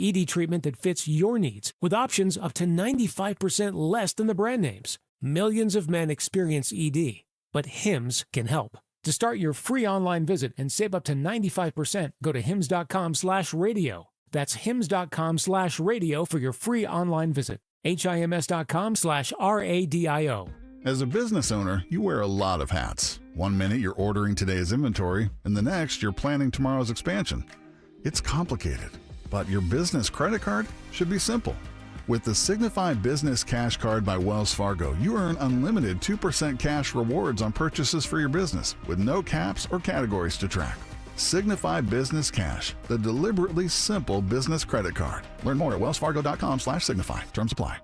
ED treatment that fits your needs with options up to 95% less than the brand names. Millions of men experience ED, but Hims can help. To start your free online visit and save up to 95%, go to hims.com/radio. That's hims.com/radio for your free online visit. HIMS.com/RADIO. As a business owner, you wear a lot of hats. One minute you're ordering today's inventory, and the next you're planning tomorrow's expansion. It's complicated, but your business credit card should be simple. With the Signify Business Cash Card by Wells Fargo, you earn unlimited 2% cash rewards on purchases for your business with no caps or categories to track. Signify Business Cash, the deliberately simple business credit card. Learn more at wellsfargo.com/signify. Terms apply.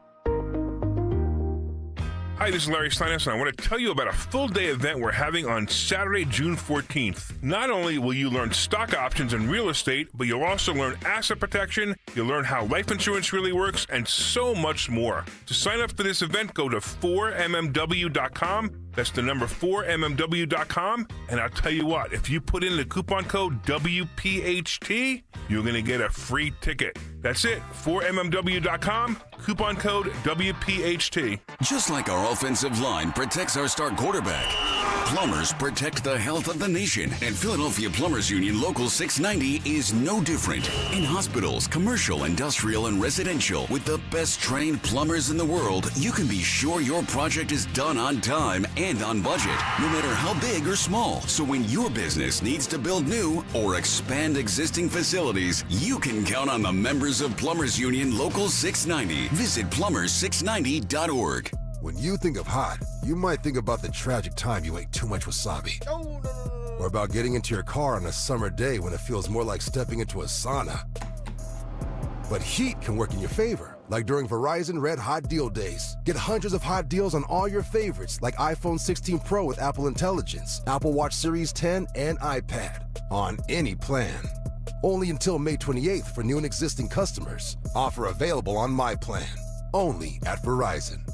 Hi, this is Larry Steiners, and I want to tell you about a full-day event we're having on Saturday, June 14th. Not only will you learn stock options and real estate, but you'll also learn asset protection, you'll learn how life insurance really works, and so much more. To sign up for this event, go to 4mmw.com. That's the number 4mmw.com. And I'll tell you what, if you put in the coupon code WPHT, you're going to get a free ticket. That's it, 4mmw.com, coupon code WPHT. Just like our offensive line protects our star quarterback, plumbers protect the health of the nation. And Philadelphia Plumbers Union Local 690 is no different. In hospitals, commercial, industrial, and residential, with the best trained plumbers in the world, you can be sure your project is done on time and on budget, no matter how big or small. So when your business needs to build new or expand existing facilities, you can count on the members of Plumbers Union Local 690. Visit plumbers690.org. When you think of hot, you might think about the tragic time you ate too much wasabi. Or about getting into your car on a summer day when it feels more like stepping into a sauna. But heat can work in your favor, like during Verizon Red Hot Deal Days. Get hundreds of hot deals on all your favorites, like iPhone 16 Pro with Apple Intelligence, Apple Watch Series 10, and iPad, on any plan. Only until May 28th for new and existing customers. Offer available on My Plan. Only at Verizon.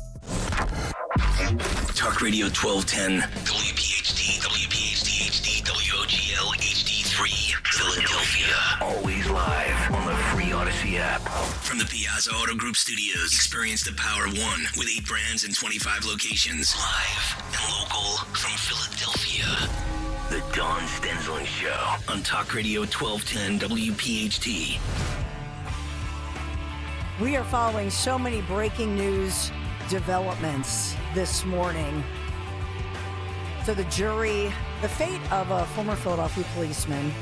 Talk Radio 1210, WPHT, WPHT HD, WOGL HD3, Philadelphia. Always live on the free Odyssey app. From the Piazza Auto Group Studios, experience the power of one with 8 brands and 25 locations. Live and local from Philadelphia. The Dawn Stensland Show on Talk Radio 1210 WPHT. We are following so many breaking news developments this morning. So the jury, the fate of a former Philadelphia policeman,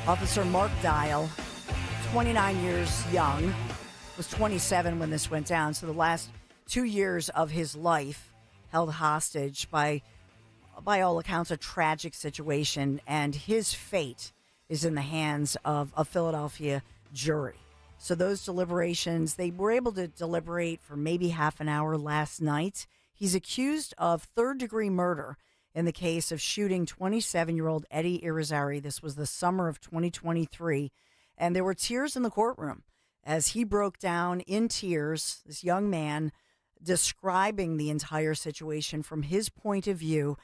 Officer Mark Dial, 29 years young, was 27 when this went down. So the last 2 years of his life held hostage by all accounts, a tragic situation, and his fate is in the hands of a Philadelphia jury. So those deliberations, they were able to deliberate for maybe half an hour last night. He's accused of third-degree murder in the case of shooting 27-year-old Eddie Irizarry. This was the summer of 2023, and there were tears in the courtroom as he broke down in tears, this young man describing the entire situation from his point of view.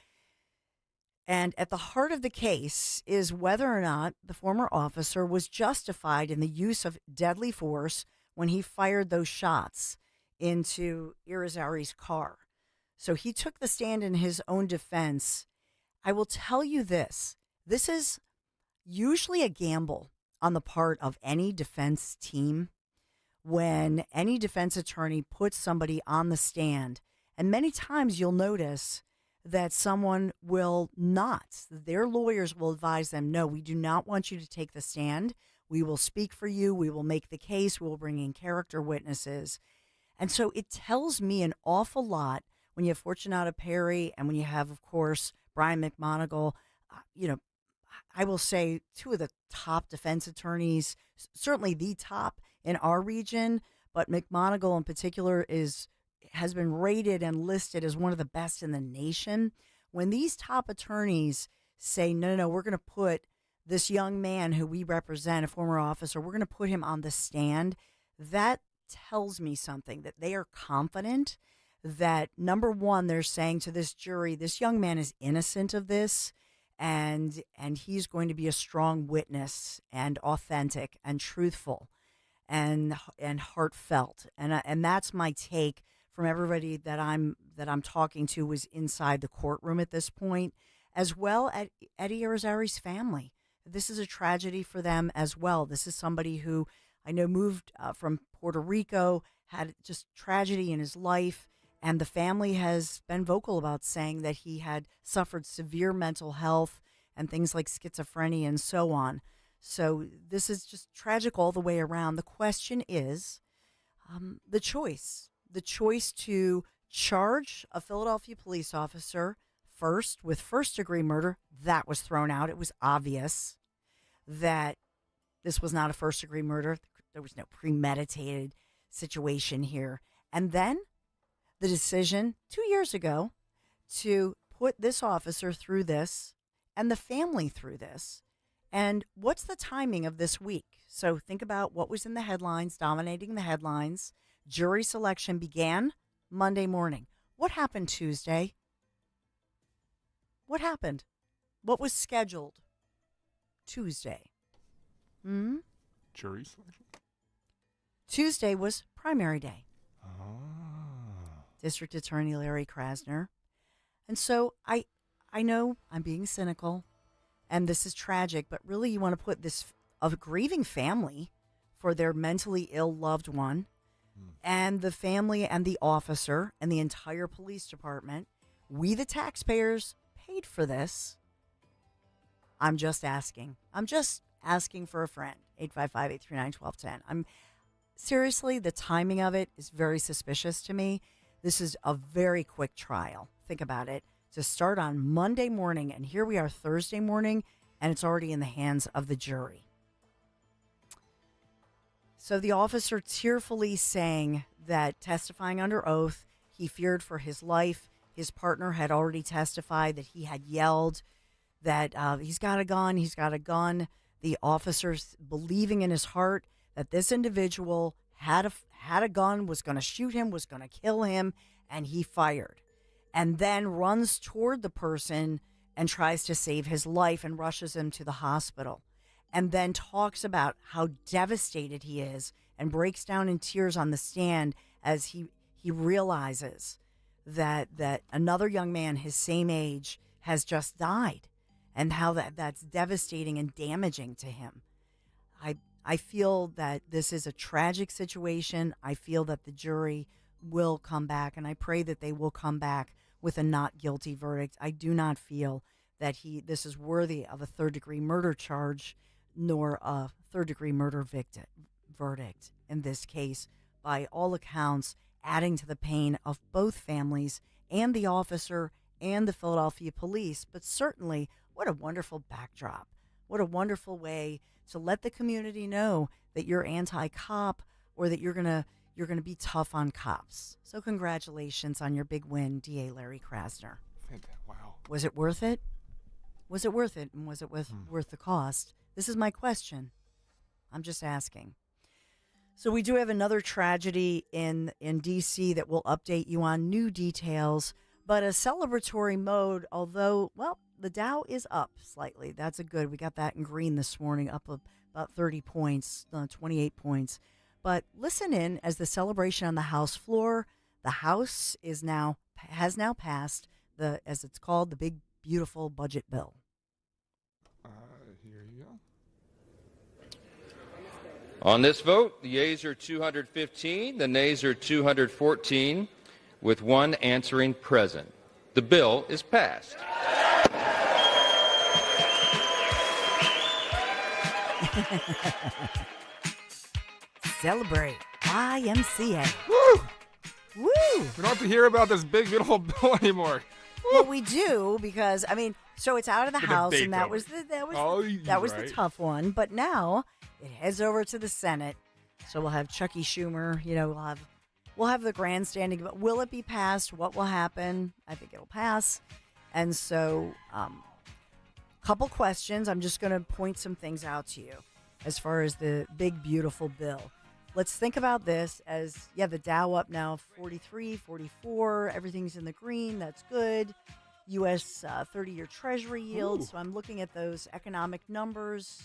And at the heart of the case is whether or not the former officer was justified in the use of deadly force when he fired those shots into Irizarry's car. So he took the stand in his own defense. I will tell you this is usually a gamble on the part of any defense team when any defense attorney puts somebody on the stand. And many times you'll notice that someone will not. Their lawyers will advise them, no, we do not want you to take the stand. We will speak for you. We will make the case. We will bring in character witnesses. And so it tells me an awful lot when you have Fortunato Perry and when you have, of course, Brian McMonagle. I will say 2 of the top defense attorneys, certainly the top in our region, but McMonagle in particular has been rated and listed as one of the best in the nation. When these top attorneys say, no, we're going to put this young man who we represent, a former officer, we're going to put him on the stand, that tells me something, that they are confident that, number one, they're saying to this jury, this young man is innocent of this, and he's going to be a strong witness and authentic and truthful and heartfelt, and that's my take from everybody that I'm talking to was inside the courtroom at this point, as well at Eddie Irizarry's family. This is a tragedy for them as well. This is somebody who I know moved from Puerto Rico, had just tragedy in his life, and the family has been vocal about saying that he had suffered severe mental health and things like schizophrenia and so on. So this is just tragic all the way around. The question is the choice to charge a Philadelphia police officer first with first-degree murder. That was thrown out. It was obvious that this was not a first-degree murder. There was no premeditated situation here. And then the decision 2 years ago to put this officer through this and the family through this. And what's the timing of this week? So think about what was in the headlines, dominating the headlines. Jury selection began Monday morning. What happened Tuesday? What happened? What was scheduled Tuesday? Jury selection? Tuesday was primary day. Ah. District Attorney Larry Krasner. And so I know I'm being cynical, and this is tragic, but really you want to put this a grieving family for their mentally ill loved one, and the family and the officer and the entire police department. We, the taxpayers, paid for this. I'm just asking. I'm just asking for a friend. 855-839-1210. I'm seriously, the timing of it is very suspicious to me. This is a very quick trial. Think about it. To start on Monday morning, and here we are Thursday morning, and it's already in the hands of the jury. So the officer tearfully saying that testifying under oath, he feared for his life. His partner had already testified that he had yelled that he's got a gun, he's got a gun. The officer's believing in his heart that this individual had a gun, was going to shoot him, was going to kill him, and he fired. And then runs toward the person and tries to save his life and rushes him to the hospital. And then talks about how devastated he is and breaks down in tears on the stand as he realizes that another young man his same age has just died, and how that's devastating and damaging to him. I feel that this is a tragic situation. I feel that the jury will come back, and I pray that they will come back with a not guilty verdict. I do not feel that this is worthy of a third-degree murder charge, nor a third-degree murder verdict in this case. By all accounts, adding to the pain of both families and the officer and the Philadelphia police. But certainly, what a wonderful backdrop. What a wonderful way to let the community know that you're anti-cop, or that you're gonna be tough on cops. So congratulations on your big win, DA Larry Krasner. Wow. Was it worth it? Was it worth it? And was it worth the cost? This is my question. I'm just asking. So we do have another tragedy in D.C. that we'll update you on, new details, but a celebratory mode, although, well, the Dow is up slightly. That's a good. We got that in green this morning, up about 30 points, 28 points. But listen in as the celebration on the House floor. The House has now passed as it's called, the big, beautiful budget bill. Here you go. On this vote, the yeas are 215, the nays are 214, with one answering present. The bill is passed. Celebrate YMCA. Woo! Woo! We don't have to hear about this big, beautiful bill anymore. Well, we do, because so it's out of the House, debate and that over. was Right. the tough one. But now it heads over to the Senate. So we'll have Chucky Schumer. We'll have the grandstanding. But will it be passed? What will happen? I think it'll pass. And so, couple questions. I'm just going to point some things out to you as far as the big, beautiful bill. Let's think about this as, the Dow up now 43, 44. Everything's in the green. That's good. U.S. 30-year Treasury yield. Ooh. So I'm looking at those economic numbers.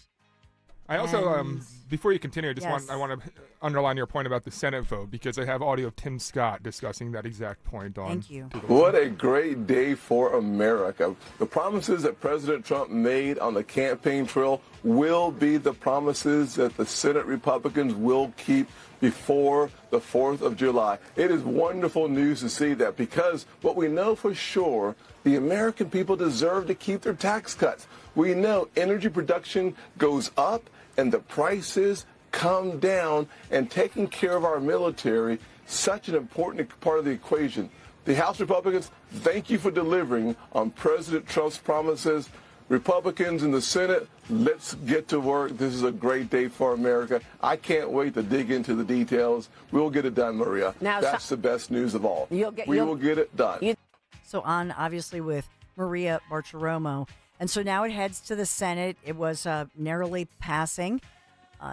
I also, And- before you continue, Yes. I want to underline your point about the Senate vote because I have audio of Tim Scott discussing that exact point on. Thank you. What a great day for America. The promises that President Trump made on the campaign trail will be the promises that the Senate Republicans will keep before the 4th of July. It is wonderful news to see that because what we know for sure, the American people deserve to keep their tax cuts. We know energy production goes up and the prices come down, and taking care of our military, such an important part of the equation. The House Republicans, thank you for delivering on President Trump's promises. Republicans in the Senate, let's get to work. This is a great day for America. I can't wait to dig into the details. We'll get it done, Maria. Now, that's the best news of all. We will get it done. So on, obviously, with Maria Bartiromo. And so now it heads to the Senate. It was narrowly passing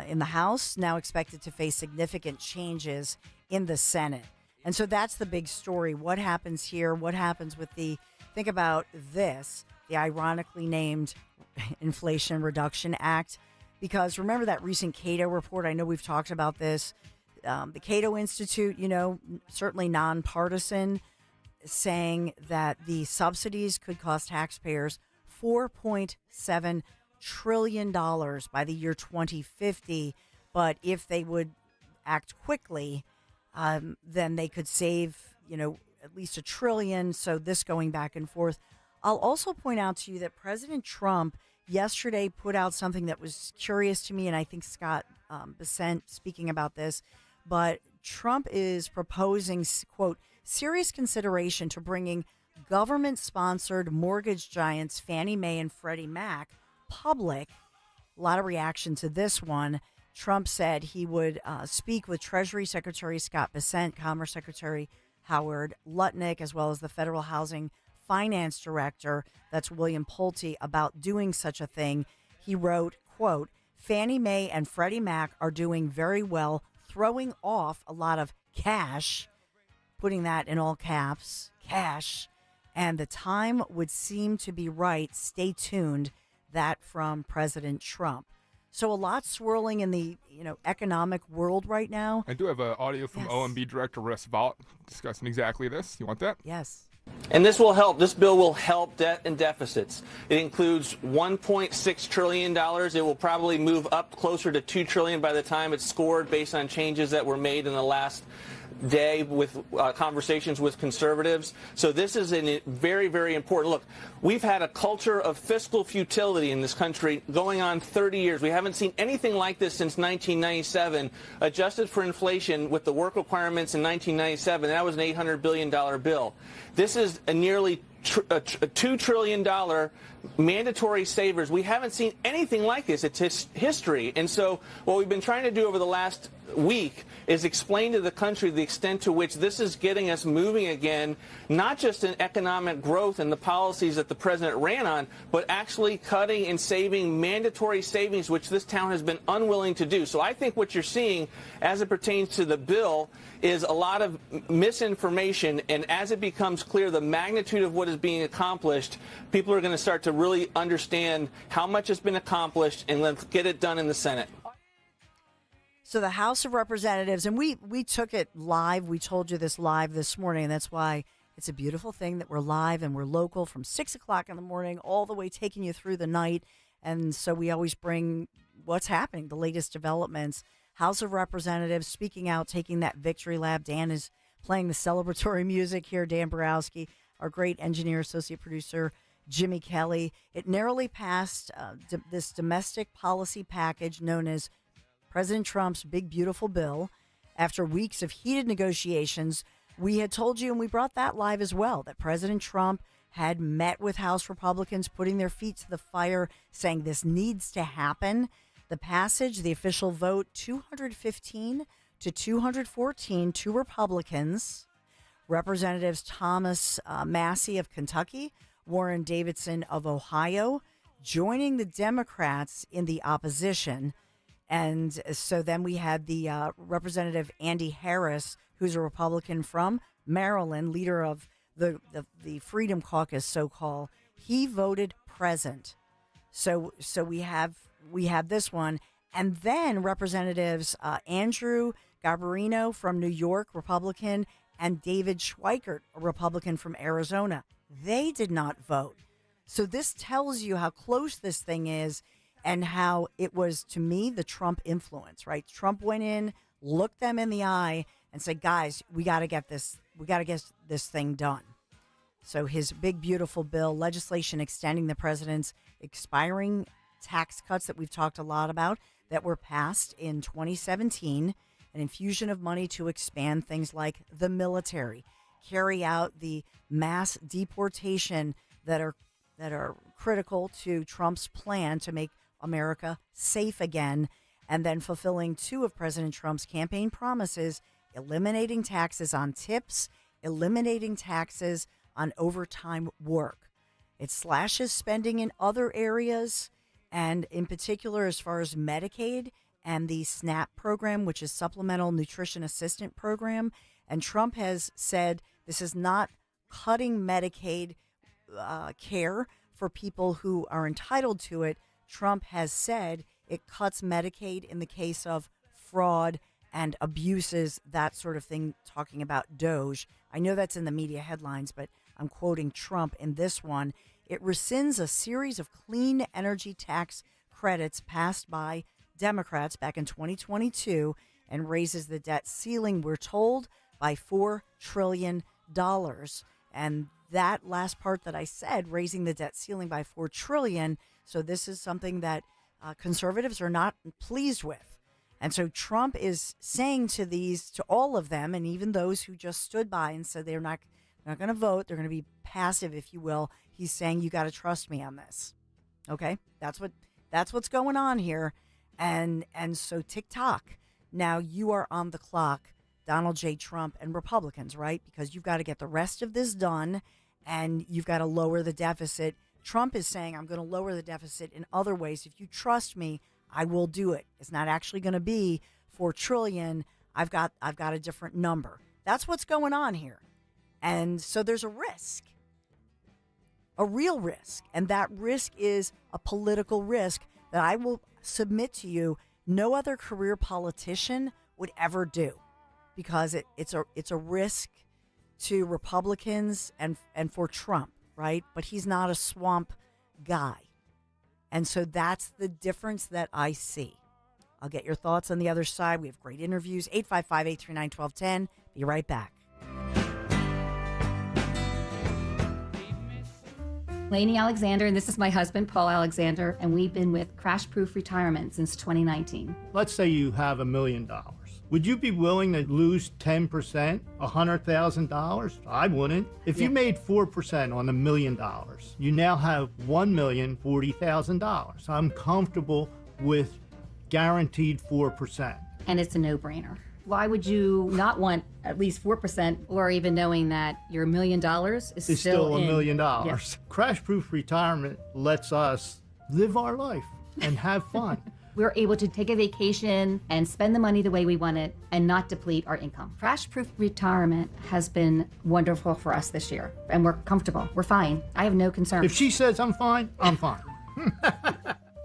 in the House, now expected to face significant changes in the Senate. And so that's the big story. What happens here? What happens with think about this, the ironically named Inflation Reduction Act. Because remember that recent Cato report? I know we've talked about this. The Cato Institute, certainly nonpartisan, saying that the subsidies could cost taxpayers $4.7 trillion by the year 2050. But if they would act quickly, then they could save, at least $1 trillion. So this going back and forth. I'll also point out to you that President Trump yesterday put out something that was curious to me, and I think Scott Bessent speaking about this, but Trump is proposing, quote, serious consideration to bringing government-sponsored mortgage giants Fannie Mae and Freddie Mac public. A lot of reaction to this one. Trump said he would speak with Treasury Secretary Scott Bessent, Commerce Secretary Howard Lutnick, as well as the Federal Housing Finance Director, that's William Pulte, about doing such a thing. He wrote, quote, Fannie Mae and Freddie Mac are doing very well, throwing off a lot of cash, putting that in all caps, cash, and the time would seem to be right. Stay tuned. That from President Trump. So a lot swirling in the economic world right now. I do have audio from OMB Director Russ Vought discussing exactly this. You want that? Yes. And this will help. This bill will help debt and deficits. It includes $1.6 trillion. It will probably move up closer to $2 trillion by the time it's scored based on changes that were made in the last day with conversations with conservatives. So this is a very, very important look. We've had a culture of fiscal futility in this country going on 30 years. We haven't seen anything like this since 1997, adjusted for inflation with the work requirements in 1997. That was an $800 billion bill. This is a nearly a $2 trillion mandatory savers. We haven't seen anything like this. It's history. And so what we've been trying to do over the last week is explain to the country the extent to which this is getting us moving again, not just in economic growth and the policies that the president ran on, but actually cutting and saving mandatory savings, which this town has been unwilling to do. So I think what you're seeing as it pertains to the bill is a lot of misinformation, and as it becomes clear the magnitude of what is being accomplished, people are going to start to really understand how much has been accomplished, and let's get it done in the Senate. So the House of Representatives, and we took it live. We told you this live this morning, and that's why it's a beautiful thing that we're live and we're local from 6 o'clock in the morning all the way taking you through the night. And so we always bring what's happening, the latest developments. House of Representatives speaking out, taking that victory lap. Dan is playing the celebratory music here. Dan Borowski, our great engineer, associate producer, Jimmy Kelly. It narrowly passed this domestic policy package known as President Trump's Big Beautiful Bill. After weeks of heated negotiations, we had told you, and we brought that live as well, that President Trump had met with House Republicans, putting their feet to the fire, saying this needs to happen. The passage, the official vote, 215 to 214 to Republicans. Representatives Thomas Massey of Kentucky, Warren Davidson of Ohio, joining the Democrats in the opposition. And so then we had the Representative Andy Harris, who's a Republican from Maryland, leader of the Freedom Caucus, so-called, he voted present. So we have this one. And then Representatives Andrew Garbarino from New York, Republican, and David Schweikert, a Republican from Arizona. They did not vote. So this tells you how close this thing is and how it was, to me, the Trump influence, right? Trump went in, looked them in the eye, and said, guys, we got to get this thing done. So his big, beautiful bill, legislation extending the president's expiring tax cuts that we've talked a lot about that were passed in 2017, an infusion of money to expand things like the military, carry out the mass deportation that are critical to Trump's plan to make America safe again, and then fulfilling two of President Trump's campaign promises, eliminating taxes on tips, eliminating taxes on overtime work. It slashes spending in other areas, and in particular, as far as Medicaid and the SNAP program, which is Supplemental Nutrition Assistance Program. And Trump has said this is not cutting Medicaid care for people who are entitled to it. Trump has said it cuts Medicaid in the case of fraud and abuses, that sort of thing, talking about Doge. I know that's in the media headlines, but I'm quoting Trump in this one. It rescinds a series of clean energy tax credits passed by Democrats back in 2022 and raises the debt ceiling, we're told, by $4 trillion. And that last part that I said, raising the debt ceiling by $4 trillion. So this is something that conservatives are not pleased with. And so Trump is saying to all of them, and even those who just stood by and said they're not going to vote, they're going to be passive, if you will. He's saying, you got to trust me on this. Okay? That's what's going on here. And so TikTok, now you are on the clock, Donald J. Trump and Republicans, right? Because you've got to get the rest of this done, and you've got to lower the deficit. Trump is saying, I'm going to lower the deficit in other ways. If you trust me, I will do it. It's not actually going to be $4 trillion. I've got a different number. That's what's going on here. And so there's a risk, a real risk. And that risk is a political risk that I will submit to you no other career politician would ever do, because it's a risk to Republicans and for Trump, right? But he's not a swamp guy. And so that's the difference that I see. I'll get your thoughts on the other side. We have great interviews. 855-839-1210. Be right back. Lainey Alexander, and this is my husband, Paul Alexander, and we've been with Crash Proof Retirement since 2019. Let's say you have $1 million. Would you be willing to lose 10%, $100,000? I wouldn't. If you made 4% on $1 million, you now have $1,040,000. I'm comfortable with guaranteed 4%. And it's a no-brainer. Why would you not want at least 4%, or even knowing that your $1 million is still $1 million? Yes. Crash Proof Retirement lets us live our life and have fun. We're able to take a vacation and spend the money the way we want it and not deplete our income. Crash Proof Retirement has been wonderful for us this year, and we're comfortable. We're fine. I have no concerns. If she says I'm fine, I'm fine.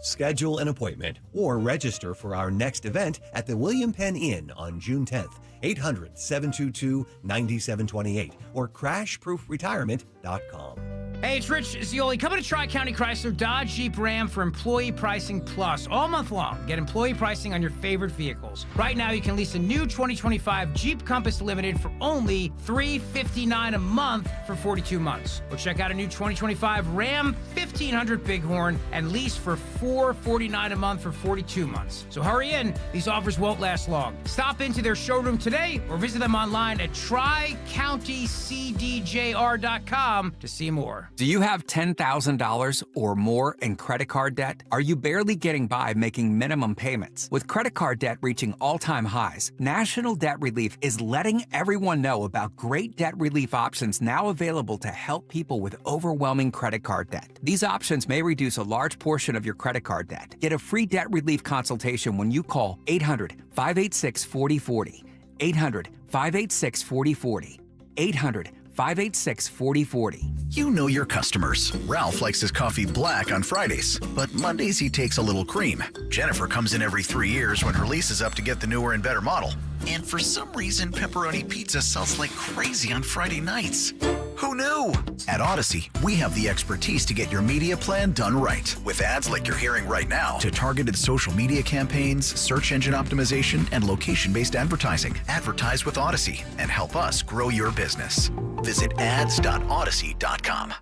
Schedule an appointment or register for our next event at the William Penn Inn on June 10th. 800-722-9728 or crashproofretirement.com. Hey, it's Rich Zioli. Coming to Tri-County Chrysler Dodge Jeep Ram for Employee Pricing Plus all month long. Get employee pricing on your favorite vehicles. Right now, you can lease a new 2025 Jeep Compass Limited for only $359 a month for 42 months. Or check out a new 2025 Ram 1500 Bighorn and lease for $449 a month for 42 months. So hurry in. These offers won't last long. Stop into their showroom today or visit them online at TriCountyCDJR.com to see more. Do you have $10,000 or more in credit card debt? Are you barely getting by making minimum payments? With credit card debt reaching all-time highs, National Debt Relief is letting everyone know about great debt relief options now available to help people with overwhelming credit card debt. These options may reduce a large portion of your credit card debt. Get a free debt relief consultation when you call 800-586-4040. 800-586-4040. 800 586-4040. You know your customers. Ralph likes his coffee black on Fridays, but Mondays he takes a little cream. Jennifer comes in every 3 years when her lease is up to get the newer and better model. And for some reason, pepperoni pizza sells like crazy on Friday nights. Who knew? At Odyssey, we have the expertise to get your media plan done right. With ads like you're hearing right now, to targeted social media campaigns, search engine optimization, and location-based advertising. Advertise with Odyssey and help us grow your business. Visit ads.odyssey.com.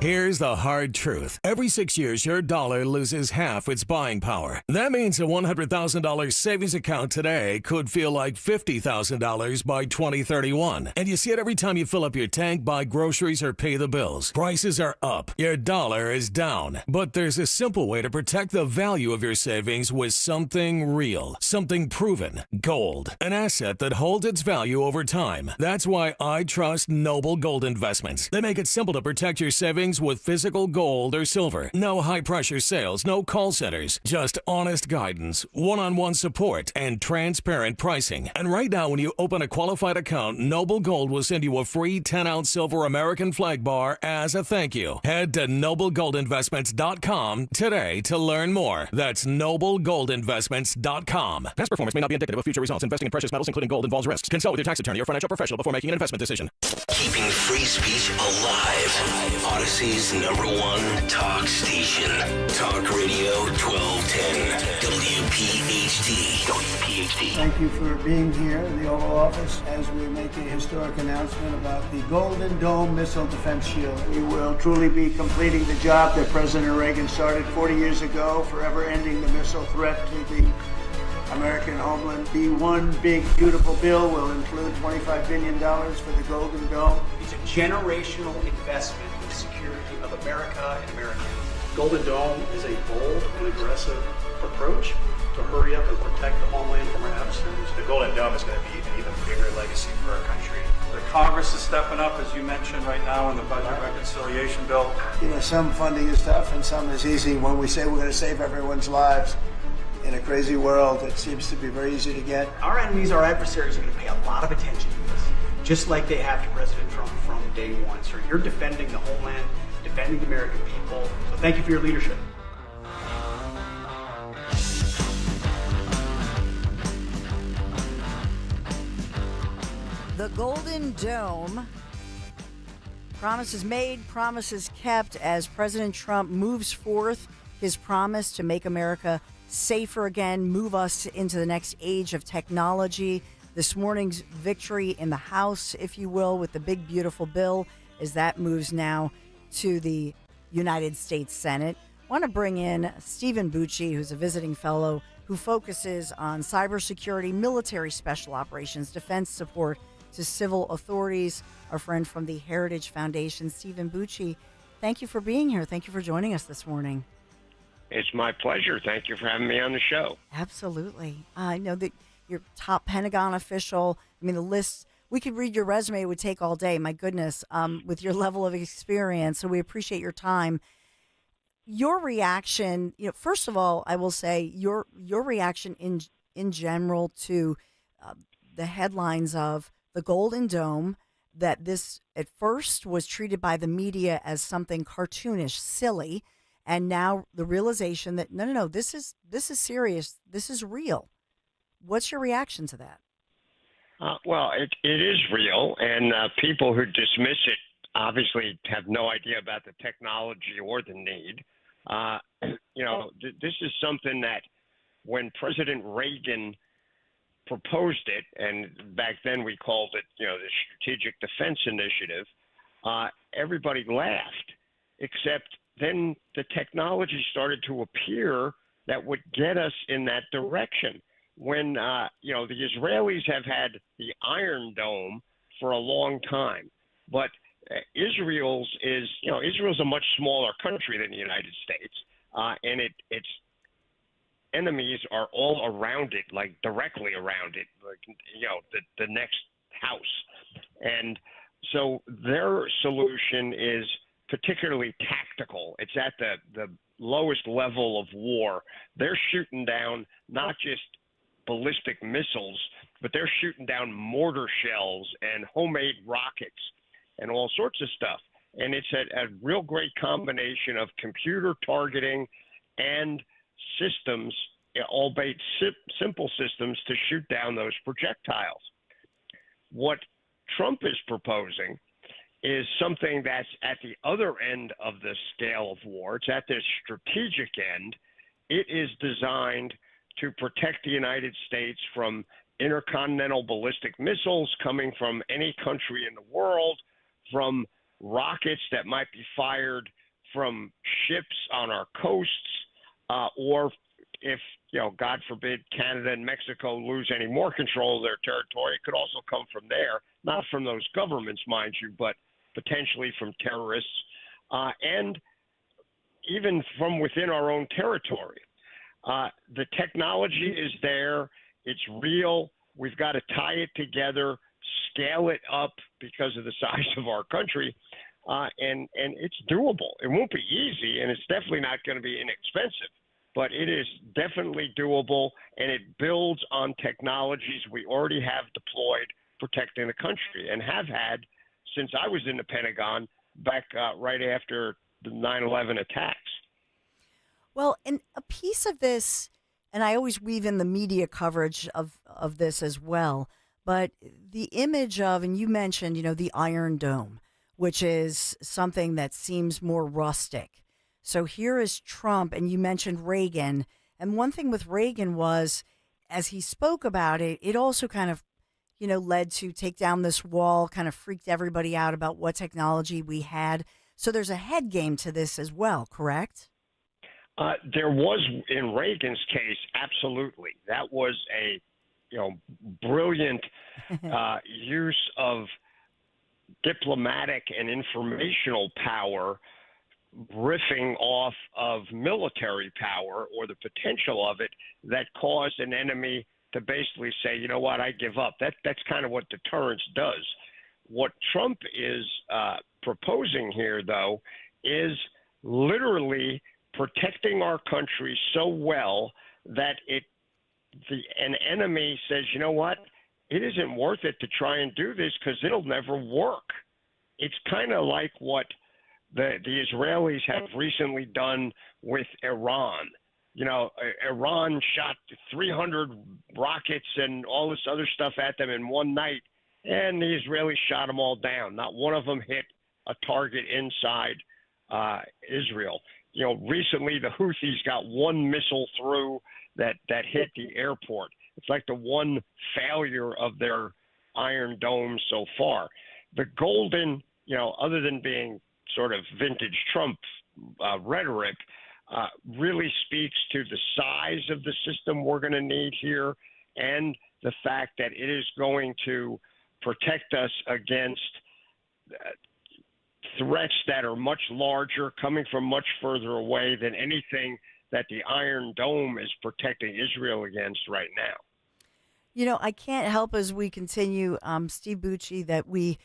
Here's the hard truth. Every 6 years, your dollar loses half its buying power. That means a $100,000 savings account today could feel like $50,000 by 2031. And you see it every time you fill up your tank, buy groceries, or pay the bills. Prices are up. Your dollar is down. But there's a simple way to protect the value of your savings with something real, something proven. Gold, an asset that holds its value over time. That's why I trust Noble Gold Investments. They make it simple to protect your savings with physical gold or silver. No high-pressure sales, no call centers, just honest guidance, one-on-one support, and transparent pricing. And right now, when you open a qualified account, Noble Gold will send you a free 10-ounce silver American flag bar as a thank you. Head to noblegoldinvestments.com today to learn more. That's noblegoldinvestments.com. Past performance may not be indicative of future results. Investing in precious metals, including gold, involves risks. Consult with your tax attorney or financial professional before making an investment decision. Keeping free speech alive. Odyssey's #1 talk station. Talk Radio 1210. WPHT. WPHT. Thank you for being here in the Oval Office as we make a historic announcement about the Golden Dome Missile Defense Shield. We will truly be completing the job that President Reagan started 40 years ago, forever ending the missile threat to the American homeland. The one big, beautiful bill will include $25 billion for the Golden Dome. It's a generational investment in the security of America and Americans. Golden Dome is a bold and aggressive approach to hurry up and protect the homeland from our adversaries. The Golden Dome is going to be an even bigger legacy for our country. The Congress is stepping up, as you mentioned, right now in the budget reconciliation bill. You know, some funding is tough and some is easy. When we say we're going to save everyone's lives, in a crazy world, it seems to be very easy to get. Our enemies, our adversaries, are going to pay a lot of attention to this, just like they have to President Trump from day one. So you're defending the homeland, defending the American people. So thank you for your leadership. The Golden Dome. Promises made, promises kept as President Trump moves forth his promise to make America safer again, move us into the next age of technology. This morning's victory in the House, if you will, with the big, beautiful bill, as that moves now to the United States Senate. I want to bring in Stephen Bucci, who's a visiting fellow who focuses on cybersecurity, military special operations, defense support to civil authorities, our friend from the Heritage Foundation. Stephen Bucci, thank you for being here. Thank you for joining us this morning. It's my pleasure. Thank you for having me on the show. Absolutely. I know that you're top Pentagon official. I mean, the list, we could read your resume. It would take all day. My goodness, with your level of experience. So we appreciate your time. Your reaction, first of all, I will say your reaction in general to the headlines of the Golden Dome, that this at first was treated by the media as something cartoonish, silly. And now the realization that, no, this is serious. This is real. What's your reaction to that? Well, it is real, and people who dismiss it obviously have no idea about the technology or the need. This is something that when President Reagan proposed it, and back then we called it, the Strategic Defense Initiative, everybody laughed, except then the technology started to appear that would get us in that direction. When, the Israelis have had the Iron Dome for a long time, but Israel's a much smaller country than the United States, and its enemies are all around it, like directly around it, the next house. And so their solution is particularly tactical. It's at the lowest level of war. They're shooting down not just ballistic missiles but they're shooting down mortar shells and homemade rockets and all sorts of stuff. And it's a real great combination of computer targeting and systems, albeit simple systems, to shoot down those projectiles. What Trump is proposing is something that's at the other end of the scale of war. It's at the strategic end. It is designed to protect the United States from intercontinental ballistic missiles coming from any country in the world, from rockets that might be fired from ships on our coasts, or if, God forbid, Canada and Mexico lose any more control of their territory, it could also come from there, not from those governments, mind you, but potentially from terrorists, and even from within our own territory. The technology is there. It's real. We've got to tie it together, scale it up because of the size of our country, and it's doable. It won't be easy, and it's definitely not going to be inexpensive, but it is definitely doable, and it builds on technologies we already have deployed protecting the country and have had since I was in the Pentagon back right after the 9/11 attacks. Well, and a piece of this, and I always weave in the media coverage of this as well, but the image of, and you mentioned, the Iron Dome, which is something that seems more rustic. So here is Trump, and you mentioned Reagan. And one thing with Reagan was, as he spoke about it, it also kind of, led to take down this wall, kind of freaked everybody out about what technology we had. So there's a head game to this as well, correct? There was, in Reagan's case, absolutely. That was a, brilliant use of diplomatic and informational power, riffing off of military power or the potential of it, that caused an enemy to basically say, you know what, I give up. That's kind of what deterrence does. What Trump is proposing here, though, is literally protecting our country so well that an enemy says, you know what, it isn't worth it to try and do this because it'll never work. It's kind of like what the Israelis have recently done with Iran. Iran shot 300 rockets and all this other stuff at them in one night, and the Israelis shot them all down. Not one of them hit a target inside Israel. Recently the Houthis got one missile through that hit the airport. It's like the one failure of their Iron Dome so far. The golden, other than being sort of vintage Trump rhetoric, really speaks to the size of the system we're going to need here and the fact that it is going to protect us against threats that are much larger, coming from much further away than anything that the Iron Dome is protecting Israel against right now. I can't help as we continue, Steve Bucci, that we,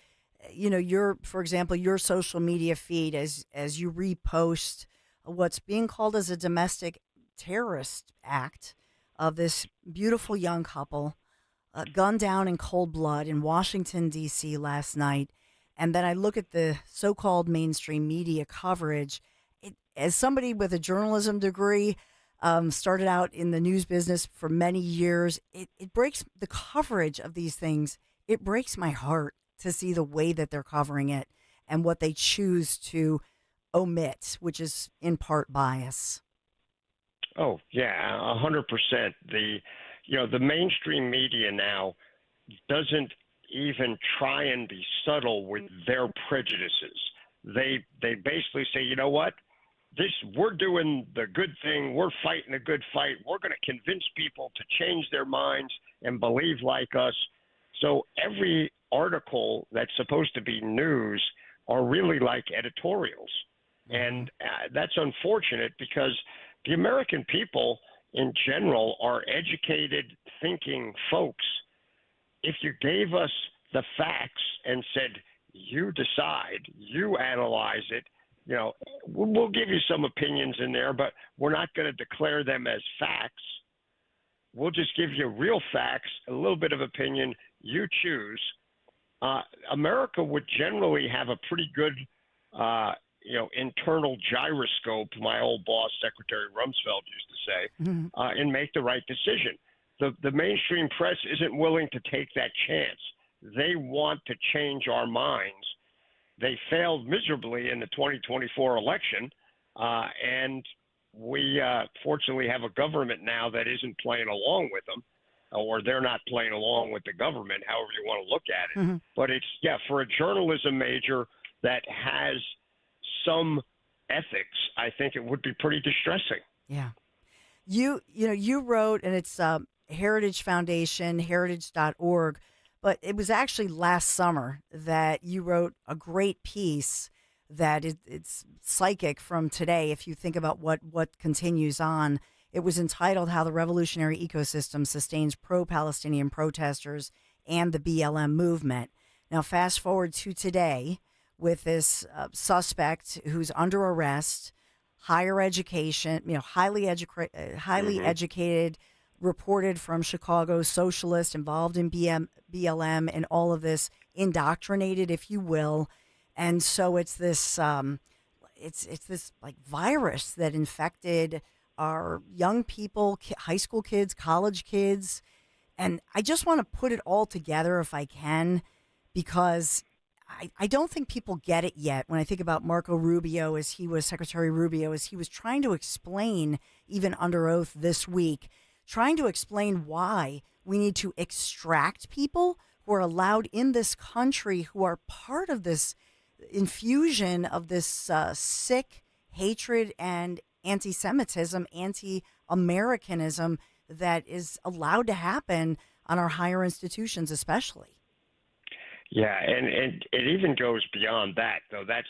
for example, your social media feed as you repost what's being called as a domestic terrorist act of this beautiful young couple gunned down in cold blood in Washington, D.C. last night. And then I look at the so-called mainstream media coverage. As somebody with a journalism degree, started out in the news business for many years, it breaks the coverage of these things. It breaks my heart to see the way that they're covering it and what they choose to omit, which is in part bias. Oh, yeah, 100%. The mainstream media now doesn't even try and be subtle with their prejudices. They basically say, you know what? We're doing the good thing. We're fighting a good fight. We're going to convince people to change their minds and believe like us. So every article that's supposed to be news are really like editorials. And that's unfortunate because the American people in general are educated, thinking folks. If you gave us the facts and said, you decide, you analyze it, we'll give you some opinions in there, but we're not going to declare them as facts. we'll just give you real facts, a little bit of opinion, you choose, America would generally have a pretty good, internal gyroscope, my old boss, Secretary Rumsfeld, used to say, and make the right decision. The mainstream press isn't willing to take that chance. They want to change our minds. They failed miserably in the 2024 election, and we fortunately have a government now that isn't playing along with them, or they're not playing along with the government, however you want to look at it. But it's, for a journalism major that has some ethics, I think it would be pretty distressing. Yeah. You wrote, and it's Heritage Foundation, heritage.org, but it was actually last summer that you wrote a great piece that it's psychic from today. If you think about what continues on, it was entitled How the Revolutionary Ecosystem Sustains Pro-Palestinian Protesters and the BLM Movement. Now, fast forward to today with this suspect who's under arrest, higher education, highly educated, reported from Chicago, socialist, involved in BLM and all of this, indoctrinated, if you will. And so it's this it's this like virus that infected our young people, high school kids, college kids. And I just want to put it all together if I can, because I don't think people get it yet. When I think about Marco Rubio, Secretary Rubio, as he was trying to explain, even under oath this week, trying to explain why we need to extract people who are allowed in this country, who are part of this infusion of this sick hatred and anti-Semitism, anti-Americanism that is allowed to happen on our higher institutions especially. Yeah, and it even goes beyond that, though. That's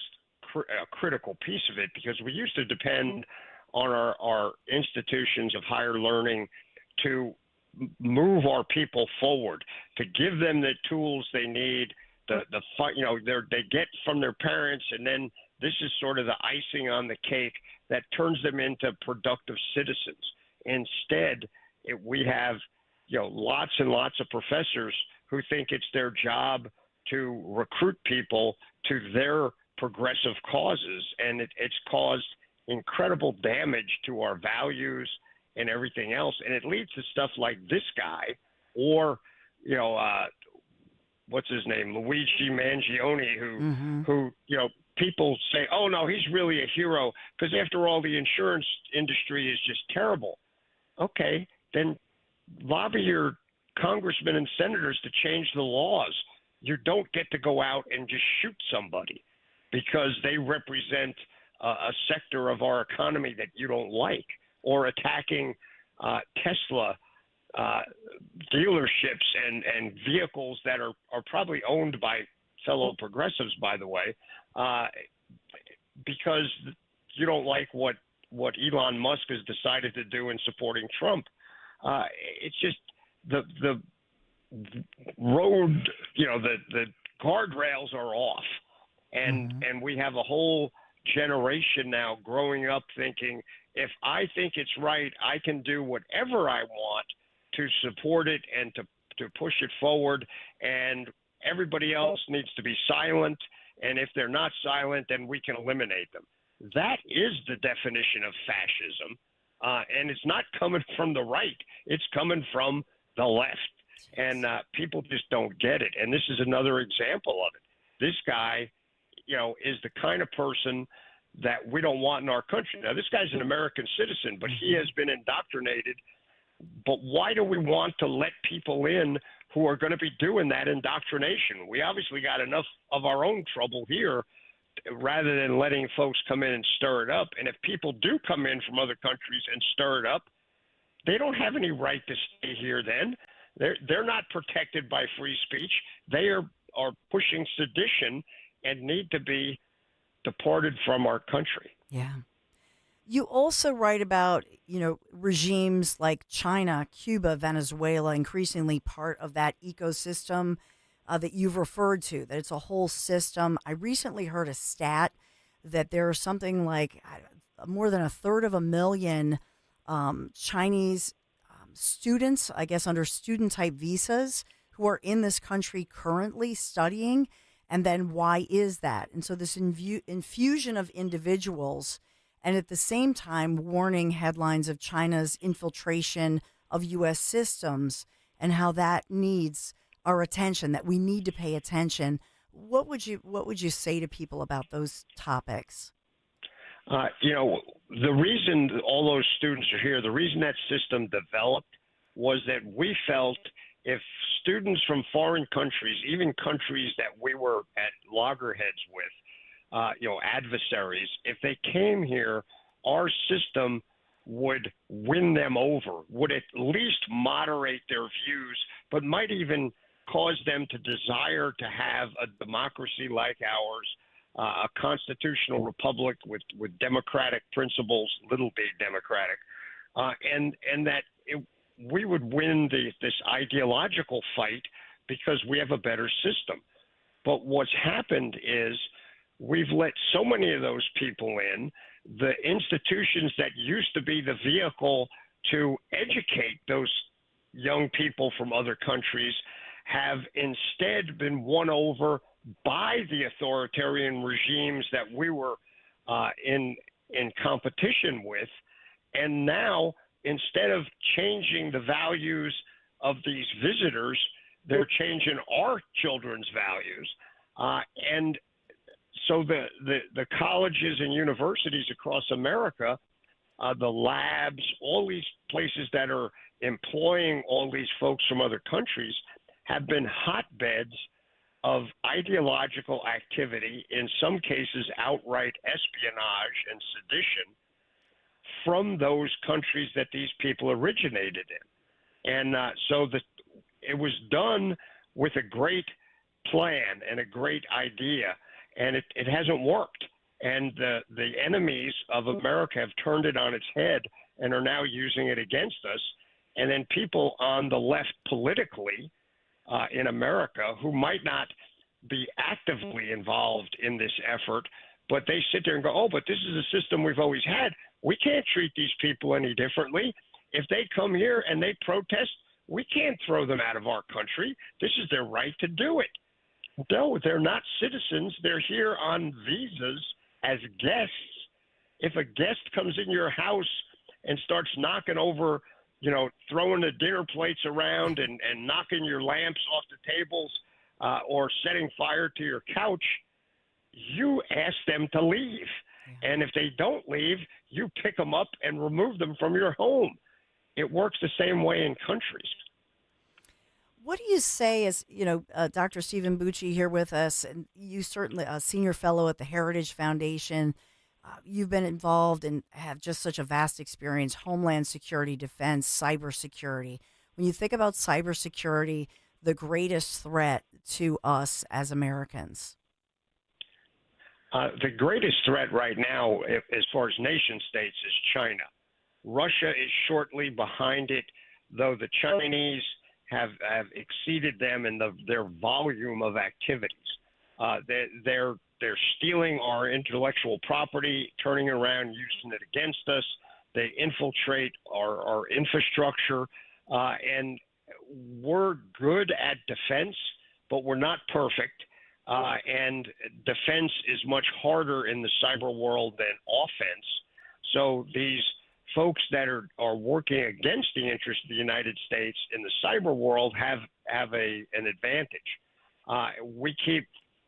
a critical piece of it, because we used to depend on our institutions of higher learning to move our people forward, to give them the tools they need, they get from their parents, and then this is sort of the icing on the cake that turns them into productive citizens. Instead, we have lots and lots of professors who think it's their job to recruit people to their progressive causes, and it's caused incredible damage to our values and everything else. And it leads to stuff like this guy, or what's his name, Luigi Mangione, who people say, oh no, he's really a hero because after all, the insurance industry is just terrible. Okay, then lobby your congressmen and senators to change the laws. You don't get to go out and just shoot somebody because they represent a sector of our economy that you don't like, or attacking Tesla dealerships and vehicles that are probably owned by fellow progressives, by the way, because you don't like what Elon Musk has decided to do in supporting Trump. It's just the road, the guardrails are off, and we have a whole generation now growing up thinking, if I think it's right, I can do whatever I want to support it and to push it forward, and everybody else needs to be silent, and if they're not silent, then we can eliminate them. That is the definition of fascism, and it's not coming from the right. It's coming from the left, and people just don't get it, and this is another example of it. This guy, is the kind of person that we don't want in our country. Now, this guy's an American citizen, but he has been indoctrinated. But why do we want to let people in who are going to be doing that indoctrination? We obviously got enough of our own trouble here rather than letting folks come in and stir it up. And if people do come in from other countries and stir it up, they don't have any right to stay here then. They're not protected by free speech. They are pushing sedition and need to be deported from our country. Yeah. You also write about, regimes like China, Cuba, Venezuela, increasingly part of that ecosystem that you've referred to, that it's a whole system. I recently heard a stat that there are something like more than 1/3 of a million Chinese students, I guess, under student-type visas who are in this country currently studying, and then why is that? And so this infusion of individuals, and at the same time warning headlines of China's infiltration of U.S. systems and how that needs our attention, that we need to pay attention. What would you say to people about those topics? The reason all those students are here, the reason that system developed was that we felt if students from foreign countries, even countries that we were at loggerheads with, adversaries, if they came here, our system would win them over, would at least moderate their views, but might even cause them to desire to have a democracy like ours, a constitutional republic with democratic principles, little b democratic, and that we would win this ideological fight because we have a better system. But what's happened is we've let so many of those people in. The institutions that used to be the vehicle to educate those young people from other countries have instead been won over by the authoritarian regimes that we were in competition with. And now, instead of changing the values of these visitors, they're changing our children's values. And so the colleges and universities across America, the labs, all these places that are employing all these folks from other countries have been hotbeds of ideological activity, in some cases outright espionage and sedition, from those countries that these people originated in. And so it was done with a great plan and a great idea, and it hasn't worked. And the enemies of America have turned it on its head and are now using it against us. And then people on the left politically in America who might not be actively involved in this effort, but they sit there and go, oh, but this is a system we've always had. We can't treat these people any differently. If they come here and they protest, we can't throw them out of our country. This is their right to do it. No, they're not citizens. They're here on visas as guests. If a guest comes in your house and starts knocking over, throwing the dinner plates around and knocking your lamps off the tables or setting fire to your couch, you ask them to leave. And if they don't leave, you pick them up and remove them from your home. It works the same way in countries. What do you say as, Dr. Stephen Bucci here with us, and you certainly a senior fellow at the Heritage Foundation. You've been involved and have just such a vast experience, homeland security, defense, cybersecurity. When you think about cybersecurity, the greatest threat to us as Americans? The greatest threat right now, as far as nation states, is China. Russia is shortly behind it, though the Chinese have exceeded them in their volume of activities. They're stealing our intellectual property, turning it around, using it against us. They infiltrate our infrastructure, and we're good at defense, but we're not perfect. And defense is much harder in the cyber world than offense. So these folks that are working against the interest of the United States in the cyber world have an advantage.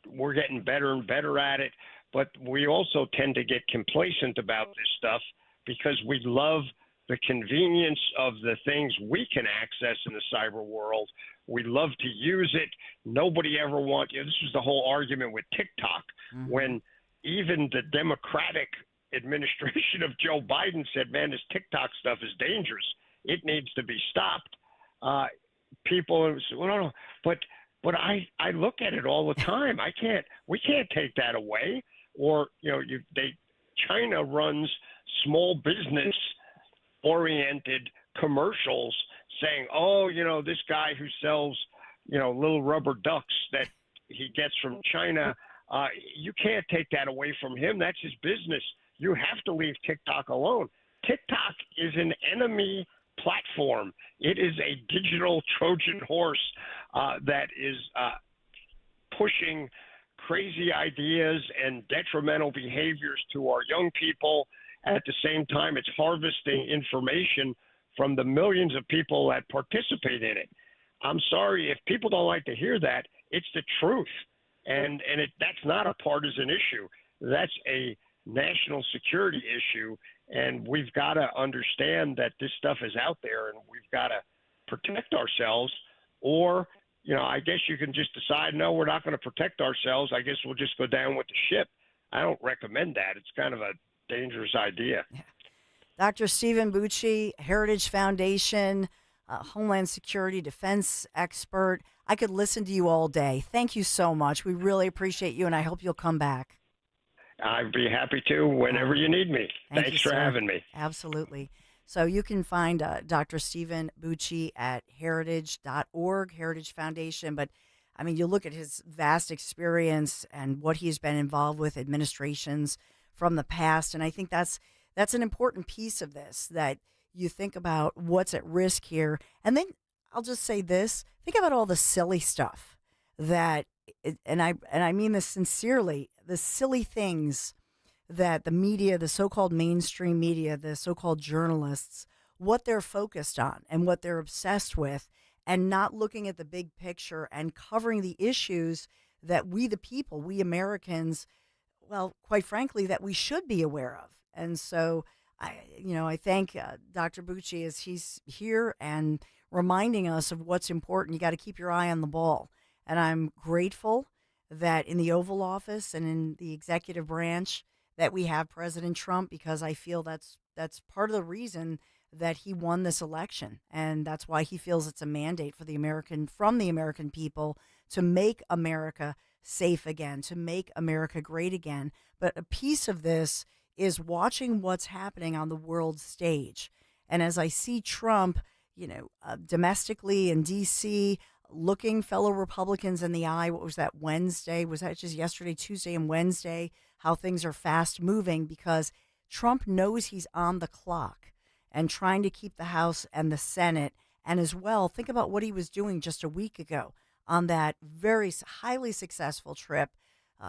We're getting better and better at it, but we also tend to get complacent about this stuff because we love the convenience of the things we can access in the cyber world. We love to use it. Nobody ever wants. This was the whole argument with TikTok, when even the Democratic administration of Joe Biden said, "Man, this TikTok stuff is dangerous. It needs to be stopped." People say, "Well, no, but I look at it all the time. We can't take that away." Or China runs small business oriented commercials saying, "Oh, this guy who sells, little rubber ducks that he gets from China, you can't take that away from him. That's his business. You have to leave TikTok alone." TikTok is an enemy platform. It is a digital Trojan horse that is pushing crazy ideas and detrimental behaviors to our young people. At the same time, it's harvesting information from the millions of people that participate in it. I'm sorry, if people don't like to hear that, it's the truth. And that's not a partisan issue. That's a national security issue. And we've got to understand that this stuff is out there and we've got to protect ourselves. Or, I guess you can just decide, no, we're not going to protect ourselves. I guess we'll just go down with the ship. I don't recommend that. It's kind of a dangerous idea. Yeah. Dr. Stephen Bucci, Heritage Foundation, Homeland Security defense expert. I could listen to you all day. Thank you so much. We really appreciate you, and I hope you'll come back. I'd be happy to whenever you need me. Thanks for having me. Absolutely. So you can find Dr. Stephen Bucci at heritage.org, Heritage Foundation. But, I mean, you look at his vast experience and what he's been involved with, administrations from the past, and I think that's an important piece of this, that you think about what's at risk here. And then I'll just say this, think about all the silly stuff that, and I mean this sincerely, the silly things that the media, the so-called mainstream media, the so-called journalists, what they're focused on and what they're obsessed with, and not looking at the big picture and covering the issues that we, the people, we Americans, well, quite frankly, that we should be aware of. And so I thank Dr. Bucci as he's here and reminding us of what's important. You got to keep your eye on the ball. And I'm grateful that in the Oval Office and in the executive branch that we have President Trump, because I feel that's part of the reason that he won this election. And that's why he feels it's a mandate from the American people to make America safe again, to make America great again. But a piece of this is watching what's happening on the world stage. And as I see Trump, domestically in D.C., looking fellow Republicans in the eye, what was that, Wednesday? Was that just yesterday, Tuesday and Wednesday, how things are fast moving, because Trump knows he's on the clock and trying to keep the House and the Senate. And as well, think about what he was doing just a week ago on that very highly successful trip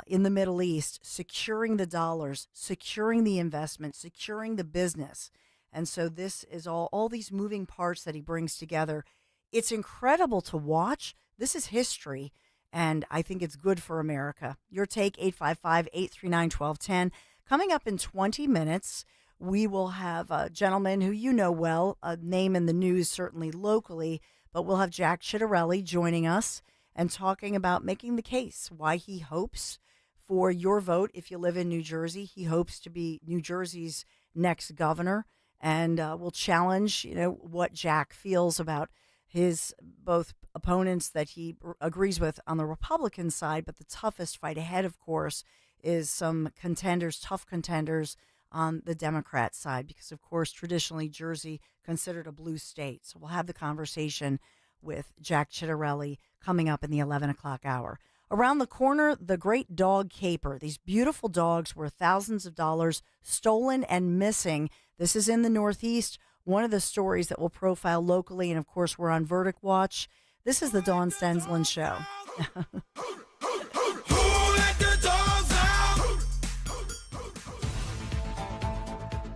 in the Middle East, securing the dollars, securing the investment, securing the business. And so this is all these moving parts that he brings together. It's incredible to watch. This is history, and I think it's good for America. Your take, 855-839-1210. Coming up in 20 minutes, we will have a gentleman who you know well, a name in the news, certainly locally, but we'll have Jack Ciattarelli joining us and talking about making the case, why he hopes for your vote if you live in New Jersey. He hopes to be New Jersey's next governor, and we'll challenge, what Jack feels about his both opponents that he agrees with on the Republican side, but the toughest fight ahead, of course, is some contenders, tough contenders on the Democrat side, because, of course, traditionally Jersey considered a blue state. So we'll have the conversation with Jack Ciattarelli coming up in the 11 o'clock hour. Around the corner, the Great Dog Caper. These beautiful dogs worth thousands of dollars stolen and missing. This is in the Northeast. One of the stories that we'll profile locally, and of course we're on Verdict Watch. This is the Dawn Stensland Show.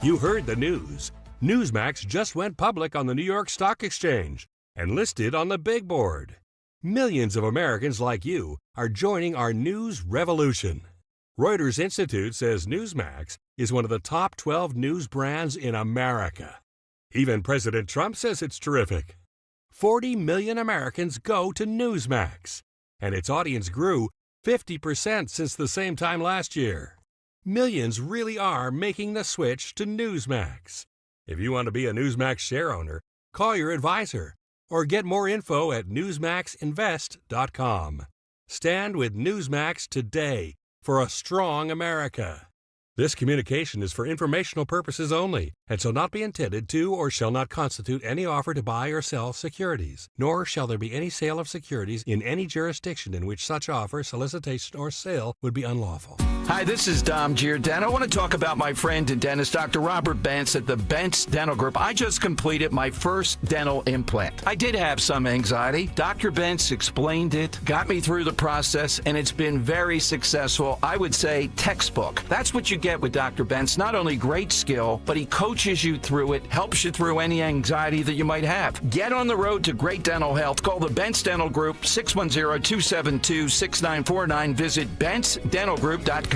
You heard the news. Newsmax just went public on the New York Stock Exchange and listed on the big board. Millions of Americans like you are joining our news revolution. Reuters Institute says Newsmax is one of the top 12 news brands in America. Even President Trump says it's terrific. 40 million Americans go to Newsmax, and its audience grew 50% since the same time last year. Millions really are making the switch to Newsmax. If you want to be a Newsmax share owner, call your advisor or get more info at newsmaxinvest.com. Stand with Newsmax today for a strong America. This communication is for informational purposes only and shall not be intended to or shall not constitute any offer to buy or sell securities, nor shall there be any sale of securities in any jurisdiction in which such offer, solicitation, or sale would be unlawful. Hi, this is Dom Giordano. I want to talk about my friend and dentist, Dr. Robert Bentz at the Bentz Dental Group. I just completed my first dental implant. I did have some anxiety. Dr. Bentz explained it, got me through the process, and it's been very successful. I would say textbook. That's what you get with Dr. Bentz. Not only great skill, but he coaches you through it, helps you through any anxiety that you might have. Get on the road to great dental health. Call the Bentz Dental Group, 610-272-6949. Visit BentzDentalGroup.com.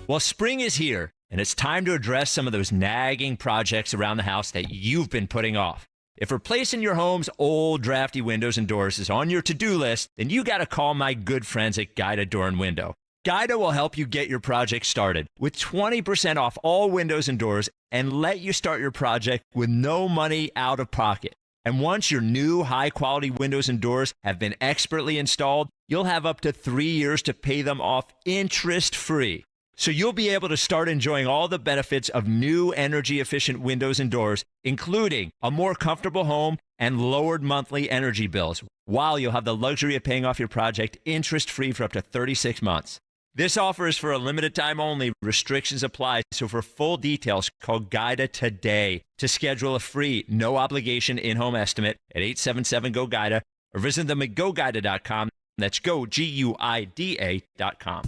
Well, spring is here, and it's time to address some of those nagging projects around the house that you've been putting off. If replacing your home's old, drafty windows and doors is on your to-do list, then you got to call my good friends at Guida Door and Window. Guida will help you get your project started with 20% off all windows and doors and let you start your project with no money out of pocket. And once your new high-quality windows and doors have been expertly installed, you'll have up to 3 years to pay them off interest-free. So you'll be able to start enjoying all the benefits of new energy-efficient windows and doors, including a more comfortable home and lowered monthly energy bills, while you'll have the luxury of paying off your project interest-free for up to 36 months. This offer is for a limited time only. Restrictions apply. So for full details, call Guida today to schedule a free, no-obligation in-home estimate at 877-GO-GUIDA or visit them at GoGuida.com. That's go, GUIDA.com.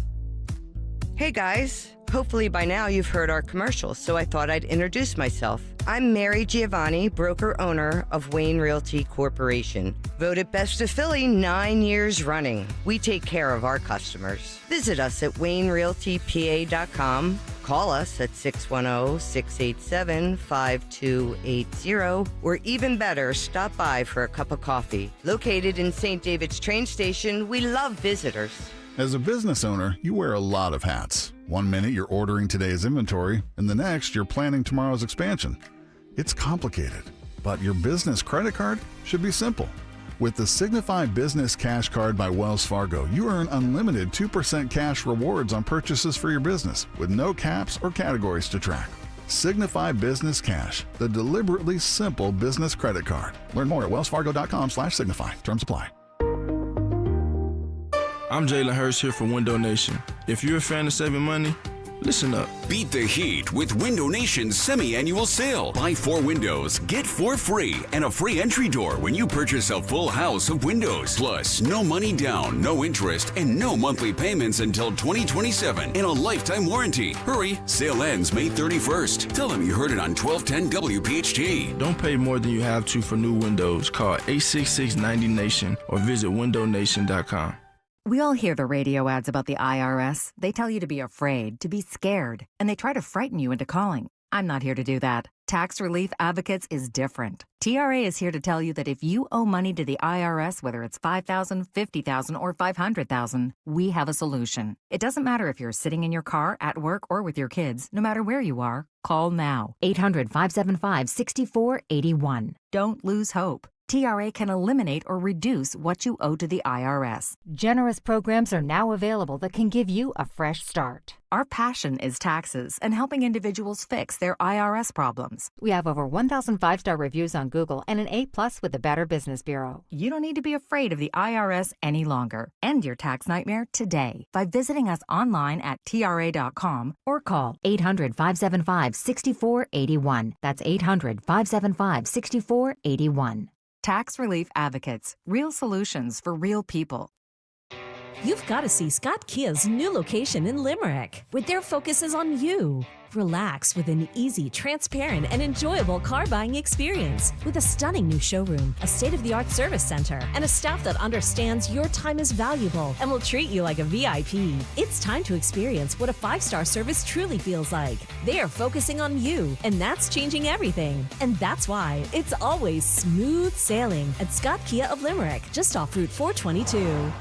Hey guys, hopefully by now you've heard our commercials, so I thought I'd introduce myself. I'm Mary Giovanni, broker-owner of Wayne Realty Corporation. Voted Best of Philly 9 years running. We take care of our customers. Visit us at WayneRealtyPA.com. Call us at 610-687-5280, or even better, stop by for a cup of coffee. Located in St. David's train station, we love visitors. As a business owner, you wear a lot of hats. One minute you're ordering today's inventory, and the next you're planning tomorrow's expansion. It's complicated, but your business credit card should be simple. With the Signify Business Cash Card by Wells Fargo, you earn unlimited 2% cash rewards on purchases for your business, with no caps or categories to track. Signify Business Cash, the deliberately simple business credit card. Learn more at wellsfargo.com/signify. Terms apply. I'm Jalen Hurst here for Window Nation. If you're a fan of saving money, listen up. Beat the heat with Window Nation's semi-annual sale. Buy 4 windows, get 4 free, and a free entry door when you purchase a full house of windows. Plus, no money down, no interest, and no monthly payments until 2027 and a lifetime warranty. Hurry, sale ends May 31st. Tell them you heard it on 1210 WPHT. Don't pay more than you have to for new windows. Call 866-90-NATION or visit windownation.com. We all hear the radio ads about the IRS. They tell you to be afraid, to be scared, and they try to frighten you into calling. I'm not here to do that. Tax Relief Advocates is different. TRA is here to tell you that if you owe money to the IRS, whether it's $5,000, $50,000, or $500,000, we have a solution. It doesn't matter if you're sitting in your car, at work, or with your kids. No matter where you are, call now. 800-575-6481. Don't lose hope. TRA can eliminate or reduce what you owe to the IRS. Generous programs are now available that can give you a fresh start. Our passion is taxes and helping individuals fix their IRS problems. We have over 1,000 5-star reviews on Google and an A+ with the Better Business Bureau. You don't need to be afraid of the IRS any longer. End your tax nightmare today by visiting us online at TRA.com or call 800-575-6481. That's 800-575-6481. Tax Relief Advocates. Real solutions for real people. You've got to see Scott Kia's new location in Limerick, where their focus is on you. Relax with an easy, transparent, and enjoyable car buying experience with a stunning new showroom, a state-of-the-art service center, and a staff that understands your time is valuable and will treat you like a VIP. It's time to experience what a 5-star service truly feels like. They are focusing on you, and that's changing everything. And that's why it's always smooth sailing at Scott Kia of Limerick, just off Route 422.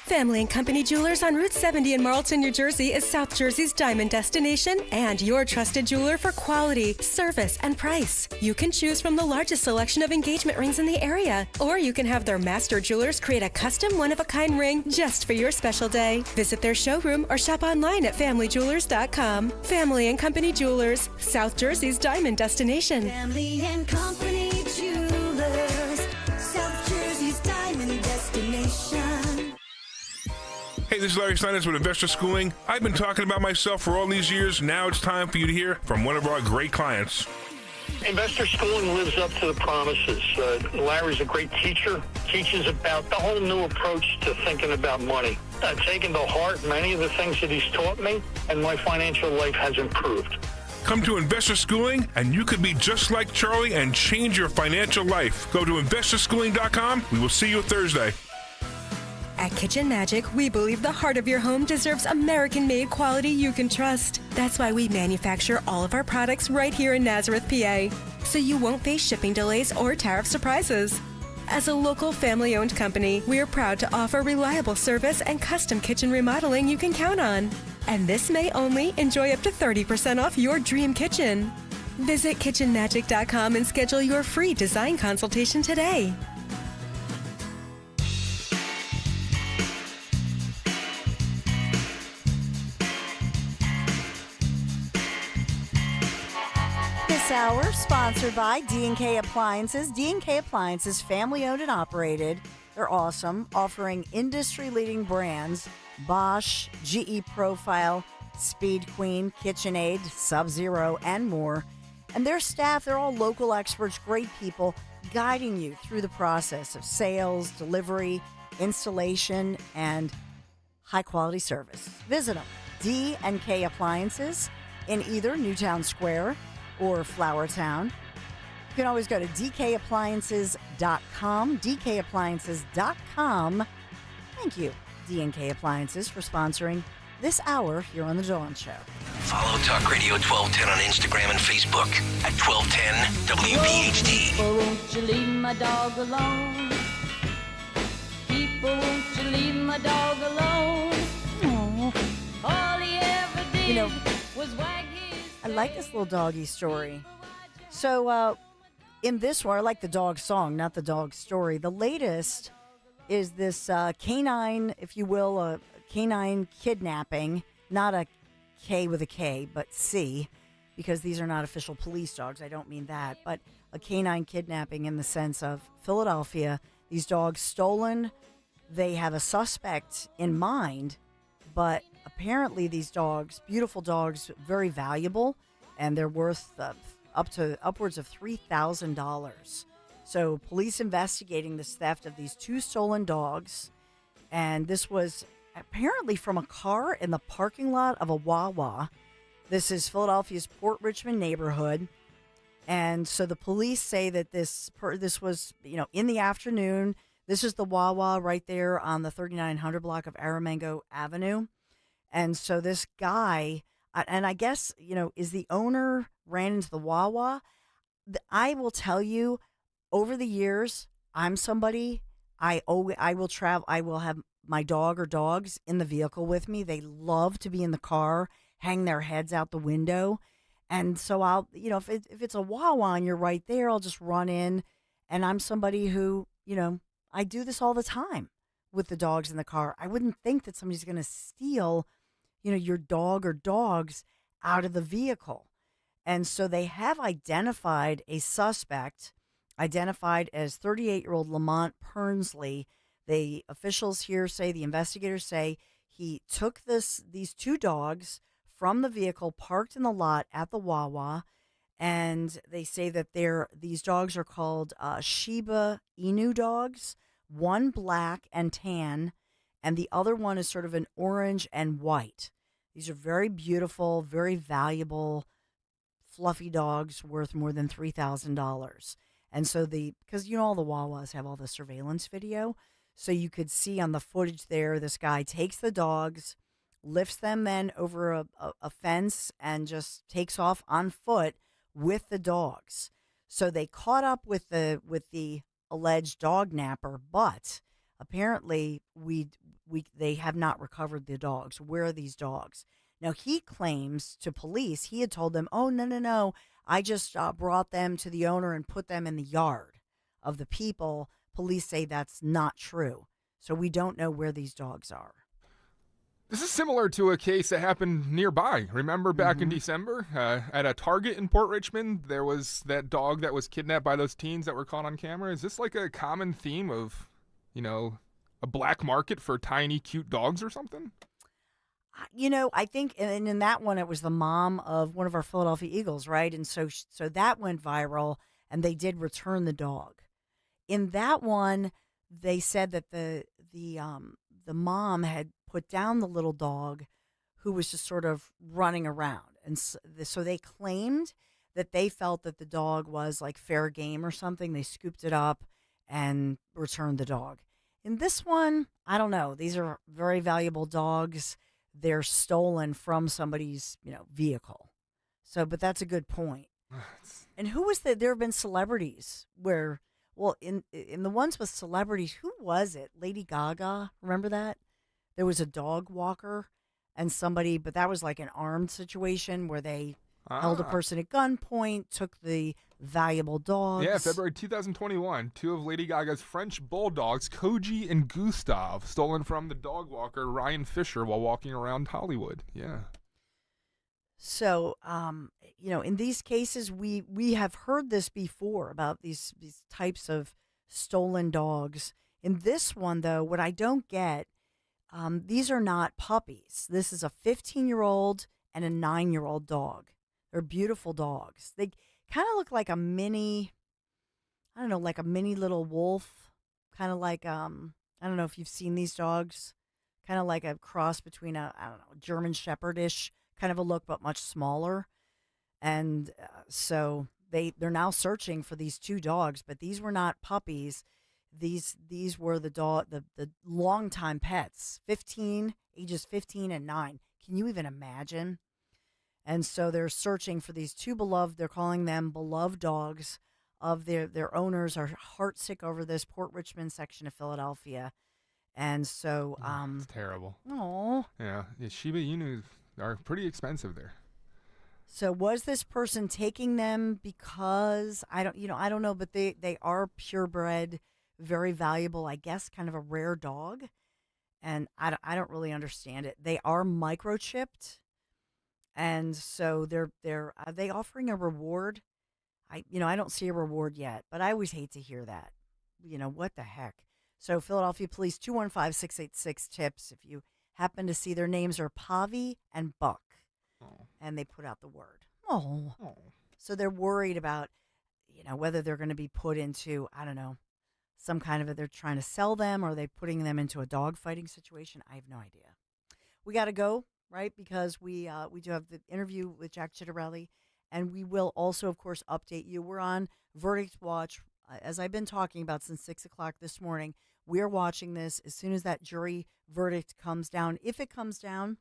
Family & Company Jewelers on Route 70 in Marlton, New Jersey is South Jersey's diamond destination and your trusted jeweler for quality, service, and price. You can choose from the largest selection of engagement rings in the area, or you can have their master jewelers create a custom one-of-a-kind ring just for your special day. Visit their showroom or shop online at familyjewelers.com. Family & Company Jewelers, South Jersey's diamond destination. Family & Company Jewelers, South Jersey's diamond destination. Hey, this is Larry Steinitz with Investor Schooling. I've been talking about myself for all these years. Now it's time for you to hear from one of our great clients. Investor Schooling lives up to the promises. Larry's a great teacher, teaches about the whole new approach to thinking about money. I've taken to heart many of the things that he's taught me, and my financial life has improved. Come to Investor Schooling, and you could be just like Charlie and change your financial life. Go to investorschooling.com. We will see you Thursday. At Kitchen Magic, we believe the heart of your home deserves American-made quality you can trust. That's why we manufacture all of our products right here in Nazareth, PA, so you won't face shipping delays or tariff surprises. As a local family-owned company, we are proud to offer reliable service and custom kitchen remodeling you can count on. And this May only, enjoy up to 30% off your dream kitchen. Visit kitchenmagic.com and schedule your free design consultation today. This hour sponsored by D&K Appliances. D&K Appliances, family-owned and operated. They're awesome, offering industry-leading brands Bosch, GE Profile, Speed Queen, KitchenAid, Sub-Zero, and more. And their staff, they're all local experts, great people, guiding you through the process of sales, delivery, installation, and high-quality service. Visit them, D&K Appliances, in either Newtown Square or Flowertown. You can always go to dkappliances.com, dkappliances.com. Thank you, D&K Appliances, for sponsoring this hour here on The Dawn Show. Follow Talk Radio 1210 on Instagram and Facebook at 1210 WPHT. People, won't you leave my dog alone? People, won't you leave my dog alone? Aww. All he ever did was wag his I like this little doggy story. So, in this one, I like the dog song, not the dog story. The latest is this canine, if you will, a canine kidnapping, not a K with a K, but C, because these are not official police dogs. I don't mean that, but a canine kidnapping in the sense of Philadelphia. These dogs stolen. They have a suspect in mind, but apparently these dogs, beautiful dogs, very valuable, and they're worth upwards of $3,000. So police investigating this theft of these two stolen dogs, and this was apparently from a car in the parking lot of a Wawa. This is Philadelphia's Port Richmond neighborhood, and so the police say that this was, in the afternoon. This is the Wawa right there on the 3900 block of Aramango Avenue. And so this guy, and I guess, is the owner ran into the Wawa. I will tell you, over the years, I'm somebody, I will travel, I will have my dog or dogs in the vehicle with me. They love to be in the car, hang their heads out the window. And so I'll, if it's a Wawa and you're right there, I'll just run in. And I'm somebody who, I do this all the time with the dogs in the car. I wouldn't think that somebody's going to steal, your dog or dogs out of the vehicle. And so they have identified a suspect, identified as 38-year-old Lamont Pernsley. The officials here say, the investigators say, he took these two dogs from the vehicle parked in the lot at the Wawa, and they say that these dogs are called Shiba Inu dogs, one black and tan, and the other one is sort of an orange and white. These are very beautiful, very valuable, fluffy dogs worth more than $3,000. And so because all the Wawas have all the surveillance video, so you could see on the footage there, this guy takes the dogs, lifts them then over a fence, and just takes off on foot with the dogs. So they caught up with the alleged dog napper, but apparently they have not recovered the dogs. Where are these dogs? Now, he claims to police, he had told them, oh, no, I just brought them to the owner and put them in the yard of the people. Police say that's not true. So we don't know where these dogs are. This is similar to a case that happened nearby. Remember back in December at a Target in Port Richmond, there was that dog that was kidnapped by those teens that were caught on camera. Is this like a common theme of, a black market for tiny, cute dogs or something? I think, and in that one, it was the mom of one of our Philadelphia Eagles, right? And so that went viral, and they did return the dog. In that one, they said that the mom had put down the little dog, who was just sort of running around, and so they claimed that they felt that the dog was like fair game or something. They scooped it up and returned the dog. In this one, I don't know. These are very valuable dogs. They're stolen from somebody's, vehicle. So, but that's a good point. And who was there have been celebrities where, well, in the ones with celebrities, who was it? Lady Gaga, remember that? There was a dog walker and somebody, but that was like an armed situation where they held a person at gunpoint, took the valuable dogs. Yeah, February 2021, 2 of Lady Gaga's French bulldogs, Koji and Gustav, stolen from the dog walker Ryan Fisher while walking around Hollywood. Yeah. So, in these cases, we have heard this before about these types of stolen dogs. In this one, though, what I don't get, these are not puppies. This is a 15-year-old and a 9-year-old dog. They're beautiful dogs. They kind of look like a mini, like a mini little wolf. Kind of like, I don't know if you've seen these dogs. Kind of like a cross between German Shepherd-ish kind of a look, but much smaller. And so they're now searching for these 2 dogs, but these were not puppies. These were the longtime pets, ages 15 and 9. Can you even imagine? And so they're searching for these 2 they're calling them beloved dogs of their owners are heartsick over this Port Richmond section of Philadelphia. And so, it's terrible. Oh, yeah. Shiba Inu are pretty expensive there. So was this person taking them because I don't know, but they are purebred, very valuable, I guess, kind of a rare dog. And I don't really understand it. They are microchipped. And so are they offering a reward? I don't see a reward yet, but I always hate to hear that. What the heck? So Philadelphia Police 215-686-TIPS. If you happen to see, their names are Pavi and Buck. Oh. And they put out the word. Oh. So they're worried about, whether they're going to be put into, I don't know, some kind of they're trying to sell them, or are they putting them into a dog fighting situation? I have no idea. We got to go. Right, because we do have the interview with Jack Chitterelli, and we will also, of course, update you. We're on Verdict Watch, as I've been talking about since 6 o'clock this morning. We're watching this as soon as that jury verdict comes down. If it comes down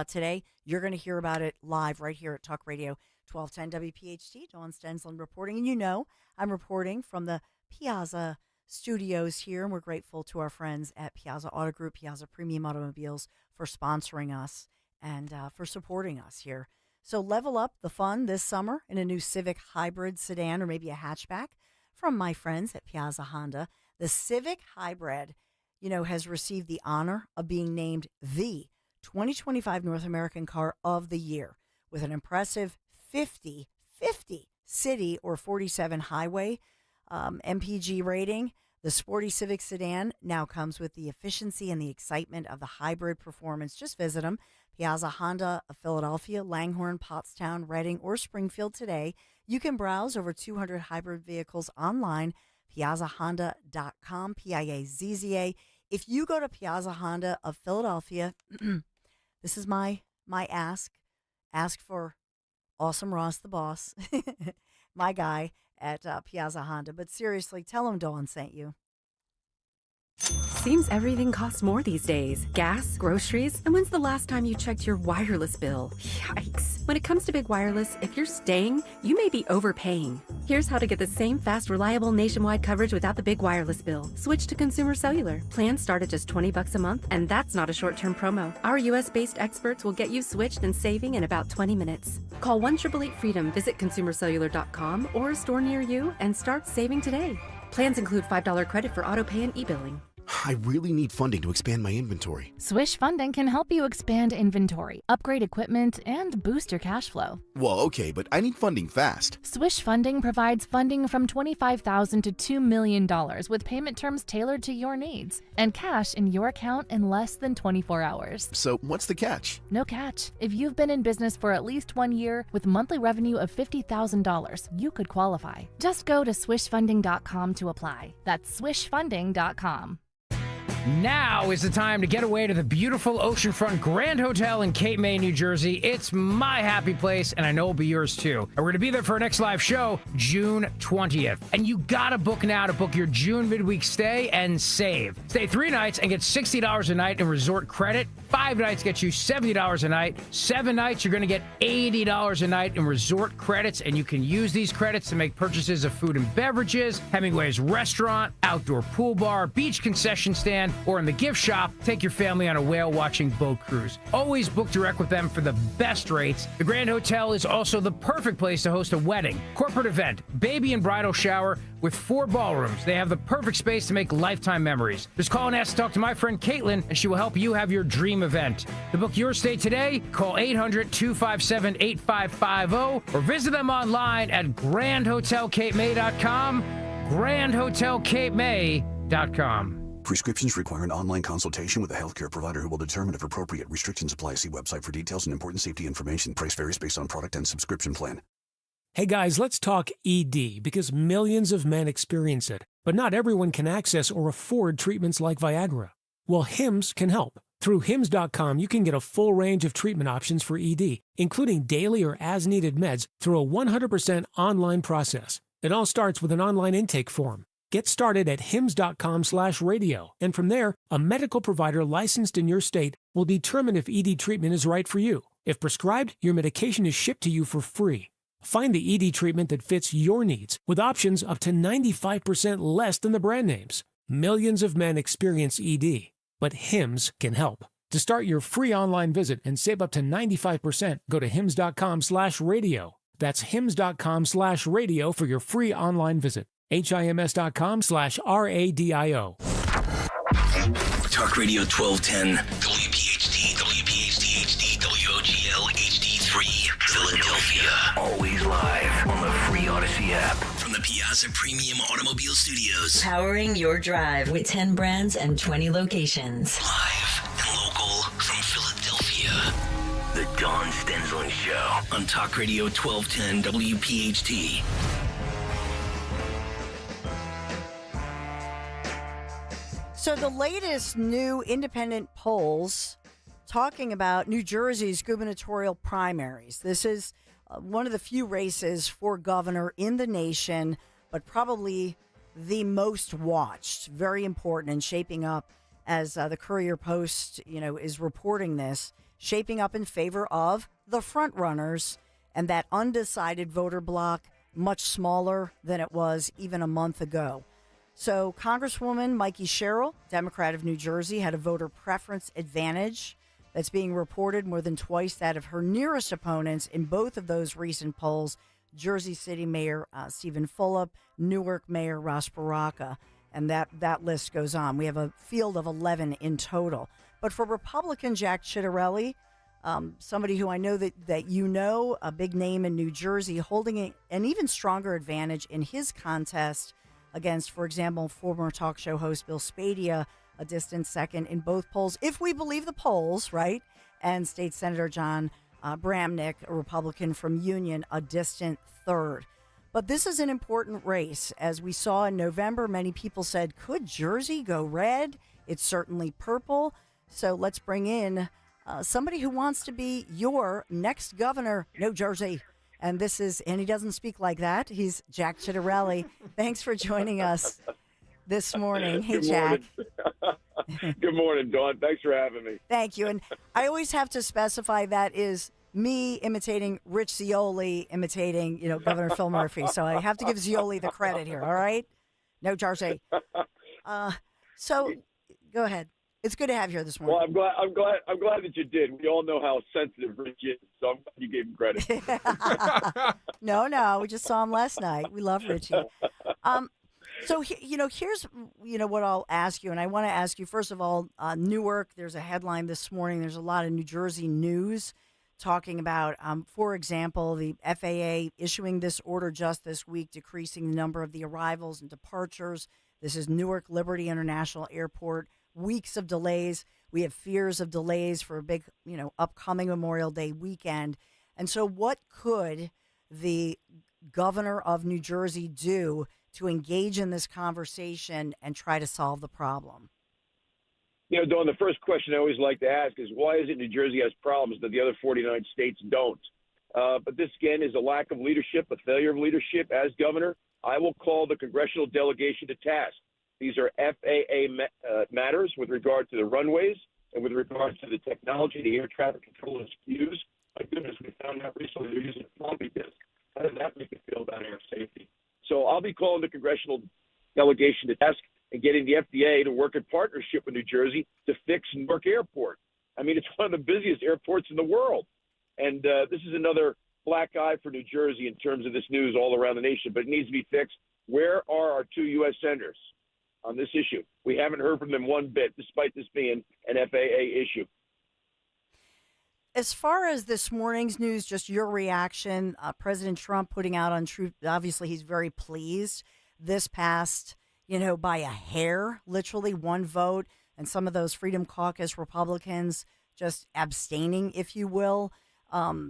today, you're going to hear about it live right here at Talk Radio 1210 WPHT. Dawn Stensland reporting, and I'm reporting from the Piazza Studios here, and we're grateful to our friends at Piazza Auto Group, Piazza Premium Automobiles, for sponsoring us and for supporting us here. So level up the fun this summer in a new Civic Hybrid sedan or maybe a hatchback from my friends at Piazza Honda. The Civic Hybrid, has received the honor of being named the 2025 North American Car of the Year with an impressive 50 city or 47 highway MPG rating. The sporty Civic sedan now comes with the efficiency and the excitement of the hybrid performance. Just visit them, Piazza Honda of Philadelphia, Langhorne, Pottstown, Reading, or Springfield today. You can browse over 200 hybrid vehicles online, piazzahonda.com, Piazza. If you go to Piazza Honda of Philadelphia, this is my ask for Awesome Ross the boss, my guy at Piazza Honda. But seriously, tell him Dawn sent you. Seems everything costs more these days. Gas, groceries, and when's the last time you checked your wireless bill? Yikes. When it comes to big wireless, if you're staying, you may be overpaying. Here's how to get the same fast, reliable nationwide coverage without the big wireless bill. Switch to Consumer Cellular. Plans start at just $20 a month, and that's not a short-term promo. Our US-based experts will get you switched and saving in about 20 minutes. Call 1-888-FREEDOM, visit consumercellular.com or a store near you, and start saving today. Plans include $5 credit for auto pay and e-billing. I really need funding to expand my inventory. Swish Funding can help you expand inventory, upgrade equipment, and boost your cash flow. Well, okay, but I need funding fast. Swish Funding provides funding from $25,000 to $2 million with payment terms tailored to your needs and cash in your account in less than 24 hours. So what's the catch? No catch. If you've been in business for at least 1 year with monthly revenue of $50,000, you could qualify. Just go to swishfunding.com to apply. That's swishfunding.com. Now is the time to get away to the beautiful oceanfront Grand Hotel in Cape May, New Jersey. It's my happy place, and I know it'll be yours too. And we're going to be there for our next live show, June 20th. And you got to book now to book your June midweek stay and save. Stay 3 nights and get $60 a night in resort credit. 5 nights get you $70 a night. 7 nights, you're going to get $80 a night in resort credits, and you can use these credits to make purchases of food and beverages, Hemingway's restaurant, outdoor pool bar, beach concession stand, or in the gift shop. Take your family on a whale-watching boat cruise. Always book direct with them for the best rates. The Grand Hotel is also the perfect place to host a wedding, corporate event, baby and bridal shower with 4 ballrooms. They have the perfect space to make lifetime memories. Just call and ask to talk to my friend Caitlin, and she will help you have your dream event. To book your stay today, call 800-257-8550 or visit them online at grandhotelcapemay.com, grandhotelcapemay.com. Prescriptions require an online consultation with a healthcare provider who will determine if appropriate. Restrictions apply. See website for details and important safety information. Price varies based on product and subscription plan. Hey guys, let's talk ED because millions of men experience it, but not everyone can access or afford treatments like Viagra. Well, Hims can help. Through Hims.com, you can get a full range of treatment options for ED, including daily or as-needed meds through a 100% online process. It all starts with an online intake form. Get started at hims.com/radio, and from there, a medical provider licensed in your state will determine if ED treatment is right for you. If prescribed, your medication is shipped to you for free. Find the ED treatment that fits your needs, with options up to 95% less than the brand names. Millions of men experience ED, but Hims can help. To start your free online visit and save up to 95%, go to hims.com/radio. That's hims.com/radio for your free online visit. HIMS.com/RADIO. Talk Radio 1210, WPHT, WPHT HD, WOGL HD3, Philadelphia. Always live on the free Odyssey app. From the Piazza Premium Automobile Studios. Powering your drive with 10 brands and 20 locations. Live and local from Philadelphia. The Dawn Stensland Show on Talk Radio 1210, WPHT. So the latest new independent polls talking about New Jersey's gubernatorial primaries. This is one of the few races for governor in the nation, but probably the most watched. Very important and shaping up, as the Courier Post, is reporting this, shaping up in favor of the front runners and that undecided voter bloc, much smaller than it was even a month ago. So Congresswoman Mikey Sherrill, Democrat of New Jersey, had a voter preference advantage that's being reported more than twice that of her nearest opponents in both of those recent polls, Jersey City Mayor Stephen Fulop, Newark Mayor Ross Baraka, and that list goes on. We have a field of 11 in total. But for Republican Jack Ciattarelli, somebody who I know that you know, a big name in New Jersey, holding an even stronger advantage in his contest against, for example, former talk show host Bill Spadia, a distant second in both polls, if we believe the polls, right? And State Senator John Bramnick, a Republican from Union, a distant third. But this is an important race. As we saw in November, many people said, could Jersey go red? It's certainly purple. So let's bring in somebody who wants to be your next governor, New Jersey. And he doesn't speak like that. He's Jack Ciattarelli. Thanks for joining us this morning. Hey, Jack. Good morning, Dawn. Thanks for having me. Thank you. And I always have to specify that is me imitating Rich Zeoli, imitating, Governor Phil Murphy. So I have to give Zeoli the credit here. All right? No Jersey. So go ahead. It's good to have you here this morning. Well, I'm glad that you did. We all know how sensitive Rich is, so I'm glad you gave him credit. No, we just saw him last night. We love Richie. So, here's, what I'll ask you. And I want to ask you, first of all, Newark, there's a headline this morning. There's a lot of New Jersey news talking about, for example, the FAA issuing this order just this week, decreasing the number of the arrivals and departures. This is Newark Liberty International Airport. Weeks of delays. We have fears of delays for a big, upcoming Memorial Day weekend. And so what could the governor of New Jersey do to engage in this conversation and try to solve the problem? Dawn, the first question I always like to ask is why is it New Jersey has problems that the other 49 states don't? But this, again, is a lack of leadership, a failure of leadership. As governor, I will call the congressional delegation to task. These are FAA matters with regard to the runways and with regard to the technology, the air traffic controllers use. My goodness, we found out recently they're using floppy disk. How does that make you feel about air safety? So I'll be calling the congressional delegation to task and getting the FDA to work in partnership with New Jersey to fix Newark Airport. I mean, it's one of the busiest airports in the world. And this is another black eye for New Jersey in terms of this news all around the nation, but it needs to be fixed. Where are our 2 U.S. senators on this issue? We haven't heard from them one bit, despite this being an FAA issue. As far as this morning's news, just your reaction, President Trump putting out on Truth, obviously he's very pleased. This passed, by a hair, literally one vote, and some of those Freedom Caucus Republicans just abstaining, if you will.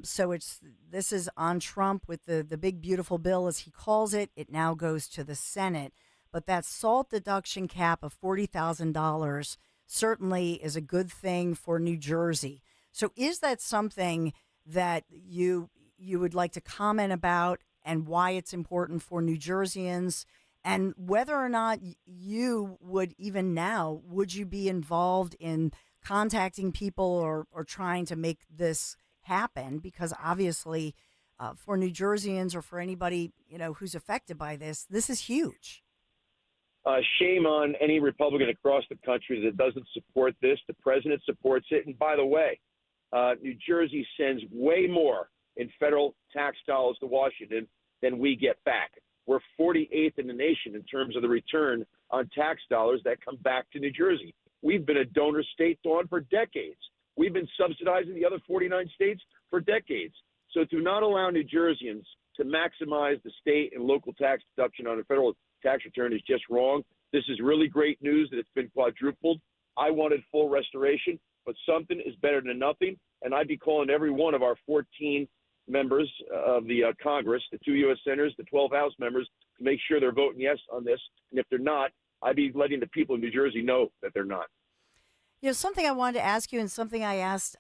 So this is on Trump with the big, beautiful bill, as he calls it. It now goes to the Senate. But that SALT deduction cap of $40,000 certainly is a good thing for New Jersey. So is that something that you would like to comment about and why it's important for New Jerseyans, and whether or not you would even now, would you be involved in contacting people or trying to make this happen? Because obviously for New Jerseyans or for anybody, who's affected by this is huge. Shame on any Republican across the country that doesn't support this. The president supports it. And by the way, New Jersey sends way more in federal tax dollars to Washington than we get back. We're 48th in the nation in terms of the return on tax dollars that come back to New Jersey. We've been a donor state, Dawn, for decades. We've been subsidizing the other 49 states for decades. So to not allow New Jerseyans to maximize the state and local tax deduction on a federal tax return is just wrong. This is really great news that it's been quadrupled. I wanted full restoration, but something is better than nothing. And I'd be calling every one of our 14 members of the Congress, the 2 U.S. senators, the 12 House members, to make sure they're voting yes on this. And if they're not, I'd be letting the people in New Jersey know that they're not. Something I wanted to ask you, and something I asked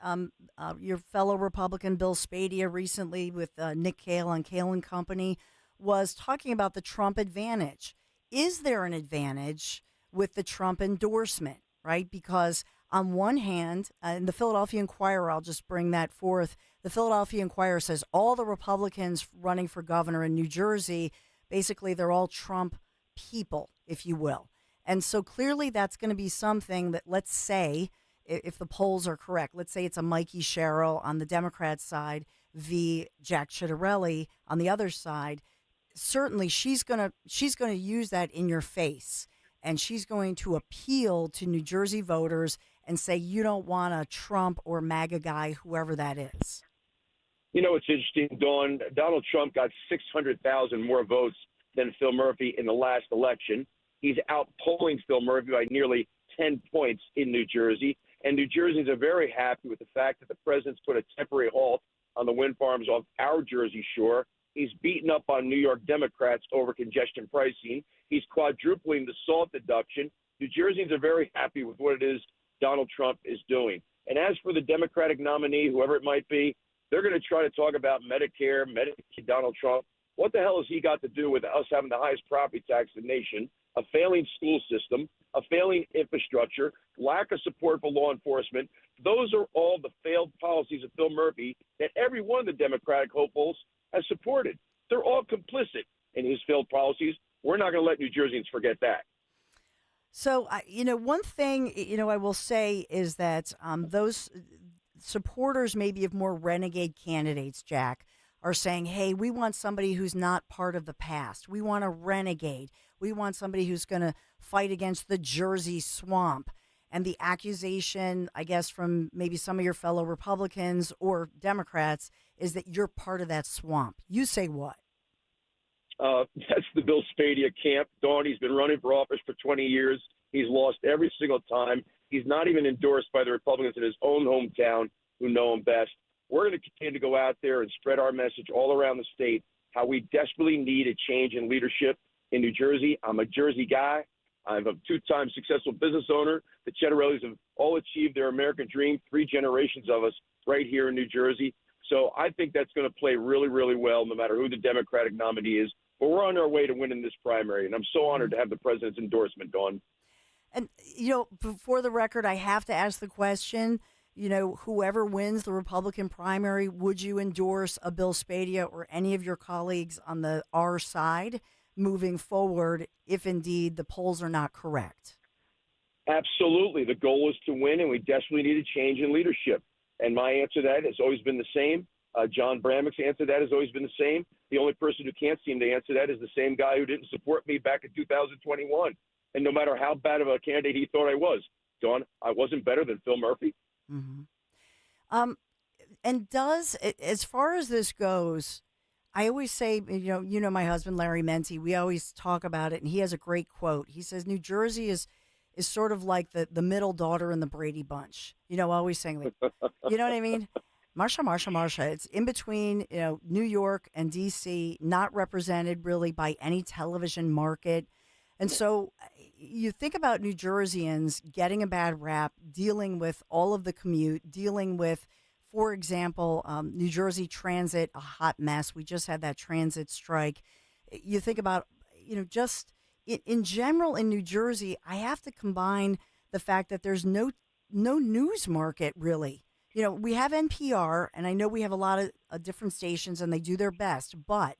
your fellow Republican Bill Spadia recently with Nick Cale on Cale & Company, was talking about the Trump advantage. Is there an advantage with the Trump endorsement, right? Because on one hand, in the Philadelphia Inquirer, I'll just bring that forth, the Philadelphia Inquirer says all the Republicans running for governor in New Jersey, basically they're all Trump people, if you will. And so clearly that's going to be something that, let's say, if the polls are correct, let's say it's a Mikey Sherrill on the Democrat side v. Jack Ciattarelli on the other side. Certainly she's going to use that in your face, and she's going to appeal to New Jersey voters and say you don't want a Trump or MAGA guy, whoever that is. It's interesting, Dawn. Donald Trump got 600,000 more votes than Phil Murphy in the last election. He's outpolling Phil Murphy by nearly 10 points in New Jersey. And New Jerseyans are very happy with the fact that the president's put a temporary halt on the wind farms off our Jersey shore. He's beaten up on New York Democrats over congestion pricing. He's quadrupling the SALT deduction. New Jerseyans are very happy with what it is Donald Trump is doing. And as for the Democratic nominee, whoever it might be, they're going to try to talk about Medicare, Medicaid, Donald Trump. What the hell has he got to do with us having the highest property tax in the nation, a failing school system, a failing infrastructure, lack of support for law enforcement? Those are all the failed policies of Phil Murphy that every one of the Democratic hopefuls has supported. They're all complicit in his failed policies. We're not going to let New Jerseyans forget that. So, one thing, I will say is that those supporters maybe of more renegade candidates, Jack, are saying, hey, we want somebody who's not part of the past. We want a renegade. We want somebody who's going to fight against the Jersey swamp. And the accusation, I guess, from maybe some of your fellow Republicans or Democrats is that you're part of that swamp. You say what? That's the Bill Spadia camp. Dawn, he's been running for office for 20 years. He's lost every single time. He's not even endorsed by the Republicans in his own hometown who know him best. We're going to continue to go out there and spread our message all around the state, how we desperately need a change in leadership in New Jersey. I'm a Jersey guy. I'm a two-time successful business owner. The Cettarellis have all achieved their American dream, 3 generations of us right here in New Jersey. So I think that's going to play really, really well no matter who the Democratic nominee is. But we're on our way to winning this primary, and I'm so honored to have the president's endorsement, Dawn. And, for the record, I have to ask the question, whoever wins the Republican primary, would you endorse a Bill Spadia or any of your colleagues on the R side moving forward if indeed the polls are not correct? Absolutely. The goal is to win, and we desperately need a change in leadership. And my answer to that has always been the same. John Bramnick's answer to that has always been the same. The only person who can't seem to answer that is the same guy who didn't support me back in 2021. And no matter how bad of a candidate he thought I was, Dawn, I wasn't better than Phil Murphy. Mm-hmm. And as far as this goes, I always say, my husband, Larry Menti, we always talk about it, and he has a great quote. He says, New Jersey is sort of like the middle daughter in the Brady Bunch. Always saying, like, you know what I mean? Marsha. It's in between, New York and D.C., not represented really by any television market. And so you think about New Jerseyans getting a bad rap, dealing with all of the commute, dealing with, for example, New Jersey Transit, a hot mess. We just had that transit strike. You think about, just in general in New Jersey, I have to combine the fact that there's no news market, really. We have NPR, and I know we have a lot of different stations, and they do their best. But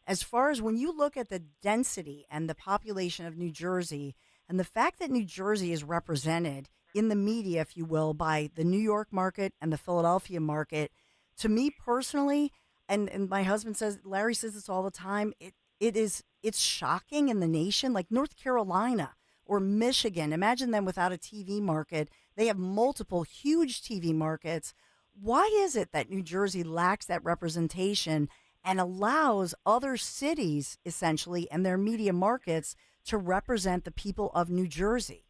as far as when you look at the density and the population of New Jersey, and the fact that New Jersey is represented in the media, if you will, by the New York market and the Philadelphia market, to me personally, and my husband says, Larry says this all the time, it's shocking in the nation, like North Carolina or Michigan. Imagine them without a TV market. They have multiple huge TV markets. Why is it that New Jersey lacks that representation and allows other cities, essentially, and their media markets to represent the people of New Jersey?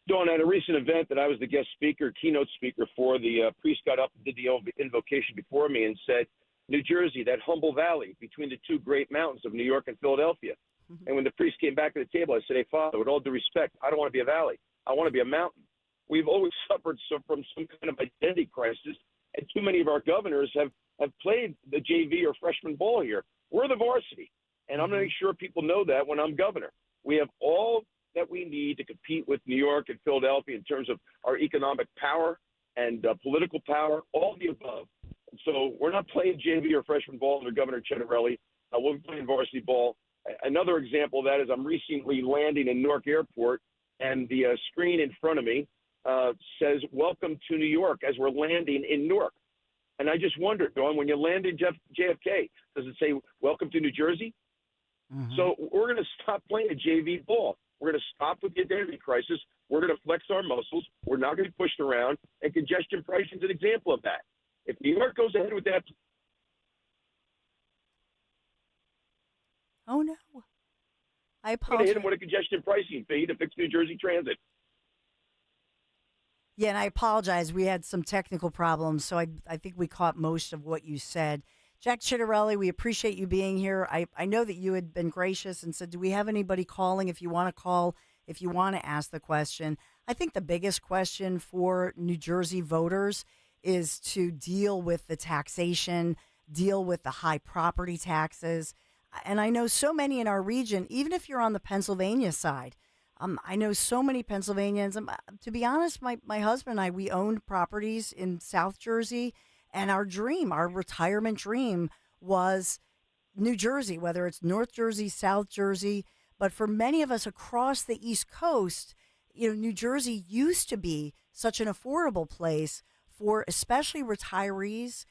Dawn, at a recent event that I was the guest speaker, keynote speaker for, the priest got up and did the invocation before me and said, New Jersey, that humble valley between the 2 great mountains of New York and Philadelphia. Mm-hmm. And when the priest came back to the table, I said, hey, Father, with all due respect, I don't want to be a valley. I want to be a mountain. We've always suffered from some kind of identity crisis, and too many of our governors have played the JV or freshman ball here. We're the varsity, and I'm going to make sure people know that when I'm governor. We have all that we need to compete with New York and Philadelphia in terms of our economic power and political power, all the above. So we're not playing JV or freshman ball under Governor Cettarelli. We'll be playing varsity ball. Another example of that is I'm recently landing in Newark Airport, and the screen in front of me says, welcome to New York, as we're landing in Newark. And I just wondered, Dawn, when you land in JFK, does it say, welcome to New Jersey? Mm-hmm. So we're going to stop playing a JV ball. We're going to stop with the identity crisis. We're going to flex our muscles. We're not going to be pushed around. And congestion pricing is an example of that. If New York goes ahead with that. Oh, no. I I'm apologize. going to hit him with a congestion pricing fee to fix New Jersey Transit. Yeah, and I apologize. We had some technical problems, so I think we caught most of what you said. Jack Cettarelli, we appreciate you being here. I know that you had been gracious and said, do we have anybody calling? If you want to call, if you want to ask the question. I think the biggest question for New Jersey voters is to deal with the taxation, deal with the high property taxes. And I know so many in our region, even if you're on the Pennsylvania side, I know so many Pennsylvanians. To be honest, my husband and I, we owned properties in South Jersey, and our retirement dream was New Jersey, whether it's North Jersey, South Jersey. But for many of us across the East Coast, New Jersey used to be such an affordable place for especially retirees,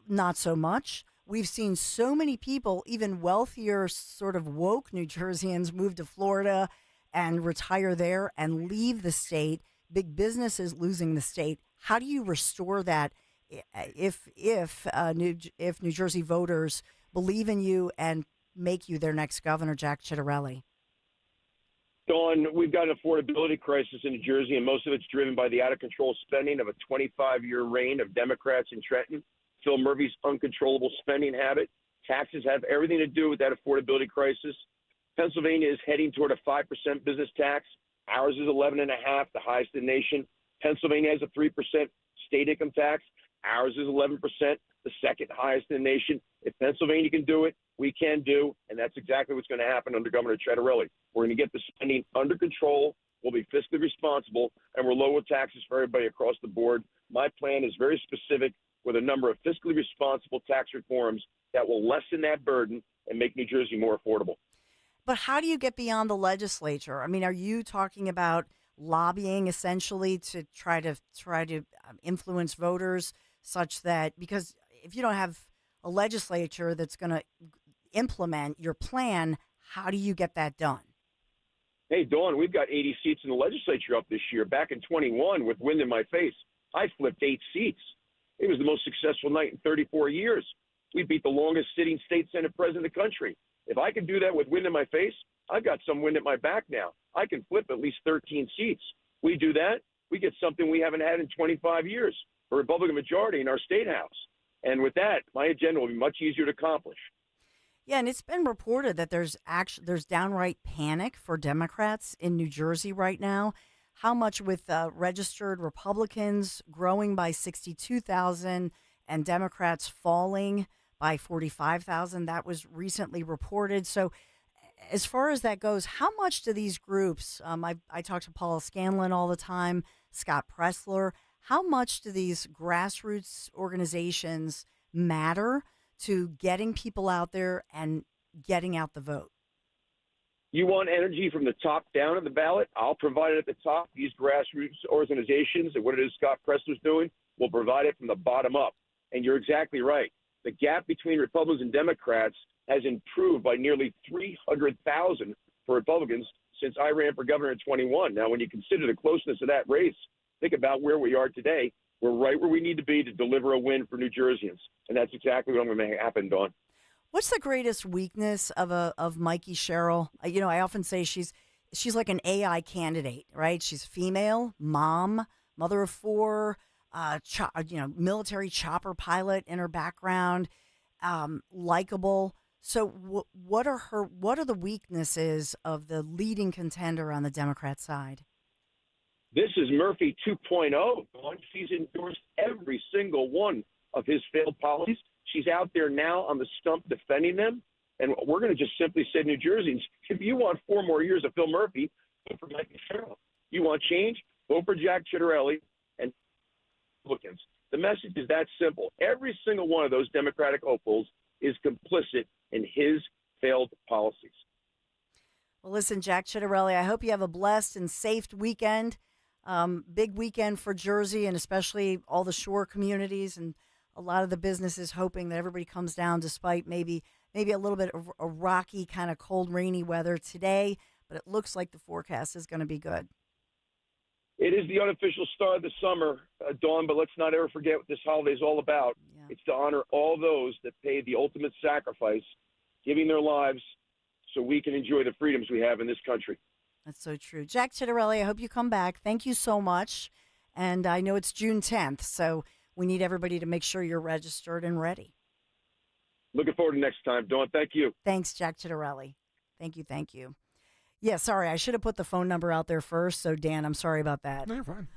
not so much, we've seen so many people, even wealthier, sort of woke New Jerseyans, move to Florida and retire there and leave the state. Big businesses losing the state. How do you restore that if New Jersey voters believe in you and make you their next governor, Jack Ciattarelli? Dawn, we've got an affordability crisis in New Jersey, and most of it's driven by the out-of-control spending of a 25-year reign of Democrats in Trenton. Phil Murphy's uncontrollable spending habit. Taxes have everything to do with that affordability crisis. Pennsylvania is heading toward a 5% business tax. Ours is 11.5%, the highest in the nation. Pennsylvania has a 3% state income tax. Ours is 11%, the second highest in the nation. If Pennsylvania can do it, we can do, and that's exactly what's going to happen under Governor Ciattarelli. We're going to get the spending under control. We'll be fiscally responsible, and we'll lower taxes for everybody across the board. My plan is very specific with a number of fiscally responsible tax reforms that will lessen that burden and make New Jersey more affordable. But how do you get beyond the legislature? I mean, are you talking about lobbying essentially to try to influence voters such that, because if you don't have a legislature that's going to implement your plan, how do you get that done? Hey, Dawn, we've got 80 seats in the legislature up this year. Back in 21, with wind in my face, I flipped 8 seats. It was the most successful night in 34 years. We beat the longest sitting state Senate president in the country. If I can do that with wind in my face, I've got some wind at my back now. I can flip at least 13 seats. We do that, we get something we haven't had in 25 years, a Republican majority in our state house. And with that, my agenda will be much easier to accomplish. Yeah, and it's been reported that there's downright panic for Democrats in New Jersey right now. How much with registered Republicans growing by 62,000 and Democrats falling by 45,000? That was recently reported. So as far as that goes, how much do these groups, I talk to Paula Scanlon all the time, Scott Pressler, how much do these grassroots organizations matter to getting people out there and getting out the vote? You want energy from the top down of the ballot? I'll provide it at the top. These grassroots organizations and what it is Scott Pressler's doing will provide it from the bottom up. And you're exactly right. The gap between Republicans and Democrats has improved by nearly 300,000 for Republicans since I ran for governor in 21. Now, when you consider the closeness of that race, think about where we are today. We're right where we need to be to deliver a win for New Jerseyans. And that's exactly what I'm going to make happen, Dawn. What's the greatest weakness of Mikey Sherrill? You know, I often say she's like an AI candidate, right? She's female, mom, mother of 4, military chopper pilot in her background, likable. So what are the weaknesses of the leading contender on the Democrat side? This is Murphy 2.0. Dawn. She's endorsed every single one of his failed policies. She's out there now on the stump defending them. And we're going to just simply say, New Jerseyans, if you want 4 more years of Phil Murphy, vote for Mikey Sherrill. You want change? Vote for Jack Ciattarelli and Republicans. The message is that simple. Every single one of those Democratic hopefuls is complicit in his failed policies. Well, listen, Jack Ciattarelli, I hope you have a blessed and safe weekend. Big weekend for Jersey and especially all the shore communities and a lot of the businesses hoping that everybody comes down despite maybe a little bit of a rocky kind of cold, rainy weather today, but it looks like the forecast is going to be good. It is the unofficial start of the summer, Dawn, but let's not ever forget what this holiday is all about. Yeah. It's to honor all those that paid the ultimate sacrifice, giving their lives so we can enjoy the freedoms we have in this country. That's so true. Jack Ciattarelli, I hope you come back. Thank you so much. And I know it's June 10th, so we need everybody to make sure you're registered and ready. Looking forward to next time, Dawn. Thank you. Thanks, Jack Ciattarelli. Thank you. Yeah, sorry, I should have put the phone number out there first. So, Dan, I'm sorry about that. No, you're fine.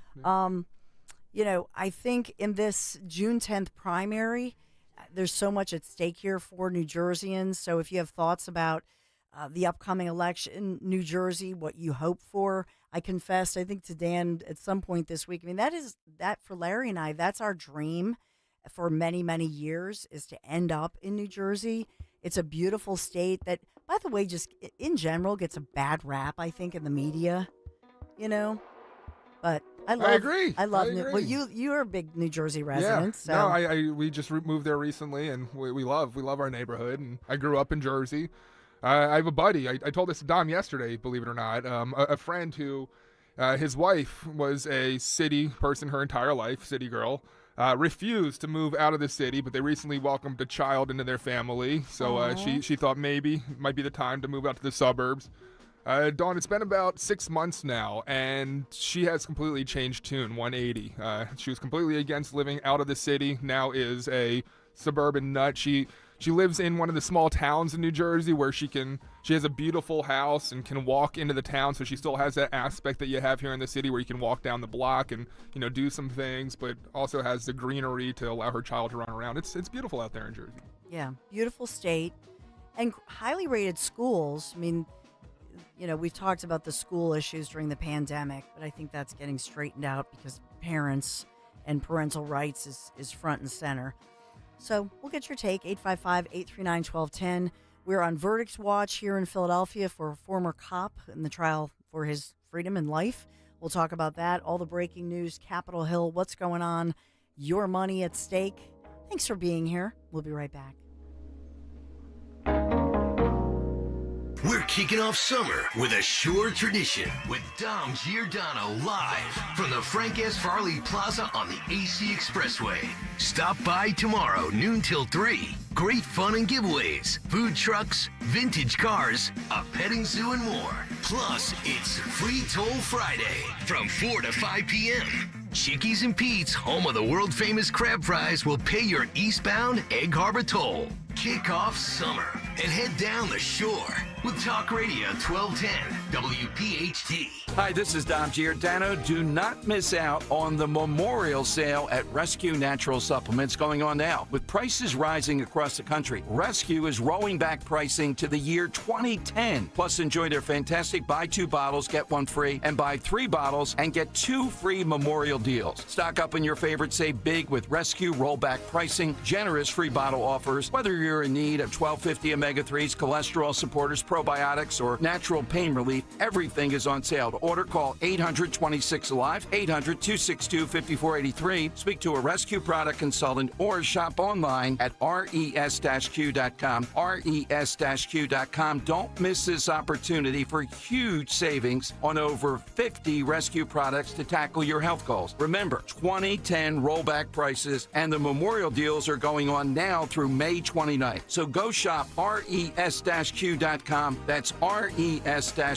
Yeah. I think in this June 10th primary, there's so much at stake here for New Jerseyans. So if you have thoughts about the upcoming election in New Jersey, what you hope for, I confessed, I think to Dan at some point this week, I mean, that for Larry and I, that's our dream for many, many years is to end up in New Jersey. It's a beautiful state that, by the way, just in general gets a bad rap, I think, in the media, but I agree. I love I agree. Well, you're a big New Jersey resident. So. No, we just moved there recently, and we love our neighborhood. And I grew up in Jersey. I have a buddy. I told this to Dom yesterday, believe it or not. A friend who, his wife was a city person her entire life, city girl. Refused to move out of the city, but they recently welcomed a child into their family. So she thought maybe it might be the time to move out to the suburbs. Dawn, it's been about 6 months now, and she has completely changed tune, 180. She was completely against living out of the city, now is a suburban nut. She lives in one of the small towns in New Jersey where she has a beautiful house and can walk into the town, so she still has that aspect that you have here in the city where you can walk down the block and, do some things, but also has the greenery to allow her child to run around. It's beautiful out there in Jersey. Yeah, beautiful state and highly rated schools. I mean, we've talked about the school issues during the pandemic, but I think that's getting straightened out because parents and parental rights is front and center. So we'll get your take, 855-839-1210. We're on verdict watch here in Philadelphia for a former cop in the trial for his freedom and life. We'll talk about that, all the breaking news, Capitol Hill, what's going on, your money at stake. Thanks for being here. We'll be right back. We're kicking off summer with a sure tradition with Dom Giordano live from the Frank S. Farley Plaza on the AC Expressway. Stop by tomorrow, noon till 3. Great fun and giveaways, food trucks, vintage cars, a petting zoo, and more. Plus, it's Free Toll Friday from 4 to 5 p.m. Chickies and Pete's, home of the world-famous crab fries, will pay your eastbound Egg Harbor toll. Kick off summer and head down the shore with Talk Radio 1210 WPHT. Hi, this is Dom Giordano. Do not miss out on the memorial sale at Rescue Natural Supplements going on now. With prices rising across the country, Rescue is rolling back pricing to the year 2010. Plus, enjoy their fantastic buy 2 bottles, get 1 free, and buy 3 bottles and get 2 free memorial deals. Stock up on your favorites, save big with Rescue rollback pricing, generous free bottle offers. Whether you're in need of 1250 omega-3s, cholesterol supporters, probiotics, or natural pain relief, everything is on sale. To order, call 800-26-ALIVE, 800-262-5483. Speak to a Rescue product consultant or shop online at res-q.com, res-q.com. Don't miss this opportunity for huge savings on over 50 Rescue products to tackle your health goals. Remember, 2010 rollback prices and the memorial deals are going on now through May 29th. So go shop res-q.com. That's res-q.com.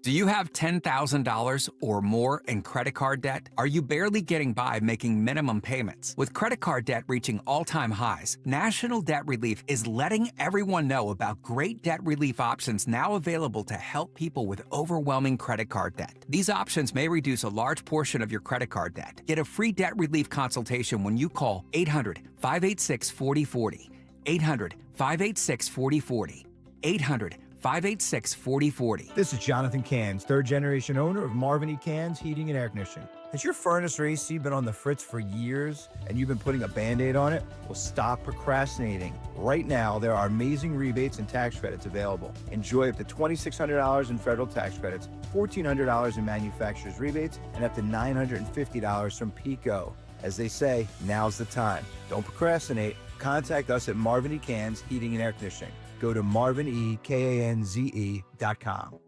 Do you have $10,000 or more in credit card debt? Are you barely getting by making minimum payments? With credit card debt reaching all-time highs, National Debt Relief is letting everyone know about great debt relief options now available to help people with overwhelming credit card debt. These options may reduce a large portion of your credit card debt. Get a free debt relief consultation when you call 800-586-4040. 800-586-4040. 800-586-4040. This is Jonathan Cans, third-generation owner of Marvin E. Cans Heating and Air Conditioning. Has your furnace or AC been on the fritz for years and you've been putting a Band-Aid on it? Well, stop procrastinating. Right now, there are amazing rebates and tax credits available. Enjoy up to $2,600 in federal tax credits, $1,400 in manufacturer's rebates, and up to $950 from PECO. As they say, now's the time. Don't procrastinate. Contact us at Marvin E. Cans Heating and Air Conditioning. Go to marvinekanze.com.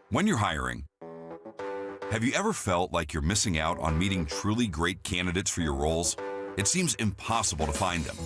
When you're hiring, have you ever felt like you're missing out on meeting truly great candidates for your roles? It seems impossible to find them,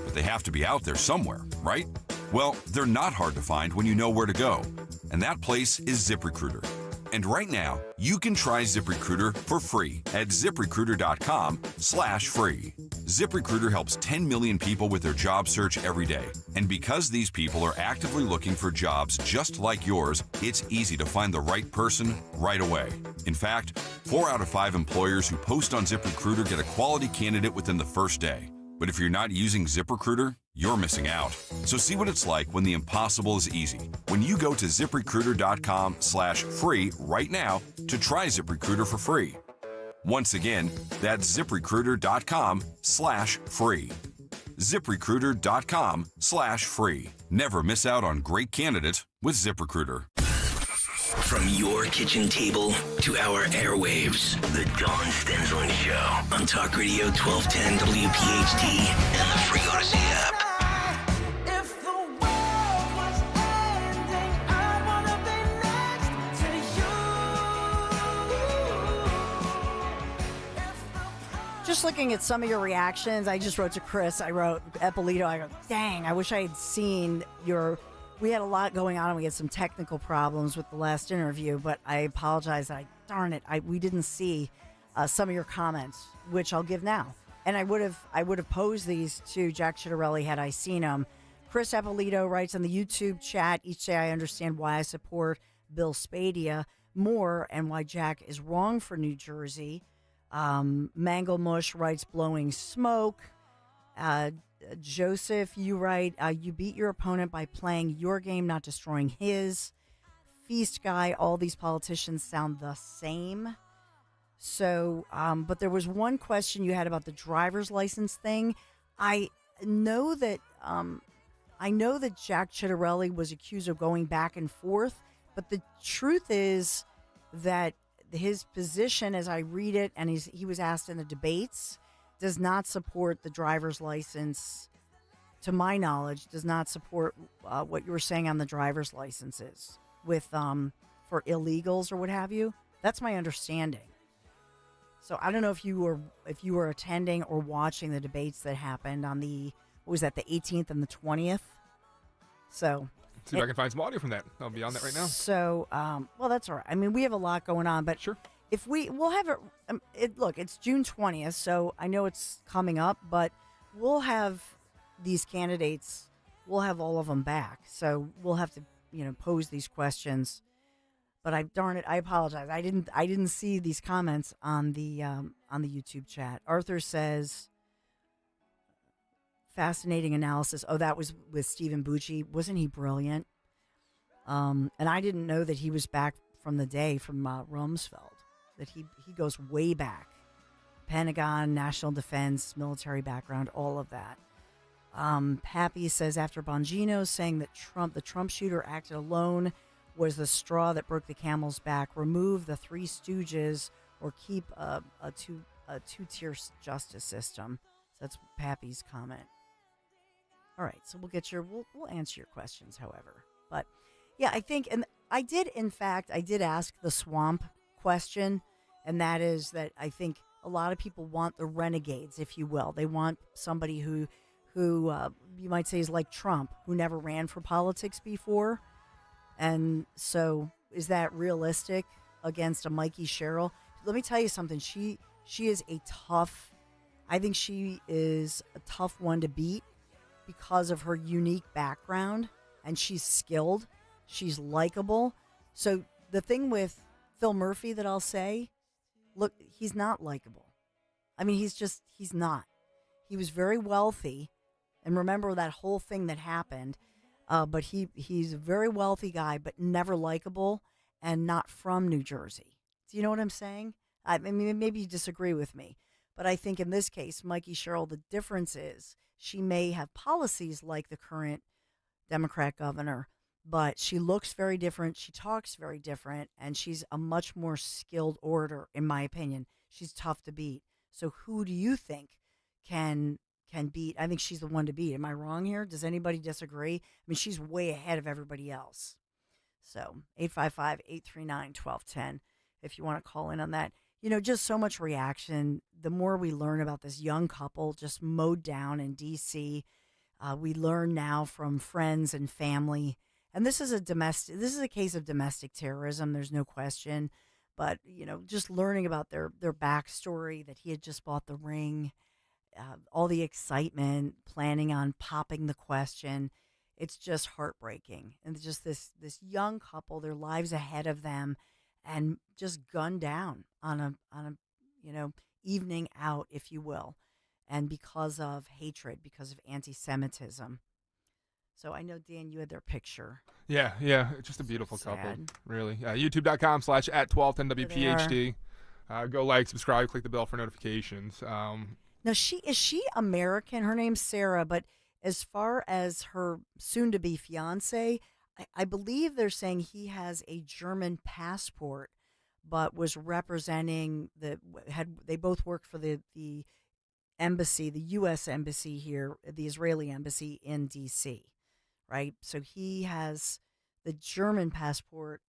but they have to be out there somewhere, right? Well, they're not hard to find when you know where to go, and that place is ZipRecruiter. And right now, you can try ZipRecruiter for free at ZipRecruiter.com/free. ZipRecruiter helps 10 million people with their job search every day. And because these people are actively looking for jobs just like yours, it's easy to find the right person right away. In fact, 4 out of 5 employers who post on ZipRecruiter get a quality candidate within the first day. But if you're not using ZipRecruiter, you're missing out. So see what it's like when the impossible is easy. When you go to ZipRecruiter.com/free right now to try ZipRecruiter for free. Once again, that's ZipRecruiter.com/free. ZipRecruiter.com/free. Never miss out on great candidates with ZipRecruiter. From your kitchen table to our airwaves, the Dawn Stensland Show on Talk Radio 1210 WPHT and the free Odyssey app. Just looking at some of your reactions, I just wrote to Chris. I wrote Eppolito. I go, dang, I wish I had seen your. We had a lot going on, and we had some technical problems with the last interview. But I apologize. Darn it, we didn't see some of your comments, which I'll give now. And I would have posed these to Jack Chittarelli had I seen them. Chris Eppolito writes in the YouTube chat each day. I understand why I support Bill Spadia more and why Jack is wrong for New Jersey. Mangle Mush writes blowing smoke. Joseph, you write, you beat your opponent by playing your game, not destroying his. Feast Guy, all these politicians sound the same. So, but there was one question you had about the driver's license thing. I know that Jack Chittarelli was accused of going back and forth, but the truth is that his position, as I read it, and he was asked in the debates, does not support the driver's license. To my knowledge, does not support what you were saying on the driver's licenses with for illegals or what have you. That's my understanding. So I don't know if you were attending or watching the debates that happened on the 18th and the 20th. So. See if I can find some audio from that. I'll be on that right now. So, well, that's all right. I mean, we have a lot going on, but sure. If we'll have it. Look, it's June 20th, so I know it's coming up, but we'll have these candidates. We'll have all of them back, so we'll have to, pose these questions. But darn it, I apologize. I didn't see these comments on the YouTube chat. Arthur says. Fascinating analysis. Oh, that was with Stephen Bucci. Wasn't he brilliant? And I didn't know that he was back from the day from Rumsfeld, that he goes way back. Pentagon, national defense, military background, all of that. Pappy says, after Bongino saying that the Trump shooter acted alone was the straw that broke the camel's back, remove the Three Stooges or keep a two-tier justice system. So that's Pappy's comment. All right, so we'll answer your questions, however. But yeah, I think, and I did ask the swamp question, and that is that I think a lot of people want the renegades, if you will. They want somebody who you might say is like Trump, who never ran for politics before. And so is that realistic against a Mikey Sherrill? Let me tell you something. She is I think she is a tough one to beat because of her unique background, and she's skilled. She's likable. So the thing with Phil Murphy that I'll say, look, he's not likable. I mean, he's not. He was very wealthy, and remember that whole thing that happened, but he's a very wealthy guy, but never likable and not from New Jersey. Do you know what I'm saying? I mean, maybe you disagree with me. But I think in this case, Mikey Sherrill, the difference is she may have policies like the current Democrat governor, but she looks very different. She talks very different, and she's a much more skilled orator, in my opinion. She's tough to beat. So who do you think can beat? I think she's the one to beat. Am I wrong here? Does anybody disagree? I mean, she's way ahead of everybody else. So 855-839-1210 if you want to call in on that. Just so much reaction. The more we learn about this young couple just mowed down in D.C., we learn now from friends and family. And this is a case of domestic terrorism. There's no question. But, just learning about their backstory, that he had just bought the ring, all the excitement, planning on popping the question. It's just heartbreaking. And just this young couple, their lives ahead of them, and just gunned down on a evening out, if you will, and because of hatred, because of anti-Semitism. So I know, Dan, you had their picture. Yeah, it's just a beautiful couple, really. YouTube.com/@1210WPHT. Go like, subscribe, click the bell for notifications. Now, is she American? Her name's Sarah, but as far as her soon-to-be fiance, I believe they're saying he has a German passport, but was representing they both worked for the embassy, the U.S. embassy here, the Israeli embassy in D.C., right? So he has the German passport.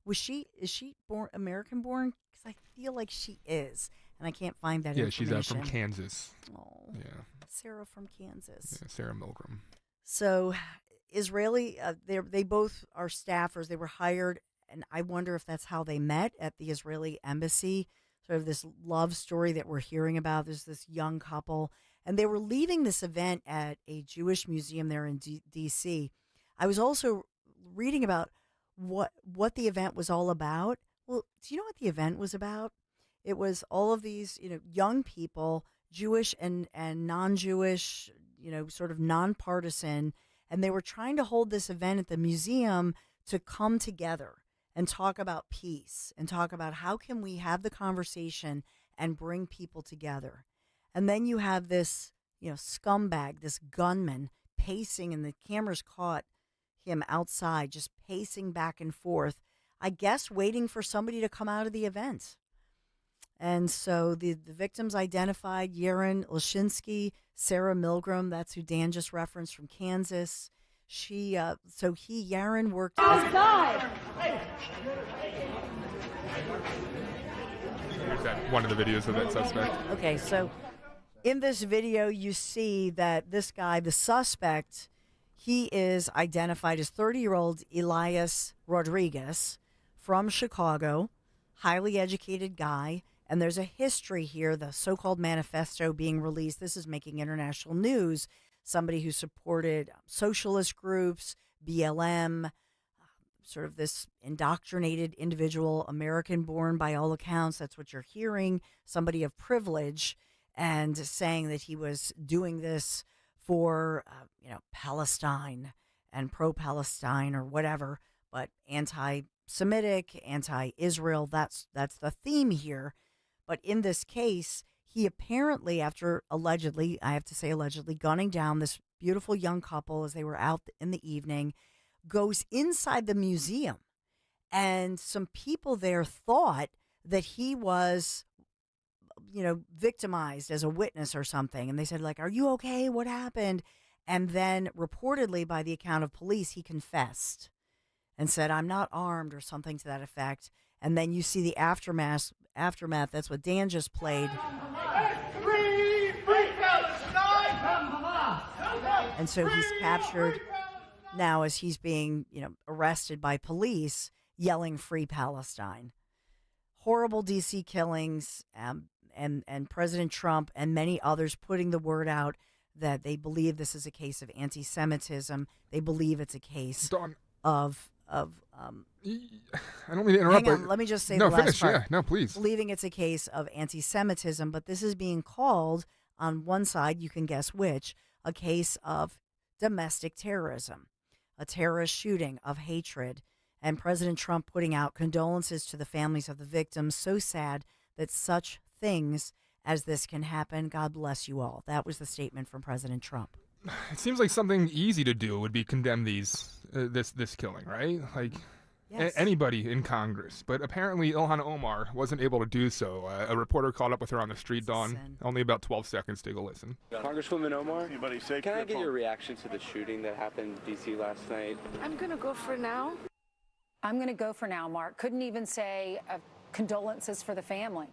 Is she born American born? Because I feel like she is, and I can't find that information. Yeah, she's from Kansas. Oh, yeah. Sarah from Kansas. Yeah, Sarah Milgram. So Israeli, they both are staffers. They were hired, and I wonder if that's how they met at the Israeli embassy. Sort of this love story that we're hearing about. There's this young couple, and they were leaving this event at a Jewish museum there in D.C. I was also reading about what the event was all about. Well, do you know what the event was about? It was all of these, young people, Jewish and non-Jewish, sort of nonpartisan, and they were trying to hold this event at the museum to come together and talk about peace and talk about how can we have the conversation and bring people together. And then you have this, scumbag, this gunman pacing, and the cameras caught him outside just pacing back and forth, I guess waiting for somebody to come out of the event. And so the victims identified Yaron Lashinsky, Sarah Milgram, that's who Dan just referenced from Kansas. Yaron worked Here's one of the videos of that suspect. Okay, so in this video, you see that this guy, the suspect, he is identified as 30-year-old Elias Rodriguez from Chicago, highly educated guy. And there's a history here, the so-called manifesto being released. This is making international news. Somebody who supported socialist groups, BLM, sort of this indoctrinated individual, American-born by all accounts. That's what you're hearing. Somebody of privilege, and saying that he was doing this for, Palestine and pro-Palestine or whatever, but anti-Semitic, anti-Israel. That's the theme here. But in this case, he apparently, after allegedly, I have to say allegedly, gunning down this beautiful young couple as they were out in the evening, goes inside the museum. And some people there thought that he was, victimized as a witness or something. And they said, are you okay? What happened? And then reportedly, by the account of police, he confessed and said, I'm not armed, or something to that effect. And then you see the aftermath. That's what Dan just played. And so he's captured now as he's being, arrested by police, yelling "Free Palestine." Horrible DC killings, and President Trump and many others putting the word out that they believe this is a case of anti-Semitism. They believe it's a case of I don't mean to interrupt. Hang on, let me just say no, the last finish. part. Yeah, no, please. Believing it's a case of anti-Semitism, but this is being called, on one side, you can guess which, a case of domestic terrorism, a terrorist shooting of hatred, and President Trump putting out condolences to the families of the victims. So sad that such things as this can happen. God bless you all. That was the statement from President Trump. It seems like something easy to do would be condemn this killing, right? Yes. Anybody in Congress. But apparently Ilhan Omar wasn't able to do so. A reporter caught up with her on the street, Dawn. Only about 12 seconds. Take a listen. Congresswoman Omar, can I get your reaction to the shooting that happened in D.C. last night? I'm going to go for now. I'm going to go for now, Mark. Couldn't even say condolences for the family.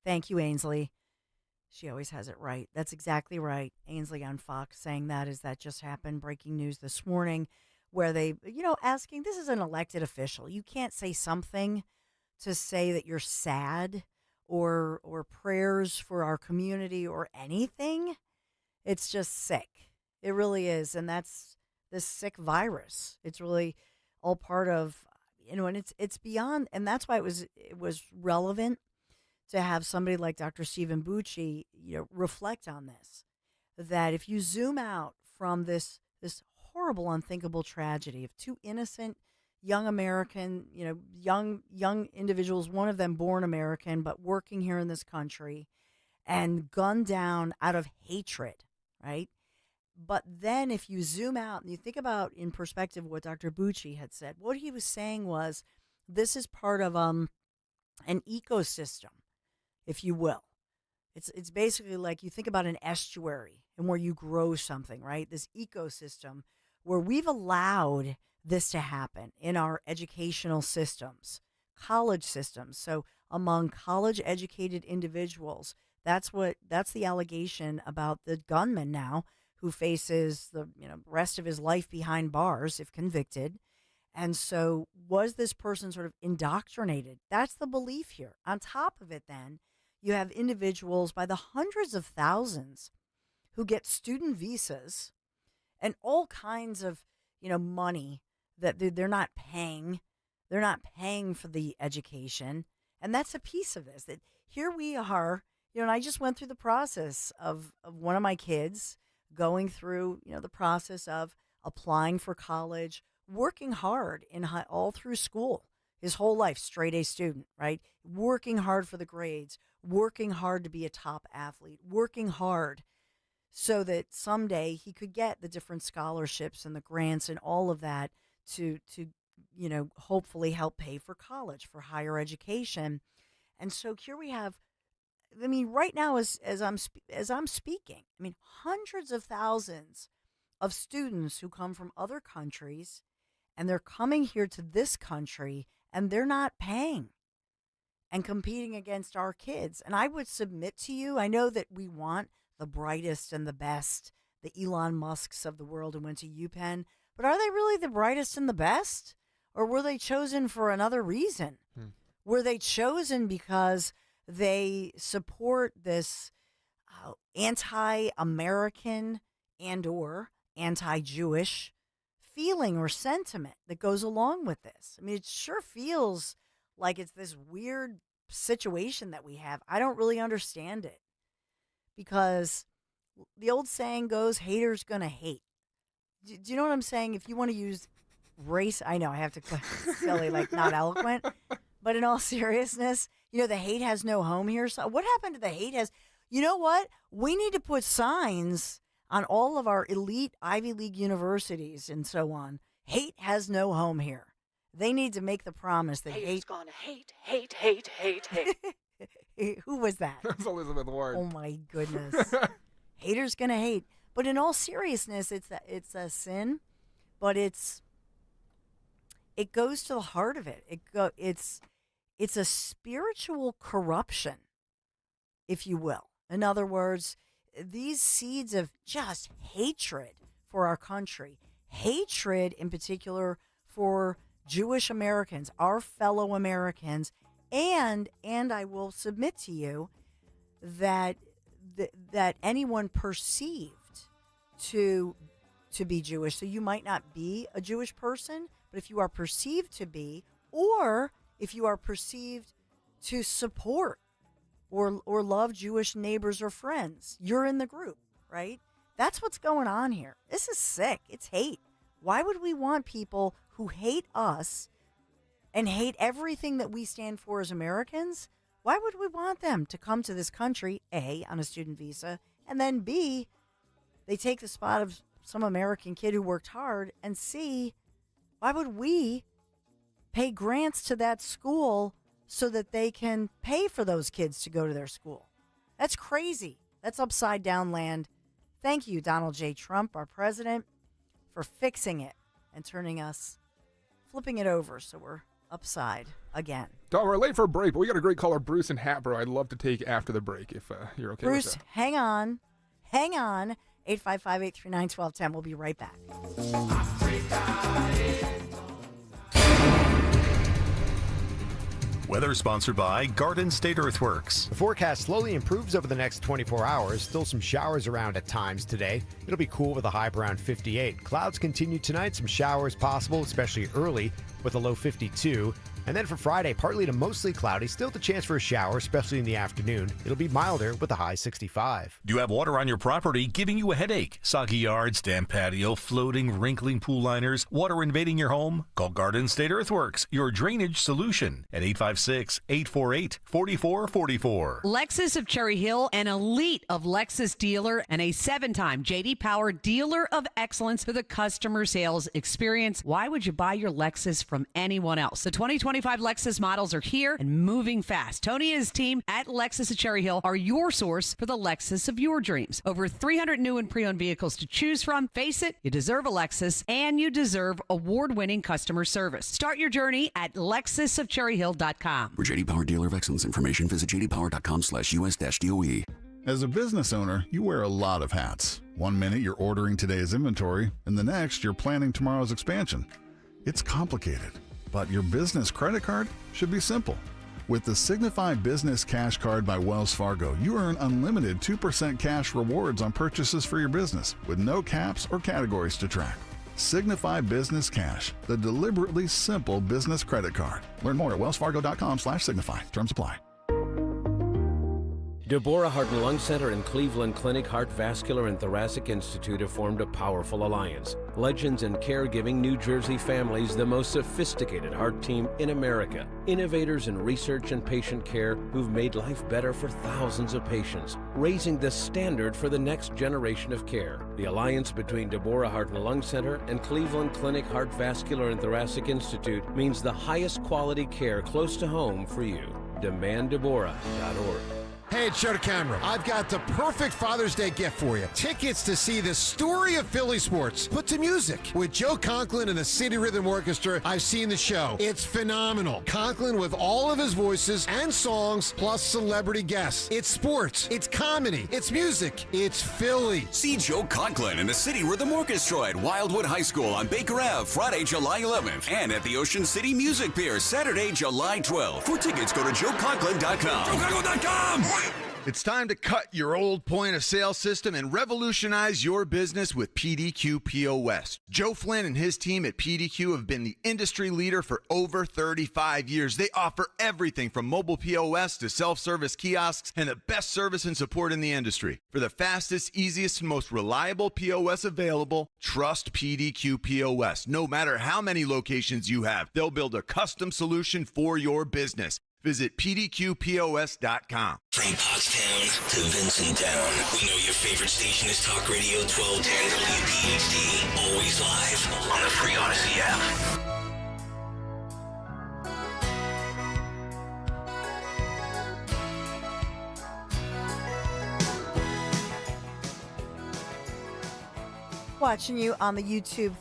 Thank you, Ainsley. She always has it right. That's exactly right. Ainsley on Fox saying that just happened. Breaking news this morning where they, asking, this is an elected official. You can't say something to say that you're sad or prayers for our community or anything. It's just sick. It really is. And that's this sick virus. It's really all part of, and it's beyond, and that's why it was relevant to have somebody like Dr. Stephen Bucci, reflect on this, that if you zoom out from this horrible, unthinkable tragedy of two innocent young American, young individuals, one of them born American, but working here in this country, and gunned down out of hatred, right? But then if you zoom out and you think about in perspective what Dr. Bucci had said, what he was saying was this is part of an ecosystem, if you will. It's basically like you think about an estuary and where you grow something, right? This ecosystem where we've allowed this to happen in our educational systems, college systems. So among college educated individuals, that's the allegation about the gunman now who faces the rest of his life behind bars if convicted. And so was this person sort of indoctrinated? That's the belief here. On top of it, then, you have individuals by the hundreds of thousands who get student visas and all kinds of, money that they're not paying. They're not paying for the education. And that's a piece of this. That here we are, and I just went through the process of one of my kids going through, the process of applying for college, working hard all through school, his whole life, straight A student, right? Working hard for the grades, working hard to be a top athlete, working hard so that someday he could get the different scholarships and the grants and all of that to hopefully help pay for college, for higher education. And so here we have, right now as I'm speaking, hundreds of thousands of students who come from other countries, and they're coming here to this country and they're not paying and competing against our kids. And I would submit to you, I know that we want the brightest and the best, the Elon Musks of the world who went to UPenn, but are they really the brightest and the best? Or were they chosen for another reason? Were they chosen because they support this anti-American and or anti-Jewish feeling or sentiment that goes along with this? It sure feels like it's this weird situation that we have. I don't really understand it because the old saying goes, haters gonna hate. Do you know what I'm saying? If you want to use race, I know I have to silly, like not eloquent, but in all seriousness, the hate has no home here. So what happened to the hate has, you know what? We need to put signs on all of our elite Ivy League universities and so on. Hate has no home here. They need to make the promise that Haters gonna hate, hate, hate, hate, hate. Who was that? That's Elizabeth Warren. Oh my goodness. Haters gonna hate. But in all seriousness, it's a sin, but it goes to the heart of it. It's a spiritual corruption, if you will. In other words, these seeds of just hatred for our country, hatred in particular for Jewish Americans, our fellow Americans, and I will submit to you that anyone perceived to be Jewish. So you might not be a Jewish person, but if you are perceived to be, or if you are perceived to support or love Jewish neighbors or friends, you're in the group, right? That's what's going on here. This is sick. It's hate. Why would we want people who hate us and hate everything that we stand for as Americans? Why would we want them to come to this country, A, on a student visa, and then B, they take the spot of some American kid who worked hard, and C, why would we pay grants to that school so that they can pay for those kids to go to their school? That's crazy. That's upside down land. Thank you, Donald J. Trump, our president, for fixing it and flipping it over so we're upside again. Don, we're late for a break, but we got a great caller, Bruce in Hatboro. I'd love to take after the break if you're okay Bruce, with that. hang on. 855-839-1210. We'll be right back. Weather sponsored by Garden State Earthworks. The forecast slowly improves over the next 24 hours. Still some showers around at times today. It'll be cool with a high around 58. Clouds continue tonight. Some showers possible, especially early, with a low 52. And then for Friday, partly to mostly cloudy, still the chance for a shower, especially in the afternoon. It'll be milder with a high 65. Do you have water on your property giving you a headache? Soggy yards, damp patio, floating, wrinkling pool liners, water invading your home? Call Garden State Earthworks, your drainage solution, at 856-848-4444. Lexus of Cherry Hill, an elite of Lexus dealer and a 7-time J.D. Power Dealer of Excellence for the customer sales experience. Why would you buy your Lexus from anyone else? The 2025 Lexus models are here and moving fast. Tony and his team at Lexus of Cherry Hill are your source for the Lexus of your dreams. Over 300 new and pre-owned vehicles to choose from. Face it, you deserve a Lexus, and you deserve award-winning customer service. Start your journey at lexusofcherryhill.com. For J.D. Power Dealer of Excellence information, visit jdpower.com/us-DOE. As a business owner, you wear a lot of hats. One minute you're ordering today's inventory, and the next you're planning tomorrow's expansion. It's complicated, but your business credit card should be simple. With the Signify Business Cash Card by Wells Fargo, you earn unlimited 2% cash rewards on purchases for your business, with no caps or categories to track. Signify Business Cash, the deliberately simple business credit card. Learn more at wellsfargo.com/signify. Terms apply. Deborah Heart and Lung Center and Cleveland Clinic Heart Vascular and Thoracic Institute have formed a powerful alliance. Legends in caregiving New Jersey families, the most sophisticated heart team in America. Innovators in research and patient care who've made life better for thousands of patients, raising the standard for the next generation of care. The alliance between Deborah Heart and Lung Center and Cleveland Clinic Heart Vascular and Thoracic Institute means the highest quality care close to home for you. DemandDeborah.org. Hey, it's Joe to Camera. I've got the perfect Father's Day gift for you. Tickets to see the story of Philly sports put to music. With Joe Conklin and the City Rhythm Orchestra, I've seen the show. It's phenomenal. Conklin with all of his voices and songs, plus celebrity guests. It's sports. It's comedy. It's music. It's Philly. See Joe Conklin and the City Rhythm Orchestra at Wildwood High School on Baker Ave, Friday, July 11th. And at the Ocean City Music Pier, Saturday, July 12th. For tickets, go to joeconklin.com. JoeConklin.com! It's time to cut your old point of sale system and revolutionize your business with PDQ POS. Joe Flynn and his team at PDQ have been the industry leader for over 35 years. They offer everything from mobile POS to self-service kiosks and the best service and support in the industry. For the fastest, easiest, and most reliable POS available, trust PDQ POS. No matter how many locations you have, they'll build a custom solution for your business. Visit pdqpos.com. From Pottstown to Vincenttown, we know your favorite station is Talk Radio 1210 WPHT. Always live on the free Odyssey app. Watching you on the YouTube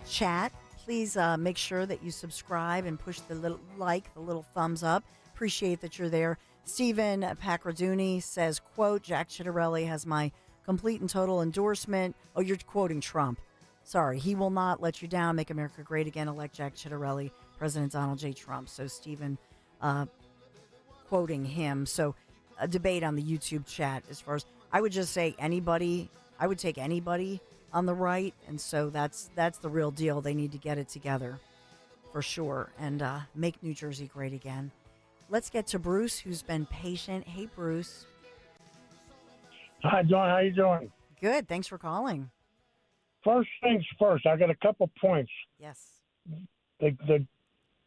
chat. Please make sure that you subscribe and push the little like, the little thumbs up. Appreciate that you're there. Stephen Pacraduni says, quote, Jack Chittarelli has my complete and total endorsement. Oh, you're quoting Trump. Sorry. He will not let you down. Make America great again. Elect Jack Chittarelli, President Donald J. Trump. So Stephen quoting him. So a debate on the YouTube chat as far as, I would just say anybody, I would take anybody on the right, and so that's the real deal. They need to get it together for sure and make New Jersey great again. Let's get to Bruce, who's been patient. Hey, Bruce. Hi, Dawn. How you doing? Good. Thanks for calling. First things first, I got a couple points. Yes. The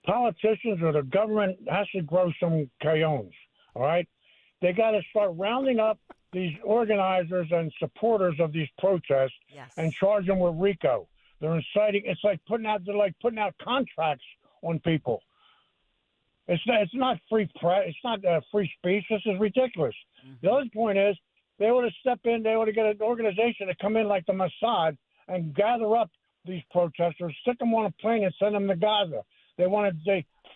politicians or the government has to grow some cayones, all right? They got to start rounding up these organizers and supporters of these protests and charge them with RICO. They're inciting. It's like putting out contracts on people. It's not free press. It's not free speech. This is ridiculous. Mm-hmm. The other point is they ought to step in. They ought to get an organization to come in like the Mossad and gather up these protesters, stick them on a plane, and send them to Gaza. They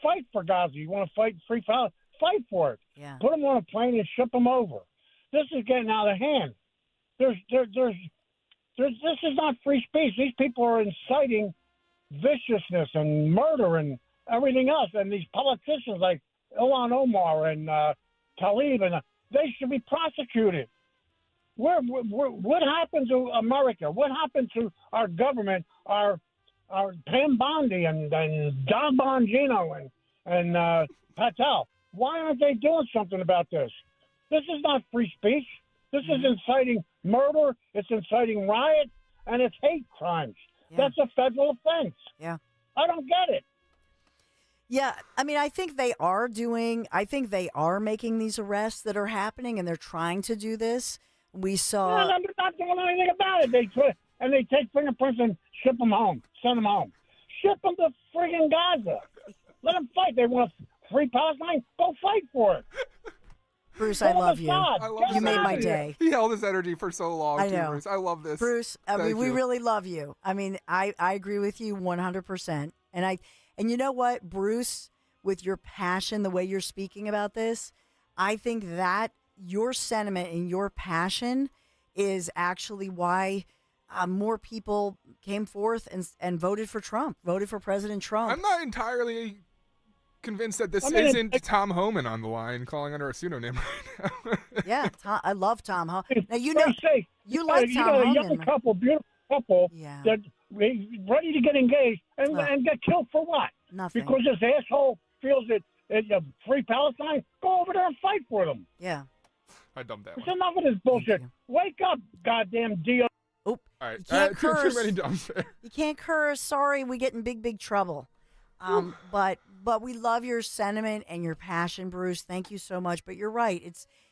fight for Gaza. You want to fight free Palestine? Fight for it. Yeah. Put them on a plane and ship them over. This is getting out of hand. This is not free speech. These people are inciting viciousness and murder and everything else. And these politicians like Ilhan Omar and Tlaib, and they should be prosecuted. What happened to America? What happened to our government? Our Pam Bondi and Don Bongino and Patel. Why aren't they doing something about this? This is not free speech. This is inciting murder. It's inciting riot, and it's hate crimes. Yeah. That's a federal offense. Yeah. I don't get it. Yeah, I mean, I think they are making these arrests that are happening, and they're trying to do this. We saw. No, they're not doing anything about it. They take fingerprints and ship them home, send them home. Ship them to friggin' Gaza. Let them fight. They want free Palestine? Go fight for it. Bruce, I love you. You made my day. He held his energy for so long, I know. Bruce. I love this. Bruce, I mean, we you. really love you. I mean, I agree with you 100%. And you know what, Bruce, with your passion, the way you're speaking about this, I think that your sentiment and your passion is actually why more people came forth and voted for Trump, voted for President Trump. I'm not entirely convinced that this isn't Tom Homan on the line calling under a pseudonym right now. Yeah, I love Tom Homan. Now, you They know, say, you like you Tom got a Homan. young couple, beautiful couple, Yeah. that ready to get engaged and get killed for what? Nothing. Because this asshole feels that free Palestine? Go over there and fight for them. Yeah. I dumped that It's one. enough of this bullshit. Wake up, goddamn deal. Oop. All right. You can't Too curse. many dumps there. You can't curse. Sorry, we get in big trouble. But we love your sentiment and your passion, Bruce. Thank you so much. But you're right.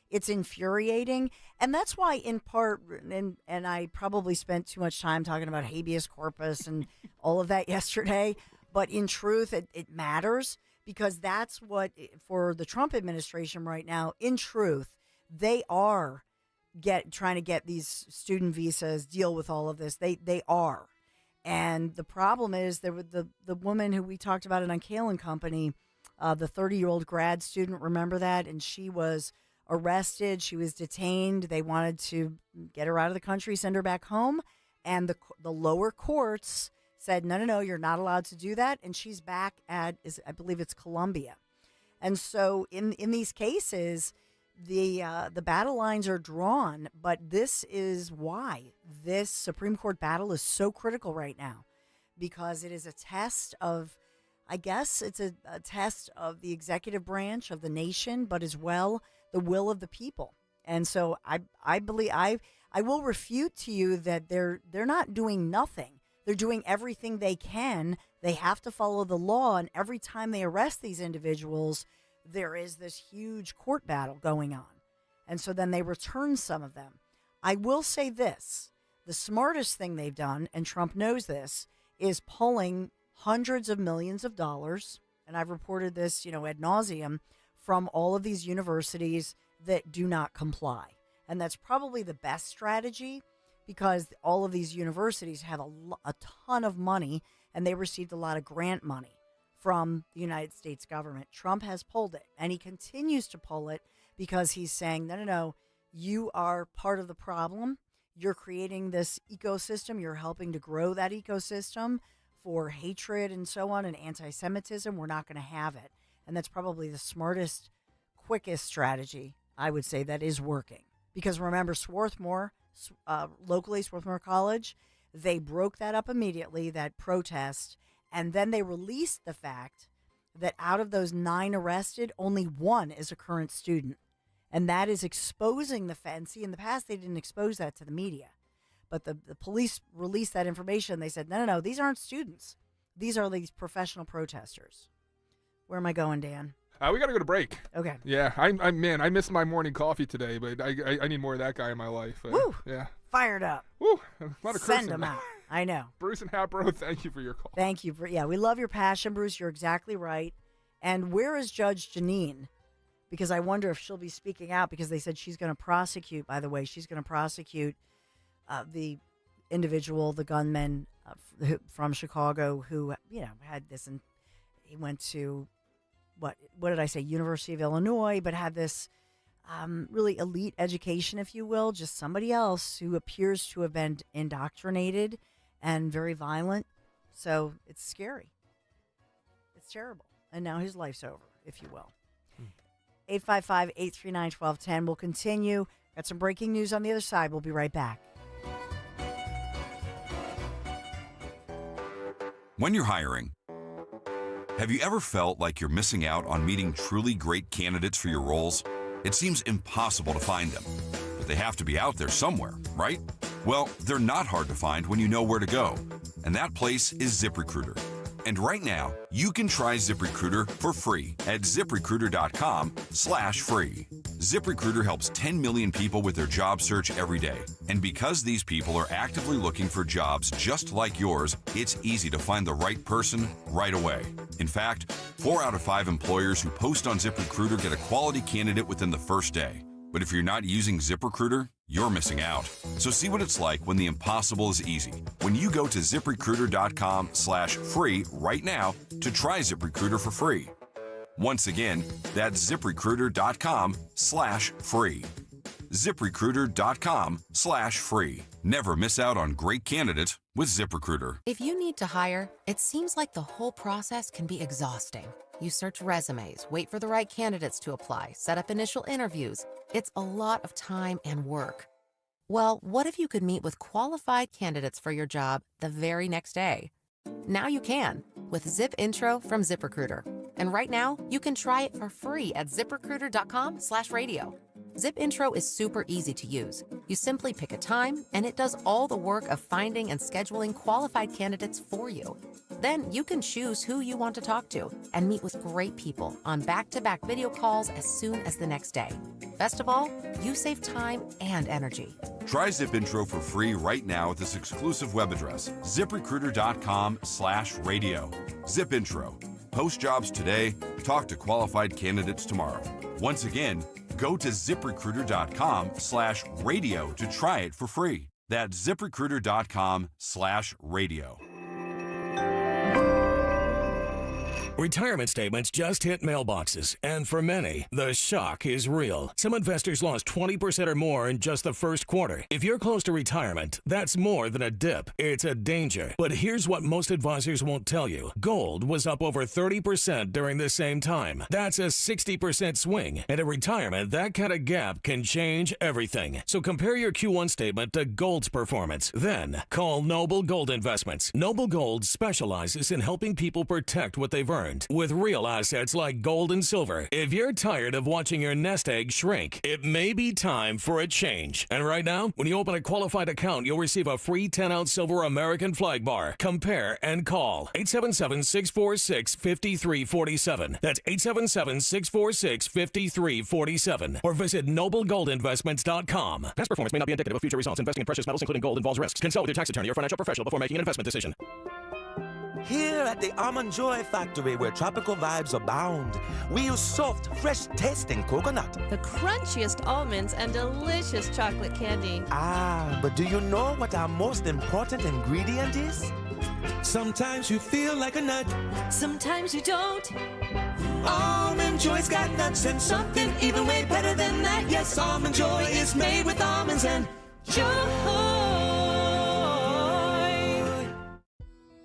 It's infuriating, and that's why, in part, and I probably spent too much time talking about habeas corpus and all of that yesterday. But in truth, it matters, because that's what, for the Trump administration right now, in truth, they are trying to get these student visas, deal with all of this. They are. And the problem is there was the woman who we talked about it on Kale and Company, the 30-year-old grad student, remember that? And she was arrested. She was detained. They wanted to get her out of the country, send her back home. And the lower courts said, no, you're not allowed to do that. And she's back at, I believe it's Columbia. And so in these cases, the battle lines are drawn, but this is why this Supreme Court battle is so critical right now, because it is a test of, I guess it's a test of the executive branch of the nation, but as well the will of the people. And so I believe I will refute to you that they're not doing nothing. They're doing everything they can. They have to follow the law, and every time they arrest these individuals, there is this huge court battle going on. And so then they return some of them. I will say this. The smartest thing they've done, and Trump knows this, is pulling hundreds of millions of dollars, and I've reported this, ad nauseum, from all of these universities that do not comply. And that's probably the best strategy, because all of these universities have a ton of money, and they received a lot of grant money from the United States government. Trump has pulled it, and he continues to pull it, because he's saying, no, you are part of the problem. You're creating this ecosystem. You're helping to grow that ecosystem for hatred and so on, and anti-Semitism. We're not going to have it. And that's probably the smartest, quickest strategy, I would say, that is working. Because remember, Swarthmore, locally, Swarthmore College, they broke that up immediately, that protest, and then they released the fact that out of those 9 arrested, only 1 is a current student. And that is exposing the fact. See, in the past, they didn't expose that to the media. But the police released that information. They said, no, these aren't students. These are these professional protesters. Where am I going, Dan? We got to go to break. Okay. Yeah, I missed my morning coffee today, but I need more of that guy in my life. Woo! Yeah. Fired up. Woo! A lot of Send cursing. them out. I know. Bruce and Hapro, thank you for your call. Thank you. We love your passion, Bruce. You're exactly right. And where is Judge Janine? Because I wonder if she'll be speaking out, because they said she's going to prosecute, by the way, she's going to prosecute the individual, the gunman from Chicago who, had this, and he went to, what did I say, University of Illinois, but had this really elite education, if you will, just somebody else who appears to have been indoctrinated and very violent. So it's scary. It's terrible. And now his life's over, if you will. 855-839-1210. We'll continue. Got some breaking news on the other side. We'll be right back. When you're hiring, Have you ever felt like you're missing out on meeting truly great candidates for your roles? It seems impossible to find them, but they have to be out there somewhere, right? Well, they're not hard to find when you know where to go, and that place is ZipRecruiter. And right now, you can try ZipRecruiter for free at ZipRecruiter.com/free. ZipRecruiter helps 10 million people with their job search every day. And because these people are actively looking for jobs just like yours, it's easy to find the right person right away. In fact, 4 out of 5 employers who post on ZipRecruiter get a quality candidate within the first day. But if you're not using ZipRecruiter, you're missing out. So see what it's like when the impossible is easy. When you go to ZipRecruiter.com/free right now to try ZipRecruiter for free. Once again, that's ZipRecruiter.com/free. ZipRecruiter.com/free. Never miss out on great candidates with ZipRecruiter. If you need to hire, it seems like the whole process can be exhausting. You search resumes, wait for the right candidates to apply, set up initial interviews. It's a lot of time and work. Well, what if you could meet with qualified candidates for your job the very next day? Now you can with Zip Intro from ZipRecruiter. And right now, you can try it for free at ZipRecruiter.com/radio. Zip Intro is super easy to use. You simply pick a time, and it does all the work of finding and scheduling qualified candidates for you. Then you can choose who you want to talk to and meet with great people on back-to-back video calls as soon as the next day. Best of all, you save time and energy. Try Zip Intro for free right now at this exclusive web address, ZipRecruiter.com/radio. Zip Intro. Post jobs today, talk to qualified candidates tomorrow. Once again, go to ZipRecruiter.com/radio to try it for free. That's ZipRecruiter.com/radio. Retirement statements just hit mailboxes, and for many, the shock is real. Some investors lost 20% or more in just the first quarter. If you're close to retirement, that's more than a dip. It's a danger. But here's what most advisors won't tell you. Gold was up over 30% during the same time. That's a 60% swing. And at retirement, that kind of gap can change everything. So compare your Q1 statement to gold's performance. Then call Noble Gold Investments. Noble Gold specializes in helping people protect what they've earned with real assets like gold and silver. If you're tired of watching your nest egg shrink, it may be time for a change. And right now, when you open a qualified account, you'll receive a free 10-ounce silver American flag bar. Compare and call 877-646-5347. That's 877-646-5347. Or visit NobleGoldInvestments.com. Past performance may not be indicative of future results. Investing in precious metals, including gold, involves risks. Consult with your tax attorney or financial professional before making an investment decision. Here at the Almond Joy Factory, where tropical vibes abound, we use soft, fresh-tasting coconut. The crunchiest almonds and delicious chocolate candy. Ah, but do you know what our most important ingredient is? Sometimes you feel like a nut. Sometimes you don't. Almond Joy's got nuts and something even way better than that. Yes, Almond Joy is made with almonds and joy.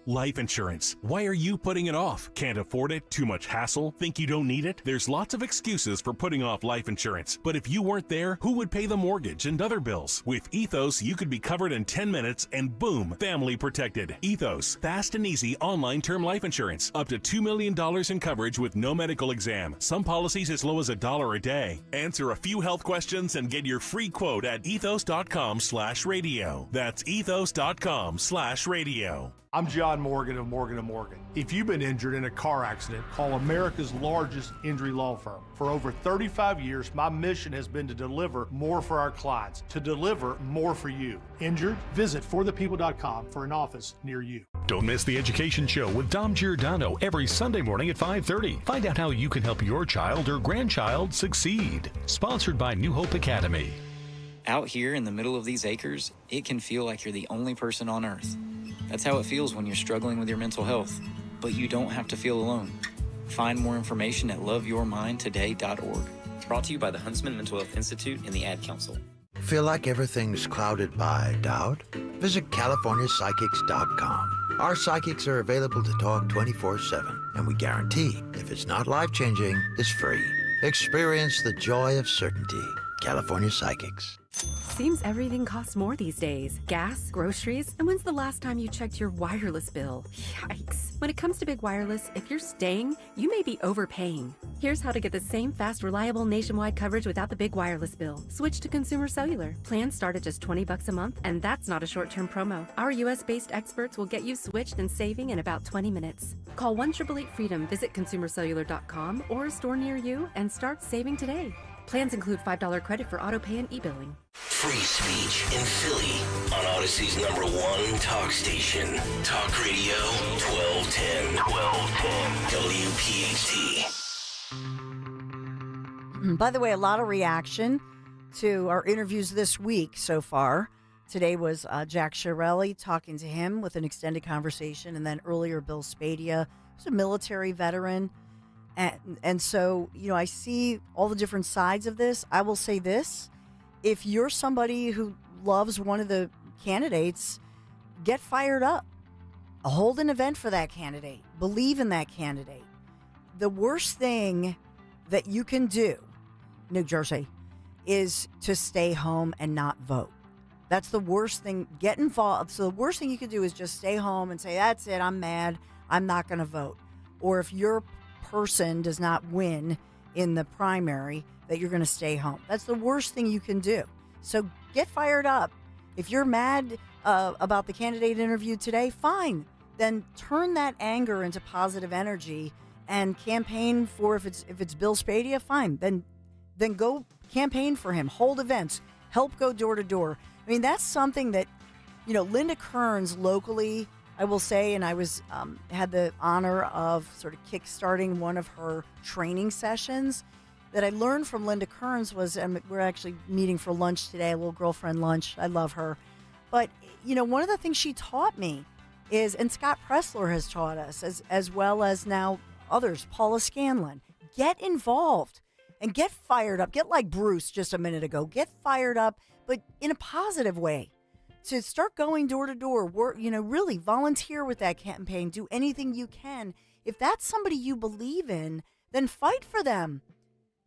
Life insurance. Why are you putting it off? Can't afford it? Too much hassle? Think you don't need it? There's lots of excuses for putting off life insurance. But if you weren't there, who would pay the mortgage and other bills? With Ethos, you could be covered in 10 minutes and boom, family protected. Ethos, fast and easy online term life insurance. Up to $2 million in coverage with no medical exam. Some policies as low as $1 a day. Answer a few health questions and get your free quote at ethos.com/radio. That's ethos.com/radio. I'm John Morgan of Morgan & Morgan. If you've been injured in a car accident, call America's largest injury law firm. For over 35 years, my mission has been to deliver more for our clients, to deliver more for you. Injured? Visit forthepeople.com for an office near you. Don't miss the Education Show with Dom Giordano every Sunday morning at 5:30. Find out how you can help your child or grandchild succeed. Sponsored by New Hope Academy. Out here in the middle of these acres, it can feel like you're the only person on earth. That's how it feels when you're struggling with your mental health. But you don't have to feel alone. Find more information at loveyourmindtoday.org. Brought to you by the Huntsman Mental Health Institute and the Ad Council. Feel like everything's clouded by doubt? Visit CaliforniaPsychics.com. Our psychics are available to talk 24/7, and we guarantee if it's not life-changing, it's free. Experience the joy of certainty. California Psychics. Seems everything costs more these days. Gas, groceries, and when's the last time you checked your wireless bill? Yikes. When it comes to big wireless, if you're staying, you may be overpaying. Here's how to get the same fast, reliable nationwide coverage without the big wireless bill. Switch to Consumer Cellular. Plans start at just $20 a month, and that's not a short-term promo. Our U.S.-based experts will get you switched and saving in about 20 minutes. Call 1-888-FREEDOM, visit consumercellular.com or a store near you, and start saving today. Plans include $5 credit for auto pay and e-billing. Free speech in Philly on Odyssey's #1 talk station. Talk Radio 1210. WPHT. By the way, a lot of reaction to our interviews this week so far. Today was Jack Chiarelli talking to him with an extended conversation, and then earlier Bill Spadia, who's a military veteran. And so, I see all the different sides of this. I will say this. If you're somebody who loves one of the candidates, get fired up. Hold an event for that candidate. Believe in that candidate. The worst thing that you can do, New Jersey, is to stay home and not vote. That's the worst thing. Get involved. So the worst thing you can do is just stay home and say, that's it, I'm mad, I'm not going to vote. Or if your person does not win in the primary, that you're going to stay home. That's the worst thing you can do. So get fired up. If you're mad about the candidate interview today, fine. Then turn that anger into positive energy and campaign for, if it's Bill Spadia, fine. Then go campaign for him. Hold events. Help go door to door. I mean, that's something that, Linda Kearns locally, I will say, and I was had the honor of sort of kickstarting one of her training sessions that I learned from Linda Kearns was, and we're actually meeting for lunch today, a little girlfriend lunch. I love her. But, one of the things she taught me is, and Scott Pressler has taught us, as well as now others, Paula Scanlon, get involved and get fired up. Get like Bruce just a minute ago. Get fired up, but in a positive way. To start going door to door, work, really volunteer with that campaign. Do anything you can. If that's somebody you believe in, then fight for them.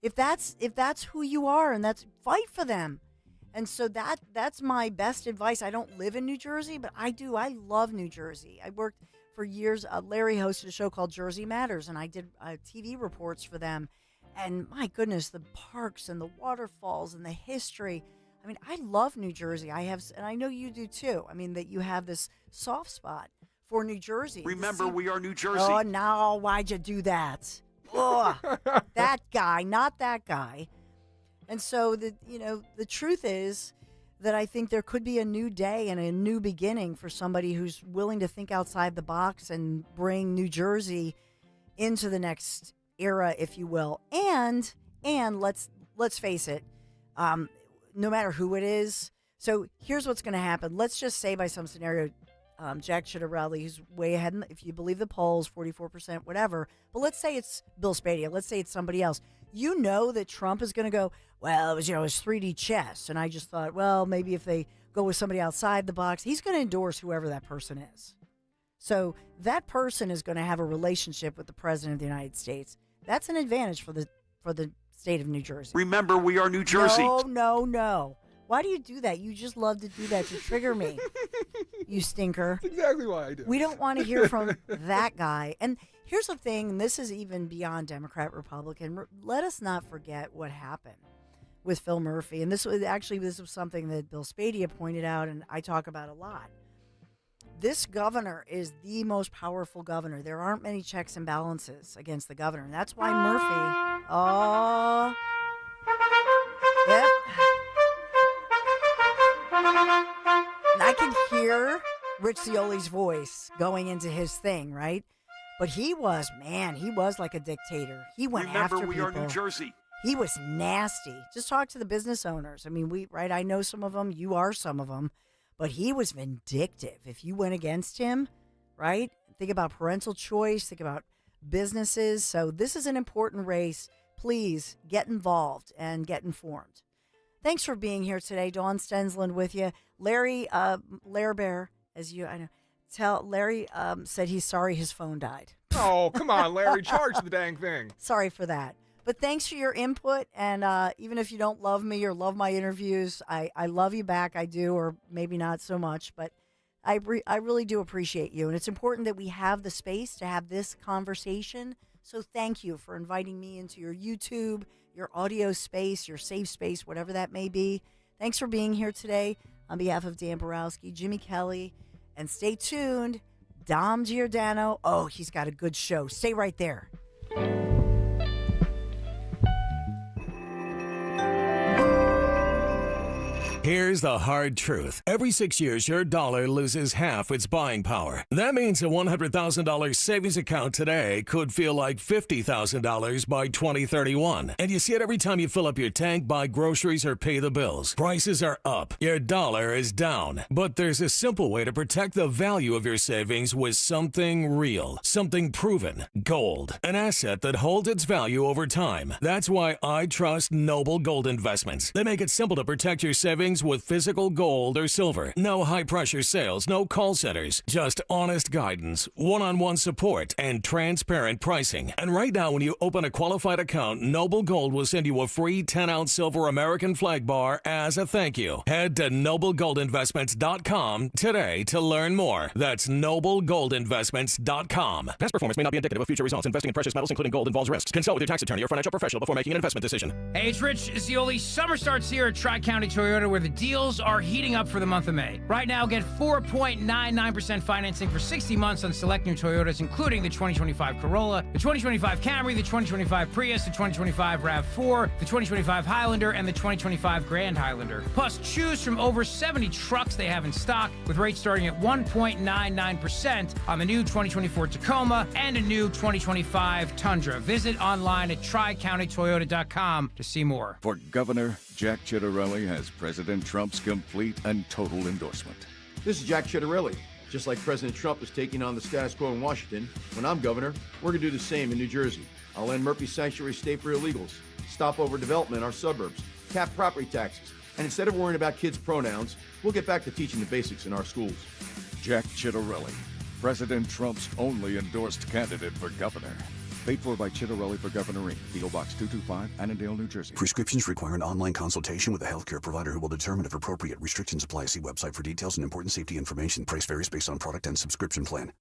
If that's who you are, and fight for them. And so that's my best advice. I don't live in New Jersey, but I do. I love New Jersey. I worked for years. Larry hosted a show called Jersey Matters, and I did TV reports for them. And my goodness, the parks and the waterfalls and the history. I mean, I love New Jersey. And I know you do too. I mean, that you have this soft spot for New Jersey. Remember, we are New Jersey. Oh, no, why'd you do that? Oh, that guy, not that guy. And so the truth is that I think there could be a new day and a new beginning for somebody who's willing to think outside the box and bring New Jersey into the next era, if you will. And let's face it, no matter who it is. So here's what's going to happen. Let's just say by some scenario, Jack Chiarelli, who's way ahead, if you believe the polls, 44%, whatever. But let's say it's Bill Spadia. Let's say it's somebody else. You know that Trump is going to go, well, it was 3D chess. And I just thought, well, maybe if they go with somebody outside the box, he's going to endorse whoever that person is. So that person is going to have a relationship with the president of the United States. That's an advantage for the state of New Jersey. Remember, we are New Jersey. No. Why do you do that? You just love to do that to trigger me, you stinker. That's exactly why I do. We don't want to hear from that guy. And here's the thing, and this is even beyond Democrat, Republican. Let us not forget what happened with Phil Murphy. And this was something that Bill Spadia pointed out, and I talk about a lot. This governor is the most powerful governor. There aren't many checks and balances against the governor. And that's why Murphy. Oh. Yep. And I can hear Rich Scioli's voice going into his thing, right? But he was like a dictator. He went after people. Remember, we are New Jersey. He was nasty. Just talk to the business owners. I mean, I know some of them. You are some of them. But he was vindictive. If you went against him, right? Think about parental choice. Think about businesses. So this is an important race. Please get involved and get informed. Thanks for being here today. Dawn Stensland with you. Larry, Bear, Larry said he's sorry his phone died. Oh, come on, Larry. Charge the dang thing. Sorry for that. But thanks for your input, and even if you don't love me or love my interviews, I love you back. I do, or maybe not so much, but I really do appreciate you. And it's important that we have the space to have this conversation. So thank you for inviting me into your YouTube, your audio space, your safe space, whatever that may be. Thanks for being here today. On behalf of Dan Borowski, Jimmy Kelly, and stay tuned, Dom Giordano. Oh, he's got a good show. Stay right there. Here's the hard truth. Every 6 years, your dollar loses half its buying power. That means a $100,000 savings account today could feel like $50,000 by 2031. And you see it every time you fill up your tank, buy groceries, or pay the bills. Prices are up. Your dollar is down. But there's a simple way to protect the value of your savings with something real, something proven. Gold. An asset that holds its value over time. That's why I trust Noble Gold Investments. They make it simple to protect your savings with physical gold or silver. No high-pressure sales, no call centers. Just honest guidance, one-on-one support, and transparent pricing. And right now, when you open a qualified account, Noble Gold will send you a free 10-ounce silver American flag bar as a thank you. Head to noblegoldinvestments.com today to learn more. That's noblegoldinvestments.com. Past performance may not be indicative of future results. Investing in precious metals, including gold, involves risks. Consult with your tax attorney or financial professional before making an investment decision. Hey, it's Rich. Zioli. Summer starts here at Tri-County Toyota, where the deals are heating up for the month of May. Right now, get 4.99% financing for 60 months on select new Toyotas, including the 2025 Corolla, the 2025 Camry, the 2025 Prius, the 2025 RAV4, the 2025 Highlander, and the 2025 Grand Highlander. Plus, choose from over 70 trucks they have in stock, with rates starting at 1.99% on the new 2024 Tacoma and a new 2025 Tundra. Visit online at tricountytoyota.com to see more. For Governor, Jack Ciattarelli has President Trump's complete and total endorsement. This is Jack Ciattarelli. Just like President Trump is taking on the status quo in Washington, when I'm governor, we're going to do the same in New Jersey. I'll end Murphy Sanctuary State for illegals, stop overdevelopment in our suburbs, cap property taxes, and instead of worrying about kids' pronouns, we'll get back to teaching the basics in our schools. Jack Ciattarelli, President Trump's only endorsed candidate for governor. Paid for by Ciattarelli for Governor Inc., P.O. Box 225, Annandale, New Jersey. Prescriptions require an online consultation with a healthcare provider who will determine if appropriate. Restrictions apply. See website for details and important safety information. Price varies based on product and subscription plan.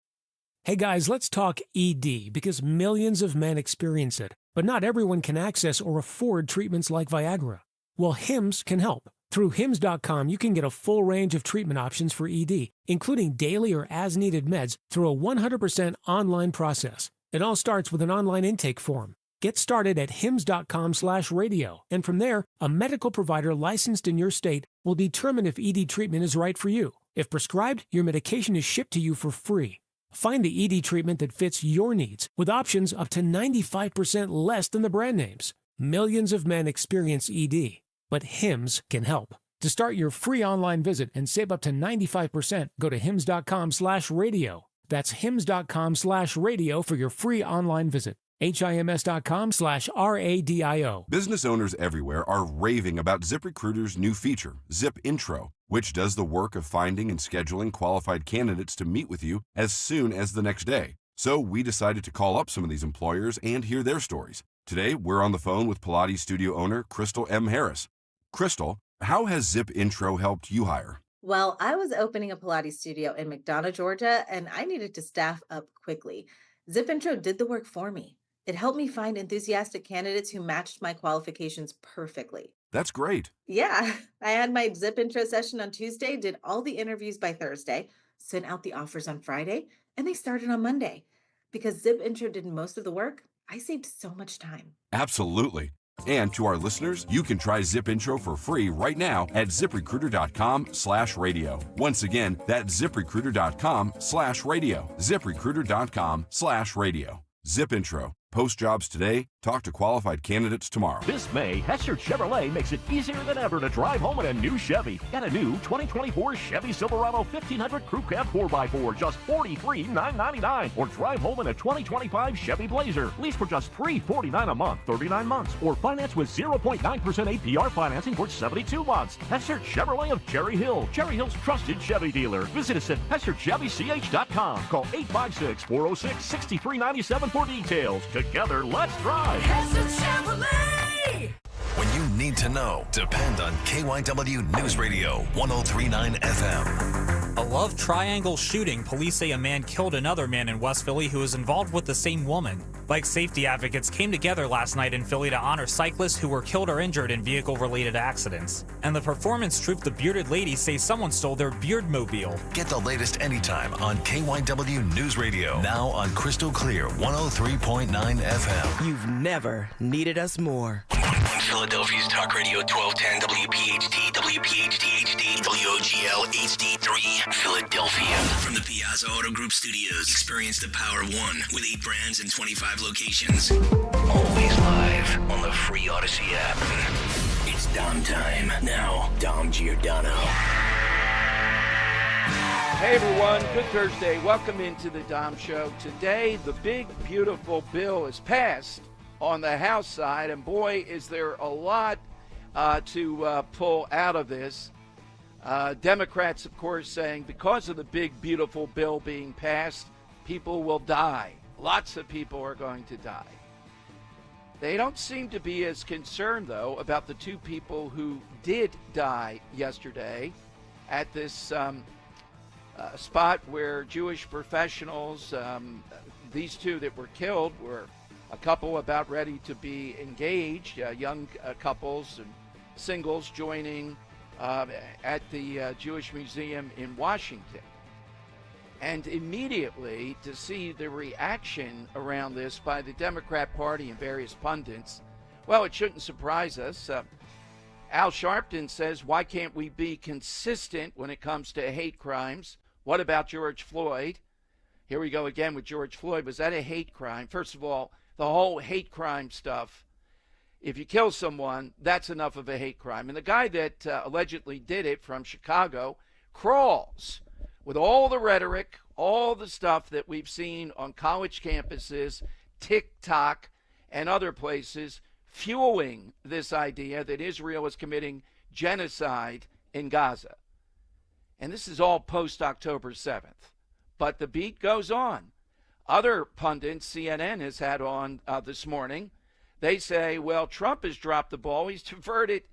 Hey guys, let's talk ED, because millions of men experience it, but not everyone can access or afford treatments like Viagra. Well, Hims can help. Through Hims.com, you can get a full range of treatment options for ED, including daily or as-needed meds, through a 100% online process. It all starts with an online intake form. Get started at hims.com/radio, and from there, a medical provider licensed in your state will determine if ED treatment is right for you. If prescribed, your medication is shipped to you for free. Find the ED treatment that fits your needs, with options up to 95% less than the brand names. Millions of men experience ED, but Hims can help. To start your free online visit and save up to 95%, go to hims.com/radio. That's hims.com/radio for your free online visit. HIMS.com/RADIO. Business owners everywhere are raving about ZipRecruiter's new feature, Zip Intro, which does the work of finding and scheduling qualified candidates to meet with you as soon as the next day. So we decided to call up some of these employers and hear their stories. Today, we're on the phone with Pilates studio owner Crystal M. Harris. Crystal, how has Zip Intro helped you hire? Well, I was opening a Pilates studio in McDonough, Georgia, and I needed to staff up quickly. Zip Intro did the work for me. It helped me find enthusiastic candidates who matched my qualifications perfectly. That's great. Yeah, I had my Zip Intro session on Tuesday, did all the interviews by Thursday, sent out the offers on Friday, and they started on Monday. Because Zip Intro did most of the work, I saved so much time. Absolutely. And to our listeners, you can try Zip Intro for free right now at ZipRecruiter.com/radio. Once again, that's ZipRecruiter.com/radio. ZipRecruiter.com/radio. Zip Intro. Post jobs today. Talk to qualified candidates tomorrow. This May, Hester Chevrolet makes it easier than ever to drive home in a new Chevy. Get a new 2024 Chevy Silverado 1500 Crew Cab 4x4, just $43,999. Or drive home in a 2025 Chevy Blazer. Lease for just $349 a month, 39 months. Or finance with 0.9% APR financing for 72 months. Hester Chevrolet of Cherry Hill, Cherry Hill's trusted Chevy dealer. Visit us at HesterChevyCH.com. Call 856-406-6397 for details. To Together, let's drive. When you need to know, depend on KYW News Radio 1039 FM. A love triangle shooting. Police say a man killed another man in West Philly who was involved with the same woman. Bike safety advocates came together last night in Philly to honor cyclists who were killed or injured in vehicle-related accidents. And the performance troupe The Bearded Ladies say someone stole their Beardmobile. Get the latest anytime on KYW News Radio. Now on Crystal Clear 103.9 FM. You've never needed us more. Philadelphia's Talk Radio 1210 WPHT, WPHT HD, WOGL HD3, Philadelphia. From the Piazza Auto Group Studios, experience the power of one with 8 brands and 25 locations. Always live on the free Odyssey app. It's Dom time. Now, Dom Giordano. Hey everyone, good Thursday. Welcome into the Dom Show. Today, the big, beautiful bill is passed on the House side, and boy, is there a lot to pull out of this. Democrats, of course, saying because of the big, beautiful bill being passed, people will die. Lots of people are going to die. They don't seem to be as concerned, though, about the 2 people who did die yesterday at this spot where Jewish professionals, these 2 that were killed were a couple about ready to be engaged, young couples and singles joining at the Jewish Museum in Washington. And immediately to see the reaction around this by the Democrat Party and various pundits, well, it shouldn't surprise us. Al Sharpton says, why can't we be consistent when it comes to hate crimes? What about George Floyd? Here we go again with George Floyd. Was that a hate crime? First of all, the whole hate crime stuff, if you kill someone, that's enough of a hate crime. And the guy that allegedly did it from Chicago crawls with all the rhetoric, all the stuff that we've seen on college campuses, TikTok, and other places, fueling this idea that Israel is committing genocide in Gaza. And this is all post-October 7th. But the beat goes on. Other pundits, CNN has had on this morning, they say, well, Trump has dropped the ball. He's diverted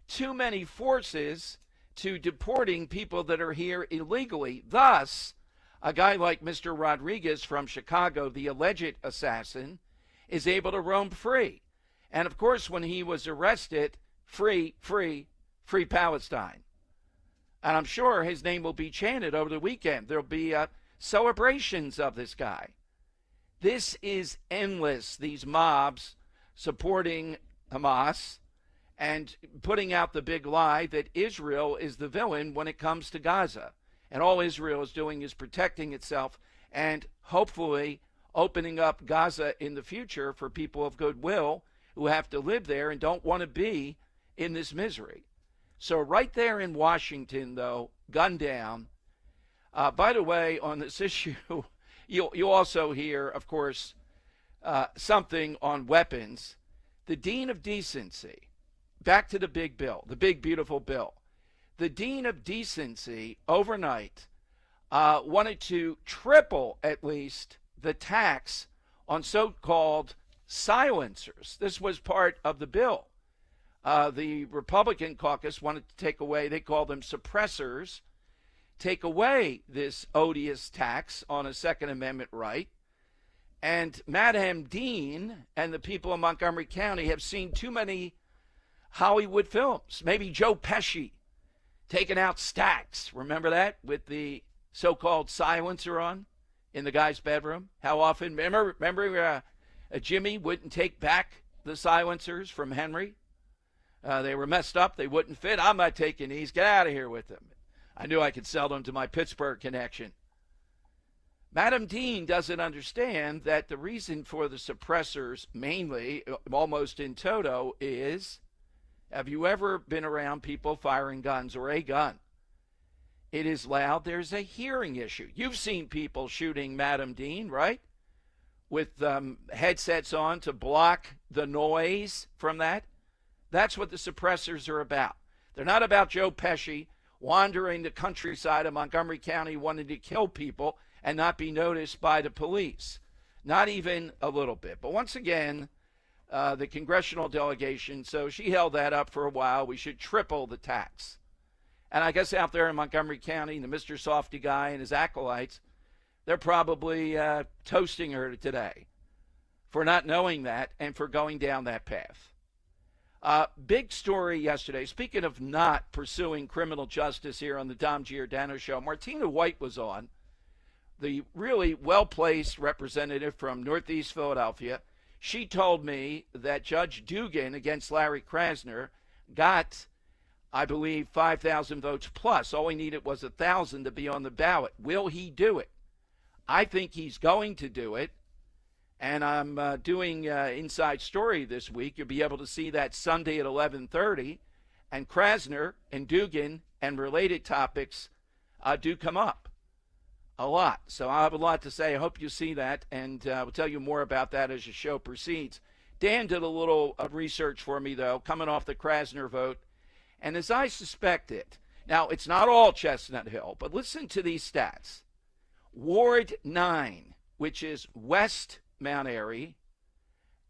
too many forces to deporting people that are here illegally. Thus, a guy like Mr. Rodriguez from Chicago, the alleged assassin, is able to roam free. And, of course, when he was arrested, free Palestine. And I'm sure his name will be chanted over the weekend. There'll be celebrations of this guy. This is endless, these mobs supporting Hamas and putting out the big lie that Israel is the villain when it comes to Gaza. And all Israel is doing is protecting itself and hopefully opening up Gaza in the future for people of goodwill who have to live there and don't want to be in this misery. So right there in Washington, though, gun down. By the way, on this issue, you'll also hear, of course, something on weapons. The Dean of Decency, back to the big bill, the big, beautiful bill. The Dean of Decency overnight wanted to triple, at least, the tax on so-called silencers. This was part of the bill. The Republican caucus wanted to take away, they call them suppressors, take away this odious tax on a Second Amendment right. And Madam Dean and the people of Montgomery County have seen too many Hollywood films. Maybe Joe Pesci taking out stacks. Remember that with the so-called silencer on in the guy's bedroom? How often? Remember Jimmy wouldn't take back the silencers from Henry? They were messed up. They wouldn't fit. I'm not taking these. Get out of here with them. I knew I could sell them to my Pittsburgh connection. Madam Dean doesn't understand that the reason for the suppressors, mainly, almost in toto, is, have you ever been around people firing guns or a gun? It is loud. There's a hearing issue. You've seen people shooting Madam Dean, right? With headsets on to block the noise from that. That's what the suppressors are about. They're not about Joe Pesci wandering the countryside of Montgomery County wanting to kill people and not be noticed by the police. Not even a little bit. But once again, the congressional delegation, so she held that up for a while. We should triple the tax. And I guess out there in Montgomery County, the Mr. Softy guy and his acolytes, they're probably toasting her today for not knowing that and for going down that path. Big story yesterday. Speaking of not pursuing criminal justice here on the Dom Giordano Show, Martina White was on, the really well-placed representative from Northeast Philadelphia. She told me that Judge Dugan against Larry Krasner got, I believe, 5,000 votes plus. All he needed was 1,000 to be on the ballot. Will he do it? I think he's going to do it. And I'm doing Inside Story this week. You'll be able to see that Sunday at 11:30. And Krasner and Dugan and related topics do come up a lot. So I have a lot to say. I hope you see that, and we'll tell you more about that as the show proceeds. Dan did a little research for me, though, coming off the Krasner vote. And as I suspected, now it's not all Chestnut Hill, but listen to these stats. Ward 9, which is West Mount Airy,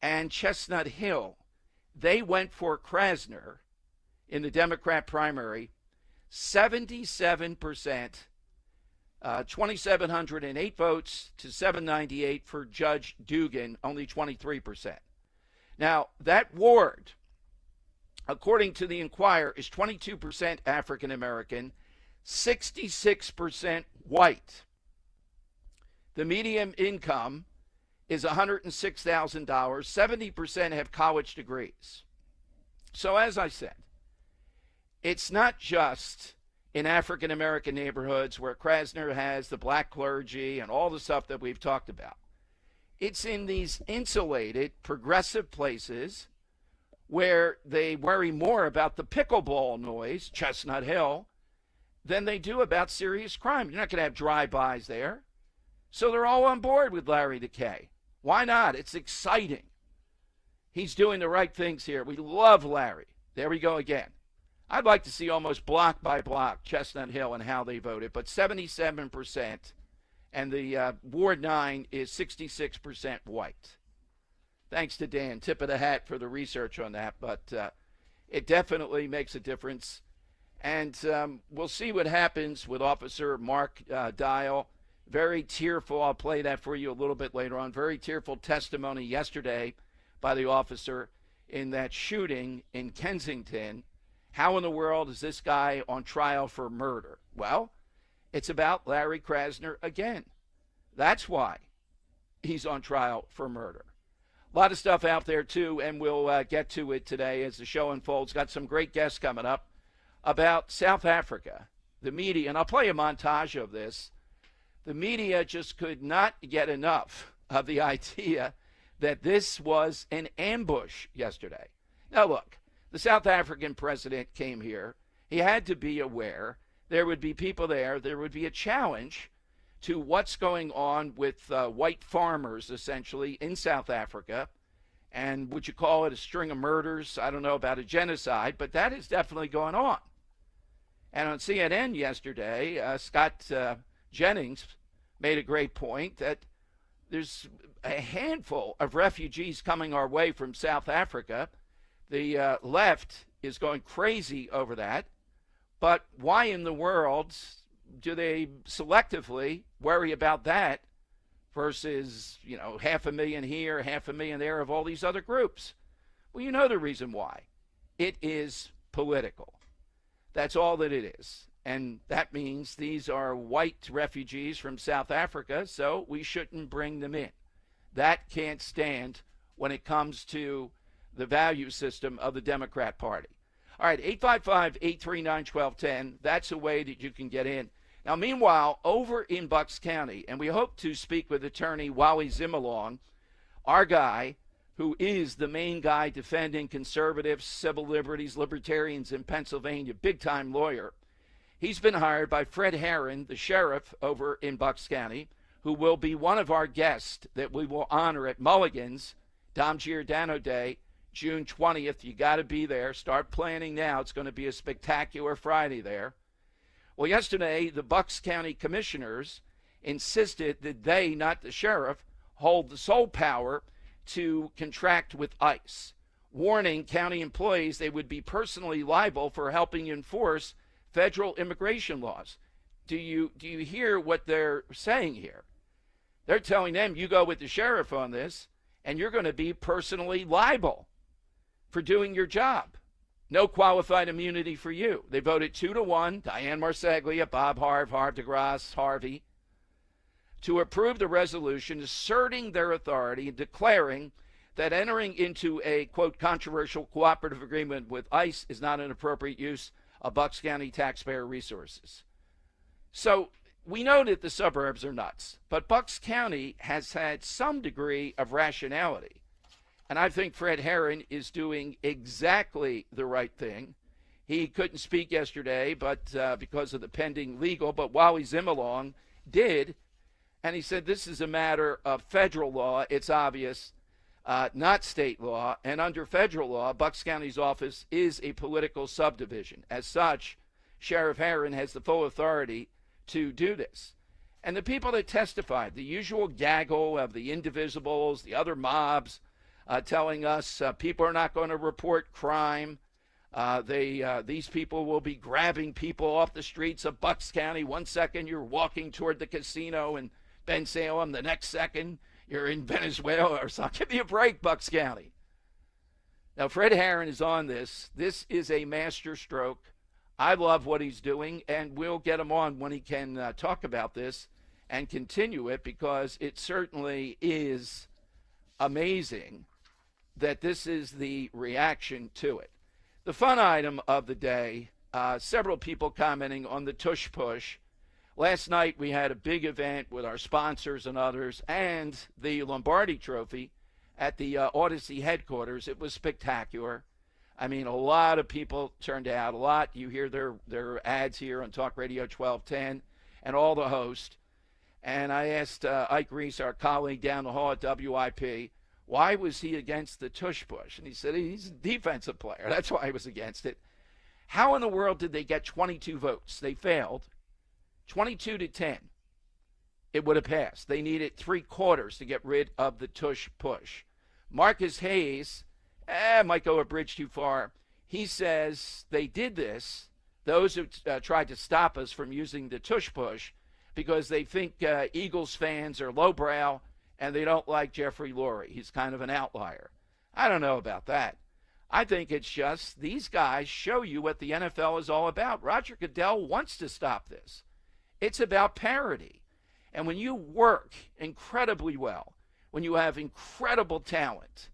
and Chestnut Hill, they went for Krasner in the Democrat primary, 77%, 2,708 votes to 798 for Judge Dugan, only 23%. Now, that ward, according to the Inquirer, is 22% African American, 66% white. The median income is $106,000. 70% have college degrees. So as I said, it's not just in African-American neighborhoods where Krasner has the black clergy and all the stuff that we've talked about. It's in these insulated, progressive places where they worry more about the pickleball noise, Chestnut Hill, than they do about serious crime. You're not going to have drive-bys there. So they're all on board with Larry the K. Why not? It's exciting. He's doing the right things here. We love Larry. There we go again. I'd like to see almost block by block Chestnut Hill and how they voted, but 77%, and the Ward 9 is 66% white. Thanks to Dan. Tip of the hat for the research on that, but it definitely makes a difference. And we'll see what happens with Officer Mark Dial. Very tearful. I'll play that for you a little bit later on. Very tearful testimony yesterday by the officer in that shooting in Kensington. How in the world is this guy on trial for murder? Well, it's about Larry Krasner again. That's why he's on trial for murder. A lot of stuff out there, too, and we'll get to it today as the show unfolds. Got some great guests coming up about South Africa, the media, and I'll play a montage of this. The media just could not get enough of the idea that this was an ambush yesterday. Now, look, the South African president came here. He had to be aware there would be people there. There would be a challenge to what's going on with white farmers, essentially, in South Africa. And would you call it a string of murders? I don't know about a genocide, but that is definitely going on. And on CNN yesterday, Scott Jennings made a great point that there's a handful of refugees coming our way from South Africa. The left is going crazy over that. But why in the world do they selectively worry about that versus, 500,000 here, 500,000 there of all these other groups? Well, you know the reason why. It is political. That's all that it is. And that means these are white refugees from South Africa, so we shouldn't bring them in. That can't stand when it comes to the value system of the Democrat Party. All right, 855-839-1210. That's a way that you can get in. Now, meanwhile, over in Bucks County, and we hope to speak with attorney Wally Zimmerlong, our guy who is the main guy defending conservatives, civil liberties, libertarians in Pennsylvania, big-time lawyer. He's been hired by Fred Herron, the sheriff over in Bucks County, who will be one of our guests that we will honor at Mulligan's, Dom Giordano Day, June 20th. You got to be there. Start planning now. It's going to be a spectacular Friday there. Well, yesterday, the Bucks County commissioners insisted that they, not the sheriff, hold the sole power to contract with ICE, warning county employees they would be personally liable for helping enforce federal immigration laws. Do you hear what they're saying here? They're telling them, you go with the sheriff on this, and you're going to be personally liable for doing your job. No qualified immunity for you. They voted 2-1, Diane Marsaglia, Bob Harv, Harv DeGrasse, Harvey, to approve the resolution asserting their authority and declaring that entering into a, quote, controversial cooperative agreement with ICE is not an appropriate use of Bucks County taxpayer resources. So we know that the suburbs are nuts, but Bucks County has had some degree of rationality. And I think Fred Herron is doing exactly the right thing. He couldn't speak yesterday, but because of the pending legal, but Wally Zimmerlong did. And he said this is a matter of federal law. It's obvious, not state law. And under federal law, Bucks County's office is a political subdivision. As such, Sheriff Herron has the full authority to do this. And the people that testified, the usual gaggle of the indivisibles, the other mobs, telling us people are not going to report crime. These people will be grabbing people off the streets of Bucks County. One second you're walking toward the casino in Ben Salem. The next second you're in Venezuela or something. Give me a break, Bucks County. Now, Fred Herron is on this. This is a master stroke. I love what he's doing, and we'll get him on when he can talk about this and continue it, because it certainly is amazing that this is the reaction to it. The fun item of the day, several people commenting on the tush push. Last night we had a big event with our sponsors and others, and the Lombardi Trophy at the Odyssey headquarters. It was spectacular. I mean, a lot of people turned out, a lot. You hear their ads here on Talk Radio 1210 and all the hosts. And I asked Ike Reese, our colleague down the hall at WIP, why was he against the tush push? And he said he's a defensive player. That's why he was against it. How in the world did they get 22 votes? They failed. 22-10. It would have passed. They needed 3/4 to get rid of the tush push. Marcus Hayes, might go a bridge too far. He says they did this, those who tried to stop us from using the tush push, because they think Eagles fans are lowbrow and they don't like Jeffrey Lurie. He's kind of an outlier. I don't know about that. I think it's just these guys show you what the NFL is all about. Roger Goodell wants to stop this. It's about parity. And when you work incredibly well, when you have incredible talent,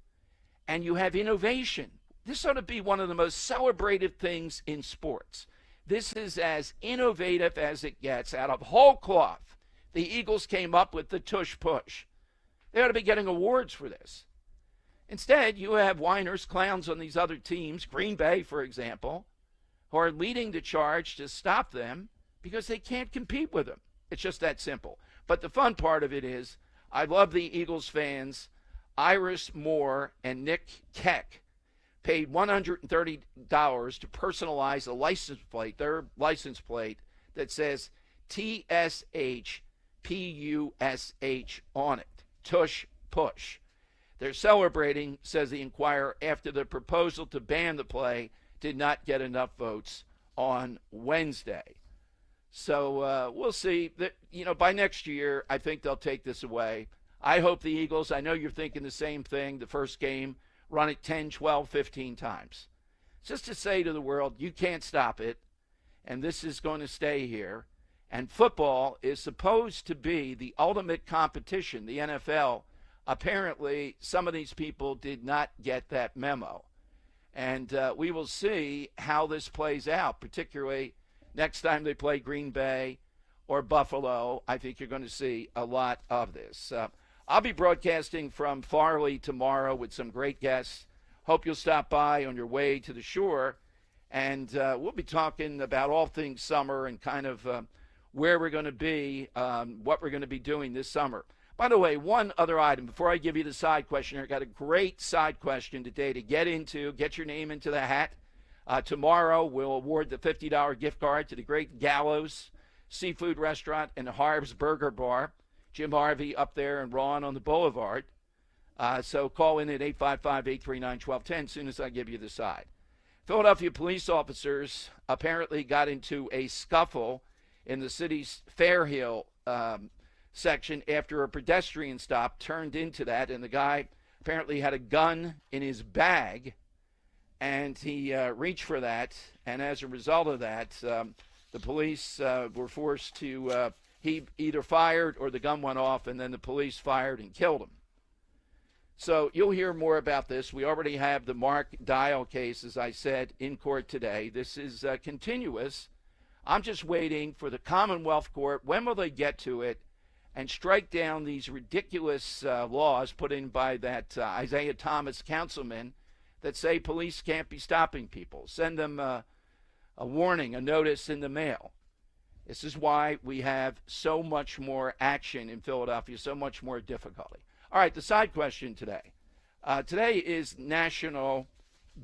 and you have innovation, this ought to be one of the most celebrated things in sports. This is as innovative as it gets. Out of whole cloth, the Eagles came up with the tush push. They ought to be getting awards for this. Instead, you have whiners, clowns on these other teams, Green Bay, for example, who are leading the charge to stop them because they can't compete with them. It's just that simple. But the fun part of it is, I love the Eagles fans. Iris Moore and Nick Keck paid $130 to personalize a license plate, their license plate, that says TSHPUSH on it. Tush push. They're celebrating, says the Inquirer, after the proposal to ban the play did not get enough votes on Wednesday. So we'll see. By next year, I think they'll take this away. I hope the Eagles, I know you're thinking the same thing, the first game, run it 10, 12, 15 times. Just to say to the world, you can't stop it, and this is going to stay here. And football is supposed to be the ultimate competition, the NFL. Apparently, some of these people did not get that memo. And we will see how this plays out, particularly next time they play Green Bay or Buffalo. I think you're going to see a lot of this. I'll be broadcasting from Farley tomorrow with some great guests. Hope you'll stop by on your way to the shore. And we'll be talking about all things summer and kind of where we're going to be, what we're going to be doing this summer. By the way, one other item before I give you the side question. I got a great side question today to get into. Get your name into the hat. Tomorrow we'll award the $50 gift card to the Great Gallows Seafood Restaurant and Harv's Burger Bar. Jim Harvey up there and Ron on the boulevard. So call in at 855-839-1210 as soon as I give you the side. Philadelphia police officers apparently got into a scuffle in the city's Fairhill section after a pedestrian stop turned into that, and the guy apparently had a gun in his bag, and he reached for that, and as a result of that, the police were forced to, he either fired or the gun went off, and then the police fired and killed him. So you'll hear more about this. We already have the Mark Dial case, as I said, in court today. This is continuous. I'm just waiting for the Commonwealth Court. When will they get to it and strike down these ridiculous laws put in by that Isaiah Thomas councilman that say police can't be stopping people? Send them a warning, a notice in the mail. This is why we have so much more action in Philadelphia, so much more difficulty. All right, the side question today. Today is National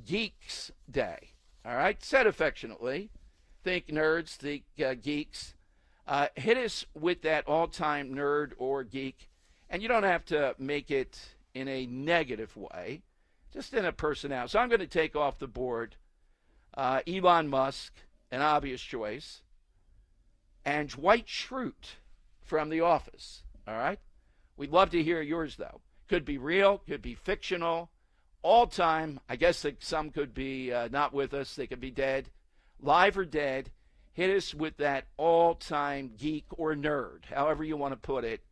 Geeks Day. All right, said affectionately. Think nerds, think geeks. Hit us with that all-time nerd or geek. And you don't have to make it in a negative way, just in a personality. So I'm going to take off the board Elon Musk, an obvious choice, and Dwight Schrute from The Office. All right? We'd love to hear yours, though. Could be real, could be fictional. All time, I guess some could be not with us. They could be dead. Live or dead. Hit us with that all-time geek or nerd, however you want to put it.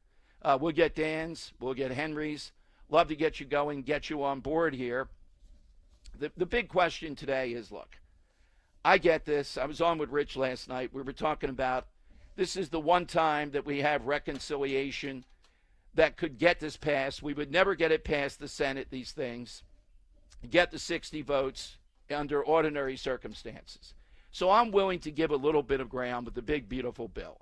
We'll get Dan's. We'll get Henry's. Love to get you going, get you on board here. The big question today is, look, I get this. I was on with Rich last night. We were talking about this is the one time that we have reconciliation that could get this passed. We would never get it past the Senate, these things, get the 60 votes under ordinary circumstances. So I'm willing to give a little bit of ground with the big, beautiful bill.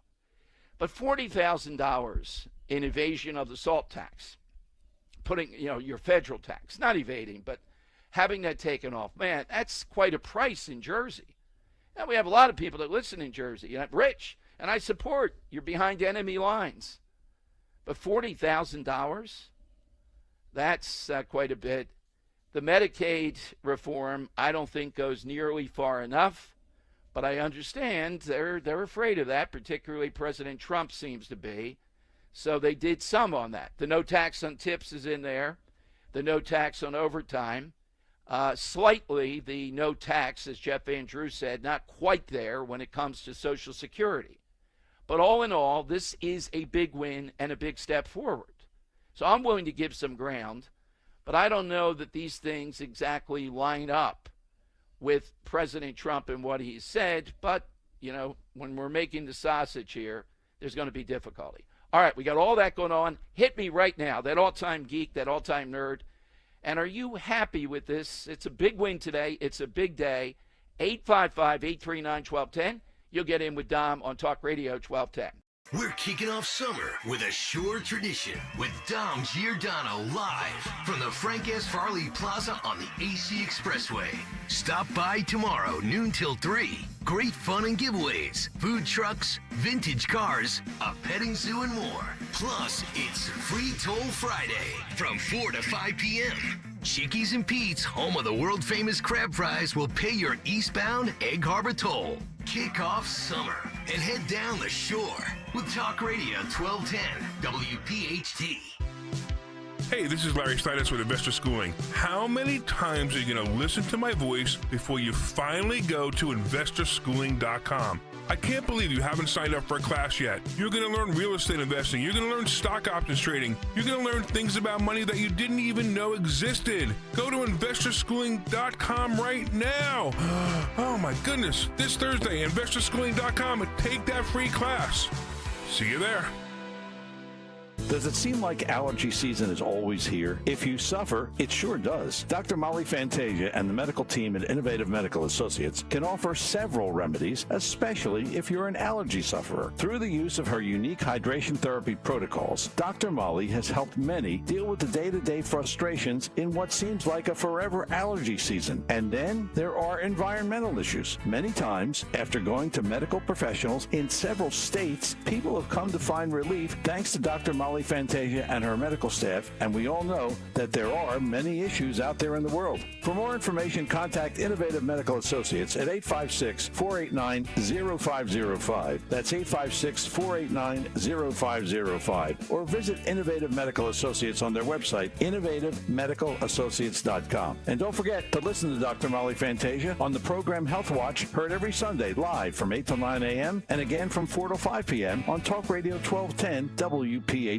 But $40,000 in evasion of the SALT tax, putting, your federal tax, not evading, but having that taken off, man, that's quite a price in Jersey. And we have a lot of people that listen in Jersey. Rich, and I support you're behind enemy lines. But $40,000, that's quite a bit. The Medicaid reform, I don't think goes nearly far enough, but I understand they're afraid of that, particularly President Trump seems to be. So they did some on that. The no tax on tips is in there. The no tax on overtime. Slightly, the no tax, as Jeff Van Drew said, not quite there when it comes to Social Security. But all in all, this is a big win and a big step forward. So I'm willing to give some ground, but I don't know that these things exactly line up with President Trump and what he said. But, when we're making the sausage here, there's going to be difficulty. All right, we got all that going on. Hit me right now, that all-time geek, that all-time nerd. And are you happy with this? It's a big win today. It's a big day. 855-839-1210. You'll get in with Dom on Talk Radio 1210. We're kicking off summer with a sure tradition with Dom Giordano live from the Frank S. Farley Plaza on the AC Expressway. Stop by tomorrow, noon till 3. Great fun and giveaways, food trucks, vintage cars, a petting zoo, and more. Plus, it's Free Toll Friday from 4 to 5 p.m. Chickies and Pete's, home of the world-famous crab fries, will pay your eastbound Egg Harbor toll. Kick off summer and head down the shore with Talk Radio 1210 WPHT. Hey, this is Larry Steinitz with Investor Schooling. How many times are you going to listen to my voice before you finally go to investorschooling.com? I can't believe you haven't signed up for a class yet. You're going to learn real estate investing. You're going to learn stock options trading. You're going to learn things about money that you didn't even know existed. Go to investorschooling.com right now. Oh my goodness. This Thursday, investorschooling.com, and take that free class. See you there. Does it seem like allergy season is always here? If you suffer, it sure does. Dr. Molly Fantasia and the medical team at Innovative Medical Associates can offer several remedies, especially if you're an allergy sufferer. Through the use of her unique hydration therapy protocols, Dr. Molly has helped many deal with the day-to-day frustrations in what seems like a forever allergy season. And then there are environmental issues. Many times, after going to medical professionals in several states, people have come to find relief thanks to Dr. Molly Molly Fantasia and her medical staff, and we all know that there are many issues out there in the world. For more information, contact Innovative Medical Associates at 856-489-0505. That's 856-489-0505. Or visit Innovative Medical Associates on their website, innovativemedicalassociates.com. And don't forget to listen to Dr. Molly Fantasia on the program Health Watch, heard every Sunday live from 8 to 9 a.m. and again from 4 to 5 p.m. on Talk Radio 1210 WPHT.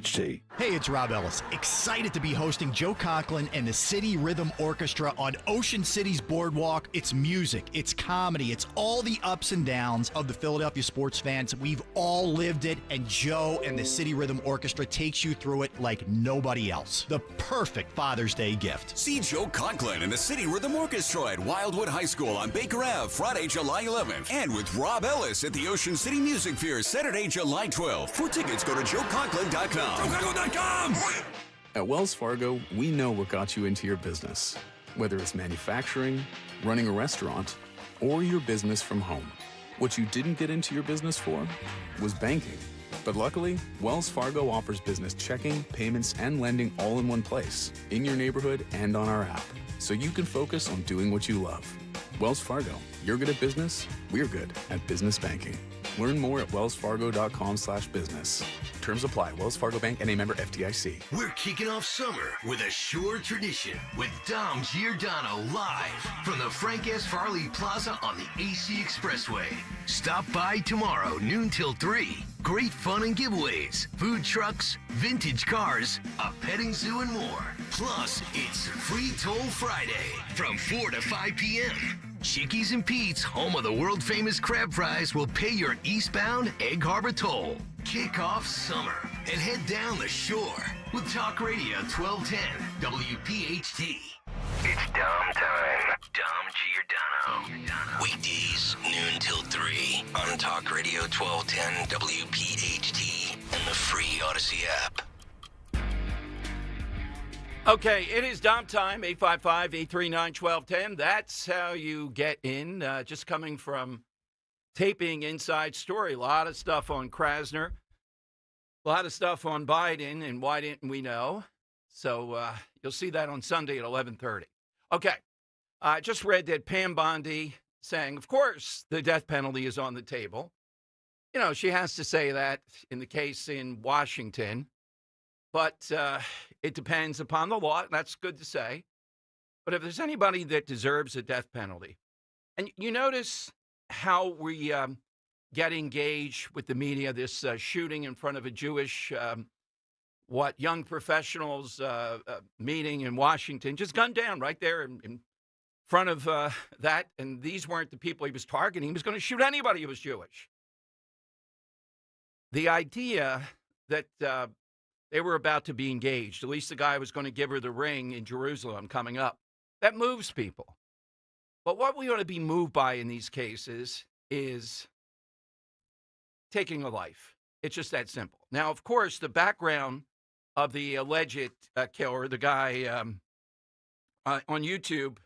Hey, it's Rob Ellis. Excited to be hosting Joe Conklin and the City Rhythm Orchestra on Ocean City's Boardwalk. It's music, it's comedy, it's all the ups and downs of the Philadelphia sports fans. We've all lived it, and Joe and the City Rhythm Orchestra takes you through it like nobody else. The perfect Father's Day gift. See Joe Conklin and the City Rhythm Orchestra at Wildwood High School on Baker Ave, Friday, July 11th. And with Rob Ellis at the Ocean City Music Fair, Saturday, July 12th. For tickets, go to joeconklin.com. JoeConklin.com! At Wells Fargo, we know what got you into your business. Whether it's manufacturing, running a restaurant, or your business from home. What you didn't get into your business for was banking. But luckily, Wells Fargo offers business checking, payments, and lending all in one place, in your neighborhood and on our app, so you can focus on doing what you love. Wells Fargo, you're good at business, we're good at business banking. Learn more at wellsfargo.com/business. Terms apply. Wells Fargo Bank and a member FDIC. We're kicking off summer with a sure tradition with Dom Giordano live from the Frank S. Farley Plaza on the AC Expressway. Stop by tomorrow, noon till 3. Great fun and giveaways, food trucks, vintage cars, a petting zoo, and more. Plus, it's Free Toll Friday from 4 to 5 p.m. Chickies and Pete's, home of the world-famous crab fries, will pay your eastbound Egg Harbor toll. Kick off summer and head down the shore with Talk Radio 1210 WPHT. It's Dom time. Dom Giordano. Weekdays, noon till 3 on Talk Radio 1210 WPHT and the free Odyssey app. Okay, it is Dom time, 855-839-1210. That's how you get in. Just coming from taping Inside Story. A lot of stuff on Krasner. A lot of stuff on Biden, and why didn't we know? So you'll see that on Sunday at 11:30. Okay, I just read that Pam Bondi saying, of course, the death penalty is on the table. You know, she has to say that in the case in Washington. But it depends upon the law. That's good to say. But if there's anybody that deserves a death penalty, and you notice how we get engaged with the media, this shooting in front of a Jewish, young professionals meeting in Washington, just gunned down right there in front of that. And these weren't the people he was targeting. He was going to shoot anybody who was Jewish. The idea that they were about to be engaged. At least the guy was going to give her the ring in Jerusalem coming up. That moves people. But what we ought to be moved by in these cases is taking a life. It's just that simple. Now, of course, the background of the alleged killer, the guy on YouTube,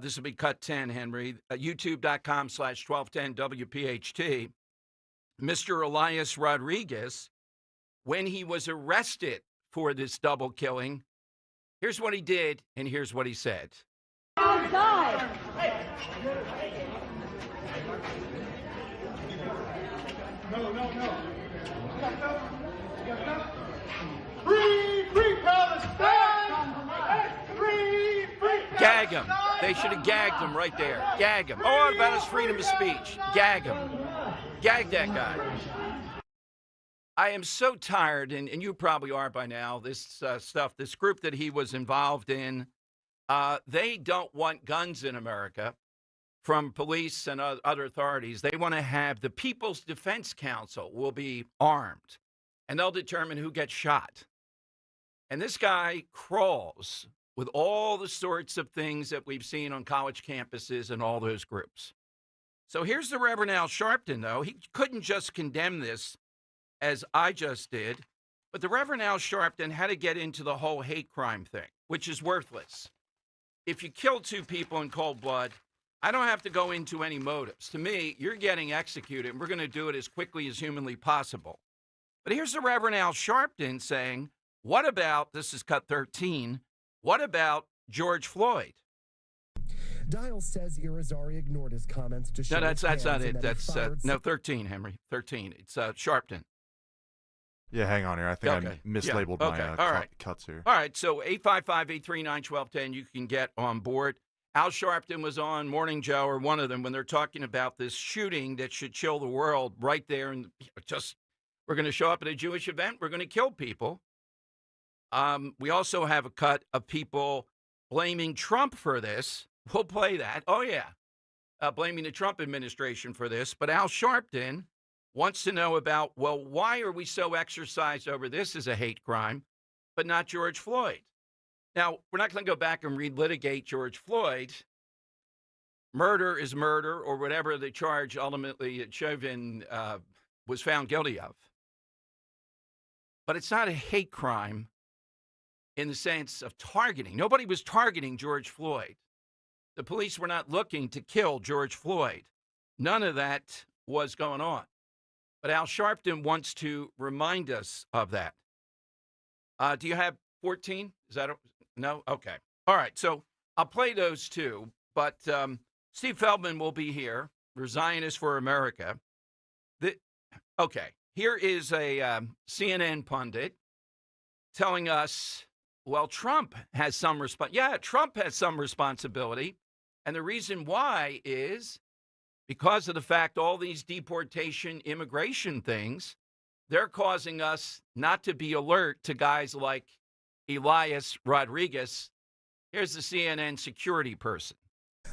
this will be cut 10, Henry, youtube.com/1210WPHT, Mr. Elias Rodriguez, when he was arrested for this double killing, here's what he did, and here's what he said. Outside! No. Free Palestine! Free Gag him. They should have gagged him right there. Gag him. Oh, about his freedom of speech. Gag him. Gag that guy. I am so tired, and you probably are by now, this stuff, this group that he was involved in, they don't want guns in America from police and other authorities. They want to have the People's Defense Council will be armed, and they'll determine who gets shot. And this guy crawls with all the sorts of things that we've seen on college campuses and all those groups. So here's the Reverend Al Sharpton, though. He couldn't just condemn this as I just did, but the Reverend Al Sharpton had to get into the whole hate crime thing, which is worthless. If you kill two people in cold blood, I don't have to go into any motives. To me, you're getting executed, and we're going to do it as quickly as humanly possible. But here's the Reverend Al Sharpton saying, what about, this is cut 13, what about George Floyd? Dial says Irizarry ignored his comments to show No, that's not it. that That's 13, Henry. 13. It's Sharpton. Yeah, hang on here. I think I mislabeled my cuts here. All right, so 855-839-1210, you can get on board. Al Sharpton was on Morning Joe, or one of them, when they're talking about this shooting that should chill the world right there. And just, we're going to show up at a Jewish event. We're going to kill people. We also have a cut of people blaming Trump for this. We'll play that. Oh, yeah. Blaming the Trump administration for this. But Al Sharpton wants to know about, well, why are we so exercised over this as a hate crime, but not George Floyd? Now, we're not going to go back and relitigate George Floyd. Murder is murder, or whatever the charge ultimately Chauvin was found guilty of. But it's not a hate crime in the sense of targeting. Nobody was targeting George Floyd. The police were not looking to kill George Floyd. None of that was going on. But Al Sharpton wants to remind us of that. Do you have 14? Is that no? Okay. All right. So I'll play those two. But Steve Feldman will be here, Zionists for America. Okay. Here is a CNN pundit telling us, well, Trump has some Trump has some responsibility. And the reason why is because of the fact all these deportation, immigration things, they're causing us not to be alert to guys like Elias Rodriguez. Here's the CNN security person.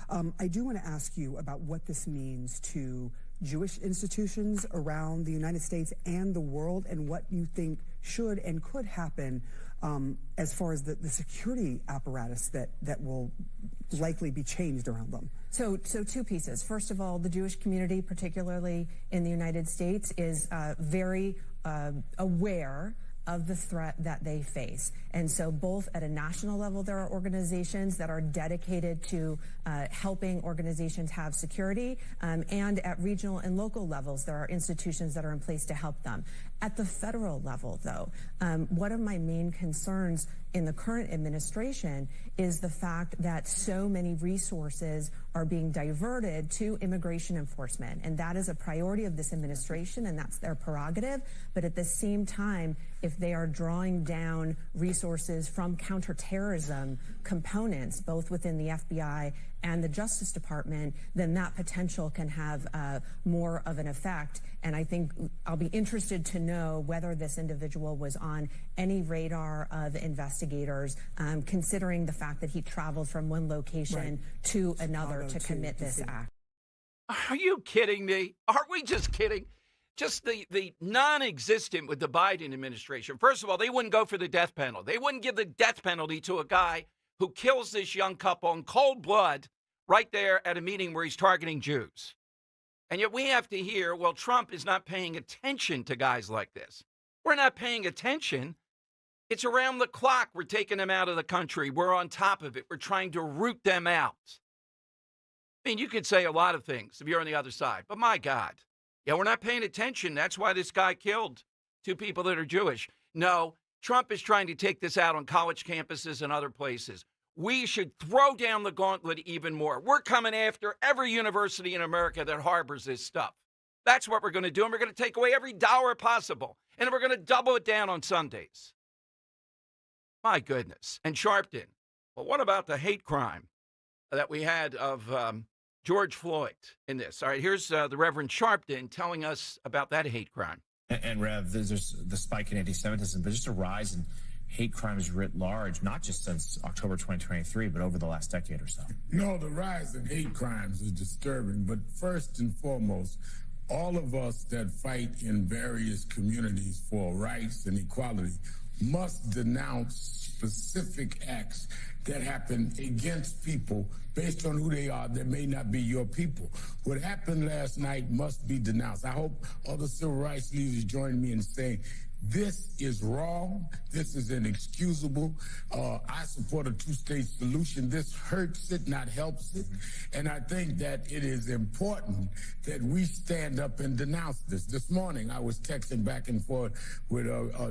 I do want to ask you about what this means to Jewish institutions around the United States and the world, and what you think should and could happen as far as the security apparatus that will likely be changed around them. So two pieces. First of all, the Jewish community, particularly in the United States, is very aware of the threat that they face. And so both at a national level, there are organizations that are dedicated to helping organizations have security, and at regional and local levels, there are institutions that are in place to help them. At the federal level, though, one of my main concerns in the current administration is the fact that so many resources are being diverted to immigration enforcement. And that is a priority of this administration, and that's their prerogative. But at the same time, if they are drawing down resources from counterterrorism components, both within the FBI and the Justice Department, then that potential can have more of an effect. And I think I'll be interested to know whether this individual was on any radar of investigators, considering the fact that he traveled from one location to another to commit this act. Are you kidding me? Are we just kidding? Just the non-existent with the Biden administration. First of all, they wouldn't go for the death penalty. They wouldn't give the death penalty to a guy who kills this young couple in cold blood right there at a meeting where he's targeting Jews. And yet we have to hear, well, Trump is not paying attention to guys like this. We're not paying attention. It's around the clock. We're taking them out of the country. We're on top of it. We're trying to root them out. I mean, you could say a lot of things if you're on the other side, but my God. Yeah, we're not paying attention. That's why this guy killed two people that are Jewish. No, Trump is trying to take this out on college campuses and other places. We should throw down the gauntlet even more. We're coming after every university in America that harbors this stuff. That's what we're going to do, and we're going to take away every dollar possible, and we're going to double it down on Sundays. My goodness. And Sharpton, well, what about the hate crime that we had of George Floyd in this? All right, here's the Reverend Sharpton telling us about that hate crime. And Rev, there's the spike in anti-Semitism, but just a rise in hate crimes writ large, not just since October 2023, but over the last decade or so. No, the rise in hate crimes is disturbing, but first and foremost, all of us that fight in various communities for rights and equality must denounce specific acts that happen against people based on who they are that may not be your people. What happened last night must be denounced. I hope other civil rights leaders join me in saying This is wrong. This is inexcusable. I support a two-state solution. This hurts it, not helps it. And I think that it is important that we stand up and denounce this. This morning, I was texting back and forth with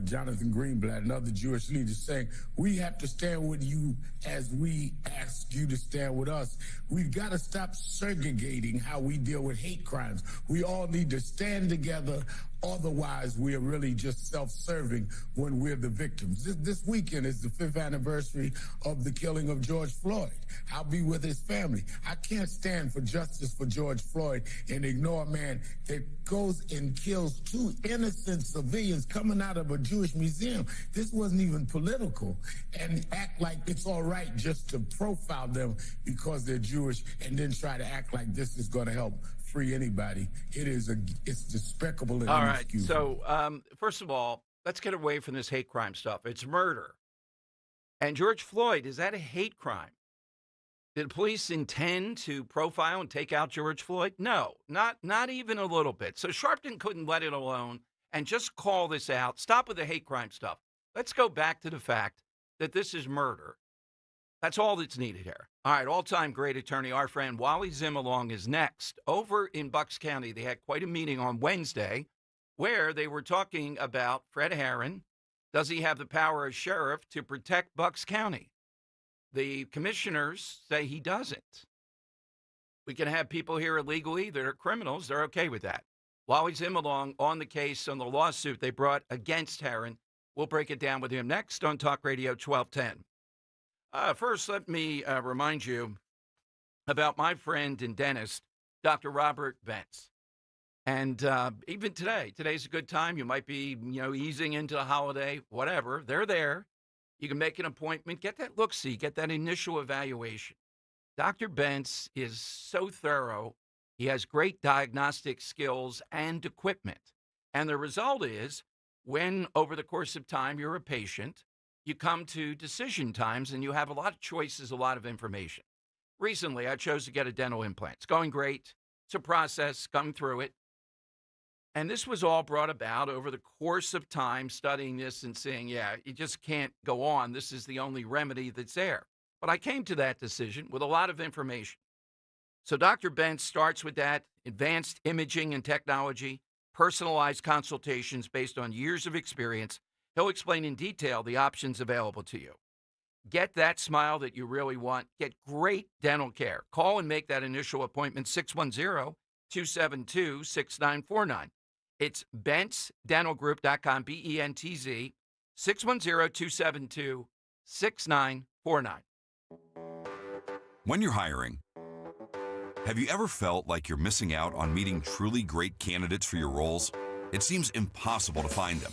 Jonathan Greenblatt and other Jewish leaders saying, we have to stand with you as we ask you to stand with us. We've got to stop segregating how we deal with hate crimes. We all need to stand together. Otherwise, we are really just self-serving when we're the victims. This weekend is the 5th anniversary of the killing of George Floyd. I'll be with his family. I can't stand for justice for George Floyd and ignore a man that goes and kills 2 innocent civilians coming out of a Jewish museum. This wasn't even political, and act like it's all right just to profile them because they're Jewish and then try to act like this is going to help free anybody. It's despicable and inexcusable. All right. So, first of all, let's get away from this hate crime stuff. It's murder. And George Floyd, is that a hate crime? Did police intend to profile and take out George Floyd? No, not even a little bit. So Sharpton couldn't let it alone and just call this out. Stop with the hate crime stuff. Let's go back to the fact that this is murder. That's all that's needed here. All right, all-time great attorney, our friend Wally Zimmerlong is next. Over in Bucks County, they had quite a meeting on Wednesday where they were talking about Fred Herron. Does he have the power as sheriff to protect Bucks County? The commissioners say he doesn't. We can have people here illegally that are criminals. They're okay with that. Wally Zimmerlong on the case on the lawsuit they brought against Herron. We'll break it down with him next on Talk Radio 1210. First, let me remind you about my friend and dentist, Dr. Robert Bentz. And even today's a good time. You might be, easing into the holiday, whatever. They're there. You can make an appointment, get that look-see, get that initial evaluation. Dr. Bentz is so thorough. He has great diagnostic skills and equipment. And the result is when, over the course of time, you're a patient, you come to decision times and you have a lot of choices, a lot of information. Recently, I chose to get a dental implant. It's going great. It's a process, come through it. And this was all brought about over the course of time, studying this and saying, you just can't go on. This is the only remedy that's there. But I came to that decision with a lot of information. So Dr. Bentz starts with that, advanced imaging and technology, personalized consultations based on years of experience. He'll explain in detail the options available to you. Get that smile that you really want. Get great dental care. Call and make that initial appointment, 610-272-6949. It's BentzDentalGroup.com, BENTZ, 610-272-6949. When you're hiring, have you ever felt like you're missing out on meeting truly great candidates for your roles? It seems impossible to find them.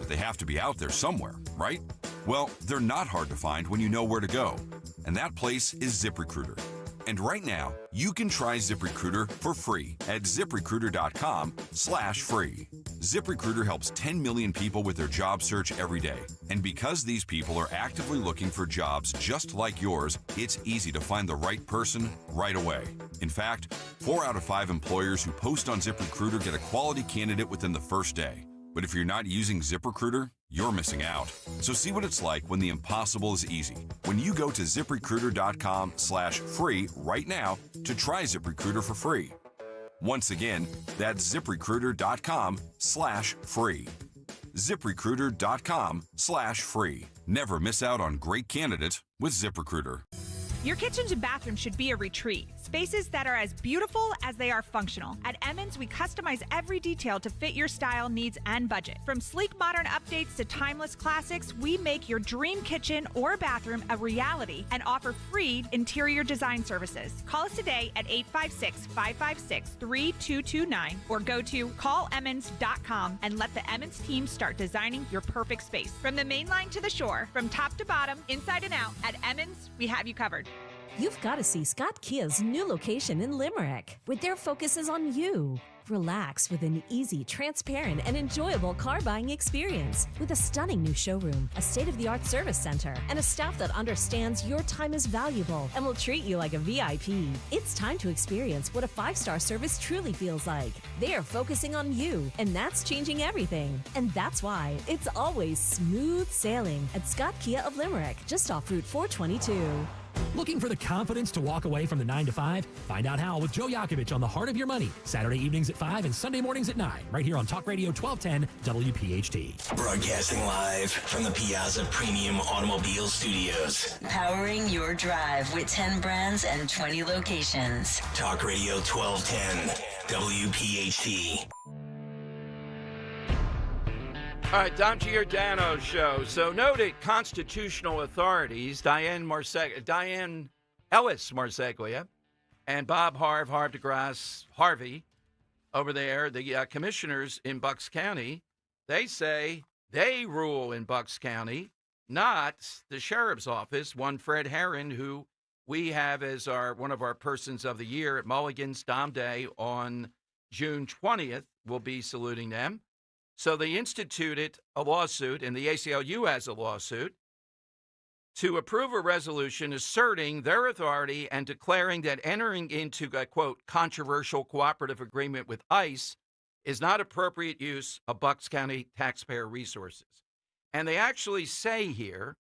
They have to be out there somewhere, right? Well, they're not hard to find when you know where to go. And that place is ZipRecruiter. And right now, you can try ZipRecruiter for free at ZipRecruiter.com/free. ZipRecruiter helps 10 million people with their job search every day. And because these people are actively looking for jobs just like yours, it's easy to find the right person right away. In fact, 4 out of 5 employers who post on ZipRecruiter get a quality candidate within the first day. But if you're not using ZipRecruiter, you're missing out. So see what it's like when the impossible is easy. When you go to ZipRecruiter.com/free right now to try ZipRecruiter for free. Once again, that's ZipRecruiter.com/free. ZipRecruiter.com/free. Never miss out on great candidates with ZipRecruiter. Your kitchens and bathrooms should be a retreat. Spaces that are as beautiful as they are functional. At Emmons, we customize every detail to fit your style, needs, and budget. From sleek modern updates to timeless classics, we make your dream kitchen or bathroom a reality and offer free interior design services. Call us today at 856-556-3229 or go to callemmons.com and let the Emmons team start designing your perfect space. From the main line to the shore, from top to bottom, inside and out, at Emmons, we have you covered. You've got to see Scott Kia's new location in Limerick, with their focus is on you. Relax with an easy, transparent, and enjoyable car buying experience. With a stunning new showroom, a state-of-the-art service center, and a staff that understands your time is valuable and will treat you like a VIP. It's time to experience what a 5-star service truly feels like. They are focusing on you, and that's changing everything. And that's why it's always smooth sailing at Scott Kia of Limerick, just off Route 422. Looking for the confidence to walk away from the 9 to 5? Find out how with Joe Yakovich on The Heart of Your Money, Saturday evenings at 5 and Sunday mornings at 9, right here on Talk Radio 1210 WPHT. Broadcasting live from the Piazza Premium Automobile Studios. Powering your drive with 10 brands and 20 locations. Talk Radio 1210 WPHT. All right, Dom Giordano Show. So noted constitutional authorities, Diane Ellis Marseglia and Bob Harv DeGrasse Harvey over there, the commissioners in Bucks County, they say they rule in Bucks County, not the sheriff's office. One Fred Herron, who we have as one of our persons of the year at Mulligan's Dom Day on June 20th. We'll be saluting them. So they instituted a lawsuit, and the ACLU has a lawsuit, to approve a resolution asserting their authority and declaring that entering into a, quote, controversial cooperative agreement with ICE is not appropriate use of Bucks County taxpayer resources. And they actually say here,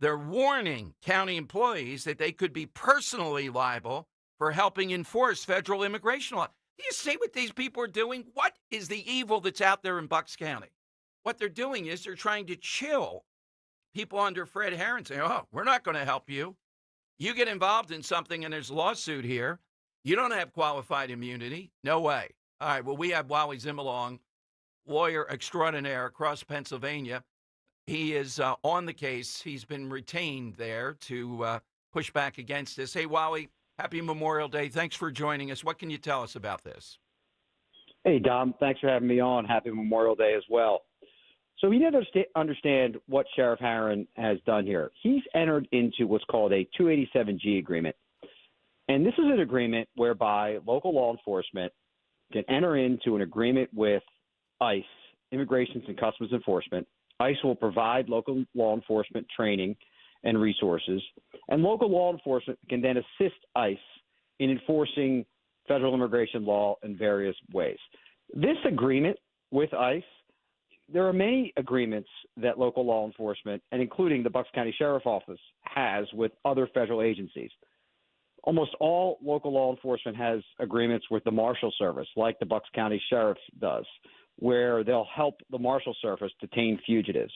they're warning county employees that they could be personally liable for helping enforce federal immigration law. Do you see what these people are doing? What is the evil that's out there in Bucks County? What they're doing is they're trying to chill people under Fred Herron, saying, oh, we're not going to help you. You get involved in something and there's a lawsuit here. You don't have qualified immunity. No way. All right, well, we have Wally Zimmerlong, lawyer extraordinaire across Pennsylvania. He is on the case. He's been retained there to push back against this. Hey, Wally. Happy Memorial Day. Thanks for joining us. What can you tell us about this? Hey, Dom. Thanks for having me on. Happy Memorial Day as well. So we need to understand what Sheriff Herron has done here. He's entered into what's called a 287G agreement. And this is an agreement whereby local law enforcement can enter into an agreement with ICE, Immigration and Customs Enforcement. ICE will provide local law enforcement training and resources, and local law enforcement can then assist ICE in enforcing federal immigration law in various ways. This agreement with ICE, there are many agreements that local law enforcement, and including the Bucks County Sheriff's Office, has with other federal agencies. Almost all local law enforcement has agreements with the Marshal Service, like the Bucks County Sheriff does, where they'll help the Marshal Service detain fugitives.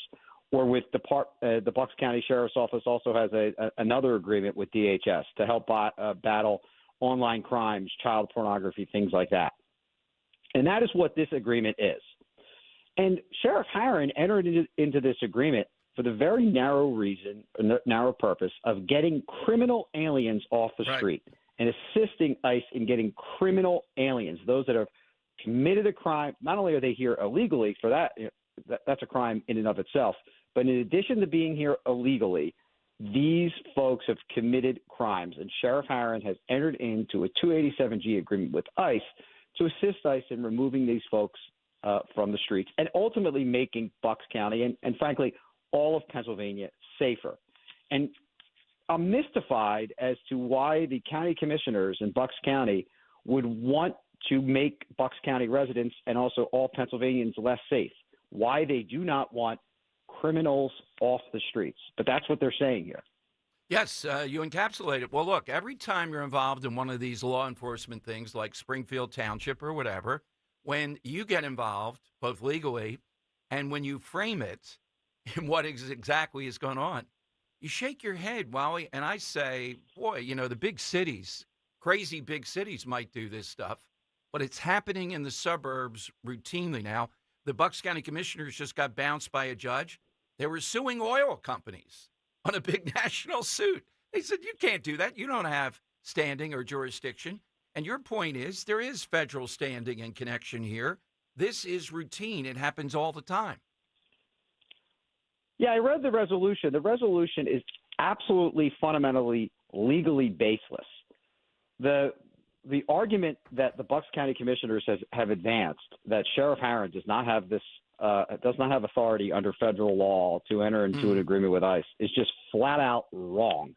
Or with the Bucks County Sheriff's Office also has another agreement with DHS to help battle online crimes, child pornography, things like that. And that is what this agreement is. And Sheriff Herron entered into this agreement for the very narrow purpose of getting criminal aliens off the street and assisting ICE in getting criminal aliens, those that have committed a crime. Not only are they here illegally, for that, that's a crime in and of itself, but in addition to being here illegally, these folks have committed crimes. And Sheriff Herron has entered into a 287G agreement with ICE to assist ICE in removing these folks from the streets and ultimately making Bucks County and frankly, all of Pennsylvania safer. And I'm mystified as to why the county commissioners in Bucks County would want to make Bucks County residents and also all Pennsylvanians less safe, why they do not want criminals off the streets. But that's what they're saying here. Yes, you encapsulate it. Well, look, every time you're involved in one of these law enforcement things like Springfield Township or whatever, when you get involved, both legally and when you frame it in what exactly is going on, you shake your head, Wally, and I say, boy, you know, the big cities, crazy big cities might do this stuff, but it's happening in the suburbs routinely now. The Bucks County commissioners just got bounced by a judge. They were suing oil companies on a big national suit. They said, you can't do that. You don't have standing or jurisdiction. And your point is there is federal standing and connection here. This is routine. It happens all the time. Yeah, I read the resolution. The resolution is absolutely fundamentally legally baseless. The the argument that the Bucks County Commissioners have advanced that Sheriff Herron does not have authority under federal law to enter into an agreement with ICE is just flat out wrong.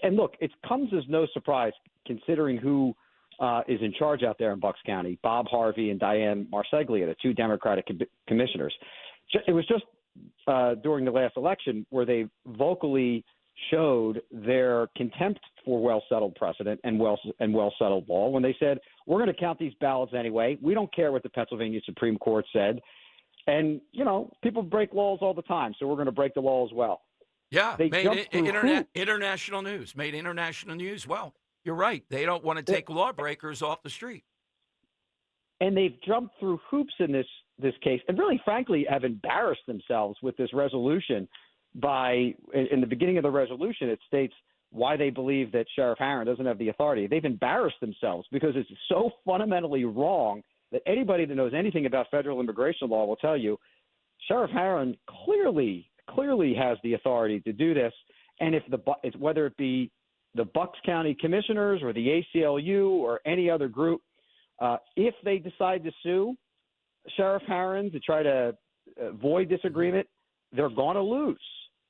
And look, it comes as no surprise considering who is in charge out there in Bucks County, Bob Harvey and Diane Marseglia, the two Democratic commissioners. It was just during the last election where they vocally showed their contempt for well-settled precedent and well-settled law when they said, we're going to count these ballots anyway. We don't care what the Pennsylvania Supreme Court said. And, people break laws all the time, so we're going to break the law as well. Yeah, they made international news. Made international news. Well, you're right. They don't want to take lawbreakers off the street. And they've jumped through hoops in this case and really, frankly, have embarrassed themselves with this resolution by, in the beginning of the resolution, it states why they believe that Sheriff Herron doesn't have the authority. They've embarrassed themselves because it's so fundamentally wrong that anybody that knows anything about federal immigration law will tell you Sheriff Herron clearly has the authority to do this. And if whether it be the Bucks County Commissioners or the ACLU or any other group, if they decide to sue Sheriff Herron to try to void this agreement, they're going to lose.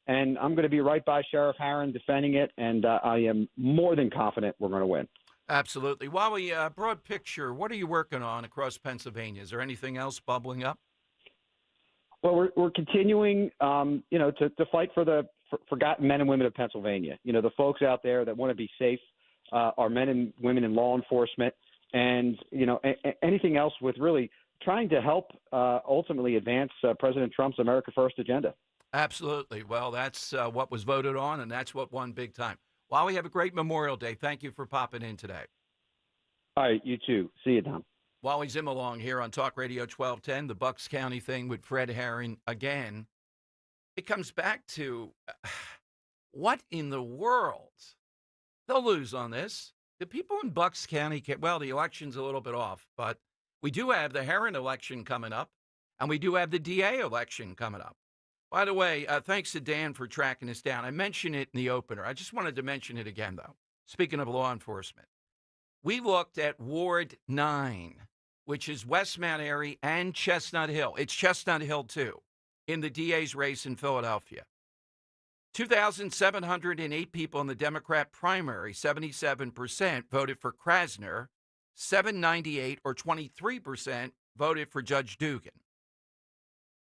And I'm going to be right by Sheriff Herron defending it, and I am more than confident we're going to win. Absolutely. Wally, broad picture, what are you working on across Pennsylvania? Is there anything else bubbling up? Well, we're continuing, to fight for the forgotten men and women of Pennsylvania. The folks out there that want to be safe, are men and women in law enforcement, and anything else with really trying to help ultimately advance President Trump's America First agenda. Absolutely. Well, that's what was voted on, and that's what won big time. Wally, have a great Memorial Day. Thank you for popping in today. All right, you too. See you, Tom. Wally Zimmerlong here on Talk Radio 1210, the Bucks County thing with Fred Herring again. It comes back to what in the world? They'll lose on this. The people in Bucks County, the election's a little bit off, but we do have the Herring election coming up, and we do have the DA election coming up. By the way, thanks to Dan for tracking this down. I mentioned it in the opener. I just wanted to mention it again, though. Speaking of law enforcement, we looked at Ward 9, which is West Mount Airy and Chestnut Hill. It's Chestnut Hill, too, in the DA's race in Philadelphia. 2,708 people in the Democrat primary, 77% voted for Krasner, 798 or 23% voted for Judge Dugan.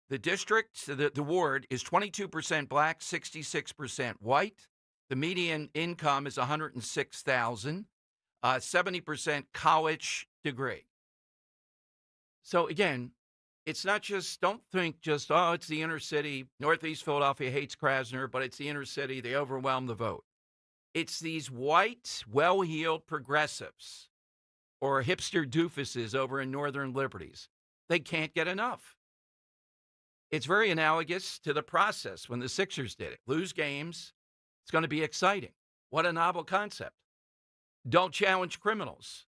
The district, the ward, is 22% black, 66% white. The median income is $106,000, 70% college degree. So again, it's not just, don't think just, it's the inner city. Northeast Philadelphia hates Krasner, but it's the inner city. They overwhelm the vote. It's these white, well-heeled progressives or hipster doofuses over in Northern Liberties. They can't get enough. It's very analogous to the process when the Sixers did it. Lose games. It's going to be exciting. What a novel concept. Don't challenge criminals.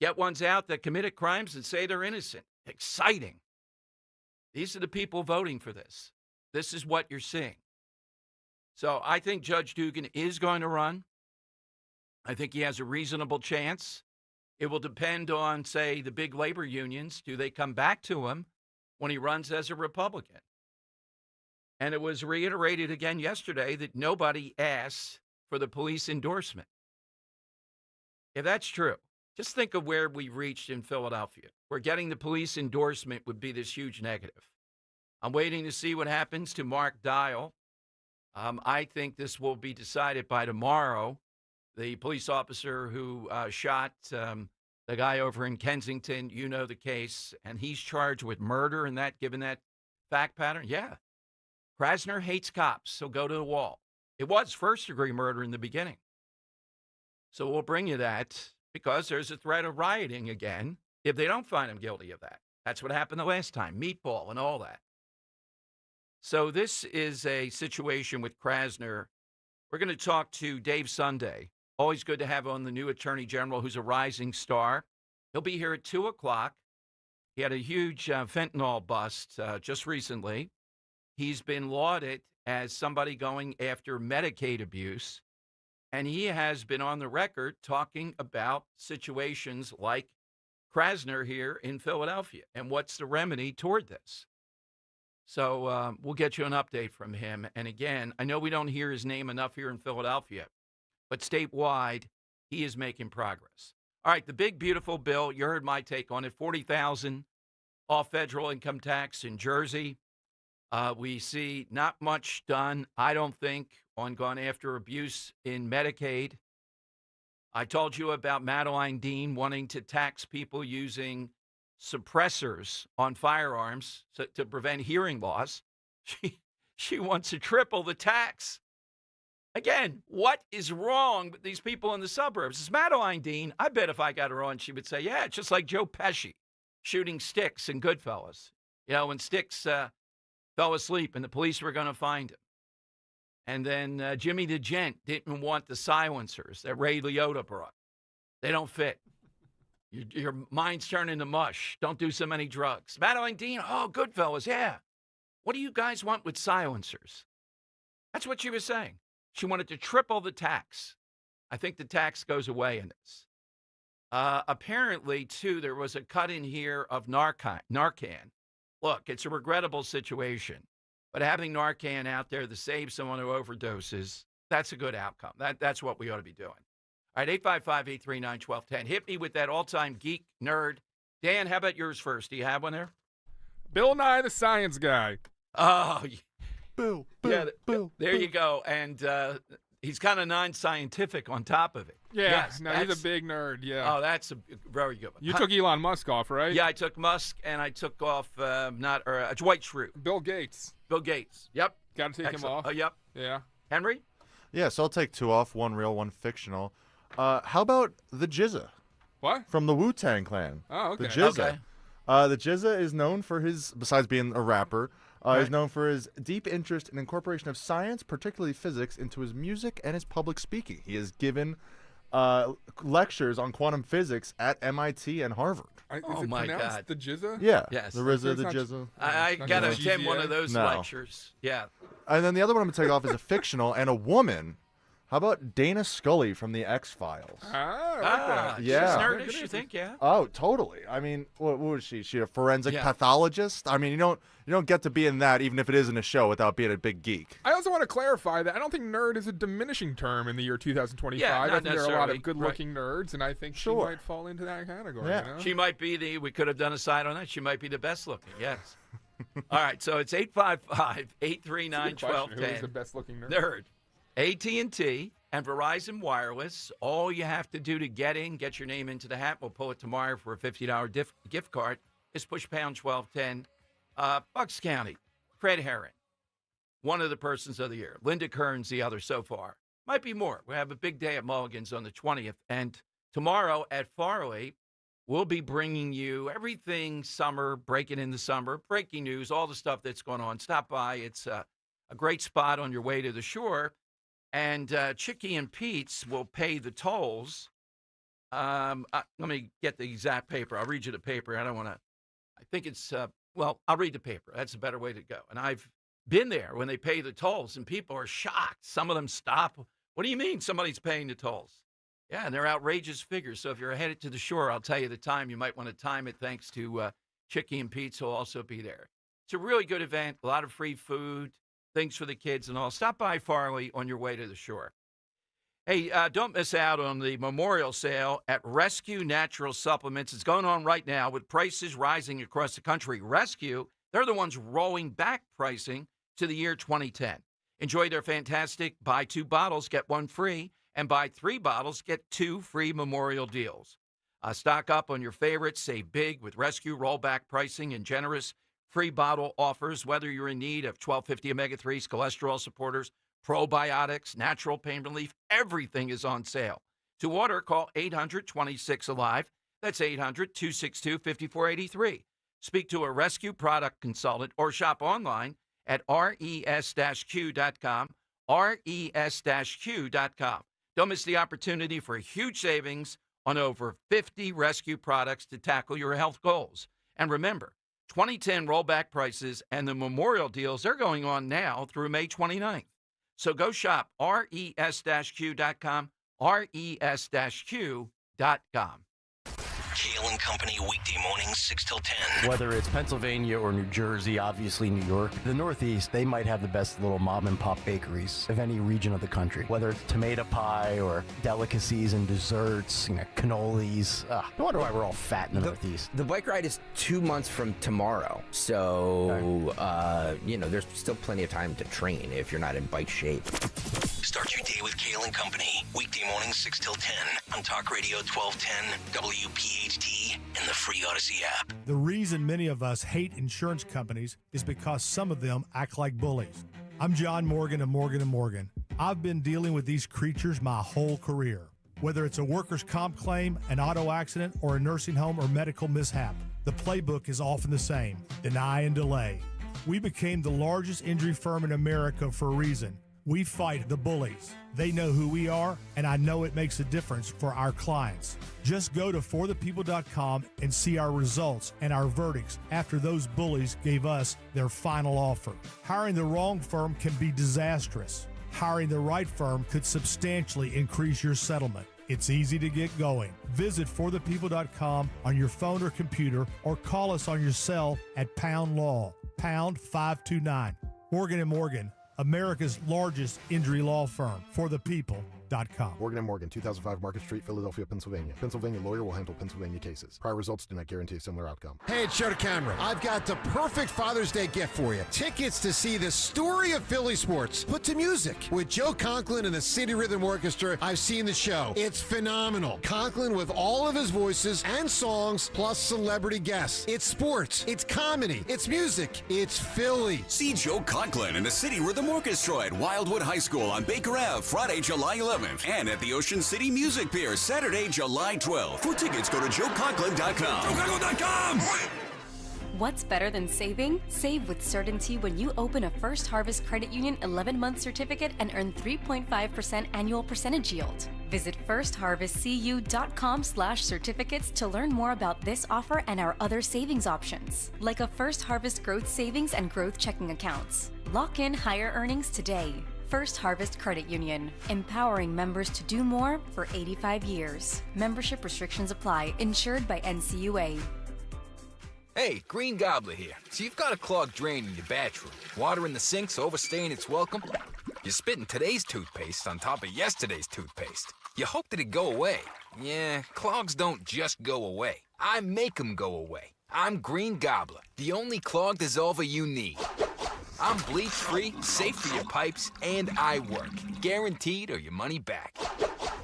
Get ones out that committed crimes and say they're innocent. Exciting. These are the people voting for this. This is what you're seeing. So I think Judge Dugan is going to run. I think he has a reasonable chance. It will depend on, say, the big labor unions. Do they come back to him when he runs as a Republican? And it was reiterated again yesterday that nobody asked for the police endorsement. If that's true, just think of where we reached in Philadelphia, where getting the police endorsement would be this huge negative. I'm waiting to see what happens to Mark Dial. I think this will be decided by tomorrow. The police officer who shot the guy over in Kensington, you know the case, and he's charged with murder and that, given that fact pattern. Yeah. Krasner hates cops, so go to the wall. It was first-degree murder in the beginning. So we'll bring you that because there's a threat of rioting again if they don't find him guilty of that. That's what happened the last time, meatball and all that. So this is a situation with Krasner. We're going to talk to Dave Sunday. Always good to have on the new Attorney General, who's a rising star. He'll be here at 2 o'clock. He had a huge fentanyl bust just recently. He's been lauded as somebody going after Medicaid abuse. And he has been on the record talking about situations like Krasner here in Philadelphia and what's the remedy toward this. So we'll get you an update from him. And again, I know we don't hear his name enough here in Philadelphia, but statewide, he is making progress. All right, the big, beautiful bill, you heard my take on it, $40,000 off federal income tax in Jersey. We see not much done, I don't think, on going after abuse in Medicaid. I told you about Madeline Dean wanting to tax people using suppressors on firearms to prevent hearing loss. She wants to triple the tax. Again, what is wrong with these people in the suburbs? It's Madeline Dean. I bet if I got her on, she would say, yeah, it's just like Joe Pesci shooting Sticks in Goodfellas. You know, when Sticks fell asleep and the police were going to find him. And then Jimmy the Gent didn't want the silencers that Ray Liotta brought. They don't fit. Your mind's turning to mush. Don't do so many drugs. Madeline Dean, oh, Goodfellas, yeah. What do you guys want with silencers? That's what she was saying. She wanted to triple the tax. I think the tax goes away in this. Apparently, too, there was a cut in here of Narcan. Look, it's a regrettable situation, but having Narcan out there to save someone who overdoses, that's a good outcome. That's what we ought to be doing. All right, 855-839-1210. Hit me with that all-time geek nerd. Dan, how about yours first? Do you have one there? Bill Nye the Science Guy. Oh, Bill. There you go. And he's kind of non-scientific on top of it. Yeah, yes, he's a big nerd, yeah. Oh, that's a very good one. You took Elon Musk off, right? Yeah, I took Musk, and I took off Dwight Schrute. Bill Gates. Yep. Got to take him off. Yep. Yeah. Henry? Yeah, so I'll take two off, one real, one fictional. How about the Jizza? What? From the Wu-Tang Clan. Oh, okay. The Jizza. Okay. The Jizza is known for his, besides being a rapper, he's known for his deep interest in incorporation of science, particularly physics, into his music and his public speaking. He has given lectures on quantum physics at MIT and Harvard. Oh, my God. The Jizza? Yeah. Yes. The RZA, the Jizza. I got to attend one of those lectures. Yeah. And then the other one I'm going to take off is a fictional and a woman. How about Dana Scully from the X-Files? I like that. Yeah. She's nerdish, you think? Yeah. Oh, totally. I mean, what was she? She a forensic pathologist? I mean, you don't get to be in that, even if it is in a show, without being a big geek. I also want to clarify that I don't think nerd is a diminishing term in the year 2025. Yeah, I think there are a lot of necessarily. good-looking nerds, and I think she might fall into that category. Yeah. You know? She might be we could have done a side on that. She might be the best looking, yes. All right, so it's 855-839-1210. Who is the best-looking Nerd. AT&T and Verizon Wireless. All you have to do to get your name into the hat, we'll pull it tomorrow for a $50 gift card, is push pound 1210. Bucks County, Fred Herron, one of the persons of the year. Linda Kern's the other so far. Might be more. We have a big day at Mulligan's on the 20th. And tomorrow at Farley, we'll be bringing you everything summer, breaking in the summer, breaking news, all the stuff that's going on. Stop by. It's a great spot on your way to the shore. And Chicky and Pete's will pay the tolls. Let me get the exact paper. I'll read you the paper. I don't want to. I think it's, I'll read the paper. That's a better way to go. And I've been there when they pay the tolls, and people are shocked. Some of them stop. What do you mean somebody's paying the tolls? Yeah, and they're outrageous figures. So if you're headed to the shore, I'll tell you the time. You might want to time it thanks to Chicky and Pete's, who will also be there. It's a really good event, a lot of free food, things for the kids and all. Stop by Farley on your way to the shore. Hey, don't miss out on the memorial sale at Rescue Natural Supplements. It's going on right now with prices rising across the country. Rescue, they're the ones rolling back pricing to the year 2010. Enjoy their fantastic buy 2 bottles, get 1 free, and buy 3 bottles, get 2 free memorial deals. Stock up on your favorites, save big with Rescue rollback pricing and generous free bottle offers, whether you're in need of 1250 omega-3s, cholesterol supporters, probiotics, natural pain relief, everything is on sale. To order, call 800-26-ALIVE. That's 800-262-5483. Speak to a Rescue product consultant or shop online at res-q.com, res-q.com. Don't miss the opportunity for huge savings on over 50 Rescue products to tackle your health goals. And remember, 2010 rollback prices and the memorial deals, they're going on now through May 29th. So go shop, res-q.com, res-q.com. Kale and Company weekday mornings 6 till 10. Whether it's Pennsylvania or New Jersey, obviously New York, the Northeast, they might have the best little mom and pop bakeries of any region of the country. Whether it's tomato pie or delicacies and desserts, cannolis. No wonder why we're all fat in the Northeast. The bike ride is 2 months from tomorrow. So, there's still plenty of time to train if you're not in bike shape. Start your day with Kale and Company. Weekday mornings 6 till 10 on Talk Radio 1210, WPHT, and the free Odyssey app. The reason many of us hate insurance companies is because some of them act like bullies. I'm John Morgan of Morgan & Morgan. I've been dealing with these creatures my whole career. Whether it's a workers' comp claim, an auto accident, or a nursing home or medical mishap, the playbook is often the same: deny and delay. We became the largest injury firm in America for a reason. We fight the bullies. They know who we are, and I know it makes a difference for our clients. Just go to forthepeople.com and see our results and our verdicts after those bullies gave us their final offer. Hiring the wrong firm can be disastrous. Hiring the right firm could substantially increase your settlement. It's easy to get going. Visit forthepeople.com on your phone or computer, or call us on your cell at pound law, pound 529. Morgan & Morgan, America's largest injury law firm. ForThePeople.com. Morgan & Morgan, 2005 Market Street, Philadelphia, Pennsylvania. Pennsylvania lawyer will handle Pennsylvania cases. Prior results do not guarantee a similar outcome. Hey, it's Joe DeCamera. I've got the perfect Father's Day gift for you. Tickets to see the story of Philly sports put to music. With Joe Conklin and the City Rhythm Orchestra, I've seen the show. It's phenomenal. Conklin with all of his voices and songs, plus celebrity guests. It's sports. It's comedy. It's music. It's Philly. See Joe Conklin and the City Rhythm Orchestra at Wildwood High School on Baker Ave, Friday, July 11th. And at the Ocean City Music Pier, Saturday, July 12th. For tickets, go to joeconklin.com. joeconklin.com! What's better than saving? Save with certainty when you open a First Harvest Credit Union 11-month certificate and earn 3.5% annual percentage yield. Visit firstharvestcu.com/certificates to learn more about this offer and our other savings options, like a First Harvest Growth Savings and Growth Checking accounts. Lock in higher earnings today. First Harvest Credit Union, empowering members to do more for 85 years. Membership restrictions apply. Insured by NCUA. Hey, Green Gobbler here. So you've got a clogged drain in your bathroom. Water in the sink's overstaying its welcome. You're spitting today's toothpaste on top of yesterday's toothpaste. You hope that it go away. Yeah, clogs don't just go away. I make them go away. I'm Green Gobbler, the only clog dissolver you need. I'm bleach-free, safe for your pipes, and I work. Guaranteed or your money back.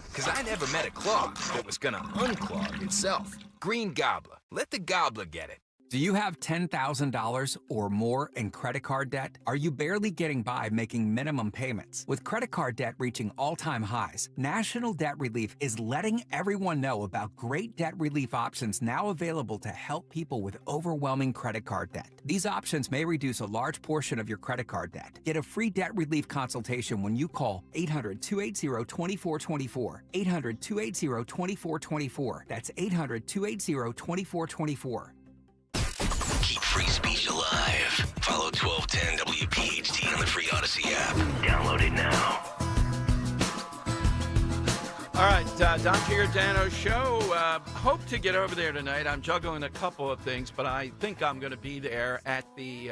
Because I never met a clog that was gonna unclog itself. Green Gobbler. Let the gobbler get it. Do you have $10,000 or more in credit card debt? Are you barely getting by making minimum payments? With credit card debt reaching all-time highs, National Debt Relief is letting everyone know about great debt relief options now available to help people with overwhelming credit card debt. These options may reduce a large portion of your credit card debt. Get a free debt relief consultation when you call 800-280-2424. 800-280-2424. That's 800-280-2424. Keep free speech alive. Follow 1210 WPHT on the free Odyssey app. Download it now. All right, Don Giordano's show. Hope to get over there tonight. I'm juggling a couple of things, but I think I'm going to be there at the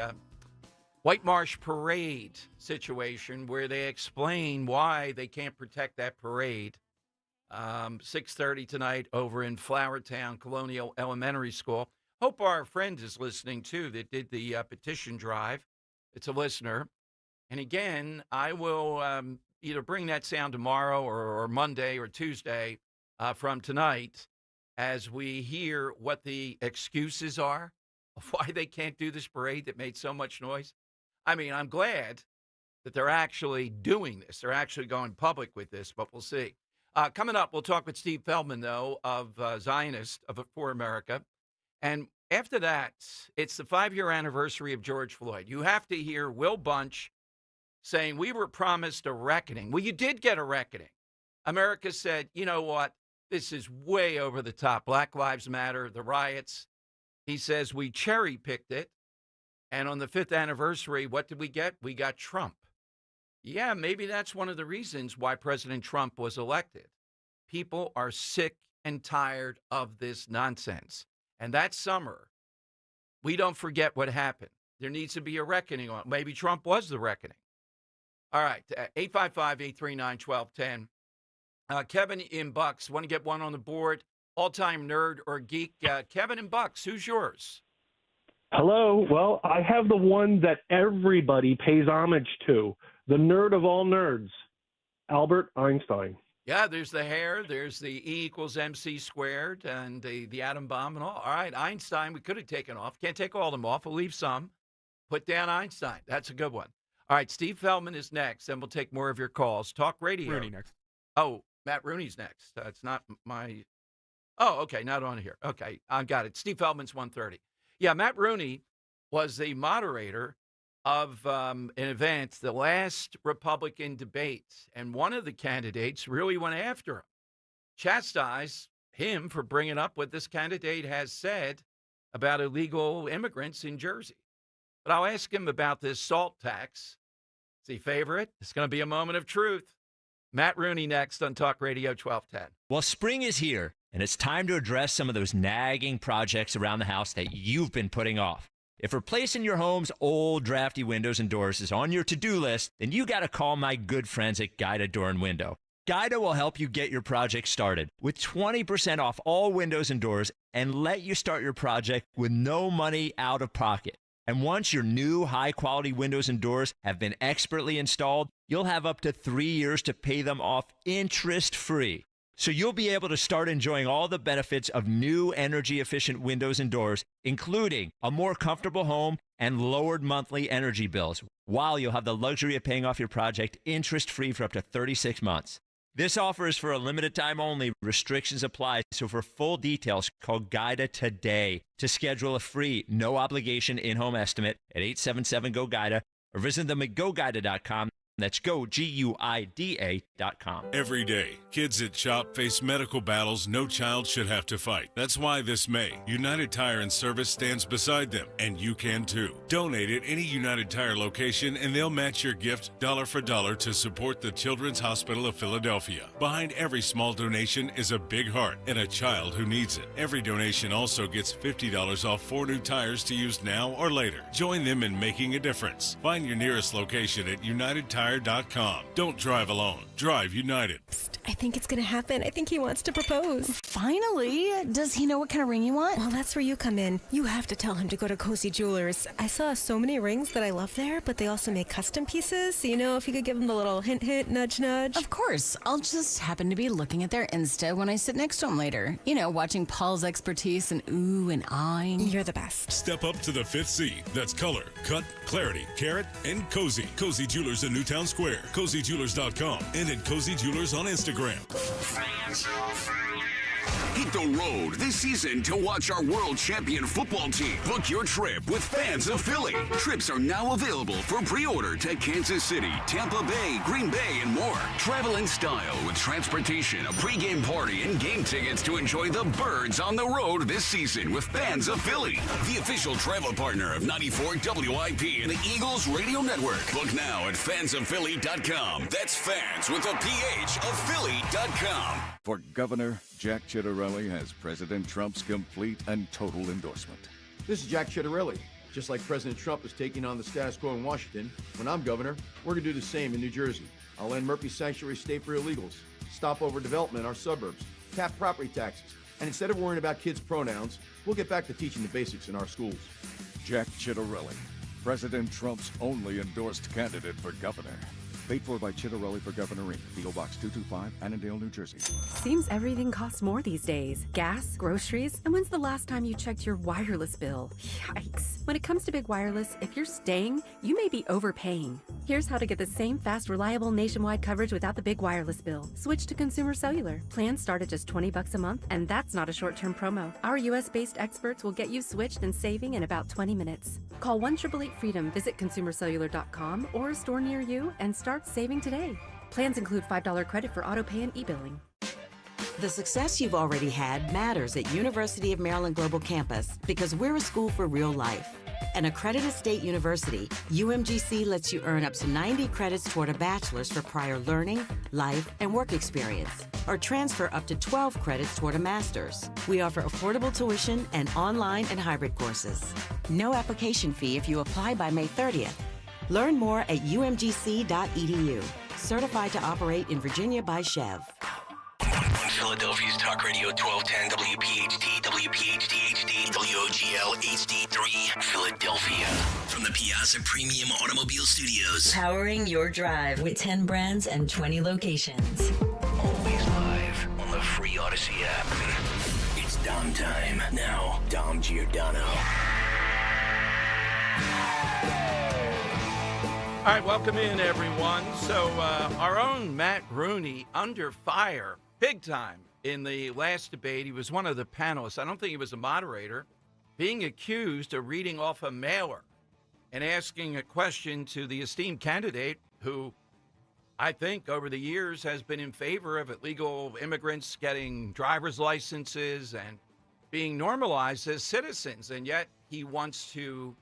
White Marsh Parade situation where they explain why they can't protect that parade. 6:30 tonight over in Flowertown Colonial Elementary School. Hope our friend is listening, too, that did the petition drive. It's a listener. And again, I will either bring that sound tomorrow or Monday or Tuesday from tonight as we hear what the excuses are of why they can't do this parade that made so much noise. I mean, I'm glad that they're actually doing this. They're actually going public with this, but we'll see. Coming up, we'll talk with Steve Feldman, though, of Zionist for America. And after that, it's the 5-year anniversary of George Floyd. You have to hear Will Bunch saying we were promised a reckoning. Well, you did get a reckoning. America said, you know what? This is way over the top. Black Lives Matter, the riots. He says we cherry-picked it. And on the 5th anniversary, what did we get? We got Trump. Yeah, maybe that's one of the reasons why President Trump was elected. People are sick and tired of this nonsense. And that summer, we don't forget what happened. There needs to be a reckoning on it. Maybe Trump was the reckoning. All right, 855-839-1210. Kevin in Bucks, want to get one on the board? All-time nerd or geek? Kevin in Bucks, who's yours? Hello. Well, I have the one that everybody pays homage to, the nerd of all nerds, Albert Einstein. Yeah, there's the hair, there's the E equals MC squared, and the atom bomb and all. All right, Einstein, we could have taken off. Can't take all of them off. We'll leave some. Put down Einstein. That's a good one. All right, Steve Feldman is next, and we'll take more of your calls. Talk radio. Rooney next. Oh, Matt Rooney's next. It's not my... Oh, okay, not on here. Okay, I got it. Steve Feldman's 1:30. Yeah, Matt Rooney was the moderator of an event, the last Republican debate, and one of the candidates really went after him, chastised him for bringing up what this candidate has said about illegal immigrants in Jersey. But I'll ask him about this SALT tax. Is he favorite? It's going to be a moment of truth. Matt Rooney next on Talk Radio 1210. Well, spring is here, and it's time to address some of those nagging projects around the house that you've been putting off. If replacing your home's old, drafty windows and doors is on your to-do list, then you got to call my good friends at Guida Door and Window. Guida will help you get your project started with 20% off all windows and doors and let you start your project with no money out of pocket. And once your new high-quality windows and doors have been expertly installed, you'll have up to 3 years to pay them off interest-free. So you'll be able to start enjoying all the benefits of new energy-efficient windows and doors, including a more comfortable home and lowered monthly energy bills, while you'll have the luxury of paying off your project interest-free for up to 36 months. This offer is for a limited time only. Restrictions apply. So for full details, call Guida today to schedule a free, no-obligation in-home estimate at 877-GO-GUIDA or visit them at GoGuida.com. That's GoGuida.com. Every day, kids at CHOP face medical battles no child should have to fight. That's why this May, United Tire and Service stands beside them, and you can too. Donate at any United Tire location, and they'll match your gift dollar for dollar to support the Children's Hospital of Philadelphia. Behind every small donation is a big heart and a child who needs it. Every donation also gets $50 off 4 new tires to use now or later. Join them in making a difference. Find your nearest location at UnitedTire.com. Don't drive alone. Drive United. I think it's going to happen. I think he wants to propose. Finally. Does he know what kind of ring you want? Well, that's where you come in. You have to tell him to go to Cozy Jewelers. I saw so many rings that I love there, but they also make custom pieces. So, if you could give him the little hint, hint, nudge, nudge. Of course. I'll just happen to be looking at their Insta when I sit next to him later. Watching Paul's expertise and ooh and eyeing. You're the best. Step up to the 5th C. That's color, cut, clarity, carat, and cozy. Cozy Jewelers in Newtown Square. CozyJewelers.com and at Cozy Jewelers on Instagram. Hit the road this season to watch our world champion football team. Book your trip with Fans of Philly. Trips are now available for pre-order to Kansas City, Tampa Bay, Green Bay, and more. Travel in style with transportation, a pregame party, and game tickets to enjoy the Birds on the road this season with Fans of Philly, the official travel partner of 94 WIP and the Eagles Radio Network. Book now at fansofphilly.com. That's fans with a PH of Philly.com. For Governor, Jack Ciattarelli has President Trump's complete and total endorsement. This is Jack Ciattarelli. Just like President Trump is taking on the status quo in Washington, when I'm governor, we're going to do the same in New Jersey. I'll end Murphy Sanctuary State for illegals, stop overdevelopment in our suburbs, cap property taxes, and instead of worrying about kids' pronouns, we'll get back to teaching the basics in our schools. Jack Ciattarelli, President Trump's only endorsed candidate for governor. Paid for by Ciattarelli for Governor Inc., P.O. Box 225, Annandale, New Jersey. Seems everything costs more these days. Gas, groceries, and when's the last time you checked your wireless bill? Yikes. When it comes to big wireless, if you're staying, you may be overpaying. Here's how to get the same fast, reliable nationwide coverage without the big wireless bill. Switch to Consumer Cellular. Plans start at just $20 a month, and that's not a short-term promo. Our U.S.-based experts will get you switched and saving in about 20 minutes. Call 1-888-FREEDOM, visit ConsumerCellular.com or a store near you, and start saving today. Plans include $5 credit for auto pay and e-billing. The success you've already had matters at University of Maryland Global Campus because we're a school for real life. An accredited state university, UMGC lets you earn up to 90 credits toward a bachelor's for prior learning, life, and work experience, or transfer up to 12 credits toward a master's. We offer affordable tuition and online and hybrid courses. No application fee if you apply by May 30th. Learn more at umgc.edu. Certified to operate in Virginia by Chev. On Philadelphia's Talk Radio 1210 WPHT, WPHT HD, WOGL HD3, Philadelphia. From the Piazza Premium Automobile Studios. Powering your drive with 10 brands and 20 locations. Always live on the free Odyssey app. It's Dom time. Now, Dom Giordano. All right, welcome in, everyone. So our own Matt Rooney under fire big time in the last debate. He was one of the panelists. I don't think he was a moderator, being accused of reading off a mailer and asking a question to the esteemed candidate who I think over the years has been in favor of illegal immigrants getting driver's licenses and being normalized as citizens. And yet he wants to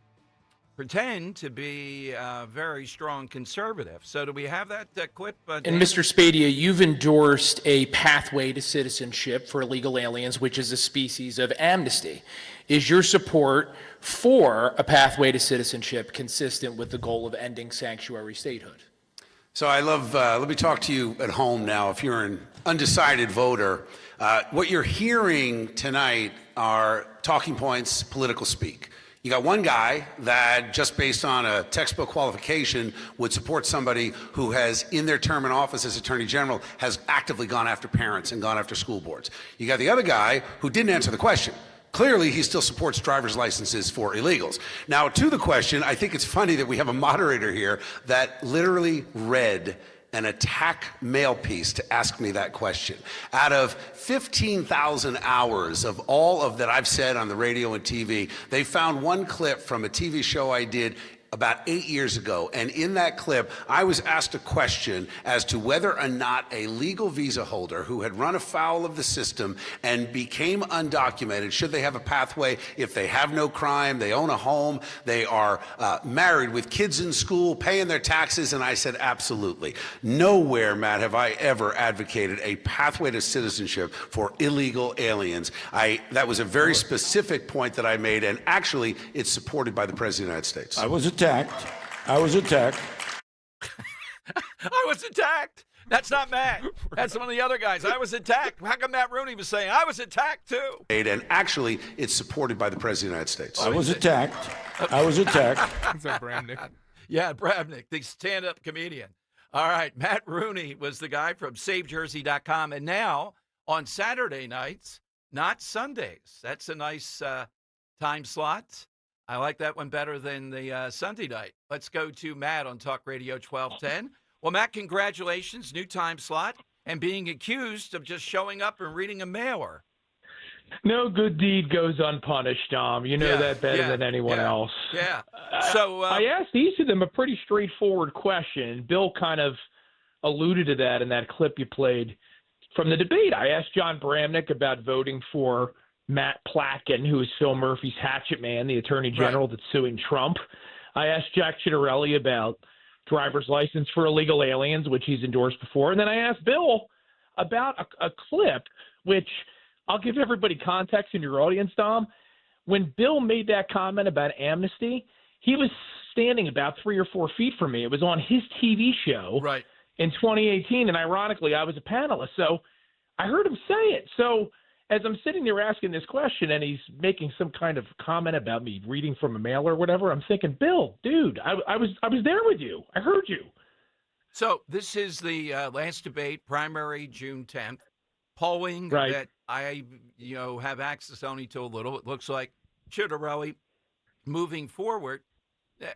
pretend to be a very strong conservative. So do we have that clip? And Mr. Spadia, you've endorsed a pathway to citizenship for illegal aliens, which is a species of amnesty. Is your support for a pathway to citizenship consistent with the goal of ending sanctuary statehood? So I love, let me talk to you at home now. If you're an undecided voter, what you're hearing tonight are talking points, political speak. You got one guy that just based on a textbook qualification would support somebody who has in their term in office as Attorney General has actively gone after parents and gone after school boards. You got the other guy who didn't answer the question. Clearly, he still supports driver's licenses for illegals. Now, to the question, I think it's funny that we have a moderator here that literally read an attack mail piece to ask me that question. Out of 15,000 hours of all of that I've said on the radio and TV, they found one clip from a TV show I did about 8 years ago, and in that clip, I was asked a question as to whether or not a legal visa holder who had run afoul of the system and became undocumented, should they have a pathway if they have no crime, they own a home, they are married with kids in school, paying their taxes, and I said, absolutely. Nowhere, Matt, have I ever advocated a pathway to citizenship for illegal aliens. That was a very specific point that I made, and actually, it's supported by the President of the United States. I was attacked. I was attacked. I was attacked. That's not Matt. That's one of the other guys. I was attacked. How come Matt Rooney was saying I was attacked too? And actually, it's supported by the President of the United States. I was attacked. I was attacked. Is that Bramnick? Yeah, Bramnick, the stand-up comedian. All right, Matt Rooney was the guy from SaveJersey.com, and now on Saturday nights, not Sundays. That's a nice time slot. I like that one better than the Sunday night. Let's go to Matt on Talk Radio 1210. Well, Matt, congratulations, new time slot, and being accused of just showing up and reading a mailer. No good deed goes unpunished, Dom. You know that better than anyone else. Yeah. So I asked each of them a pretty straightforward question. Bill kind of alluded to that in that clip you played from the debate. I asked John Bramnick about voting for Matt Platkin, who is Phil Murphy's hatchet man, the attorney general that's suing Trump. I asked Jack Ciattarelli about driver's license for illegal aliens, which he's endorsed before. And then I asked Bill about a clip, which I'll give everybody context in your audience, Dom. When Bill made that comment about amnesty, he was standing about 3 or 4 feet from me. It was on his TV show in 2018. And ironically, I was a panelist. So I heard him say it. So as I'm sitting there asking this question and he's making some kind of comment about me reading from a mail or whatever, I'm thinking, Bill, dude, I was there with you. I heard you. So this is the last debate, primary June 10th. Polling that I have access only to a little. It looks like Ciattarelli moving forward.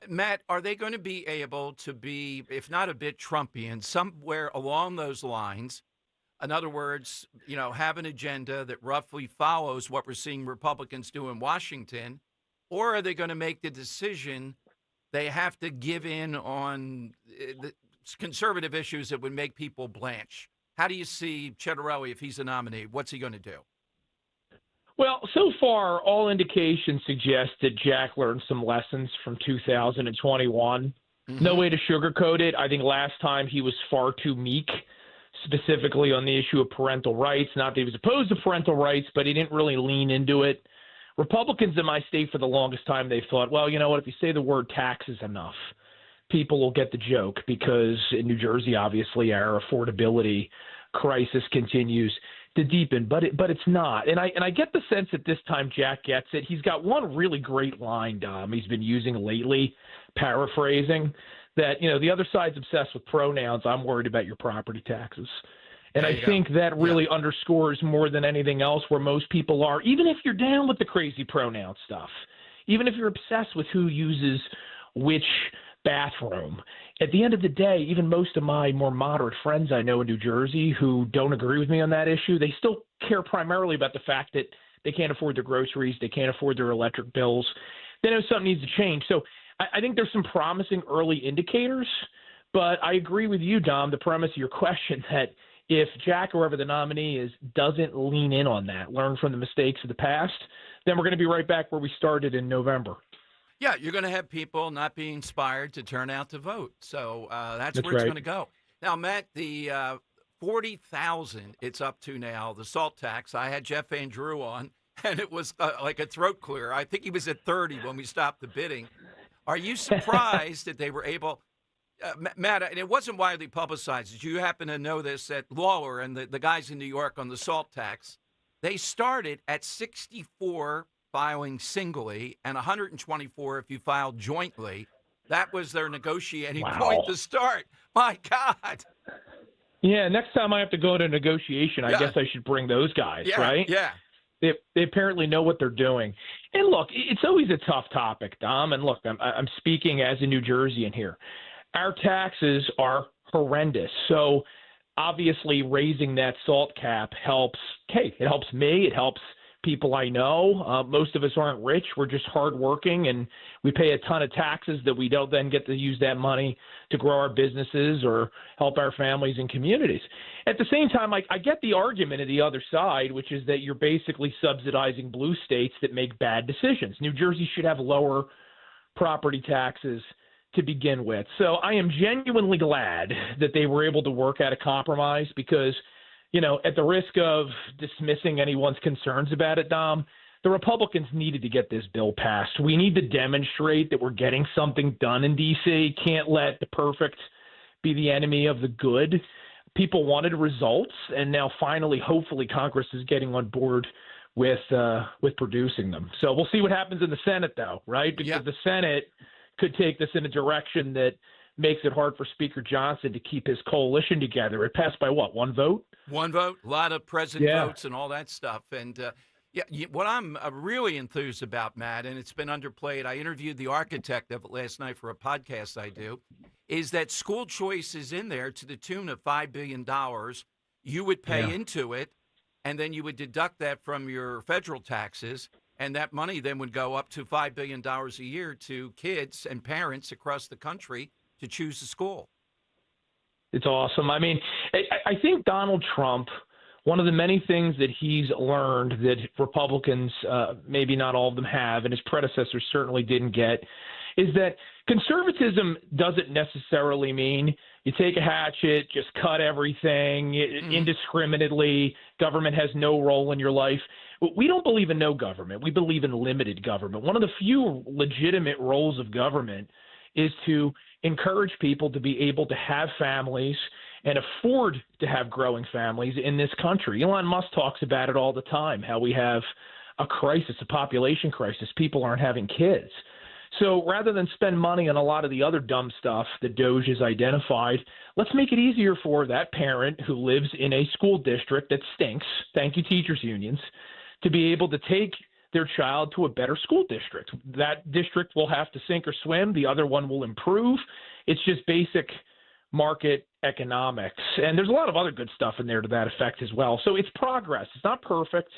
Matt, are they going to be able to be, if not a bit Trumpian, somewhere along those lines? In other words, have an agenda that roughly follows what we're seeing Republicans do in Washington, or are they going to make the decision they have to give in on the conservative issues that would make people blanch? How do you see Chitterelli if he's a nominee? What's he going to do? Well, so far, all indications suggest that Jack learned some lessons from 2021. No way to sugarcoat it. I think last time he was far too meek, specifically on the issue of parental rights. Not that he was opposed to parental rights, but he didn't really lean into it. Republicans in my state for the longest time, they thought, well, you know what, if you say the word taxes enough, people will get the joke, because in New Jersey, obviously, our affordability crisis continues to deepen, but it's not. And I get the sense that this time Jack gets it. He's got one really great line, Dom, he's been using lately, paraphrasing, that, you know, the other side's obsessed with pronouns. I'm worried about your property taxes. And I think that really underscores more than anything else where most people are, even if you're down with the crazy pronoun stuff, even if you're obsessed with who uses which bathroom. At the end of the day, even most of my more moderate friends I know in New Jersey who don't agree with me on that issue, they still care primarily about the fact that they can't afford their groceries, they can't afford their electric bills. They know something needs to change. So I think there's some promising early indicators, but I agree with you, Dom, the premise of your question, that if Jack, whoever the nominee is, doesn't lean in on that, learn from the mistakes of the past, then we're going to be right back where we started in November. Yeah, you're going to have people not being inspired to turn out to vote. So that's where it's going to go. Now, Matt, the 40,000 it's up to now, the SALT tax. I had Jeff Andrew on, and it was like a throat clear. I think he was at 30 when we stopped the bidding. Are you surprised that they were able Matt, and it wasn't widely publicized. Did you happen to know this, that Lawler and the guys in New York on the SALT tax, they started at 64 filing singly and 124 if you filed jointly. That was their negotiating point to start. My God. Yeah, next time I have to go to negotiation, I guess I should bring those guys, right? Yeah. They apparently know what they're doing. And look, it's always a tough topic, Dom. And look, I'm speaking as a New Jerseyan here. Our taxes are horrendous. So obviously raising that SALT cap helps. Hey, it helps me. It helps people I know. Most of us aren't rich. We're just hardworking, and we pay a ton of taxes that we don't then get to use that money to grow our businesses or help our families and communities. At the same time, I get the argument of the other side, which is that you're basically subsidizing blue states that make bad decisions. New Jersey should have lower property taxes to begin with. So I am genuinely glad that they were able to work out a compromise because, you know, at the risk of dismissing anyone's concerns about it, Dom, the Republicans needed to get this bill passed. We need to demonstrate that we're getting something done in D.C. Can't let the perfect be the enemy of the good. People wanted results, and now finally, hopefully, Congress is getting on board with producing them. So we'll see what happens in the Senate, though, right? Because the Senate could take this in a direction that makes it hard for Speaker Johnson to keep his coalition together. It passed by what, one vote? One vote, a lot of present votes and all that stuff. And what I'm really enthused about, Matt, and it's been underplayed, I interviewed the architect of it last night for a podcast I do, is that school choice is in there to the tune of $5 billion. You would pay into it, and then you would deduct that from your federal taxes, and that money then would go up to $5 billion a year to kids and parents across the country to choose a school. It's awesome. I mean, I think Donald Trump, one of the many things that he's learned that Republicans, maybe not all of them have, and his predecessors certainly didn't get, is that conservatism doesn't necessarily mean you take a hatchet, just cut everything indiscriminately. Government has no role in your life. We don't believe in no government. We believe in limited government. One of the few legitimate roles of government is to encourage people to be able to have families and afford to have growing families in this country. Elon Musk talks about it all the time, how we have a crisis, a population crisis. People aren't having kids. So rather than spend money on a lot of the other dumb stuff that DOJ has identified, let's make it easier for that parent who lives in a school district that stinks, thank you teachers unions, to be able to take their child to a better school district. That district will have to sink or swim. The other one will improve. It's just basic market economics. And there's a lot of other good stuff in there to that effect as well. So it's progress. It's not perfect,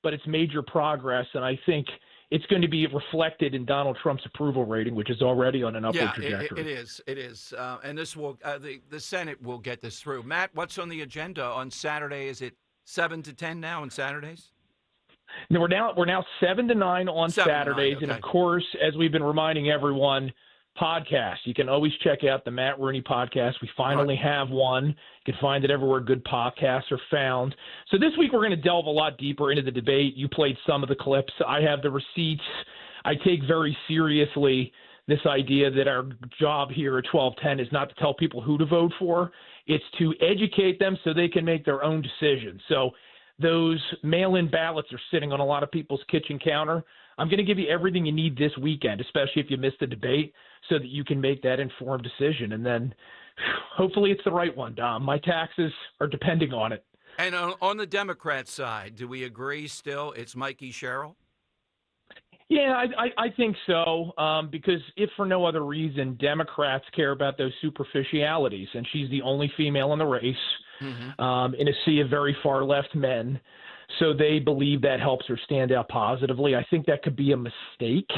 but it's major progress. And I think it's going to be reflected in Donald Trump's approval rating, which is already on an upward trajectory. It is. It is. And this will the Senate will get this through. Matt, what's on the agenda on Saturday? Is it 7 to 10 now on Saturdays? No, we're now 7 to 9 on 7 to 9, Saturdays, okay. and of course, as we've been reminding everyone, podcast. You can always check out the Matt Rooney podcast. We finally have one. You can find it everywhere good podcasts are found. So this week we're going to delve a lot deeper into the debate. You played some of the clips. I have the receipts. I take very seriously this idea that our job here at 1210 is not to tell people who to vote for. It's to educate them so they can make their own decisions. So those mail-in ballots are sitting on a lot of people's kitchen counter. I'm going to give you everything you need this weekend, especially if you missed the debate, so that you can make that informed decision. And then hopefully it's the right one, Dom. My taxes are depending on it. And on the Democrat side, do we agree still it's Mikey Sherrill? Yeah, I think so, because if for no other reason, Democrats care about those superficialities, and she's the only female in the race in a sea of very far-left men. So they believe that helps her stand out positively. I think that could be a mistake.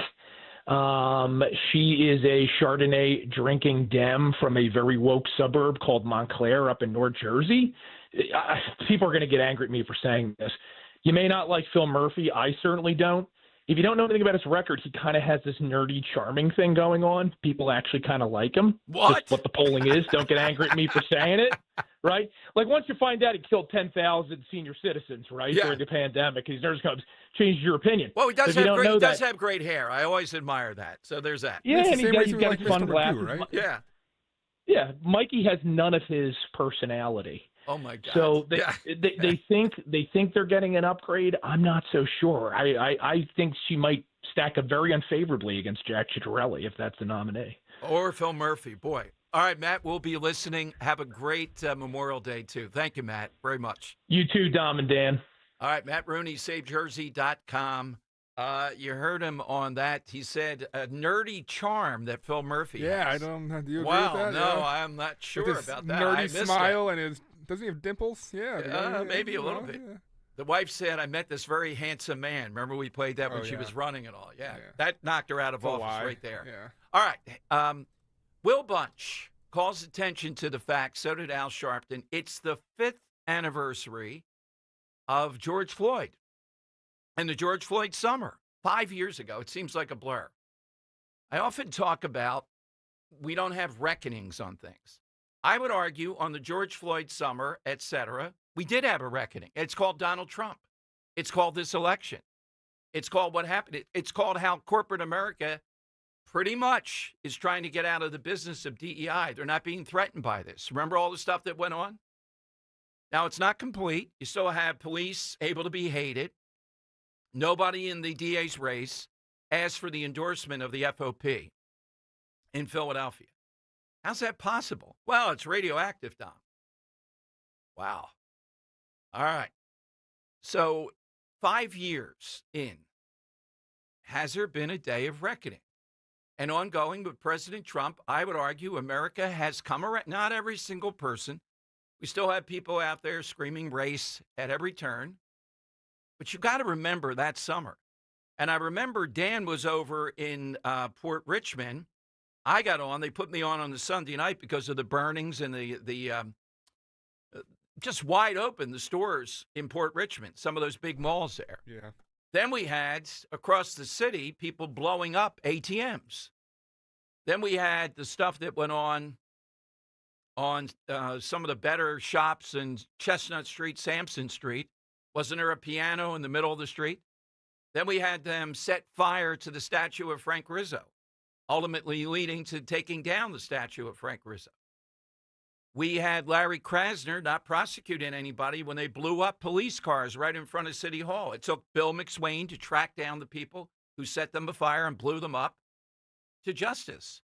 She is a Chardonnay drinking Dem from a very woke suburb called Montclair up in North Jersey. People are going to get angry at me for saying this. You may not like Phil Murphy. I certainly don't. If you don't know anything about his record, he kind of has this nerdy, charming thing going on. People actually kind of like him. What? Just what the polling is. Don't get angry at me for saying it, right? Like once you find out he killed 10,000 senior citizens, right, during the pandemic, his nerds comes, changed your opinion. Well, he does, have, have great hair. I always admire that. So there's that. Yeah, and he's got like fun Mr. glasses. Magoo, right? Yeah. Yeah, Mikey has none of his personality. Oh my God! So they think they're getting an upgrade. I'm not so sure. I think she might stack up very unfavorably against Jack Ciattarelli if that's the nominee. Or Phil Murphy. Boy. All right, Matt, we'll be listening. Have a great Memorial Day, too. Thank you, Matt, very much. You too, Dom and Dan. All right, Matt Rooney, SaveJersey.com. You heard him on that. He said a nerdy charm that Phil Murphy has. I don't. Do you agree wow, with that? no, Yeah. I'm not sure With his about that. nerdy smile and his. Doesn't he have dimples? Yeah. Maybe a little bit. Yeah. The wife said, I met this very handsome man. Remember we played that when she was running and all. Yeah. That knocked her out of office right there. Yeah. All right. Will Bunch calls attention to the fact, so did Al Sharpton, it's the 5th anniversary of George Floyd and the George Floyd summer. 5 years ago. It seems like a blur. I often talk about we don't have reckonings on things. I would argue on the George Floyd summer, et cetera, we did have a reckoning. It's called Donald Trump. It's called this election. It's called what happened. It's called how corporate America pretty much is trying to get out of the business of DEI. They're not being threatened by this. Remember all the stuff that went on? Now, it's not complete. You still have police able to be hated. Nobody in the DA's race asked for the endorsement of the FOP in Philadelphia. How's that possible? Well, it's radioactive, Dom. Wow. All right. So 5 years in, has there been a day of reckoning? And ongoing with President Trump, I would argue America has come around. Not every single person. We still have people out there screaming race at every turn. But you've got to remember that summer. And I remember Dan was over in Port Richmond. I got on. They put me on the Sunday night because of the burnings and the just wide open, the stores in Port Richmond, some of those big malls there. Yeah. Then we had, across the city, people blowing up ATMs. Then we had the stuff that went on some of the better shops in Chestnut Street, Sampson Street. Wasn't there a piano in the middle of the street? Then we had them set fire to the statue of Frank Rizzo, ultimately leading to taking down the statue of Frank Rizzo. We had Larry Krasner not prosecuting anybody when they blew up police cars right in front of City Hall. It took Bill McSwain to track down the people who set them afire and blew them up to justice.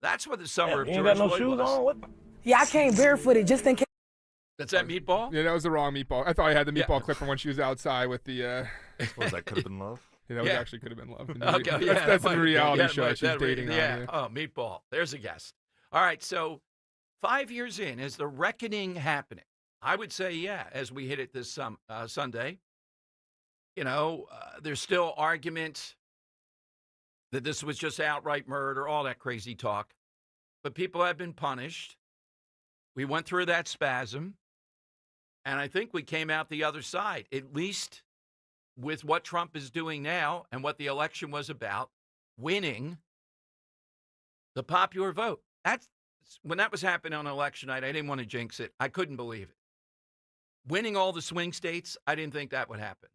That's what the summer of George Floyd was. Yeah, I came barefooted just in case. That's that meatball? Yeah, that was the wrong meatball. I thought I had the meatball clip from when she was outside with the. What was that? Could have been love. Yeah, that actually could have been love. Okay, yeah, that's a reality show she's that dating on. Yeah. Oh, meatball. There's a guest. All right, so 5 years in, is the reckoning happening? I would say, yeah, as we hit it this Sunday. There's still arguments that this was just outright murder, all that crazy talk. But people have been punished. We went through that spasm, and I think we came out the other side, at least with what Trump is doing now and what the election was about, winning the popular vote. When that was happening on election night, I didn't want to jinx it. I couldn't believe it. Winning all the swing states, I didn't think that would happen.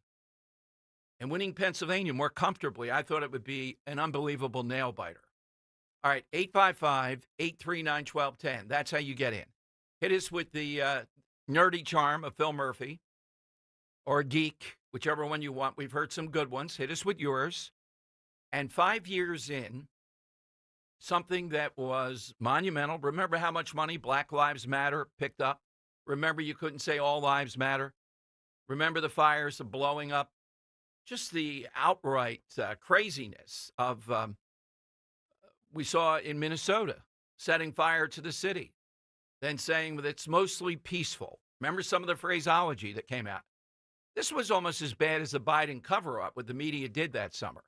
And winning Pennsylvania more comfortably, I thought it would be an unbelievable nail-biter. All right, 855-839-1210. That's how you get in. Hit us with the nerdy charm of Phil Murphy or a geek, whichever one you want. We've heard some good ones. Hit us with yours. And 5 years in, something that was monumental. Remember how much money Black Lives Matter picked up? Remember you couldn't say all lives matter? Remember the fires, the blowing up? Just the outright craziness of we saw in Minnesota, setting fire to the city, then saying that it's mostly peaceful. Remember some of the phraseology that came out? This was almost as bad as the Biden cover-up what the media did that summer.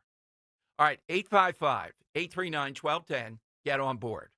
All right, 855-839-1210. Get on board.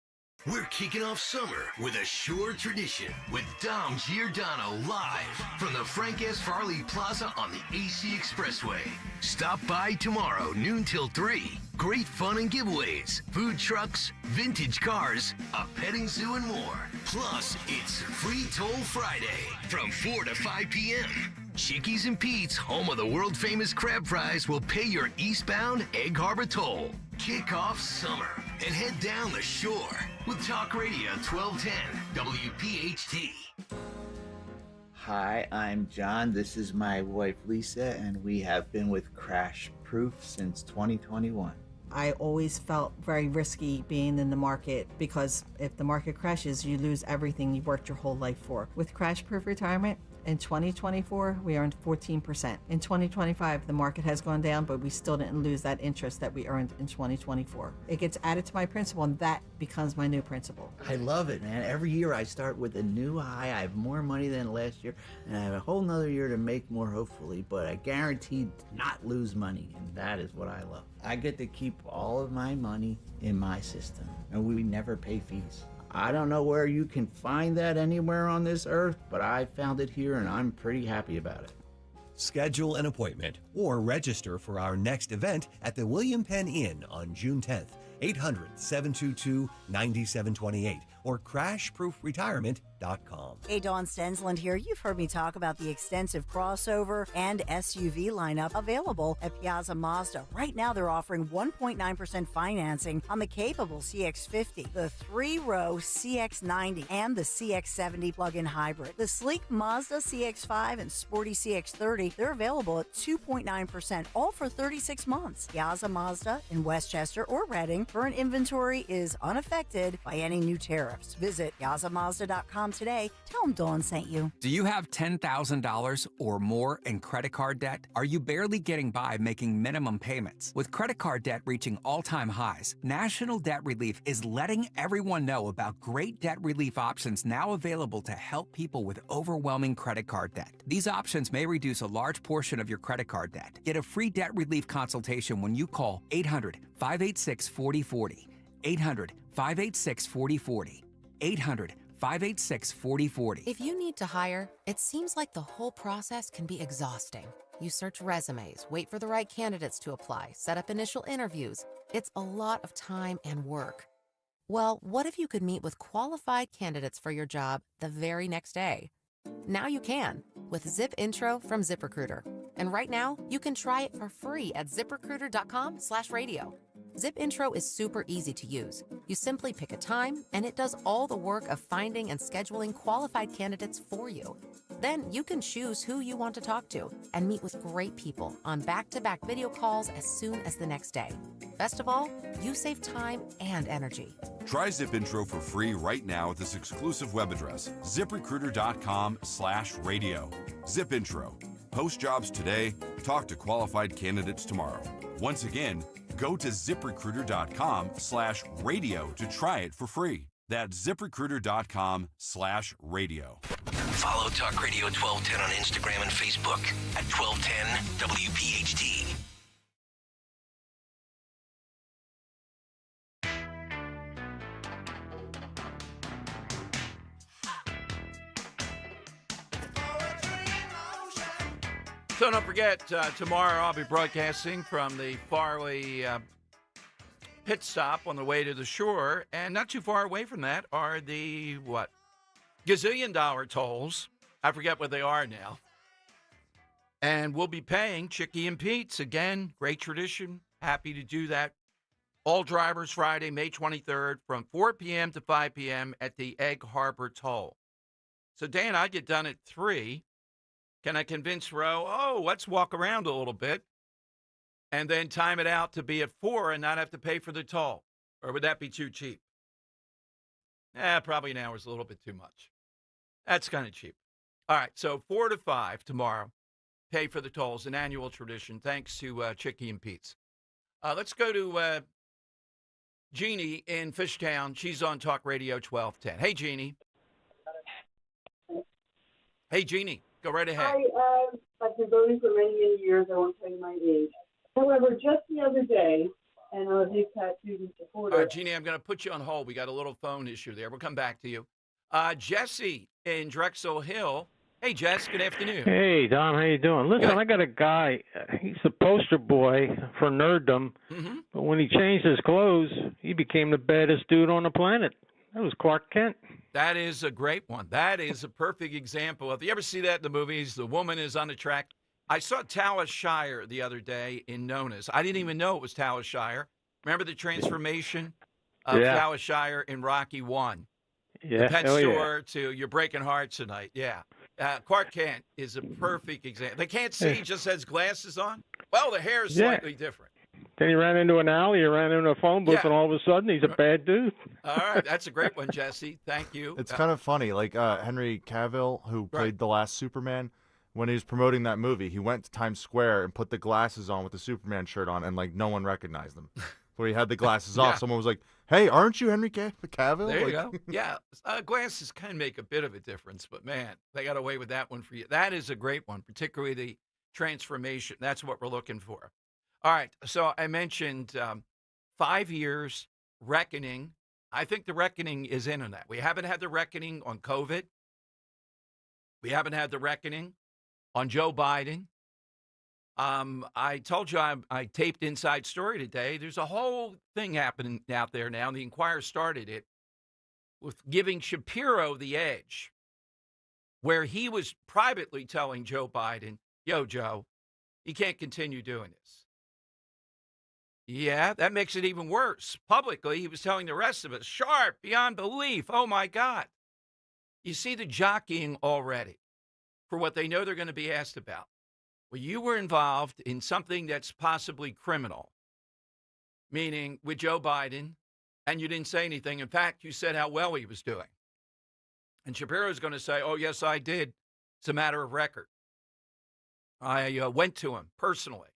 We're kicking off summer with a sure tradition with Dom Giordano live from the Frank S. Farley Plaza on the AC Expressway. Stop by tomorrow, noon till 3. Great fun and giveaways, food trucks, vintage cars, a petting zoo, and more. Plus, it's Free Toll Friday from 4 to 5 p.m. Chickies and Pete's, home of the world-famous crab fries, will pay your eastbound Egg Harbor toll. Kick off summer and head down the shore with Talk Radio 1210 WPHT. Hi, I'm John. This is my wife Lisa, and we have been with Crash Proof since 2021. I always felt very risky being in the market because if the market crashes, you lose everything you worked your whole life for. With Crash Proof Retirement, in 2024, we earned 14%. In 2025, the market has gone down, but we still didn't lose that interest that we earned in 2024. It gets added to my principal, and that becomes my new principal. I love it, man. Every year I start with a new high. I have more money than last year, and I have a whole nother year to make more, hopefully, but I guarantee not lose money, and that is what I love. I get to keep all of my money in my system, and we never pay fees. I don't know where you can find that anywhere on this earth, but I found it here and I'm pretty happy about it. Schedule an appointment or register for our next event at the William Penn Inn on June 10th, 800-722-9728 or crashproofretirement.com. Hey, Dawn Stensland here. You've heard me talk about the extensive crossover and SUV lineup available at Piazza Mazda. Right now, they're offering 1.9% financing on the capable CX-50, the 3-row CX-90, and the CX-70 plug-in hybrid. The sleek Mazda CX-5 and sporty CX-30, they're available at 2.9%, all for 36 months. Piazza Mazda in Westchester or Reading. Current inventory is unaffected by any new tariffs. Visit piazzamazda.com today. Tell them Dawn sent you. Do you have $10,000 or more in credit card debt? Are you barely getting by making minimum payments? With credit card debt reaching all-time highs, National Debt Relief is letting everyone know about great debt relief options now available to help people with overwhelming credit card debt. These options may reduce a large portion of your credit card debt. Get a free debt relief consultation when you call 800-586-4040. 800-586-4040. 800-586-4040. If you need to hire, it seems like the whole process can be exhausting. You search resumes, wait for the right candidates to apply, set up initial interviews. It's a lot of time and work. Well, what if you could meet with qualified candidates for your job the very next day? Now you can with Zip Intro from ZipRecruiter. And right now, you can try it for free at ZipRecruiter.com/radio. Zip Intro is super easy to use. You simply pick a time, and it does all the work of finding and scheduling qualified candidates for you. Then you can choose who you want to talk to and meet with great people on back-to-back video calls as soon as the next day. Best of all, you save time and energy. Try Zip Intro for free right now at this exclusive web address, ZipRecruiter.com/radio. Zip Intro. Post jobs today, talk to qualified candidates tomorrow. Once again, go to ZipRecruiter.com/radio to try it for free. That's ZipRecruiter.com/radio. Follow Talk Radio 1210 on Instagram and Facebook at 1210 WPHT. So don't forget, tomorrow I'll be broadcasting from the Farley pit stop on the way to the shore. And not too far away from that are the, gazillion-dollar tolls. I forget what they are now. And we'll be paying Chicky and Pete's. Again, great tradition. Happy to do that. All Drivers Friday, May 23rd from 4 p.m. to 5 p.m. at the Egg Harbor Toll. So, Dan, I get done at 3. Can I convince Roe, let's walk around a little bit and then time it out to be at 4 and not have to pay for the toll? Or would that be too cheap? Probably an hour is a little bit too much. That's kind of cheap. All right, so 4 to 5 tomorrow. Pay for the tolls, an annual tradition, thanks to Chicky and Pete's. Let's go to Jeannie in Fishtown. She's on Talk Radio 1210. Hey, Jeannie. Hey, Jeannie. Go right ahead. I've been voting for many, many years. I won't tell you my age. However, just the other day, and I'm a big Pat Susan supporter. All right, Jeannie, I'm going to put you on hold. We got a little phone issue there. We'll come back to you. Jesse in Drexel Hill. Hey, Jess, good afternoon. Hey, Don, how you doing? Listen, I got a guy, he's the poster boy for nerddom, but when he changed his clothes, he became the baddest dude on the planet. That was Clark Kent. That is a great one. That is a perfect example. If you ever see that in the movies, the woman is on the track. I saw Talis Shire the other day in Nona's. I didn't even know it was Talis Shire. Remember the transformation of Talis Shire in Rocky 1? Yeah. The pet store to You're Breaking Hearts Tonight. Yeah. Clark Kent is a perfect example. They can't see, he just has glasses on. Well, the hair is slightly different. Then he ran into an alley, he ran into a phone booth, and all of a sudden he's a bad dude. All right, that's a great one, Jesse. Thank you. It's kind of funny, like Henry Cavill, who played the last Superman, when he was promoting that movie, he went to Times Square and put the glasses on with the Superman shirt on, and like no one recognized him. Where he had the glasses off, someone was like, "Hey, aren't you Henry Cavill?" There you go. Yeah, glasses can make a bit of a difference, but man, they got away with that one for you. That is a great one, particularly the transformation. That's what we're looking for. All right, so I mentioned 5 years reckoning. I think the reckoning is in on that. We haven't had the reckoning on COVID. We haven't had the reckoning on Joe Biden. I told you I taped Inside Story today. There's a whole thing happening out there now, and the Inquirer started it with giving Shapiro the edge, where he was privately telling Joe Biden, "Yo, Joe, you can't continue doing this." Yeah, that makes it even worse. Publicly, he was telling the rest of us, sharp, beyond belief. Oh, my God. You see the jockeying already for what they know they're going to be asked about. Well, you were involved in something that's possibly criminal, meaning with Joe Biden, and you didn't say anything. In fact, you said how well he was doing. And Shapiro's going to say, oh, yes, I did. It's a matter of record. I went to him personally.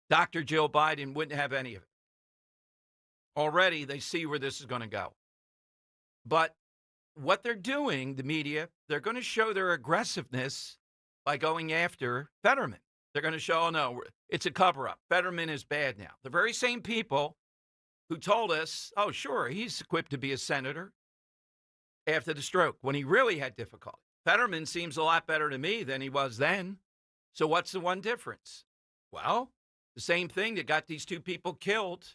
Dr. Jill Biden wouldn't have any of it. Already, they see where this is going to go. But what they're doing, the media, they're going to show their aggressiveness by going after Fetterman. They're going to show, oh, no, it's a cover-up. Fetterman is bad now. The very same people who told us, oh, sure, he's equipped to be a senator after the stroke, when he really had difficulty. Fetterman seems a lot better to me than he was then. So what's the one difference? Well, the same thing that got these two people killed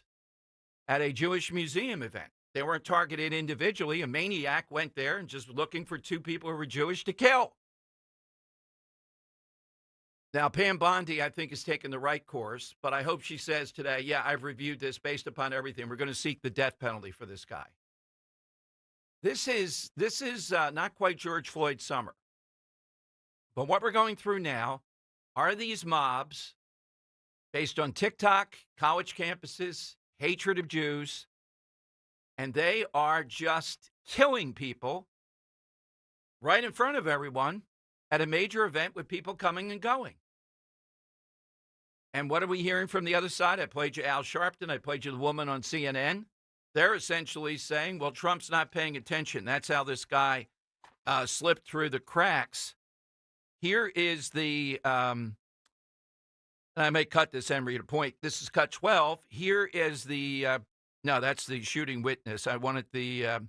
at a Jewish museum event. They weren't targeted individually. A maniac went there and just looking for two people who were Jewish to kill. Now, Pam Bondi, I think, is taking the right course, but I hope she says today, yeah, I've reviewed this based upon everything. We're going to seek the death penalty for this guy. This is not quite George Floyd summer. But what we're going through now are these mobs based on TikTok, college campuses, hatred of Jews, and they are just killing people right in front of everyone at a major event with people coming and going. And what are we hearing from the other side? I played you Al Sharpton. I played you the woman on CNN. They're essentially saying, well, Trump's not paying attention. That's how this guy slipped through the cracks. Here is the, I may cut this, Henry, to point. This is cut 12. Here is the, no, that's the shooting witness. I wanted the,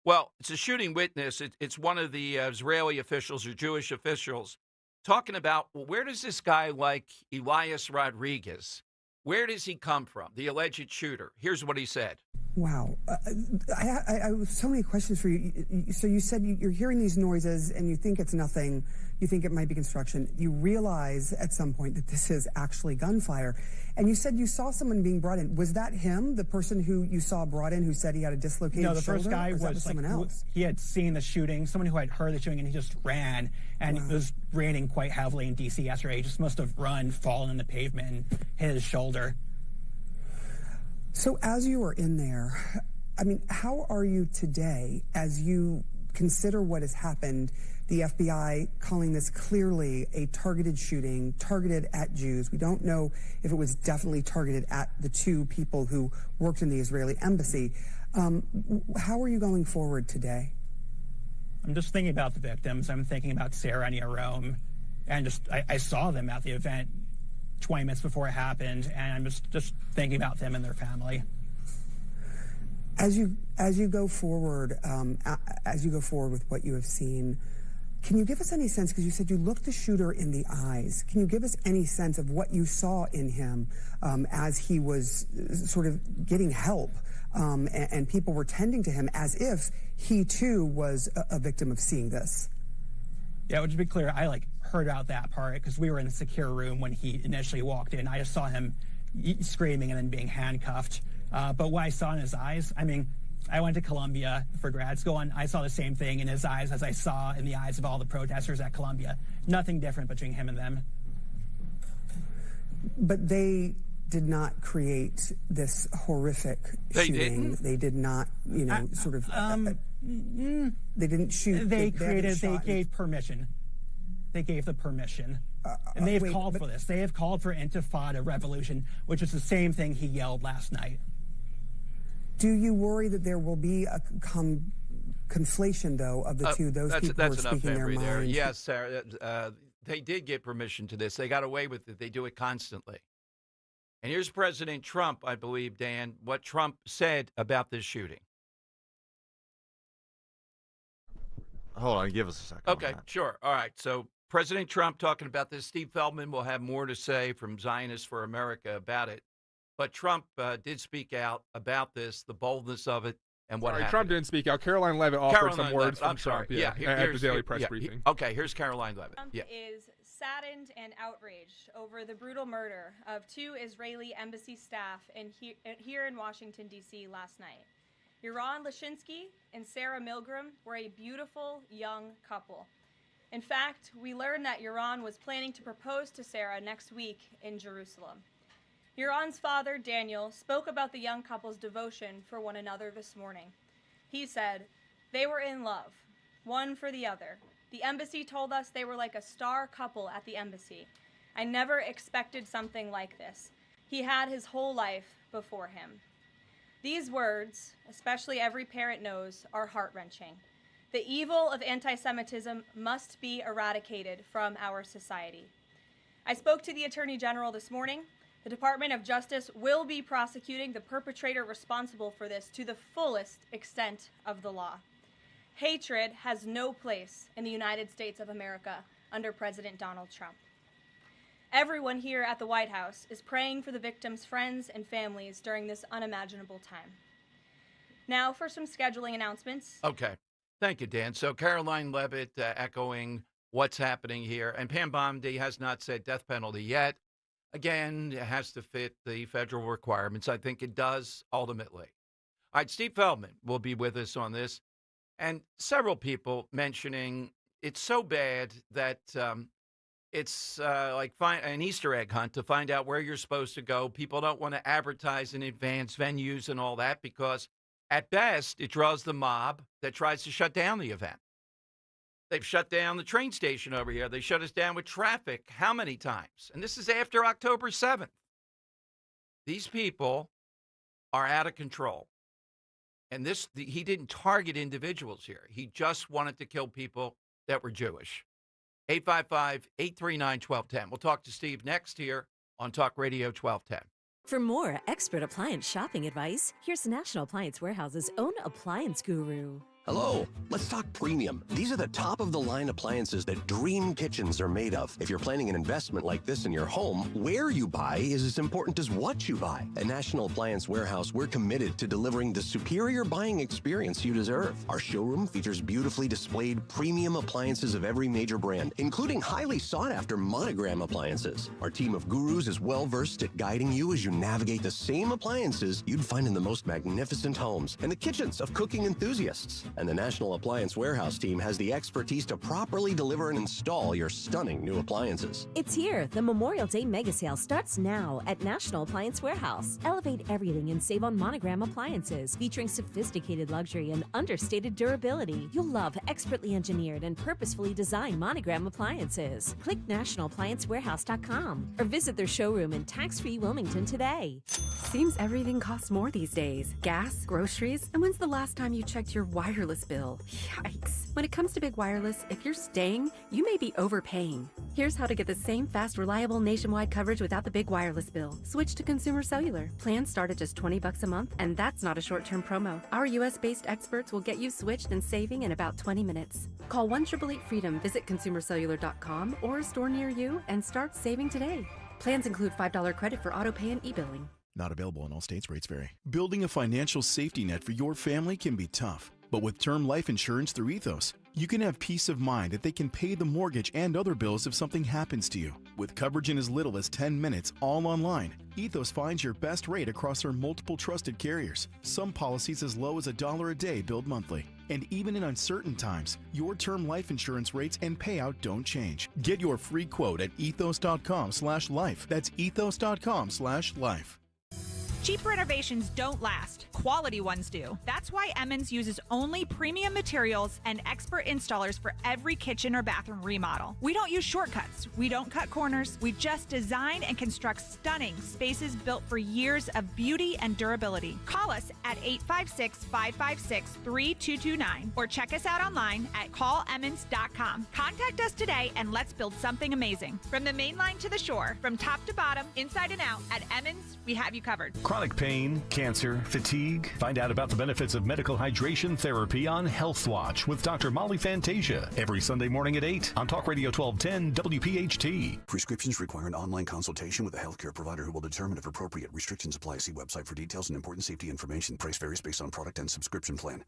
well, it's a shooting witness. It's one of the Israeli officials or Jewish officials talking about, well, where does this guy like Elias Rodriguez, where does he come from, the alleged shooter? Here's what he said. Wow. I have so many questions for you. So you said you're hearing these noises and you think it's nothing. You think it might be construction. You realize at some point that this is actually gunfire. And you said you saw someone being brought in. Was that him, the person who you saw brought in who said he had a dislocated shoulder? No, the first guy was like, someone else? He had seen the shooting, someone who had heard the shooting, and he just ran. And it was raining quite heavily in D.C. yesterday. He just must have run, fallen in the pavement, and hit his shoulder. So as you were in there, I mean, how are you today as you consider what has happened, the FBI calling this clearly a targeted shooting, targeted at Jews? We don't know if it was definitely targeted at the two people who worked in the Israeli embassy. How are you going forward today? I'm just thinking about the victims. I'm thinking about Sarah and Yaron, and I saw them at the event 20 minutes before it happened, and I'm just thinking about them and their family. As you go forward, with what you have seen, can you give us any sense? Because you said you looked the shooter in the eyes. Can you give us any sense of what you saw in him as he was sort of getting help, and people were tending to him as if he too was a victim of seeing this? Yeah, to be clear, I heard about that part because we were in a secure room when he initially walked in. I just saw him screaming and then being handcuffed. But what I saw in his eyes, I mean, I went to Columbia for grad school, and I saw the same thing in his eyes as I saw in the eyes of all the protesters at Columbia. Nothing different between him and them. But they did not create this horrific shooting. They did not, sort of. They didn't shoot. They gave permission. They gave the permission. And they have called for this. They have called for Intifada revolution, which is the same thing he yelled last night. Do you worry that there will be a conflation, though, of the two? Those people who are speaking their mind. There. Yes, Sarah. They did get permission to this. They got away with it. They do it constantly. And here's President Trump, I believe, Dan, what Trump said about this shooting. Hold on, give us a second. Okay, sure. All right. So President Trump talking about this. Steve Feldman will have more to say from Zionists for America about it. But Trump did speak out about this, the boldness of it, and what happened. Trump didn't speak out. Caroline Levitt offered some words from Trump at the Daily Press briefing. Okay, here's Caroline Levitt. Trump is saddened and outraged over the brutal murder of two Israeli embassy staff here in Washington, D.C. last night. Yaron Lashinsky and Sarah Milgram were a beautiful young couple. In fact, we learned that Yaron was planning to propose to Sarah next week in Jerusalem. Yaron's father, Daniel, spoke about the young couple's devotion for one another this morning. He said, "They were in love, one for the other. The embassy told us they were like a star couple at the embassy. I never expected something like this. He had his whole life before him." These words, especially every parent knows, are heart-wrenching. The evil of anti-Semitism must be eradicated from our society. I spoke to the Attorney General this morning. The Department of Justice will be prosecuting the perpetrator responsible for this to the fullest extent of the law. Hatred has no place in the United States of America under President Donald Trump. Everyone here at the White House is praying for the victims' friends and families during this unimaginable time. Now for some scheduling announcements. Okay. Thank you, Dan. So Caroline Levitt echoing what's happening here. And Pam Bondi has not said death penalty yet. Again, it has to fit the federal requirements. I think it does ultimately. All right, Steve Feldman will be with us on this. And several people mentioning it's so bad that it's like an Easter egg hunt to find out where you're supposed to go. People don't want to advertise in advance venues and all that because at best it draws the mob that tries to shut down the event. They've shut down the train station over here. They shut us down with traffic how many times? And this is after October 7th. These people are out of control. And he didn't target individuals here. He just wanted to kill people that were Jewish. 855-839-1210. We'll talk to Steve next here on Talk Radio 1210. For more expert appliance shopping advice, here's National Appliance Warehouse's own appliance guru. Hello, let's talk premium. These are the top-of-the-line appliances that dream kitchens are made of. If you're planning an investment like this in your home, where you buy is as important as what you buy. At National Appliance Warehouse, we're committed to delivering the superior buying experience you deserve. Our showroom features beautifully displayed premium appliances of every major brand, including highly sought-after Monogram appliances. Our team of gurus is well-versed at guiding you as you navigate the same appliances you'd find in the most magnificent homes and the kitchens of cooking enthusiasts. And the National Appliance Warehouse team has the expertise to properly deliver and install your stunning new appliances. It's here. The Memorial Day Mega Sale starts now at National Appliance Warehouse. Elevate everything and save on Monogram appliances featuring sophisticated luxury and understated durability. You'll love expertly engineered and purposefully designed Monogram appliances. Click nationalappliancewarehouse.com or visit their showroom in tax-free Wilmington today. Seems everything costs more these days. Gas, groceries, and when's the last time you checked your wireless bill? Yikes. When it comes to big wireless, if you're staying, you may be overpaying. Here's how to get the same fast, reliable nationwide coverage without the big wireless bill. Switch to Consumer Cellular. Plans start at just $20 a month, and that's not a short-term promo. Our US-based experts will get you switched and saving in about 20 minutes. Call 1-888-FREEDOM, visit consumercellular.com or a store near you, and start saving today. Plans include $5 credit for auto pay and e-billing. Not available in all states. Rates vary. Building a financial safety net for your family can be tough. But with term life insurance through Ethos, you can have peace of mind that they can pay the mortgage and other bills if something happens to you. With coverage in as little as 10 minutes, all online, Ethos finds your best rate across their multiple trusted carriers. Some policies as low as $1 a day billed monthly. And even in uncertain times, your term life insurance rates and payout don't change. Get your free quote at ethos.com/life. That's ethos.com/life. Cheap renovations don't last. Quality ones do. That's why Emmons uses only premium materials and expert installers for every kitchen or bathroom remodel. We don't use shortcuts. We don't cut corners. We just design and construct stunning spaces built for years of beauty and durability. Call us at 856-556-3229 or check us out online at callemmons.com. Contact us today and let's build something amazing. From the main line to the shore, from top to bottom, inside and out, at Emmons, we have you covered. Chronic pain, cancer, fatigue. Find out about the benefits of medical hydration therapy on Health Watch with Dr. Molly Fantasia every Sunday morning at 8 on Talk Radio 1210 WPHT. Prescriptions require an online consultation with a healthcare provider who will determine if appropriate. Restrictions apply. See website for details and important safety information. Price varies based on product and subscription plan.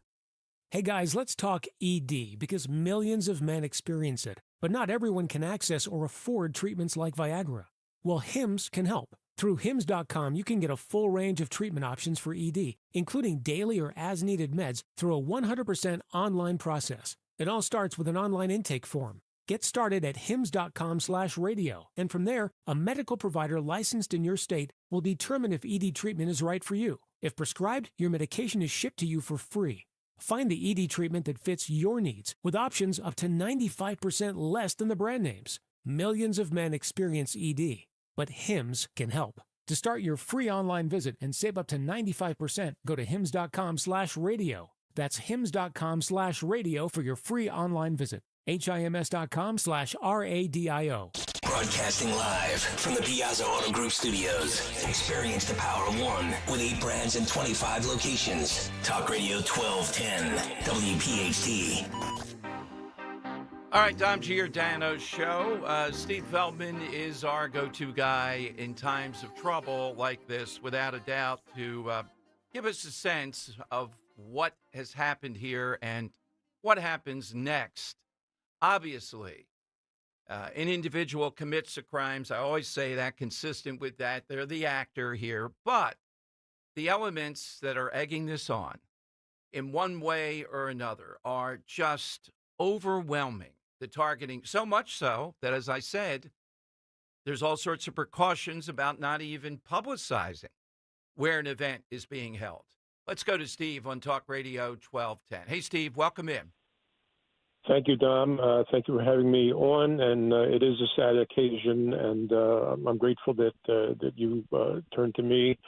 Hey guys, let's talk ED because millions of men experience it, but not everyone can access or afford treatments like Viagra. Well, Hims can help. Through Hims.com, you can get a full range of treatment options for ED, including daily or as-needed meds through a 100% online process. It all starts with an online intake form. Get started at hims.com/radio, and from there, a medical provider licensed in your state will determine if ED treatment is right for you. If prescribed, your medication is shipped to you for free. Find the ED treatment that fits your needs with options up to 95% less than the brand names. Millions of men experience ED. But Hims can help. To start your free online visit and save up to 95%, go to hims.com/radio. That's hims.com/radio for your free online visit. HIMS.com/RADIO. Broadcasting live from the Piazza Auto Group studios. Experience the power of one with 8 brands and 25 locations. Talk Radio 1210, WPHT. All right, Dom Giordano's show. Steve Feldman is our go-to guy in times of trouble like this, without a doubt, to give us a sense of what has happened here and what happens next. Obviously, an individual commits the crimes. I always say that, consistent with that. They're the actor here. But the elements that are egging this on, in one way or another, are just overwhelming. The targeting, so much so that, as I said, there's all sorts of precautions about not even publicizing where an event is being held. Let's go to Steve on Talk Radio 1210. Hey, Steve, welcome in. Thank you, Dom. Thank you for having me on. And it is a sad occasion, and I'm grateful that you turned to me.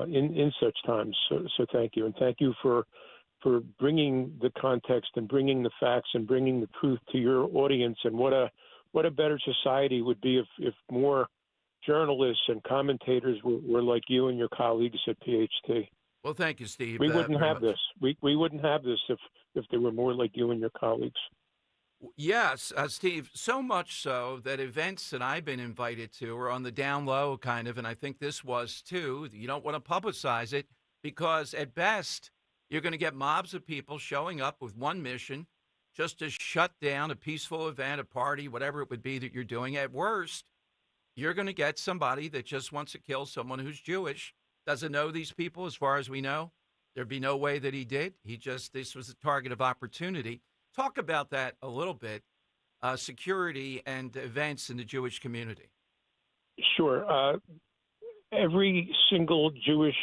in such times. So thank you, and thank you for bringing the context and bringing the facts and bringing the truth to your audience. And what a better society would be if more journalists and commentators were like you and your colleagues at PHT. Well, thank you, Steve. We wouldn't have much. this. We wouldn't have this if there were more like you and your colleagues. Yes, Steve, so much so that events that I've been invited to are on the down low kind of, and I think this was too. You don't want to publicize it because at best you're going to get mobs of people showing up with one mission, just to shut down a peaceful event, a party, whatever it would be that you're doing. At worst, you're going to get somebody that just wants to kill someone who's Jewish, doesn't know these people as far as we know. There'd be no way that he did. This was a target of opportunity. Talk about that a little bit, security and events in the Jewish community. Sure. Every single Jewish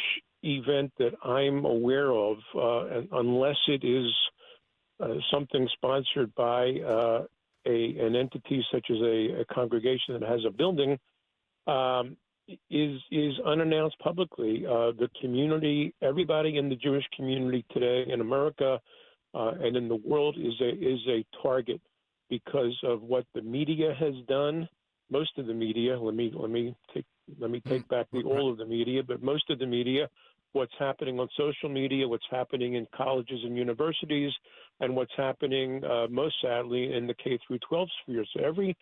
event that I'm aware of, unless it is something sponsored by an entity such as a congregation that has a building, is unannounced publicly. The community, everybody in the Jewish community today in America and in the world is a target because of what the media has done. Most of the media, let me take back all of the media, but most of the media, what's happening on social media, what's happening in colleges and universities, and what's happening most sadly in the K through 12 sphere. So every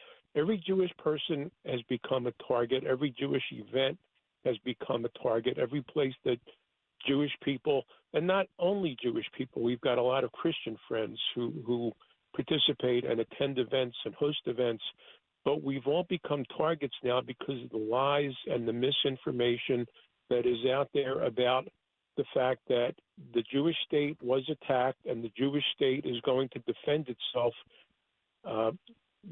Jewish person has become a target. Every Jewish event has become a target. Every place that Jewish people, and not only Jewish people, we've got a lot of Christian friends who participate and attend events and host events, but we've all become targets now because of the lies and the misinformation that is out there about the fact that the Jewish state was attacked and the Jewish state is going to defend itself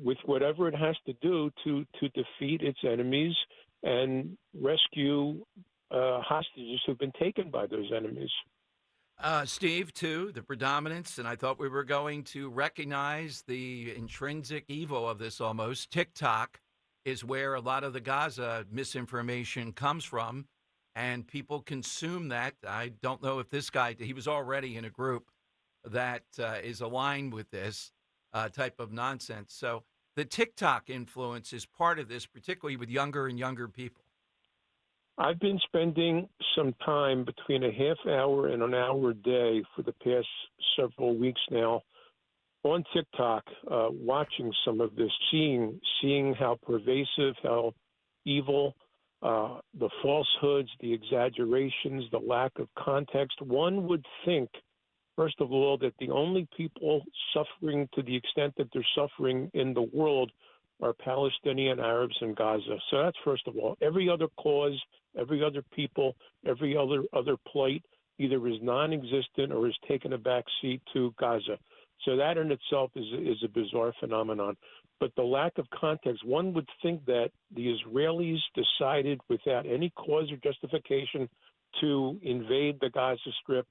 with whatever it has to do to defeat its enemies and rescue hostages who've been taken by those enemies. Steve, too, the predominance, and I thought we were going to recognize the intrinsic evil of this almost. TikTok is where a lot of the Gaza misinformation comes from, and people consume that. I don't know if this guy, he was already in a group that is aligned with this type of nonsense. So the TikTok influence is part of this, particularly with younger and younger people. I've been spending some time between a half hour and an hour a day for the past several weeks now on TikTok, watching some of this, seeing how pervasive, how evil, the falsehoods, the exaggerations, the lack of context. One would think, first of all, that the only people suffering to the extent that they're suffering in the world are Palestinian Arabs in Gaza. So that's first of all. Every other cause, every other people, every other plight either is non-existent or has taken a back seat to Gaza. So that in itself is a bizarre phenomenon. But the lack of context, one would think that the Israelis decided without any cause or justification to invade the Gaza Strip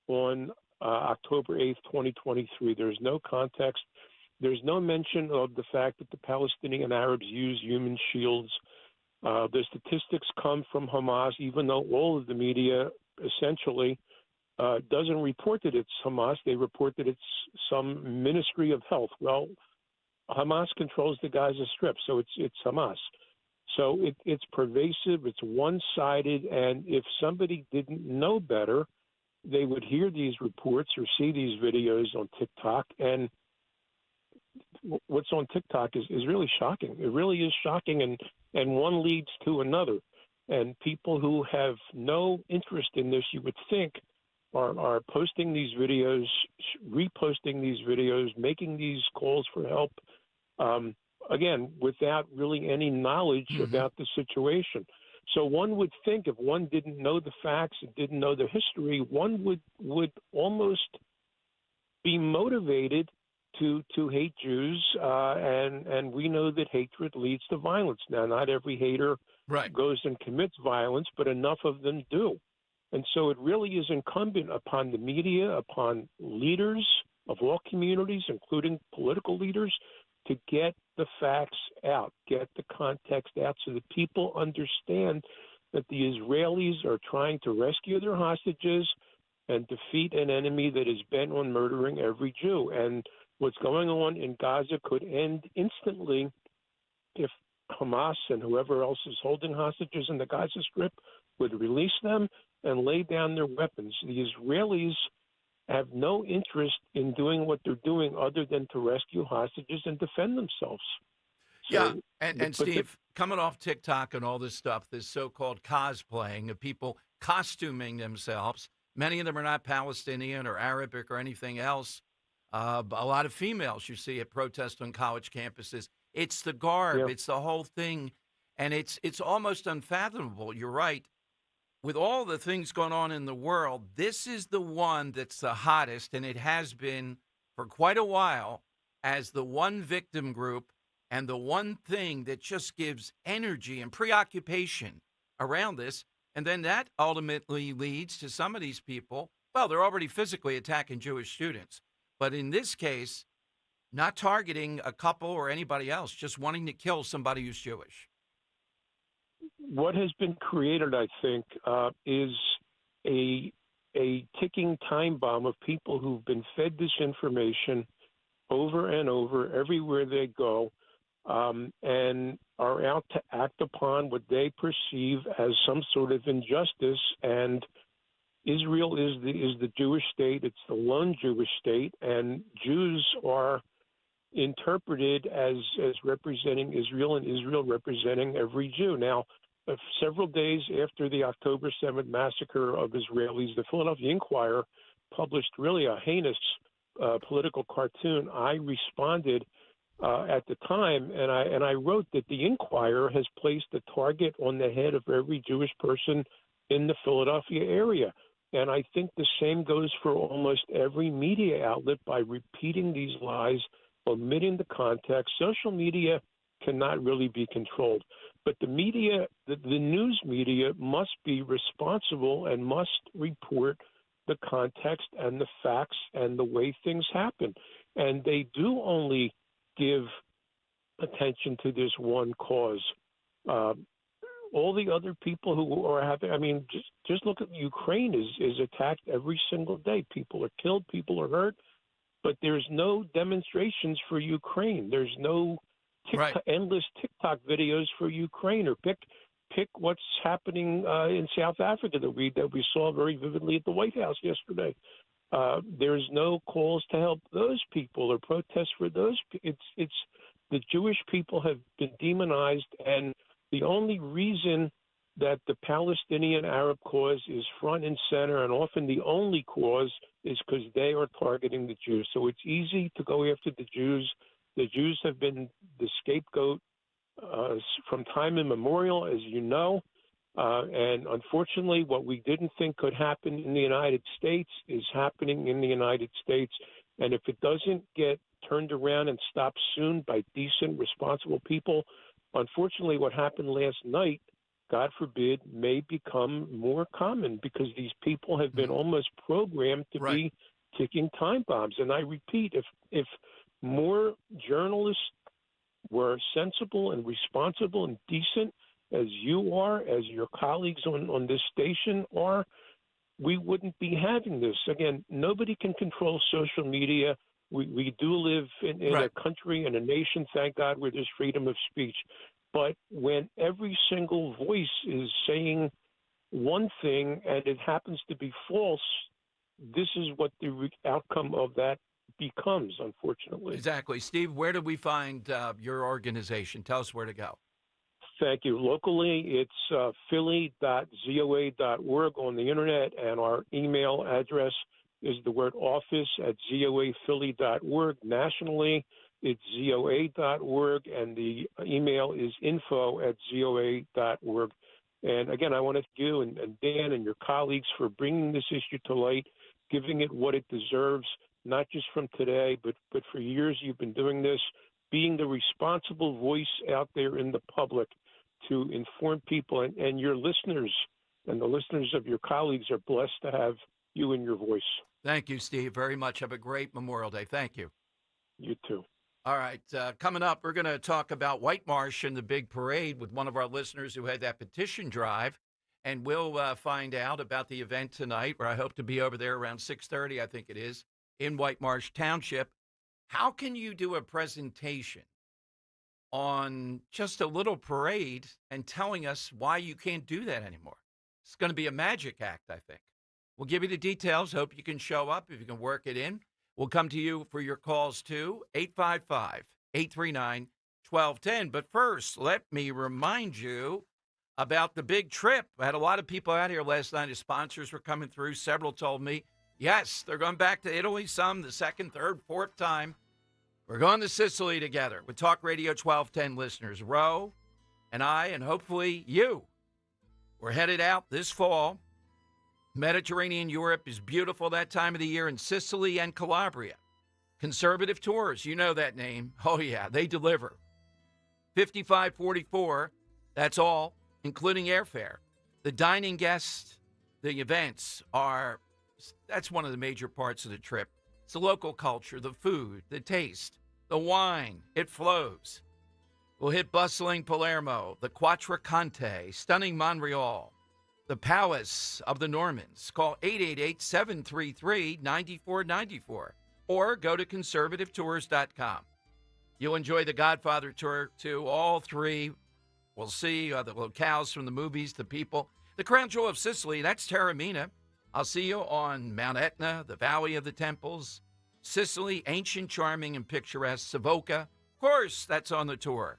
on October 8th, 2023. There's no context. There's no mention of the fact that the Palestinian Arabs use human shields. The statistics come from Hamas, even though all of the media essentially doesn't report that it's Hamas. They report that it's some Ministry of Health. Well, Hamas controls the Gaza Strip, so it's Hamas. So it's pervasive, it's one-sided, and if somebody didn't know better, they would hear these reports or see these videos on TikTok, and what's on TikTok is really shocking. It really is shocking, and one leads to another. And people who have no interest in this, you would think, are posting these videos, reposting these videos, making these calls for help, again, without really any knowledge about the situation. So one would think if one didn't know the facts and didn't know the history, one would almost be motivated to hate Jews, and we know that hatred leads to violence. Now, not every hater goes and commits violence, but enough of them do. And so it really is incumbent upon the media, upon leaders of all communities, including political leaders, to get the facts out, get the context out so that people understand that the Israelis are trying to rescue their hostages and defeat an enemy that is bent on murdering every Jew. And what's going on in Gaza could end instantly if Hamas and whoever else is holding hostages in the Gaza Strip would release them and lay down their weapons. The Israelis have no interest in doing what they're doing other than to rescue hostages and defend themselves. Yeah, and Steve, coming off TikTok and all this stuff, this so-called cosplaying of people costuming themselves, many of them are not Palestinian or Arabic or anything else. A lot of females you see at protests on college campuses. It's the garb, it's the whole thing, and it's almost unfathomable. You're right. With all the things going on in the world, this is the one that's the hottest, and it has been for quite a while as the one victim group and the one thing that just gives energy and preoccupation around this. And then that ultimately leads to some of these people, well, they're already physically attacking Jewish students. But in this case, not targeting a couple or anybody else, just wanting to kill somebody who's Jewish. What has been created, I think, is a ticking time bomb of people who've been fed this information over and over everywhere they go, and are out to act upon what they perceive as some sort of injustice. And Israel is the Jewish state. It's the lone Jewish state, and Jews are interpreted as representing Israel, and Israel representing every Jew. Now, several days after the October 7th massacre of Israelis, the Philadelphia Inquirer published really a heinous political cartoon. I responded at the time, and I wrote that the Inquirer has placed a target on the head of every Jewish person in the Philadelphia area. And I think the same goes for almost every media outlet by repeating these lies, omitting the context. Social media cannot really be controlled. But the media, the news media, must be responsible and must report the context and the facts and the way things happen. And they do only give attention to this one cause. All the other people who are having, I mean, just look at Ukraine is attacked every single day. People are killed, people are hurt, but there's no demonstrations for Ukraine. There's no endless TikTok videos for Ukraine, or pick what's happening in South Africa that we saw very vividly at the White House yesterday. There's no calls to help those people or protests for those. It's the Jewish people have been demonized, and the only reason that the Palestinian Arab cause is front and center, and often the only cause, is because they are targeting the Jews. So it's easy to go after the Jews. The Jews have been the scapegoat from time immemorial, as you know. And unfortunately, what we didn't think could happen in the United States is happening in the United States. And if it doesn't get turned around and stopped soon by decent, responsible people, unfortunately, what happened last night, God forbid, may become more common, because these people have been almost programmed to be ticking time bombs. And I repeat, if more journalists were sensible and responsible and decent, as you are, as your colleagues on this station are, we wouldn't be having this. Again, nobody can control social media. We do live in a country and a nation, thank God, where there's freedom of speech. But when every single voice is saying one thing and it happens to be false, this is what the outcome of that becomes, unfortunately. Exactly. Steve, where do we find your organization? Tell us where to go. Thank you. Locally, it's philly.zoa.org on the internet, and our email address is the word office@zoaphilly.org. Nationally, it's zoa.org, and the email is info@zoa.org. And again, I want to thank you and Dan and your colleagues for bringing this issue to light, giving it what it deserves, not just from today, but for years you've been doing this, being the responsible voice out there in the public to inform people. And your listeners and the listeners of your colleagues are blessed to have you and your voice. Thank you, Steve, very much. Have a great Memorial Day. Thank you. You too. All right. Coming up, we're going to talk about White Marsh and the big parade with one of our listeners who had that petition drive. and we'll find out about the event tonight, where I hope to be over there around 6:30, I think it is, in White Marsh Township. How can you do a presentation on just a little parade and telling us why you can't do that anymore? It's going to be a magic act, I think. We'll give you the details. Hope you can show up, if you can work it in. We'll come to you for your calls, too, 855-839-1210. But first, let me remind you about the big trip. I had a lot of people out here last night. As sponsors were coming through. Several told me, yes, they're going back to Italy, some the second, third, fourth time. We're going to Sicily together with Talk Radio 1210 listeners. Ro and I, and hopefully you. We're headed out this fall. Mediterranean Europe is beautiful that time of the year, in Sicily and Calabria. Conservative Tours, you know that name. Oh, yeah, they deliver. 5544, that's all, including airfare. The dining guests, the events that's one of the major parts of the trip. It's the local culture, the food, the taste, the wine. It flows. We'll hit bustling Palermo, the Quattrocante, stunning Montreal, the Palace of the Normans. Call 888-733-9494 or go to conservativetours.com. You'll enjoy the Godfather tour, too. All three. We'll see the locales from the movies, the people. The crown jewel of Sicily, that's Taormina. I'll see you on Mount Etna, the Valley of the Temples. Sicily, ancient, charming, and picturesque. Savoca, of course, that's on the tour.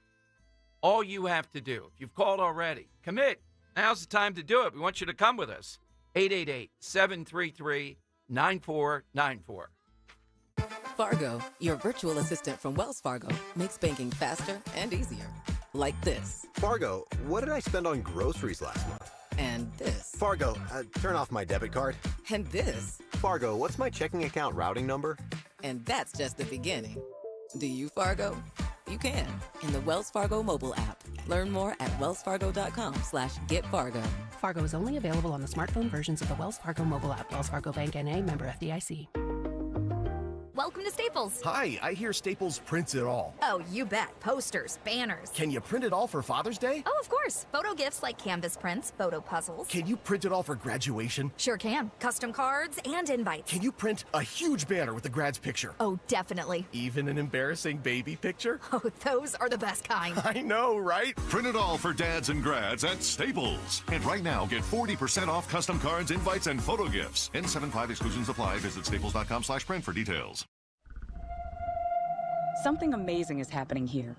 All you have to do, if you've called already, commit. Now's the time to do it. We want you to come with us. 888-733-9494. Fargo, your virtual assistant from Wells Fargo, makes banking faster and easier. Like this. Fargo, what did I spend on groceries last month? And this. Fargo, turn off my debit card. And this. Fargo, what's my checking account routing number? And that's just the beginning. Do you, Fargo? You can in the Wells Fargo mobile app. Learn more at wellsfargo.com/getfargo. Fargo is only available on the smartphone versions of the Wells Fargo mobile app. Wells Fargo Bank N.A., member FDIC. Welcome to Staples. Hi, I hear Staples prints it all. Oh, you bet. Posters, banners. Can you print it all for Father's Day? Oh, of course. Photo gifts like canvas prints, photo puzzles. Can you print it all for graduation? Sure can. Custom cards and invites. Can you print a huge banner with the grad's picture? Oh, definitely. Even an embarrassing baby picture? Oh, those are the best kind. I know, right? Print it all for dads and grads at Staples. And right now, get 40% off custom cards, invites, and photo gifts. N75 exclusions apply. Visit staples.com/print for details. Something amazing is happening here.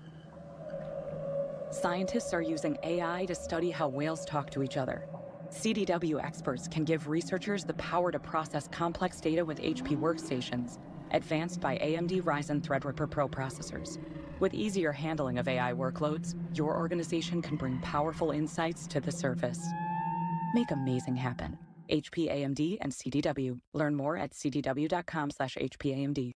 Scientists are using AI to study how whales talk to each other. CDW experts can give researchers the power to process complex data with HP workstations, advanced by AMD Ryzen Threadripper Pro processors. With easier handling of AI workloads, your organization can bring powerful insights to the surface. Make amazing happen. HP, AMD, and CDW. Learn more at cdw.com/HPAMD.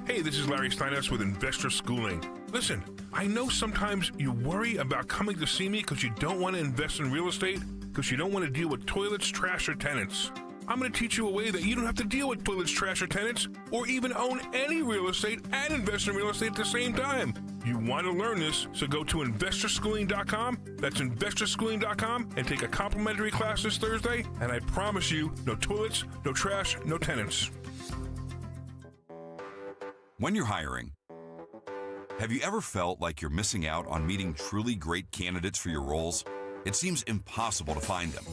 Hey, this is Larry Steinhaus with Investor Schooling. Listen, I know sometimes you worry about coming to see me because you don't want to invest in real estate, because you don't want to deal with toilets, trash, or tenants. I'm going to teach you a way that you don't have to deal with toilets, trash, or tenants, or even own any real estate and invest in real estate at the same time. You want to learn this, so go to investorschooling.com. That's investorschooling.com, and take a complimentary class this Thursday, and I promise you, no toilets, no trash, no tenants. When you're hiring, have you ever felt like you're missing out on meeting truly great candidates for your roles? It seems impossible to find them,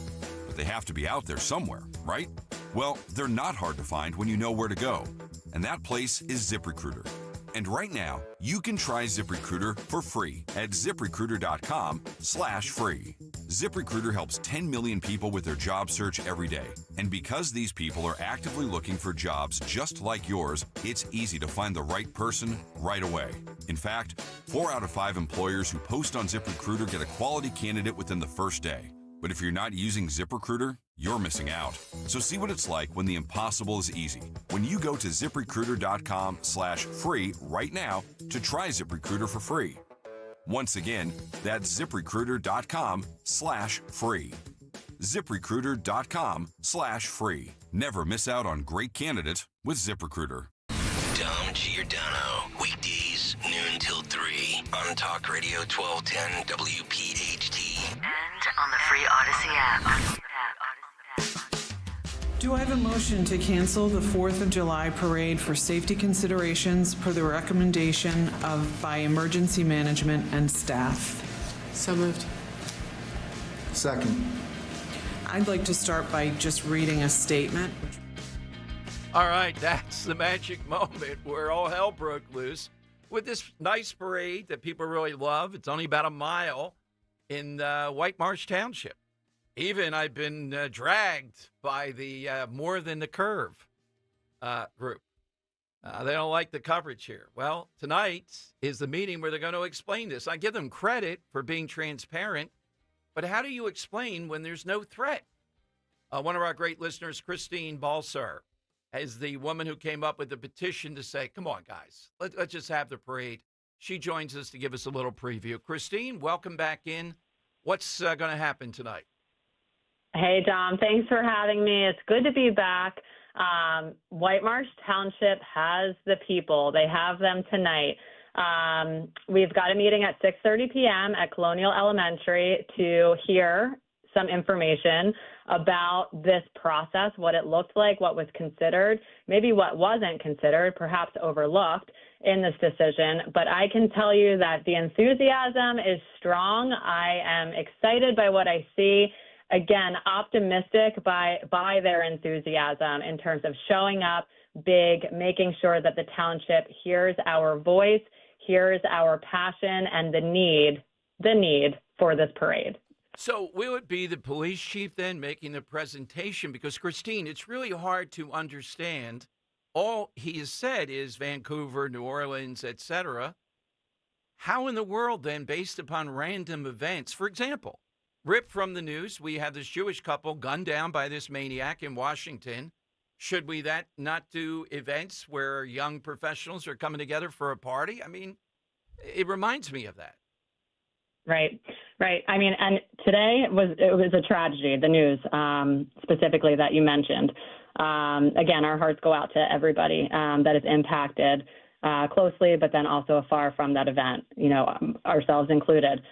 but they have to be out there somewhere, right? Well, they're not hard to find when you know where to go, and that place is ZipRecruiter. And right now, you can try ZipRecruiter for free at ZipRecruiter.com/free. ZipRecruiter helps 10 million people with their job search every day. And because these people are actively looking for jobs just like yours, it's easy to find the right person right away. In fact, 4 out of 5 employers who post on ZipRecruiter get a quality candidate within the first day. But if you're not using ZipRecruiter, you're missing out. So see what it's like when the impossible is easy. When you go to ZipRecruiter.com/free right now to try ZipRecruiter for free. Once again, that's ZipRecruiter.com/free. ZipRecruiter.com/free. Never miss out on great candidates with ZipRecruiter. Dom Giordano, weekdays, noon till 3 on Talk Radio 1210 WPHT. And on the free Odyssey app. Do I have a motion to cancel the 4th of July parade for safety considerations per the recommendation by emergency management and staff? So moved. Second. I'd like to start by just reading a statement. All right, that's the magic moment where all hell broke loose with this nice parade that people really love. It's only about a mile in White Marsh Township. Even I've been dragged by the More Than the Curve group. They don't like the coverage here. Well, tonight is the meeting where they're going to explain this. I give them credit for being transparent, but how do you explain when there's no threat? One of our great listeners, Christine Balsar, is the woman who came up with the petition to say, come on, guys, let's just have the parade. She joins us to give us a little preview. Christine, welcome back in. What's going to happen tonight? Hey, Dom. Thanks for having me. It's good to be back. White Marsh Township has the people. They have them tonight. We've got a meeting at 6:30 p.m. at Colonial Elementary to hear some information about this process, what it looked like, what was considered, maybe what wasn't considered, perhaps overlooked in this decision. But I can tell you that the enthusiasm is strong. I am excited by what I see. Again, optimistic by their enthusiasm in terms of showing up big, making sure that the township hears our voice, hears our passion and the need for this parade. So will it be the police chief then making the presentation? Because, Christine, it's really hard to understand. All he has said is Vancouver, New Orleans, etc. How in the world then, based upon random events, for example, ripped from the news, we had this Jewish couple gunned down by this maniac in Washington. Should we not do events where young professionals are coming together for a party? I mean, it reminds me of that. Right. I mean, and today it was a tragedy, the news specifically that you mentioned. Again, our hearts go out to everybody that is impacted closely, but then also afar from that event, ourselves included.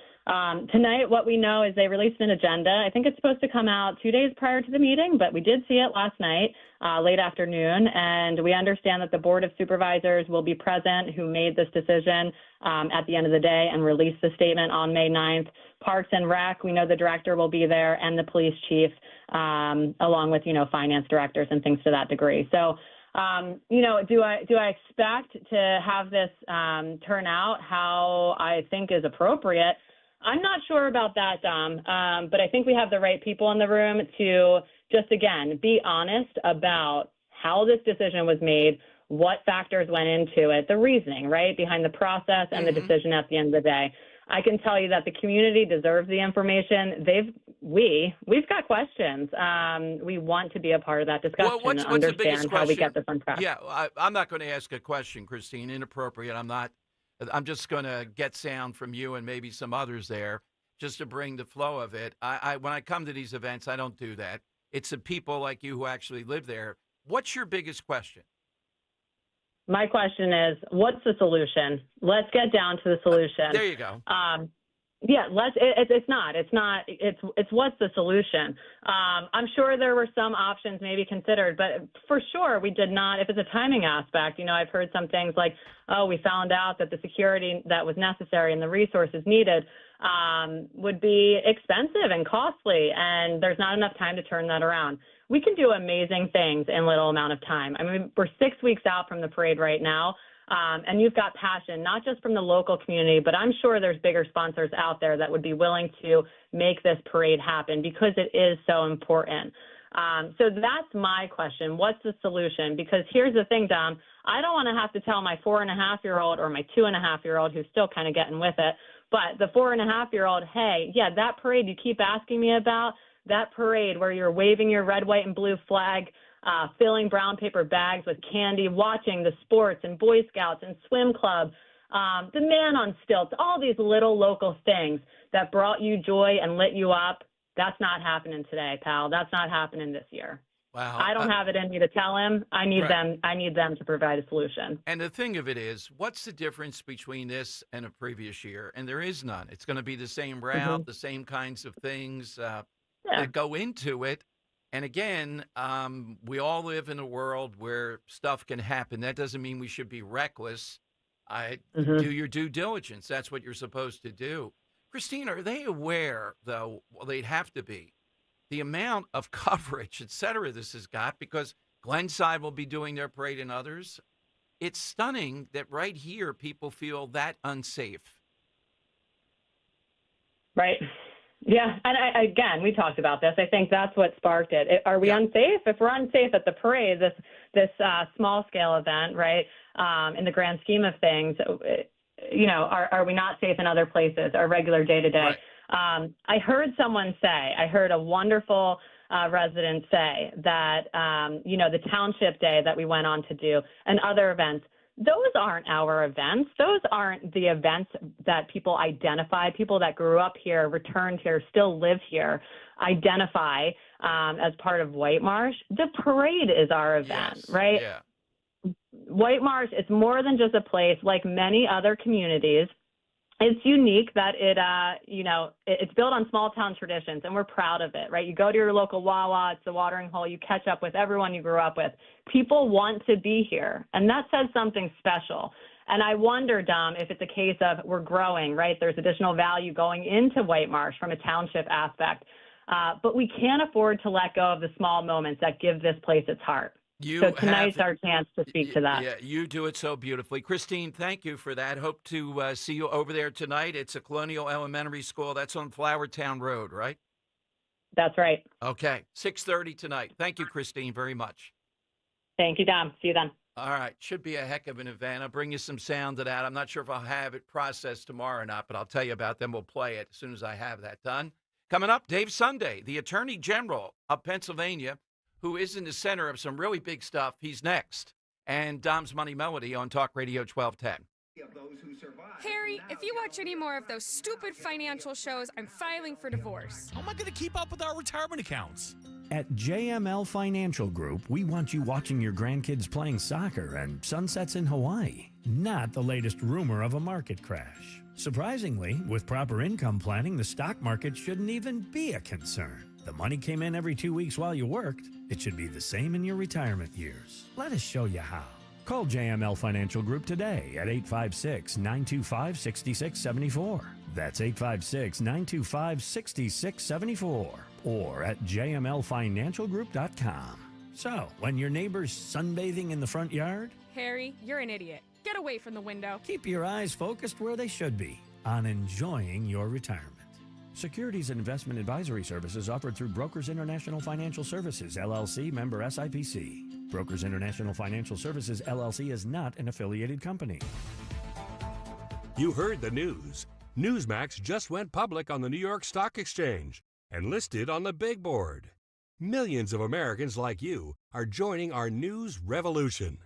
Tonight, what we know is they released an agenda. I think it's supposed to come out 2 days prior to the meeting, but we did see it last night, late afternoon, and we understand that the Board of Supervisors will be present who made this decision at the end of the day and released the statement on May 9th. Parks and Rec, we know the director will be there and the police chief, along with, finance directors and things to that degree. So, do I expect to have this turn out how I think is appropriate? I'm not sure about that, Dom, but I think we have the right people in the room to just, again, be honest about how this decision was made, what factors went into it, the reasoning, right, behind the process and the decision at the end of the day. I can tell you that the community deserves the information. We've got questions. We want to be a part of that discussion and understand how we get this on track. Yeah, I'm not going to ask a question, Christine, inappropriate. I'm just going to get sound from you and maybe some others there just to bring the flow of it. When I come to these events, I don't do that. It's the people like you who actually live there. What's your biggest question? My question is, what's the solution? Let's get down to the solution. There you go. It's what's the solution? I'm sure there were some options maybe considered, but for sure we did not. If it's a timing aspect, I've heard some things like, we found out that the security that was necessary and the resources needed would be expensive and costly, and there's not enough time to turn that around. We can do amazing things in little amount of time. I mean, we're 6 weeks out from the parade right now. And you've got passion, not just from the local community, but I'm sure there's bigger sponsors out there that would be willing to make this parade happen because it is so important. So that's my question. What's the solution? Because here's the thing, Dom, I don't want to have to tell my 4.5-year-old or my 2.5-year-old who's still kind of getting with it, but the 4.5-year-old, hey, yeah, that parade you keep asking me about, that parade where you're waving your red, white, and blue flag, filling brown paper bags with candy, watching the sports and Boy Scouts and swim club, the man on stilts, all these little local things that brought you joy and lit you up. That's not happening today, pal. That's not happening this year. Wow. I don't have it in me to tell him. I need Right. them. I need them to provide a solution. And the thing of it is, what's the difference between this and a previous year? And there is none. It's going to be the same route, the same kinds of things that go into it. And again, we all live in a world where stuff can happen. That doesn't mean we should be reckless. Do your due diligence. That's what you're supposed to do. Christine, are they aware, though, well, they'd have to be, the amount of coverage, et cetera, this has got? Because Glenside will be doing their parade and others. It's stunning that right here people feel that unsafe. Right. Yeah. And again, we talked about this. I think that's what sparked it. Are we unsafe? If we're unsafe at the parade, this small scale event, right, in the grand scheme of things, are we not safe in other places, our regular day-to-day? I heard a wonderful resident say that, the township day that we went on to do and other events, those aren't our events. Those aren't the events that people identify, people that grew up here, returned here, still live here, identify as part of White Marsh. The parade is our event, right? Yeah. White Marsh is more than just a place. Like many other communities, it's unique that it's built on small town traditions, and we're proud of it, right? You go to your local Wawa, it's the watering hole, you catch up with everyone you grew up with. People want to be here, and that says something special. And I wonder, Dom, if it's a case of we're growing, right? There's additional value going into White Marsh from a township aspect, but we can't afford to let go of the small moments that give this place its heart. So tonight's our chance to speak to that. Yeah, you do it so beautifully. Christine, thank you for that. Hope to see you over there tonight. It's a Colonial Elementary School. That's on Flowertown Road, right? That's right. Okay, 6:30 tonight. Thank you, Christine, very much. Thank you, Dom. See you then. All right, should be a heck of an event. I'll bring you some sound of that. I'm not sure if I'll have it processed tomorrow or not, but I'll tell you about them. We'll play it as soon as I have that done. Coming up, Dave Sunday, the Attorney General of Pennsylvania, who is in the center of some really big stuff. He's next. And Dom's Money Melody on Talk Radio 1210. Harry, if you watch any more of those stupid financial shows, I'm filing for divorce. How am I going to keep up with our retirement accounts? At JML Financial Group, we want you watching your grandkids playing soccer and sunsets in Hawaii, not the latest rumor of a market crash. Surprisingly, with proper income planning, the stock market shouldn't even be a concern. The money came in every 2 weeks while you worked. It should be the same in your retirement years. Let us show you how. Call JML Financial Group today at 856-925-6674. That's 856-925-6674. Or at jmlfinancialgroup.com. So, when your neighbor's sunbathing in the front yard, Harry, you're an idiot. Get away from the window. keep your eyes focused where they should be, on enjoying your retirement. Securities and investment advisory services offered through Brokers International Financial Services, LLC, member SIPC. Brokers International Financial Services, LLC is not an affiliated company. You heard the news. Newsmax just went public on the New York Stock Exchange and listed on the big board. Millions of Americans like you are joining our news revolution.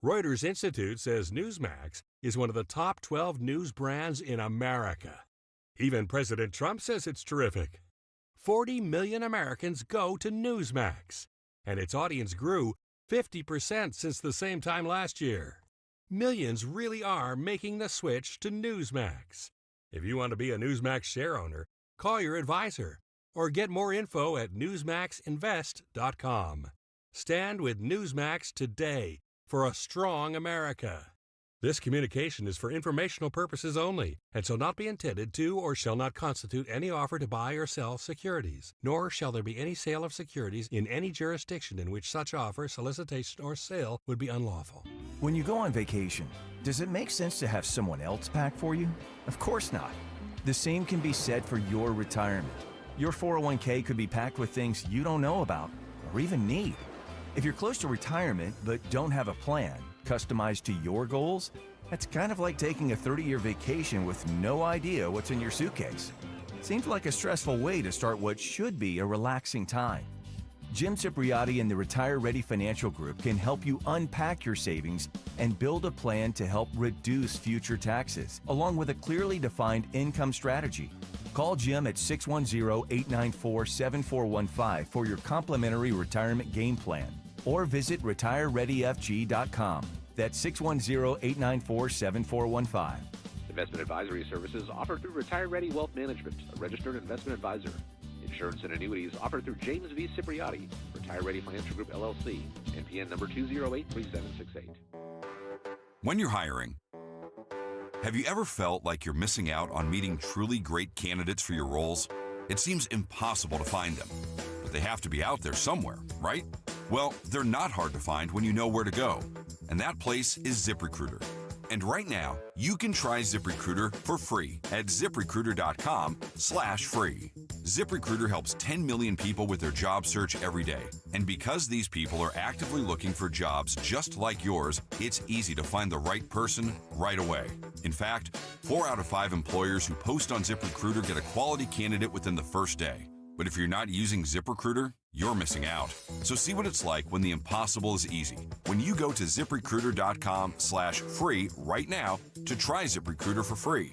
Reuters Institute says Newsmax is one of the top 12 news brands in America. Even President Trump says it's terrific. 40 million Americans go to Newsmax, and its audience grew 50% since the same time last year. Millions really are making the switch to Newsmax. If you want to be a Newsmax share owner, call your advisor or get more info at newsmaxinvest.com. Stand with Newsmax today for a strong America. This communication is for informational purposes only and shall not be intended to or shall not constitute any offer to buy or sell securities, nor shall there be any sale of securities in any jurisdiction in which such offer, solicitation, or sale would be unlawful. When you go on vacation, does it make sense to have someone else pack for you? Of course not. The same can be said for your retirement. Your 401k could be packed with things you don't know about or even need. If you're close to retirement but don't have a plan customized to your goals, that's kind of like taking a 30-year vacation with no idea what's in your suitcase. Seems like a stressful way to start what should be a relaxing time. Jim Cipriotti and the Retire Ready Financial Group can help you unpack your savings and build a plan to help reduce future taxes, along with a clearly defined income strategy. Call Jim at 610-894-7415 for your complimentary retirement game plan, or visit retirereadyfg.com. That's 610-894-7415. Investment advisory services offered through Retire Ready Wealth Management, a registered investment advisor. Insurance and annuities offered through James V. Cipriati, Retire Ready Financial Group, LLC, NPN number 2083768. When you're hiring, have you ever felt like you're missing out on meeting truly great candidates for your roles? It seems impossible to find them, but they have to be out there somewhere, right? Well, they're not hard to find when you know where to go, and that place is ZipRecruiter. And right now, you can try ZipRecruiter for free at ZipRecruiter.com/free. ZipRecruiter helps 10 million people with their job search every day. And because these people are actively looking for jobs just like yours, it's easy to find the right person right away. In fact, 4 out of 5 employers who post on ZipRecruiter get a quality candidate within the first day. But if you're not using ZipRecruiter, you're missing out. So see what it's like when the impossible is easy. When you go to ZipRecruiter.com/free right now to try ZipRecruiter for free.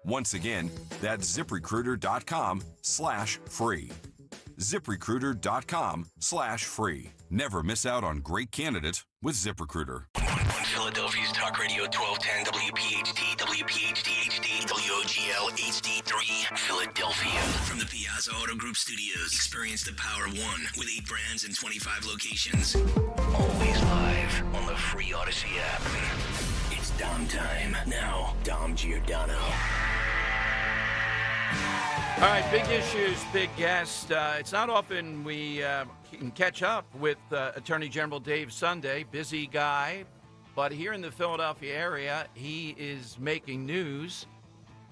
Once again, that's ZipRecruiter.com/free. ZipRecruiter.com/free. Never miss out on great candidates with ZipRecruiter. On Philadelphia's Talk Radio 1210 WPHT, WPHT HD, WOGL HD3, Philadelphia. From the Piazza Auto Group Studios, experience the power of one with 8 brands and 25 locations. Always live on the free Odyssey app. It's Dom time. Now, Dom Giordano. All right, big issues, big guest. It's not often we can catch up with Attorney General Dave Sunday, busy guy, but here in the Philadelphia area, he is making news,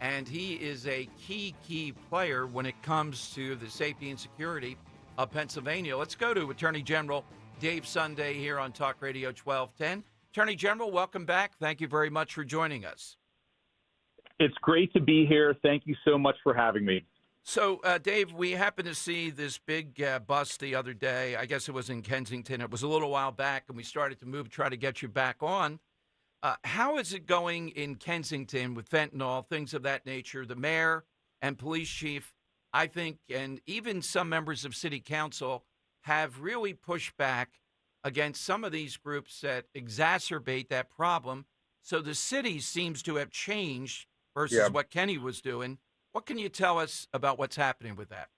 and he is a key player when it comes to the safety and security of Pennsylvania. Let's go to Attorney General Dave Sunday here on Talk Radio 1210. Attorney General, welcome back. Thank you very much for joining us. It's great to be here. Thank you so much for having me. So, Dave, we happened to see this big bust the other day. I guess it was in Kensington. It was a little while back, and we started to try to get you back on. How is it going in Kensington with fentanyl, things of that nature? The mayor and police chief, I think, and even some members of city council have really pushed back against some of these groups that exacerbate that problem. So the city seems to have changed versus what Kenny was doing. What can you tell us about what's happening with that?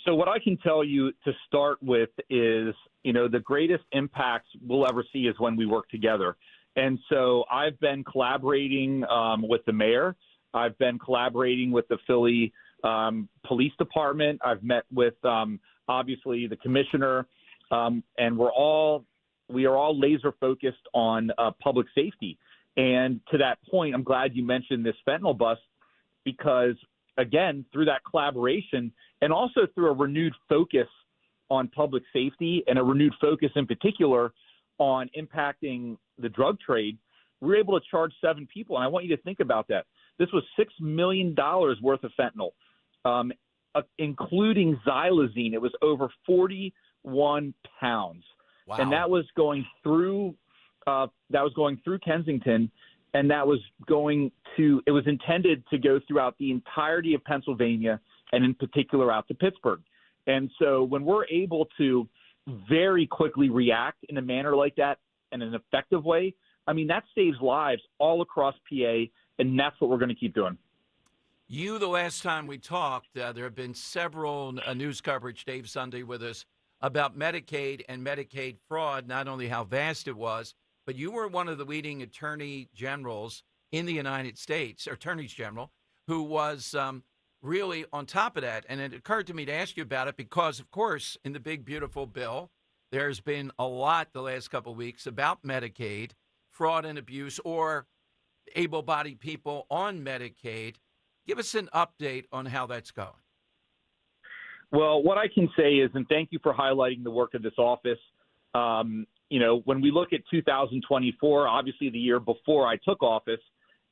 So what I can tell you to start with is, the greatest impacts we'll ever see is when we work together. And so I've been collaborating with the mayor. I've been collaborating with the Philly Police Department. I've met with, obviously, the commissioner. And we are all laser focused on public safety. And to that point, I'm glad you mentioned this fentanyl bust, because, again, through that collaboration and also through a renewed focus on public safety and a renewed focus in particular on impacting the drug trade, we were able to charge 7 people. And I want you to think about that. This was $6 million worth of fentanyl, including xylazine. It was over 41 pounds. Wow. And that was going through Kensington. And it was intended to go throughout the entirety of Pennsylvania and in particular out to Pittsburgh. And so when we're able to very quickly react in a manner like that in an effective way, that saves lives all across PA, and that's what we're going to keep doing. The last time we talked, there have been several news coverage, Dave Sunday with us, about Medicaid and Medicaid fraud, not only how vast it was, but you were one of the leading attorney generals in the United States, attorneys general, who was really on top of that. And it occurred to me to ask you about it because, of course, in the big, beautiful bill, there's been a lot the last couple of weeks about Medicaid, fraud and abuse, or able-bodied people on Medicaid. Give us an update on how that's going. Well, what I can say is, and thank you for highlighting the work of this office, when we look at 2024, obviously the year before I took office,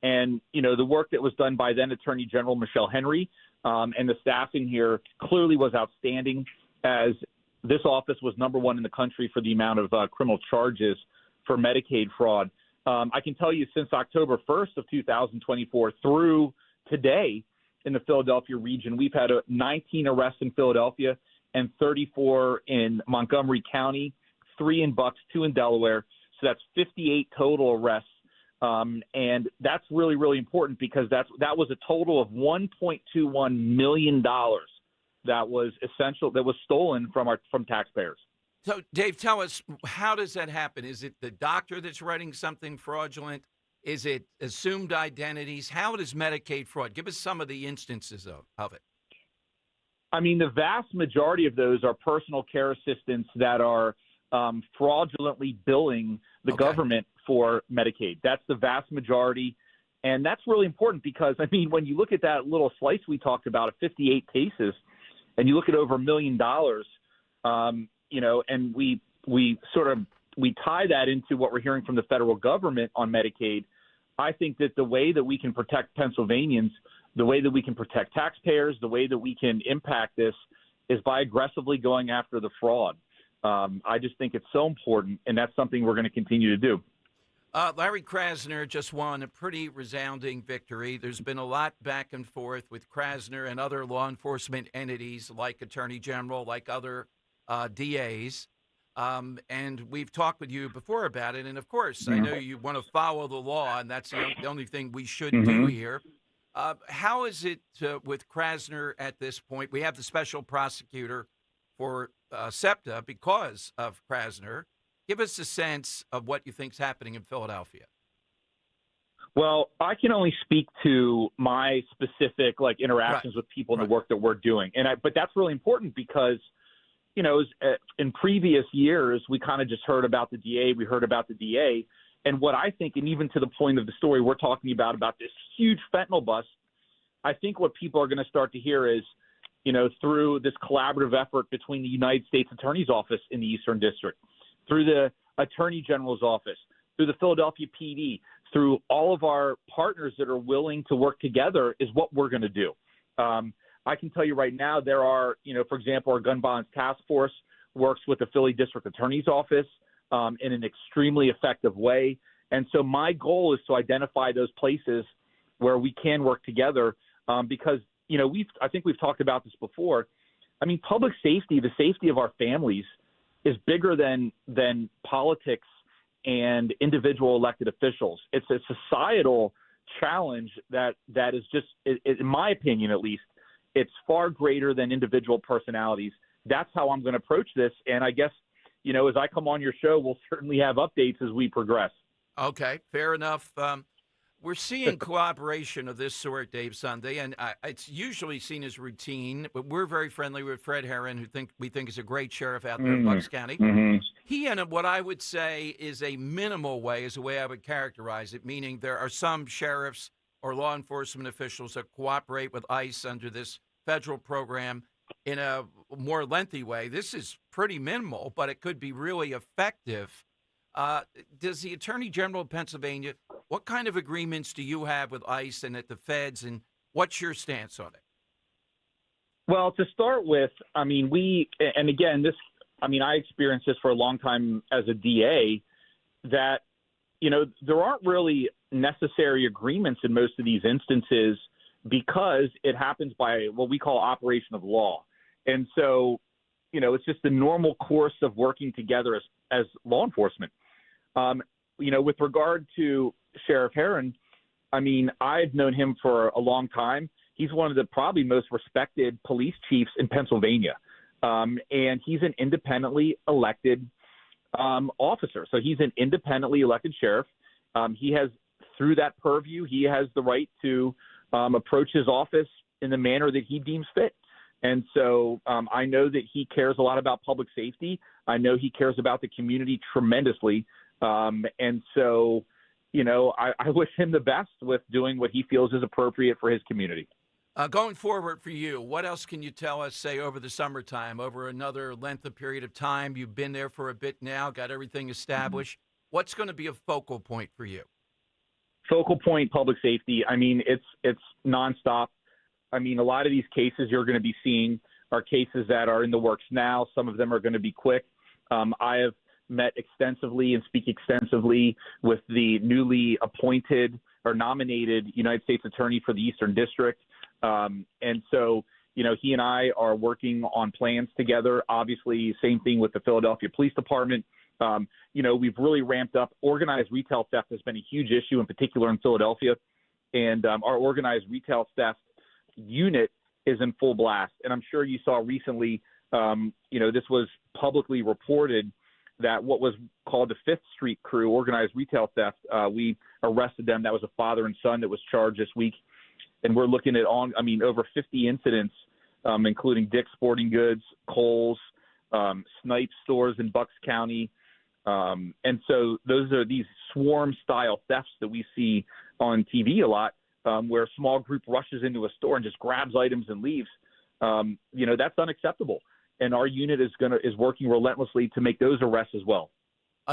and, the work that was done by then Attorney General Michelle Henry and the staffing here clearly was outstanding, as this office was number 1 in the country for the amount of criminal charges for Medicaid fraud. I can tell you since October 1st of 2024 through today, in the Philadelphia region. We've had 19 arrests in Philadelphia and 34 in Montgomery County, 3 in Bucks, 2 in Delaware. So that's 58 total arrests. And that's really, really important because that was a total of $1.21 million that was stolen from taxpayers. So, Dave, tell us, how does that happen? Is it the doctor that's writing something fraudulent? Is it assumed identities? How does Medicaid fraud? Give us some of the instances of it. I mean, the vast majority of those are personal care assistants that are fraudulently billing the government for Medicaid. That's the vast majority. And that's really important because, I mean, when you look at that little slice we talked about of 58 cases and you look at over $1 million, and we tie that into what we're hearing from the federal government on Medicaid. I think that the way that we can protect Pennsylvanians, the way that we can protect taxpayers, the way that we can impact this is by aggressively going after the fraud. I just think it's so important, and that's something we're going to continue to do. Larry Krasner just won a pretty resounding victory. There's been a lot back and forth with Krasner and other law enforcement entities like Attorney General, like other DAs. And we've talked with you before about it. And, of course, I know you want to follow the law, and that's the only thing we should do here. How is it with Krasner at this point? We have the special prosecutor for SEPTA because of Krasner. Give us a sense of what you think is happening in Philadelphia. Well, I can only speak to my specific interactions with people in the work that we're doing. But that's really important because, in previous years, we kind of just heard about the DA. We heard about the DA. And what I think, and even to the point of the story we're talking about this huge fentanyl bust, I think what people are going to start to hear is, through this collaborative effort between the United States Attorney's Office in the Eastern District, through the Attorney General's Office, through the Philadelphia PD, through all of our partners that are willing to work together is what we're going to do. I can tell you right now there are, for example, our gun violence task force works with the Philly District Attorney's Office in an extremely effective way. And so my goal is to identify those places where we can work together because, I think we've talked about this before. I mean, public safety, the safety of our families is bigger than politics and individual elected officials. It's a societal challenge that is just, in my opinion at least, it's far greater than individual personalities. That's how I'm going to approach this. And I guess, as I come on your show, we'll certainly have updates as we progress. Okay, fair enough. We're seeing collaboration of this sort, Dave Sunday, and it's usually seen as routine, but we're very friendly with Fred Herron, who we think is a great sheriff out there in Bucks County. He, in what I would say is a minimal way, is the way I would characterize it, meaning there are some sheriffs or law enforcement officials that cooperate with ICE under this federal program in a more lengthy way. This is pretty minimal, but it could be really effective. Does the Attorney General of Pennsylvania, what kind of agreements do you have with ICE and at the feds, and what's your stance on it? Well, to start with, I mean, I experienced this for a long time as a DA, that, there aren't really necessary agreements in most of these instances because it happens by what we call operation of law. And so, it's just the normal course of working together as law enforcement. With regard to Sheriff Herron, I mean, I've known him for a long time. He's one of the probably most respected police chiefs in Pennsylvania. And he's an independently elected officer. So he's an independently elected sheriff. He has, through that purview, he has the right to approach his office in the manner that he deems fit. And so I know that he cares a lot about public safety. I know he cares about the community tremendously. And so, I wish him the best with doing what he feels is appropriate for his community. Going forward for you, what else can you tell us, say, over the summertime, over another length of period of time? You've been there for a bit now, got everything established. What's going to be a focal point for you? Focal point, public safety. I mean, it's nonstop. I mean, a lot of these cases you're going to be seeing are cases that are in the works now. Some of them are going to be quick. I have met extensively and speak extensively with the newly appointed or nominated United States Attorney for the Eastern District. And so, he and I are working on plans together. Obviously, same thing with the Philadelphia Police Department. We've really ramped up. Organized retail theft has been a huge issue, in particular in Philadelphia. And our organized retail theft unit is in full blast. And I'm sure you saw recently, this was publicly reported that what was called the Fifth Street Crew, organized retail theft, we arrested them. That was a father and son that was charged this week. And we're looking at over 50 incidents, including Dick's Sporting Goods, Kohl's, Snipes stores in Bucks County. And so those are these swarm-style thefts that we see on TV a lot, where a small group rushes into a store and just grabs items and leaves. That's unacceptable. And our unit is working relentlessly to make those arrests as well.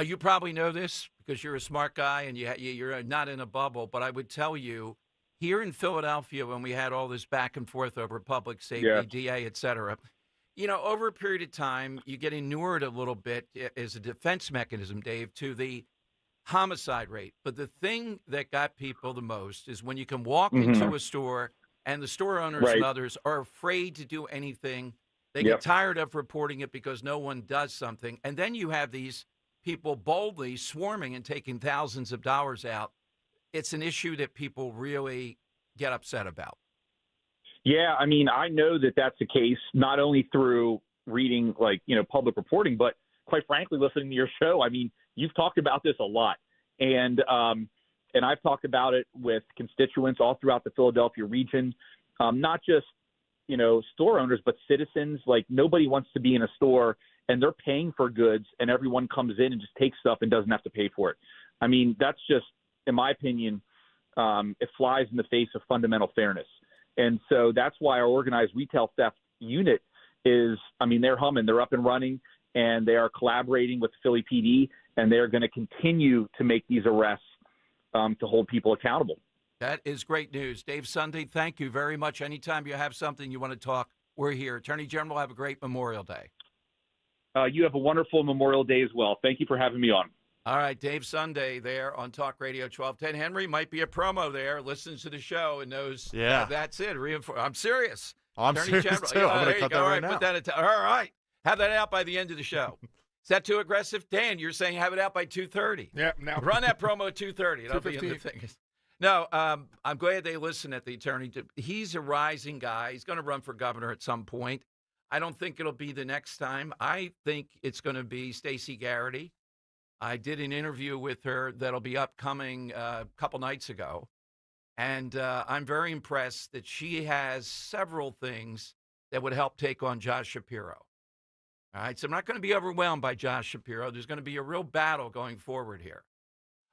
You probably know this because you're a smart guy and you're not in a bubble, but I would tell you, here in Philadelphia, when we had all this back and forth over public safety, DA, et cetera, over a period of time, you get inured a little bit as a defense mechanism, Dave, to the homicide rate. But the thing that got people the most is when you can walk into a store and the store owners and others are afraid to do anything. They get tired of reporting it because no one does something. And then you have these people boldly swarming and taking thousands of dollars out. It's an issue that people really get upset about. Yeah, I know that that's the case, not only through reading, public reporting, but quite frankly, listening to your show. You've talked about this a lot. And I've talked about it with constituents all throughout the Philadelphia region, not just, store owners, but citizens. Like, nobody wants to be in a store and they're paying for goods and everyone comes in and just takes stuff and doesn't have to pay for it. That's just, in my opinion, it flies in the face of fundamental fairness. And so that's why our organized retail theft unit is, they're humming, they're up and running, and they are collaborating with Philly PD, and they're going to continue to make these arrests to hold people accountable. That is great news. Dave Sunday, thank you very much. Anytime you have something you want to talk, we're here. Attorney General, have a great Memorial Day. You have a wonderful Memorial Day as well. Thank you for having me on. All right, Dave Sunday there on Talk Radio 1210. Henry might be a promo there, listens to the show and knows that's it. I'm serious. I'm Attorney serious, General. too. I'm going to cut that all right now. Put that all right. Have that out by the end of the show. Is that too aggressive? Dan, you're saying have it out by 2:30. Yeah, now. Run that promo at 2:30. That'll be in the thing. No, I'm glad they listen at the attorney. He's a rising guy. He's going to run for governor at some point. I don't think it'll be the next time. I think it's going to be Stacey Garrity. I did an interview with her that'll be upcoming a couple nights ago. And I'm very impressed that she has several things that would help take on Josh Shapiro. All right, so I'm not going to be overwhelmed by Josh Shapiro. There's going to be a real battle going forward here.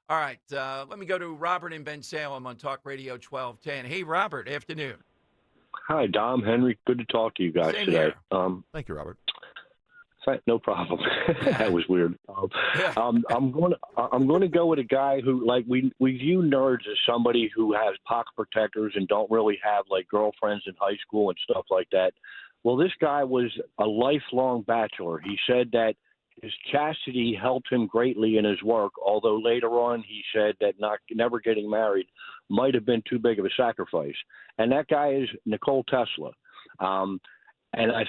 All right, let me go to Robert in Ben Salem on Talk Radio 1210. Hey, Robert, afternoon. Hi, Dom, Henry. Good to talk to you guys Same today. Here. Thank you, Robert. No problem. That was weird. I'm going to go with a guy who, we view nerds as somebody who has pocket protectors and don't really have girlfriends in high school and stuff like that. Well, this guy was a lifelong bachelor. He said that his chastity helped him greatly in his work, although later on he said that never getting married might have been too big of a sacrifice. And that guy is Nikola Tesla.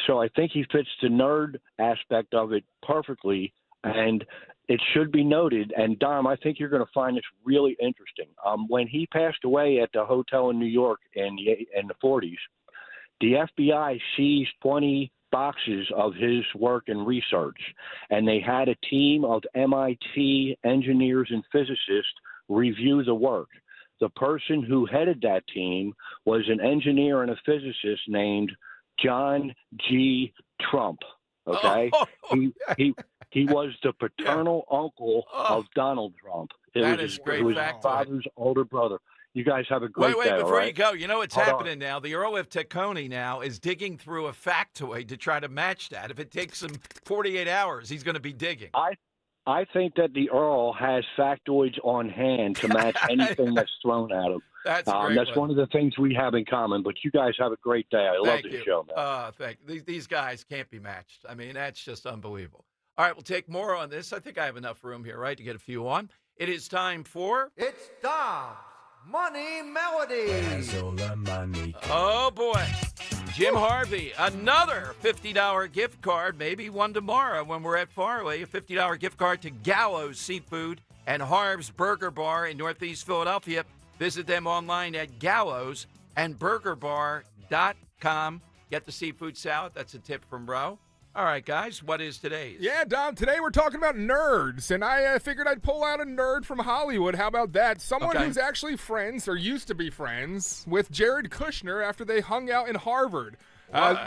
So I think he fits the nerd aspect of it perfectly, and it should be noted, and Dom, I think you're going to find this really interesting. When he passed away at the hotel in New York in the 40s, the FBI seized 20 boxes of his work and research, and they had a team of MIT engineers and physicists review the work. The person who headed that team was an engineer and a physicist named John G. Trump. Okay, he was the paternal uncle of Donald Trump. That is great. It was his father's older brother. You guys have a great Wait, day. before right? you go, you know what's happening now? The Earl of Tacony now is digging through a factoid to try to match that. If it takes him 48 hours, he's going to be digging. I think that the Earl has factoids on hand to match anything that's thrown at him. That's one of the things we have in common. But you guys have a great day. I love the show, man. Thank you. These guys can't be matched. I mean, that's just unbelievable. All right, we'll take more on this. I think I have enough room here, right, to get a few on. It is time for... It's Dom's Money Melodies. Oh, boy. Jim Harvey, another $50 gift card, maybe one tomorrow when we're at Farley, a $50 gift card to Gallows Seafood and Harv's Burger Bar in Northeast Philadelphia. Visit them online at gallowsandburgerbar.com. Get the seafood salad. That's a tip from Ro. All right, guys, what is today's? Yeah, Dom, today we're talking about nerds, and I figured I'd pull out a nerd from Hollywood. How about that? Someone who's actually friends, or used to be friends, with Jared Kushner after they hung out in Harvard.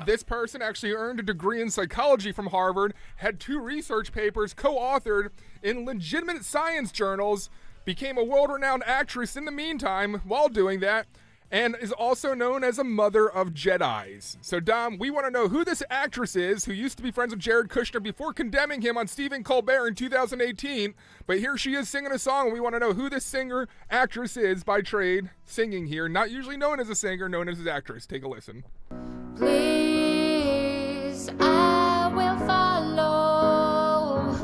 This person actually earned a degree in psychology from Harvard, had 2 research papers co-authored in legitimate science journals, became a world-renowned actress in the meantime while doing that, and is also known as a mother of Jedis. So, Dom, we want to know who this actress is who used to be friends with Jared Kushner before condemning him on Stephen Colbert in 2018. But here she is singing a song, and we want to know who this singer, actress is by trade, singing here. Not usually known as a singer, known as an actress. Take a listen. Please, I will follow,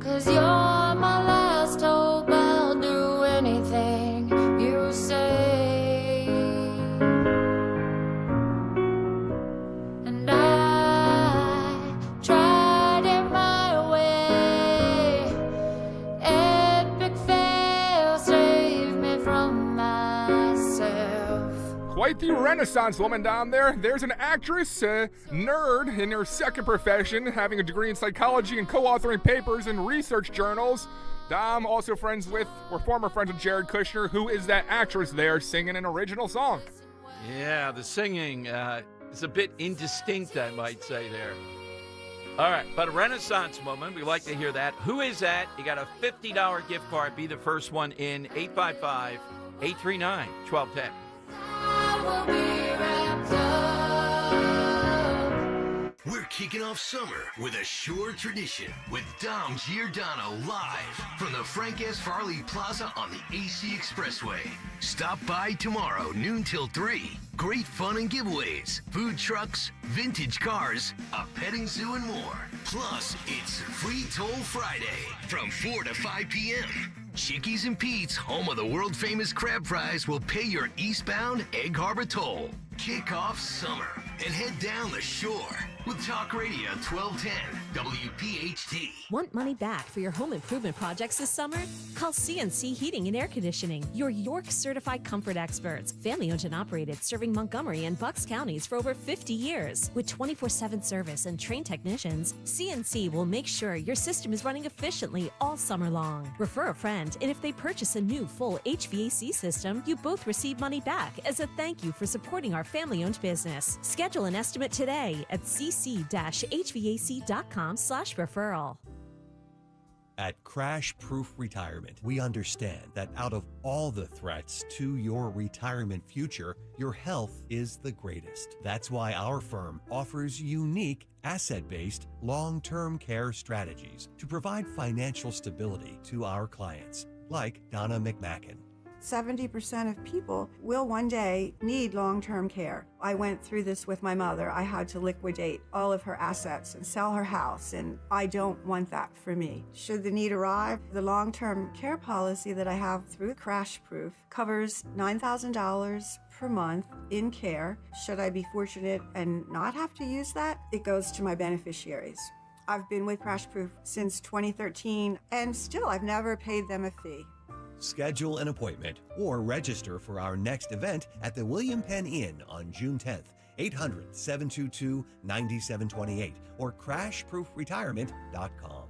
'cause you're my last hope. I'll do anything you say. Quite the Renaissance woman down there. There's an actress, nerd in her second profession, having a degree in psychology and co-authoring papers in research journals. Dom, also friends with, or former friends with Jared Kushner. Who is that actress there singing an original song? Yeah, the singing is a bit indistinct, I might say there. All right, but a Renaissance woman, we like to hear that. Who is that? You got a $50 gift card. Be the first one in 855-839-1210. We're kicking off summer with a sure tradition with Dom Giordano live from the Frank S. Farley Plaza on the AC Expressway. Stop by tomorrow, noon till 3. Great fun and giveaways, food trucks, vintage cars, a petting zoo, and more. Plus, it's Free Toll Friday from 4 to 5 p.m. Chickies and Pete's, home of the world-famous crab fries, will pay your eastbound Egg Harbor toll. Kick off summer and head down the shore with Talk Radio 1210 WPHT. Want money back for your home improvement projects this summer? Call CNC Heating and Air Conditioning, your York certified comfort experts. Family owned and operated, serving Montgomery and Bucks counties for over 50 years. With 24/7 service and trained technicians, CNC will make sure your system is running efficiently all summer long. Refer a friend, and if they purchase a new full HVAC system, you both receive money back as a thank you for supporting our family-owned business. Schedule an estimate today at cc-hvac.com/referral. At Crash Proof Retirement, we understand that out of all the threats to your retirement future, your health is the greatest. That's why our firm offers unique asset-based long-term care strategies to provide financial stability to our clients, like Donna McMacken. 70% of people will one day need long-term care. I went through this with my mother. I had to liquidate all of her assets and sell her house, and I don't want that for me. Should the need arrive, the long-term care policy that I have through Crash Proof covers $9,000 per month in care. Should I be fortunate and not have to use that, it goes to my beneficiaries. I've been with Crash Proof since 2013, and still I've never paid them a fee. Schedule an appointment or register for our next event at the William Penn Inn on June 10th, 800-722-9728 or crashproofretirement.com.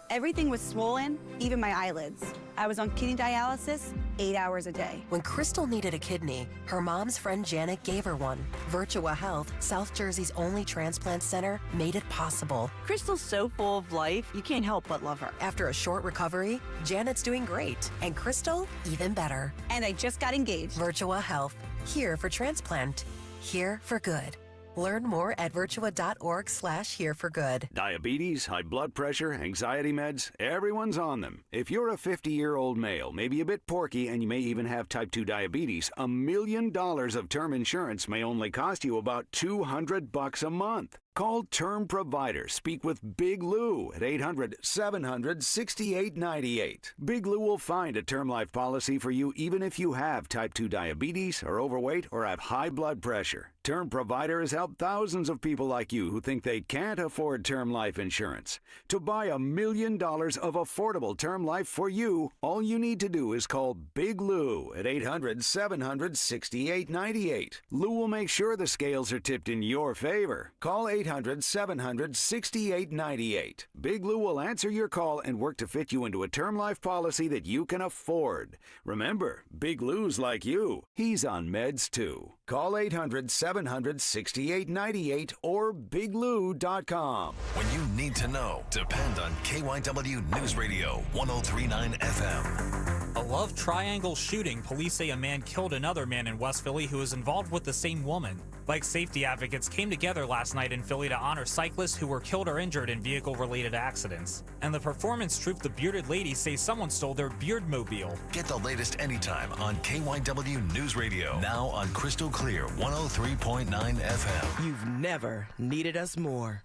Everything was swollen, even my eyelids. I was on kidney dialysis 8 hours a day. When Crystal needed a kidney, her mom's friend Janet gave her one. Virtua Health, South Jersey's only transplant center, made it possible. Crystal's so full of life, you can't help but love her. After a short recovery, Janet's doing great, and Crystal, even better. And I just got engaged. Virtua Health, here for transplant, here for good. Learn more at virtua.org/hereforgood. Diabetes, high blood pressure, anxiety meds, everyone's on them. If you're a 50-year-old male, maybe a bit porky, and you may even have type 2 diabetes, $1 million of term insurance may only cost you about $200 a month. Call Term Provider. Speak with Big Lou at 800-700-6898. Big Lou will find a term life policy for you even if you have type 2 diabetes, are overweight, or have high blood pressure. Term Provider has helped thousands of people like you who think they can't afford term life insurance. To buy $1 million of affordable term life for you, all you need to do is call Big Lou at 800-700-6898. Lou will make sure the scales are tipped in your favor. Call 800-700-6898. Big Lou will answer your call and work to fit you into a term life policy that you can afford. Remember, Big Lou's like you. He's on meds too. Call 800-700-6898 or biglou.com. When you need to know, depend on KYW News Radio 103.9 FM. A love triangle shooting. Police say a man killed another man in West Philly who was involved with the same woman. Bike safety advocates came together last night in Philly to honor cyclists who were killed or injured in vehicle-related accidents. And the performance troupe The Bearded Ladies say someone stole their Beardmobile. Get the latest anytime on KYW News Radio. Now on Crystal Clear 103.9 FM. You've never needed us more.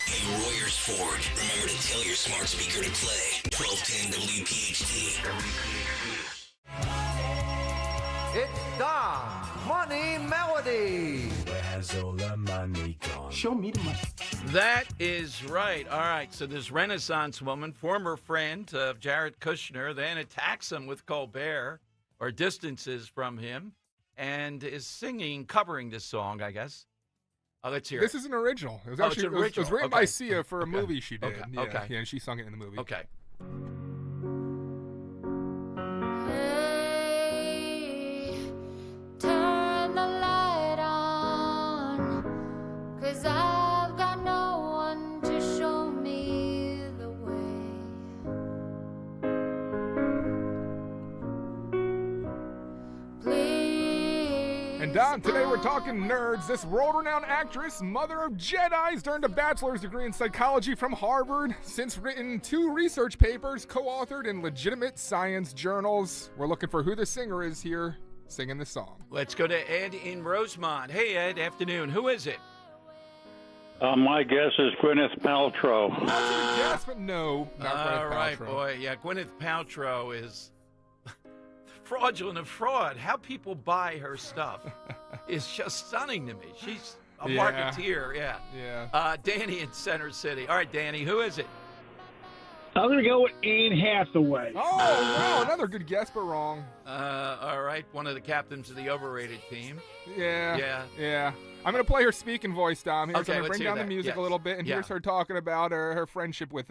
Hey, Royers Ford, remember to tell your smart speaker to play 1210 WPHT. It's Don Money Melody. Where's all the money gone? Show me the money. That is right. All right, so this Renaissance woman, former friend of Jared Kushner, then attacks him with Colbert, or distances from him, and is singing, covering this song, I guess. Let's hear it. This is an original. It was It's original. It was written by Sia for a Okay. movie she did. Okay. Yeah. Okay. Yeah, and she sung it in the movie. Okay. Turn the light on, 'cause I've got no one to show me the way. Please. And Don, today we're talking nerds. This world-renowned actress, mother of Jedis, earned a bachelor's degree in psychology from Harvard, since written 2 research papers co-authored in legitimate science journals. We're looking for who the singer is here singing the song. Let's go to Ed in Rosemont. Hey, Ed, afternoon. Who is it? My guess is Gwyneth Paltrow. Yes, but no, not Gwyneth All right, Paltrow. boy. Yeah, Gwyneth Paltrow is fraudulent of fraud. How people buy her stuff is just stunning to me. She's a Yeah. marketeer, yeah. Yeah. Danny in Center City. All right, Danny, who is it? I'm going to go with Anne Hathaway. Oh, wow, another good guess, but wrong. All right, one of the captains of the overrated team. Yeah. I'm going to play her speaking voice, Dom. Here's Okay, going to let's bring hear down the that. music Yes. a little bit, and Yeah. here's her talking about her friendship with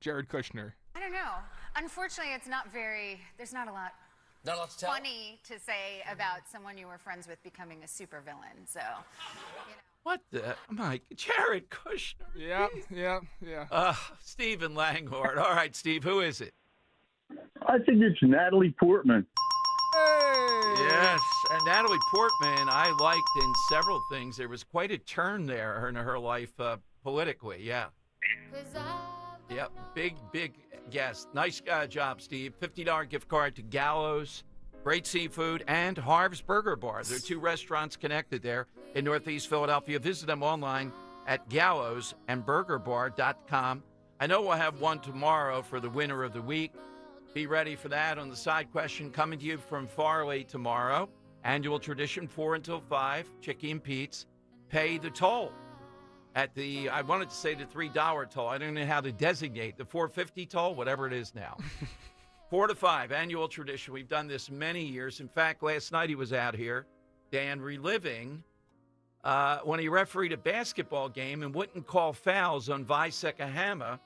Jared Kushner. I don't know. Unfortunately, it's not very, there's not a lot funny to say about someone you were friends with becoming a supervillain. So, What the? Mike, Jared Kushner. Yeah. Stephen Langhorn. All right, Steve, who is it? I think it's Natalie Portman. Yes, and Natalie Portman, I liked in several things. There was quite a turn there in her life politically, yeah. Yep, big guest. Nice job, Steve. $50 gift card to Gallows, great seafood, and Harv's Burger Bar. There are 2 restaurants connected there in Northeast Philadelphia. Visit them online at gallowsandburgerbar.com. I know we'll have one tomorrow for the winner of the week. Be ready for that on the side question coming to you from Farley tomorrow. Annual tradition, 4 until 5, Chicky and Pete's. Pay the toll at the, I wanted to say the $3 toll. I don't know how to designate the $4.50 toll, whatever it is now. 4 to 5, annual tradition. We've done this many years. In fact, last night he was out here, Dan, reliving when he refereed a basketball game and wouldn't call fouls on Vi Sekahama,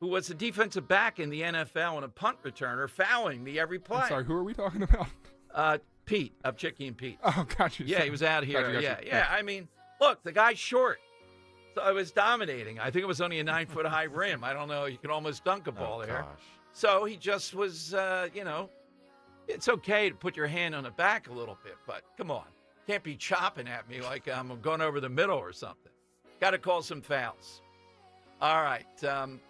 who was a defensive back in the NFL and a punt returner, fouling me every play. I'm sorry, who are we talking about? Pete, of Chicky and Pete. Oh, gotcha. Yeah, he was out here. Gotcha. Yeah. I mean, look, the guy's short. So I was dominating. I think it was only a 9-foot-high rim. I don't know. You can almost dunk a ball there. Gosh. So he just was, it's okay to put your hand on the back a little bit, but come on. Can't be chopping at me like I'm going over the middle or something. Got to call some fouls. All right.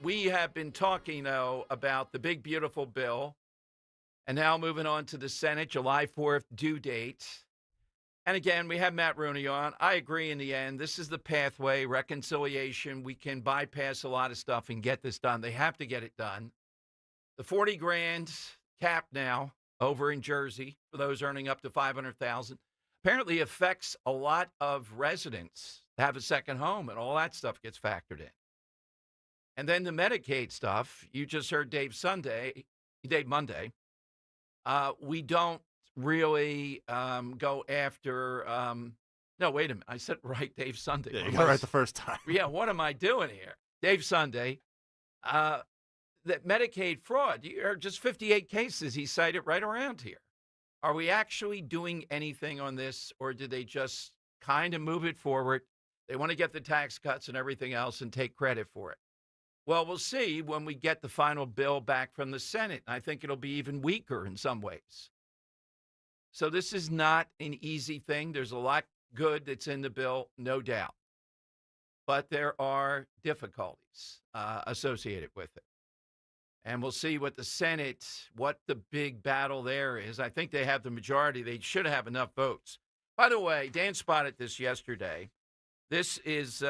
We have been talking, though, about the big, beautiful bill. And now moving on to the Senate, July 4th due date. And again, we have Matt Rooney on. I agree in the end. This is the pathway, reconciliation. We can bypass a lot of stuff and get this done. They have to get it done. The $40,000 cap now over in Jersey for those earning up to $500,000 apparently affects a lot of residents to have a second home, and all that stuff gets factored in. And then the Medicaid stuff, you just heard Dave Monday. We don't really go after no, wait a minute. I said right, Dave Sunday. Yeah, you got it right the first time. Yeah, what am I doing here? Dave Sunday. That Medicaid fraud, just 58 cases he cited right around here. Are we actually doing anything on this, or did they just kind of move it forward? They want to get the tax cuts and everything else and take credit for it. Well, we'll see when we get the final bill back from the Senate. I think it'll be even weaker in some ways. So this is not an easy thing. There's a lot good that's in the bill, no doubt. But there are difficulties associated with it. And we'll see what the Senate, what the big battle there is. I think they have the majority. They should have enough votes. By the way, Dan spotted this yesterday. This is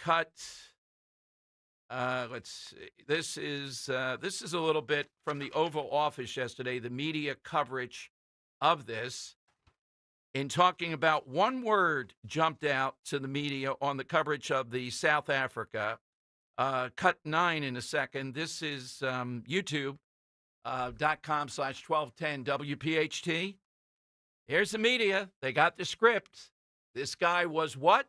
cut. Let's see. This is a little bit from the Oval Office yesterday, the media coverage of this. In talking about one word jumped out to the media on the coverage of the South Africa. Cut 9 in a second. This is youtube.com/1210 WPHT. Here's the media. They got the script. This guy was what?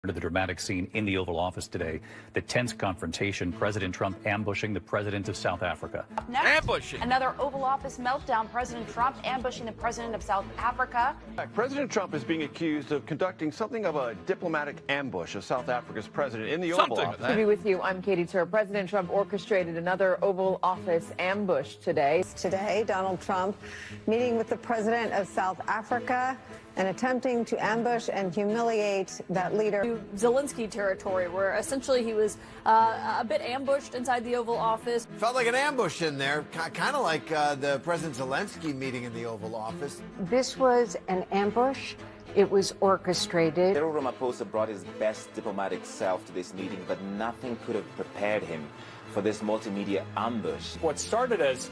To the dramatic scene in the Oval Office today, the tense confrontation, President Trump ambushing the president of South Africa. Next, ambushing. Another Oval Office meltdown, President Trump ambushing the president of South Africa. President Trump is being accused of conducting something of a diplomatic ambush of South Africa's president in the Oval Office. To be with you, I'm Katie Tur. President Trump orchestrated another Oval Office ambush today. Today, Donald Trump meeting with the president of South Africa and attempting to ambush and humiliate that leader. Zelensky territory, where essentially he was a bit ambushed inside the Oval Office. Felt like an ambush in there, kind of like the President Zelensky meeting in the Oval Office. This was an ambush. It was orchestrated. Cyril Ramaphosa brought his best diplomatic self to this meeting, but nothing could have prepared him for this multimedia ambush. What started as,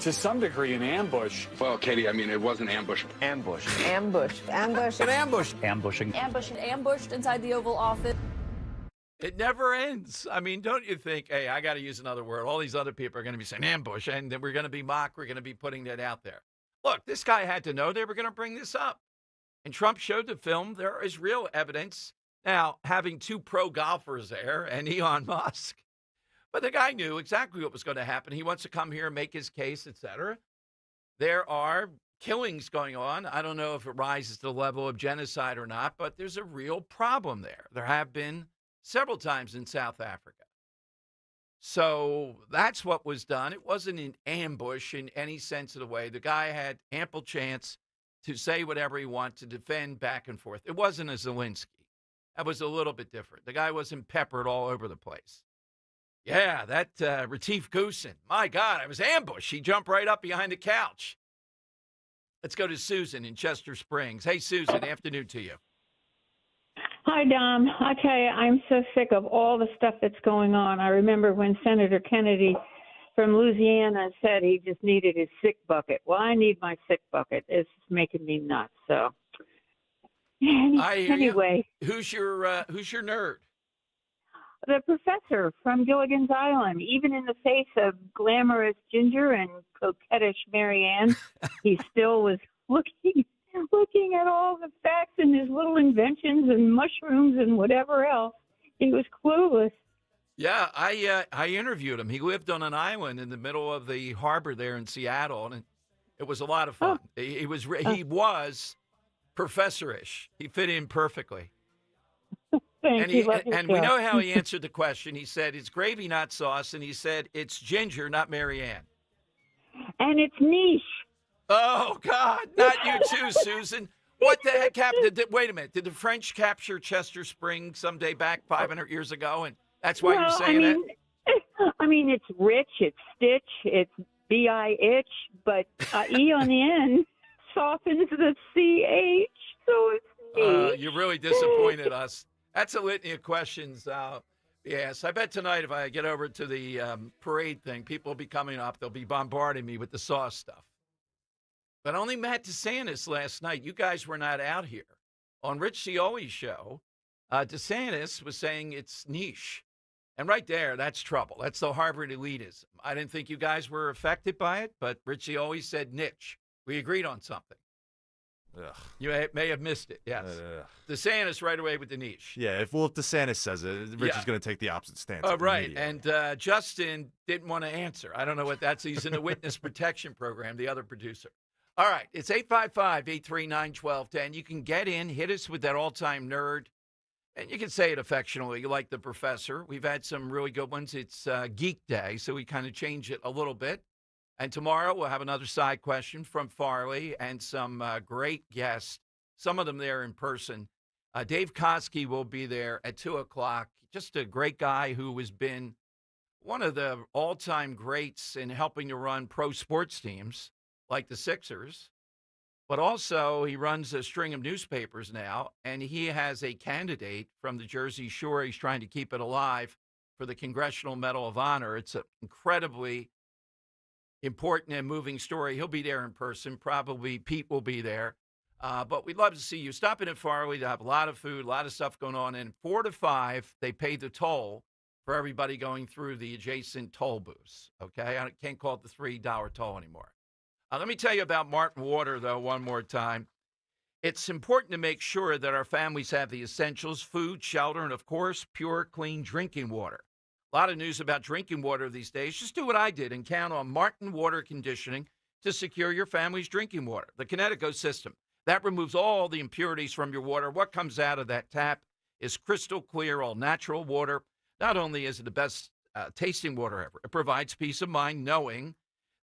to some degree, an ambush. Well, Katie, I mean, it was an ambush. Ambush. Ambush. Ambush. An ambush. Ambushing. Ambushed inside the Oval Office. It never ends. I mean, don't you think, hey, I got to use another word. All these other people are going to be saying ambush, and then we're going to be mocked. We're going to be putting that out there. Look, this guy had to know they were going to bring this up. And Trump showed the film. There is real evidence. Now, having two pro golfers there and Elon Musk. But the guy knew exactly what was going to happen. He wants to come here and make his case, etc. There are killings going on. I don't know if it rises to the level of genocide or not, but there's a real problem there. There have been several times in South Africa. So that's what was done. It wasn't an ambush in any sense of the way. The guy had ample chance to say whatever he wanted, to defend back and forth. It wasn't a Zelensky. That was a little bit different. The guy wasn't peppered all over the place. Yeah, that Retief Goosen. My God, I was ambushed. He jumped right up behind the couch. Let's go to Susan in Chester Springs. Hey, Susan, afternoon to you. Hi, Dom. I tell you, I'm so sick of all the stuff that's going on. I remember when Senator Kennedy from Louisiana said he just needed his sick bucket. Well, I need my sick bucket. It's making me nuts. So, anyway. Who's your nerd? The professor from Gilligan's Island. Even in the face of glamorous Ginger and coquettish Marianne, he still was looking at all the facts and his little inventions and mushrooms and whatever else. He was clueless. Yeah, I interviewed him. He lived on an island in the middle of the harbor there in Seattle, and it was a lot of fun. He was professorish. He fit in perfectly. And we know how he answered the question. He said, it's gravy, not sauce. And he said, it's Ginger, not Marianne. And it's niche. Oh, God, not you too, Susan. What the heck happened? Wait a minute. Did the French capture Chester Springs someday back 500 years ago, and that's why you're saying that? I mean, it's rich, it's stitch, it's B-I-itch, but E on the end softens the C-H, so it's niche. You really disappointed us. That's a litany of questions. Yes, I bet tonight if I get over to the parade thing, people will be coming up. They'll be bombarding me with the sauce stuff. But only Matt DeSantis last night. You guys were not out here. On Rich Cioli's show, DeSantis was saying it's niche. And right there, that's trouble. That's the Harvard elitism. I didn't think you guys were affected by it, but Rich Cioli said niche. We agreed on something. Ugh. You may have missed it, yes. DeSantis right away with the niche. Yeah, if DeSantis says it, Rich is going to take the opposite stance. Right, and Justin didn't want to answer. I don't know what that's. He's in the witness protection program, the other producer. All right, it's 855-839-1210. You can get in, hit us with that all-time nerd, and you can say it affectionately, like the professor. We've had some really good ones. It's Geek Day, so we kind of change it a little bit. And tomorrow we'll have another side question from Farley and some great guests, some of them there in person. Dave Koski will be there at 2 o'clock. Just a great guy who has been one of the all-time greats in helping to run pro sports teams like the Sixers. But also he runs a string of newspapers now, and he has a candidate from the Jersey Shore. He's trying to keep it alive for the Congressional Medal of Honor. It's an incredibly important and moving story. He'll be there in person. Probably Pete will be there. But we'd love to see you. Stop in at Farley. They have a lot of food, a lot of stuff going on. And 4 to 5, they pay the toll for everybody going through the adjacent toll booths. Okay? I can't call it the $3 toll anymore. Let me tell you about Martin Water, though, one more time. It's important to make sure that our families have the essentials, food, shelter, and, of course, pure, clean drinking water. A lot of news about drinking water these days. Just do what I did and count on Martin Water Conditioning to secure your family's drinking water. The Kinetico system, that removes all the impurities from your water. What comes out of that tap is crystal clear, all natural water. Not only is it the best tasting water ever, it provides peace of mind knowing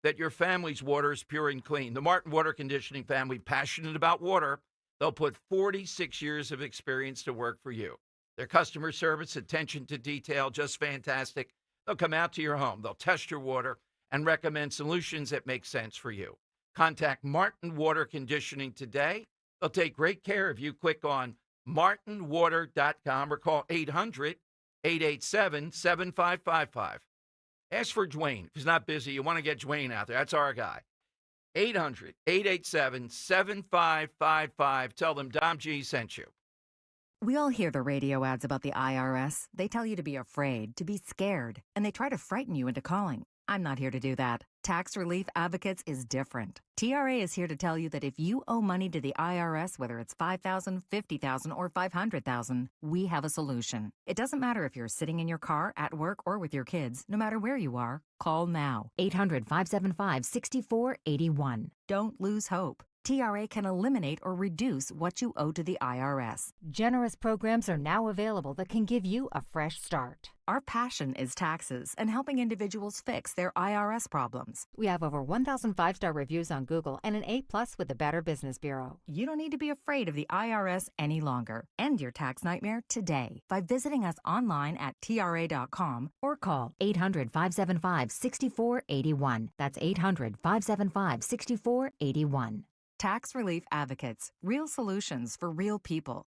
that your family's water is pure and clean. The Martin Water Conditioning family, passionate about water, they'll put 46 years of experience to work for you. Their customer service, attention to detail, just fantastic. They'll come out to your home. They'll test your water and recommend solutions that make sense for you. Contact Martin Water Conditioning today. They'll take great care of you. Click on martinwater.com or call 800-887-7555. Ask for Dwayne. If he's not busy, you want to get Dwayne out there. That's our guy. 800-887-7555. Tell them Dom G sent you. We all hear the radio ads about the IRS. They tell you to be afraid, to be scared, and they try to frighten you into calling. I'm not here to do that. Tax Relief Advocates is different. TRA is here to tell you that if you owe money to the IRS, whether it's $5,000, $50,000, or $500,000, we have a solution. It doesn't matter if you're sitting in your car, at work, or with your kids. No matter where you are, call now. 800-575-6481. Don't lose hope. TRA can eliminate or reduce what you owe to the IRS. Generous programs are now available that can give you a fresh start. Our passion is taxes and helping individuals fix their IRS problems. We have over 1,000 5-star reviews on Google and an A+ with the Better Business Bureau. You don't need to be afraid of the IRS any longer. End your tax nightmare today by visiting us online at TRA.com or call 800-575-6481. That's 800-575-6481. Tax Relief Advocates. Real solutions for real people.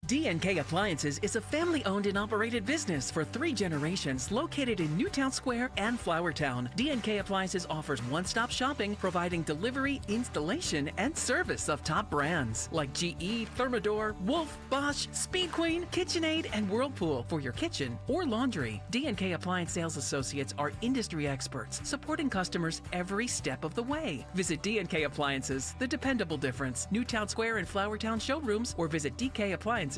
D&K Appliances is a family-owned and operated business for 3 generations located in Newtown Square and Flowertown. D&K Appliances offers one-stop shopping, providing delivery, installation, and service of top brands like GE, Thermador, Wolf, Bosch, Speed Queen, KitchenAid, and Whirlpool for your kitchen or laundry. D&K Appliance sales associates are industry experts, supporting customers every step of the way. Visit D&K Appliances, the dependable difference. Newtown Square and Flowertown showrooms, or visit DKAppliances.com.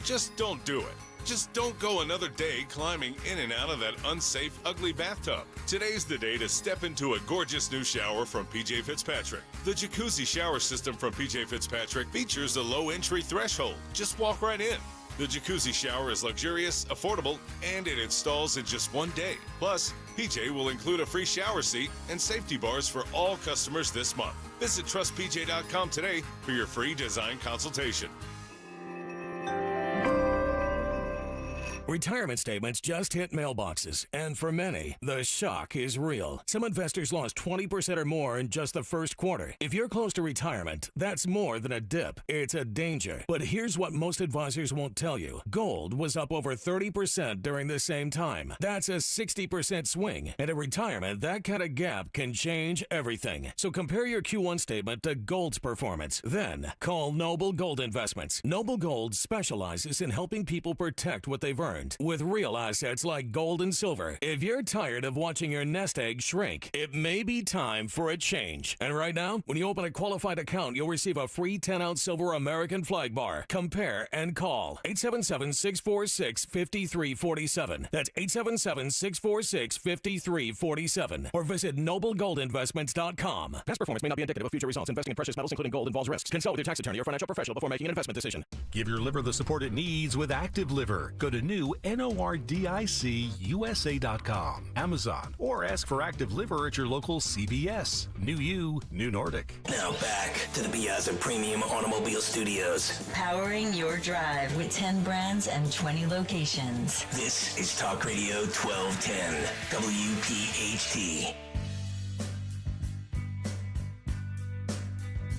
Just don't do it. Just don't go another day climbing in and out of that unsafe, ugly bathtub. Today's the day to step into a gorgeous new shower from PJ Fitzpatrick. The jacuzzi shower system from PJ Fitzpatrick features a low entry threshold. Just walk right in. The jacuzzi shower is luxurious, affordable, and it installs in just 1 day. Plus, PJ will include a free shower seat and safety bars for all customers this month. Visit trustpj.com today for your free design consultation. Retirement statements just hit mailboxes, and for many, the shock is real. Some investors lost 20% or more in just the first quarter. If you're close to retirement, that's more than a dip. It's a danger. But here's what most advisors won't tell you. Gold was up over 30% during the same time. That's a 60% swing. And in retirement, that kind of gap can change everything. So compare your Q1 statement to gold's performance. Then call Noble Gold Investments. Noble Gold specializes in helping people protect what they've earned with real assets like gold and silver. If you're tired of watching your nest egg shrink, it may be time for a change. And right now, when you open a qualified account, you'll receive a free 10-ounce silver American flag bar. Compare and call 877-646-5347. That's 877-646-5347. Or visit noblegoldinvestments.com. Past performance may not be indicative of future results. Investing in precious metals, including gold, involves risks. Consult with your tax attorney or financial professional before making an investment decision. Give your liver the support it needs with Active Liver. Go to NORDICUSA.com, Amazon, or ask for Active Liver at your local CVS. New you, new Nordic. Now back to the Piazza Premium Automobile Studios. Powering your drive with 10 brands and 20 locations. This is Talk Radio 1210, WPHT.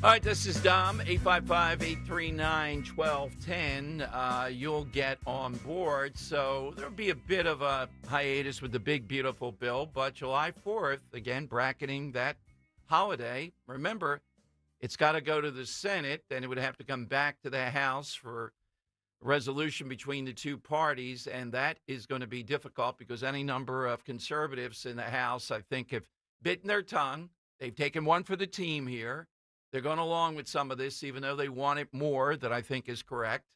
All right, this is Dom, 855-839-1210. You'll get on board. So there'll be a bit of a hiatus with the big, beautiful bill, but July 4th, again, bracketing that holiday. Remember, it's got to go to the Senate, then it would have to come back to the House for resolution between the two parties, and that is going to be difficult because any number of conservatives in the House, I think, have bitten their tongue. They've taken one for the team here. They're going along with some of this, even though they want it more, that I think is correct.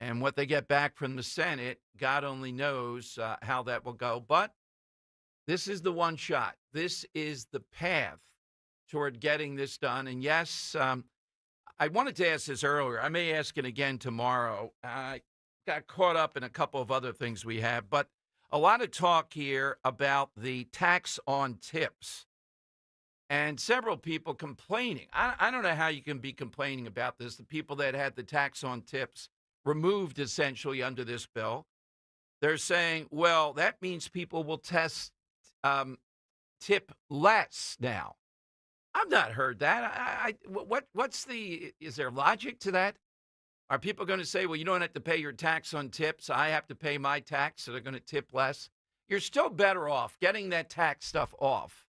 And what they get back from the Senate, God only knows how that will go. But this is the one shot. This is the path toward getting this done. And yes, I wanted to ask this earlier. I may ask it again tomorrow. I got caught up in a couple of other things we have, but a lot of talk here about the tax on tips. And several people complaining. I don't know how you can be complaining about this. The people that had the tax on tips removed essentially under this bill. They're saying, well, that means people will tip less now. I've not heard that. Is there logic to that? Are people going to say, well, you don't have to pay your tax on tips. I have to pay my tax, so they're going to tip less. You're still better off getting that tax stuff off.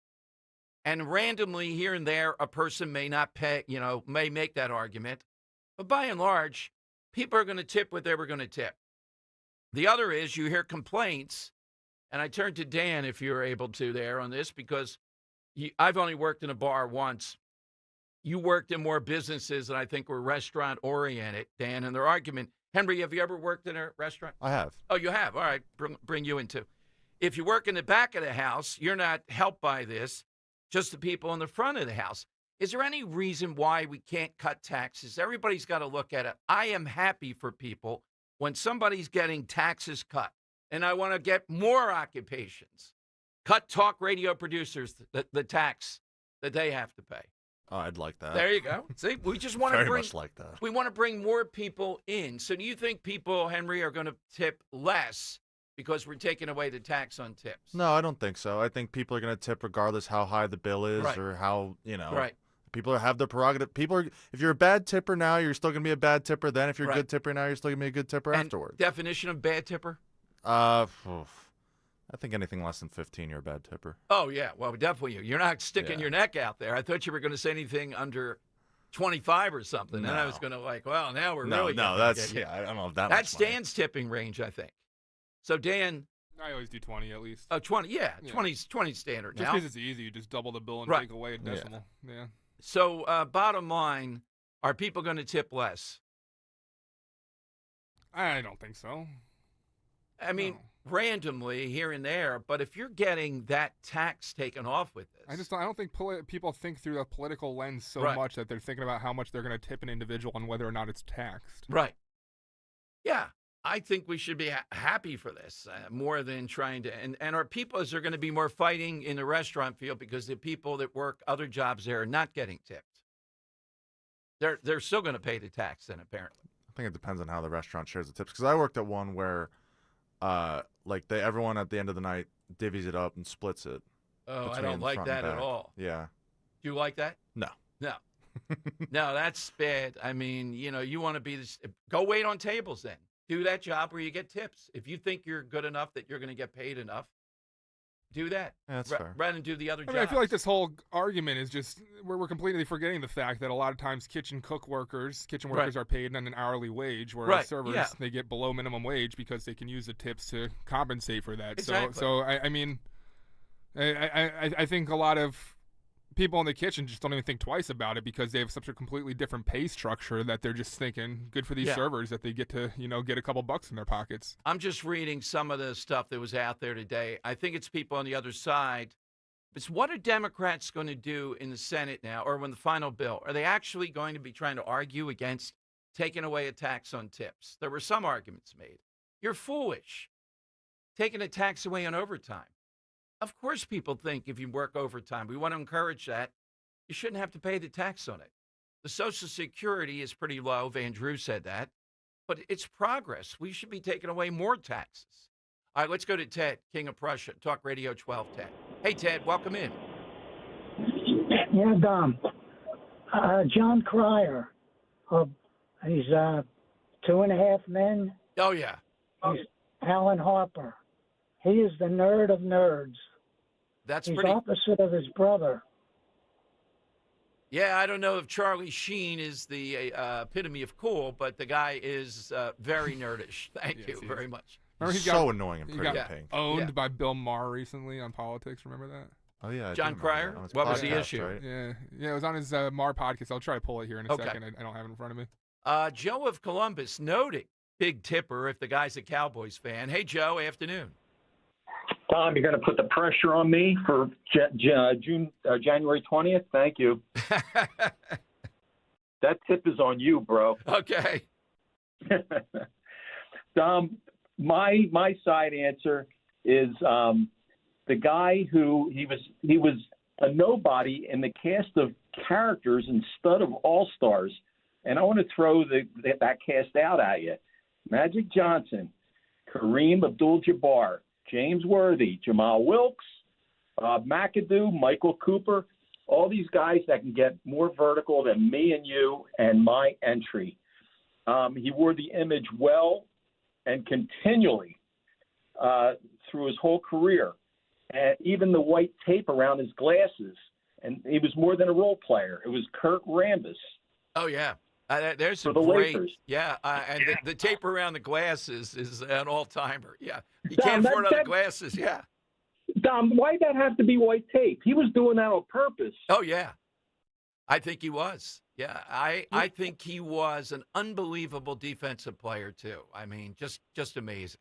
And randomly here and there, a person may not pay, may make that argument. But by and large, people are going to tip what they were going to tip. The other is you hear complaints, and I turn to Dan if you're able to there on this, because I've only worked in a bar once. You worked in more businesses that I think were restaurant-oriented, Dan, and their argument. Henry, have you ever worked in a restaurant? I have. Oh, you have? All right, bring you in too. If you work in the back of the house, you're not helped by this. Just the people in the front of the house. Is there any reason why we can't cut taxes? Everybody's got to look at it. I am happy for people when somebody's getting taxes cut, and I want to get more occupations. Cut talk radio producers the tax that they have to pay. Oh, I'd like that. There you go. See, we just want to Very bring much like that. We want to bring more people in. So do you think people, Henry, are going to tip less because we're taking away the tax on tips? No, I don't think so. I think people are going to tip regardless how high the bill is Right. or how, Right. People have the prerogative. If you're a bad tipper now, you're still going to be a bad tipper then. If you're a Right. good tipper now, you're still going to be a good tipper And afterwards. definition of bad tipper? I think anything less than 15, you're a bad tipper. Oh, yeah. Well, definitely you. You're not sticking Yeah. your neck out there. I thought you were going to say anything under 25 or something. Then I No. was going to now we're No, really no, gonna that's, get you. I don't know if that That's much money. Dan's tipping range, I think. So, Dan. I always do 20 at least. Oh, 20, yeah. 20's standard Just now. because it's easy, you just double the bill and Right. take away a decimal. Yeah. So, bottom line, are people going to tip less? I don't think so. I mean, randomly here and there, but if you're getting that tax taken off with this. I don't think people think through a political lens so Right. much that they're thinking about how much they're going to tip an individual and whether or not it's taxed. Right. Yeah. I think we should be happy for this more than trying to. And our people are going to be more fighting in the restaurant field because the people that work other jobs there are not getting tipped. They're still going to pay the tax then, apparently. I think it depends on how the restaurant shares the tips. Because I worked at one where, everyone at the end of the night divvies it up and splits it. Oh, I don't like that at all. Yeah. Do you like that? No. No. No, that's bad. I mean, you want to be this. Go wait on tables then. Do that job where you get tips. If you think you're good enough that you're going to get paid enough, do that. Yeah, that's fair. Rather than do the other jobs. I feel like this whole argument is just we're completely forgetting the fact that a lot of times kitchen workers are paid on an hourly wage, whereas servers they get below minimum wage because they can use the tips to compensate for that. Exactly. So I mean, I think a lot of people in the kitchen just don't even think twice about it because they have such a completely different pay structure that they're just thinking good for these servers that they get to, get a couple bucks in their pockets. I'm just reading some of the stuff that was out there today. I think it's people on the other side. It's what are Democrats going to do in the Senate now or when the final bill? Are they actually going to be trying to argue against taking away a tax on tips? There were some arguments made. You're foolish. Taking a tax away on overtime. Of course people think if you work overtime, we want to encourage that. You shouldn't have to pay the tax on it. The Social Security is pretty low. Van Drew said that. But it's progress. We should be taking away more taxes. All right, let's go to Ted, King of Prussia, Talk Radio 1210. Hey, Ted, welcome in. Yeah, Dom. John Cryer. He's 2.5 Men. Oh, yeah. He's Alan Harper. He is the nerd of nerds. He's opposite of his brother. Yeah, I don't know if Charlie Sheen is the epitome of cool, but the guy is very nerdish. Thank you very much. Remember he got annoying and he pretty got pink. owned by Bill Maher recently on politics. Remember that? Oh, yeah. I John Cryer? What was the issue? Right? Yeah, it was on his Maher podcast. I'll try to pull it here in a second. I don't have it in front of me. Joe of Columbus noting big tipper if the guy's a Cowboys fan. Hey, Joe, afternoon. Tom, you're going to put the pressure on me for January 20th? Thank you. That tip is on you, bro. Okay. Tom, my side answer is the guy who he was a nobody in the cast of characters and stud of all-stars. And I want to throw that cast out at you. Magic Johnson, Kareem Abdul-Jabbar, James Worthy, Jamal Wilkes, Bob McAdoo, Michael Cooper, all these guys that can get more vertical than me and you and my entry. He wore the image well and continually through his whole career. And even the white tape around his glasses. And he was more than a role player. It was Kurt Rambis. Oh, yeah. There's some great, Lakers. Yeah, and the tape around the glasses is an all-timer. Yeah, you can't afford other glasses. Yeah, Dom, why'd that have to be white tape? He was doing that on purpose. Oh yeah, I think he was. Yeah, I think he was an unbelievable defensive player too. I mean, just amazing.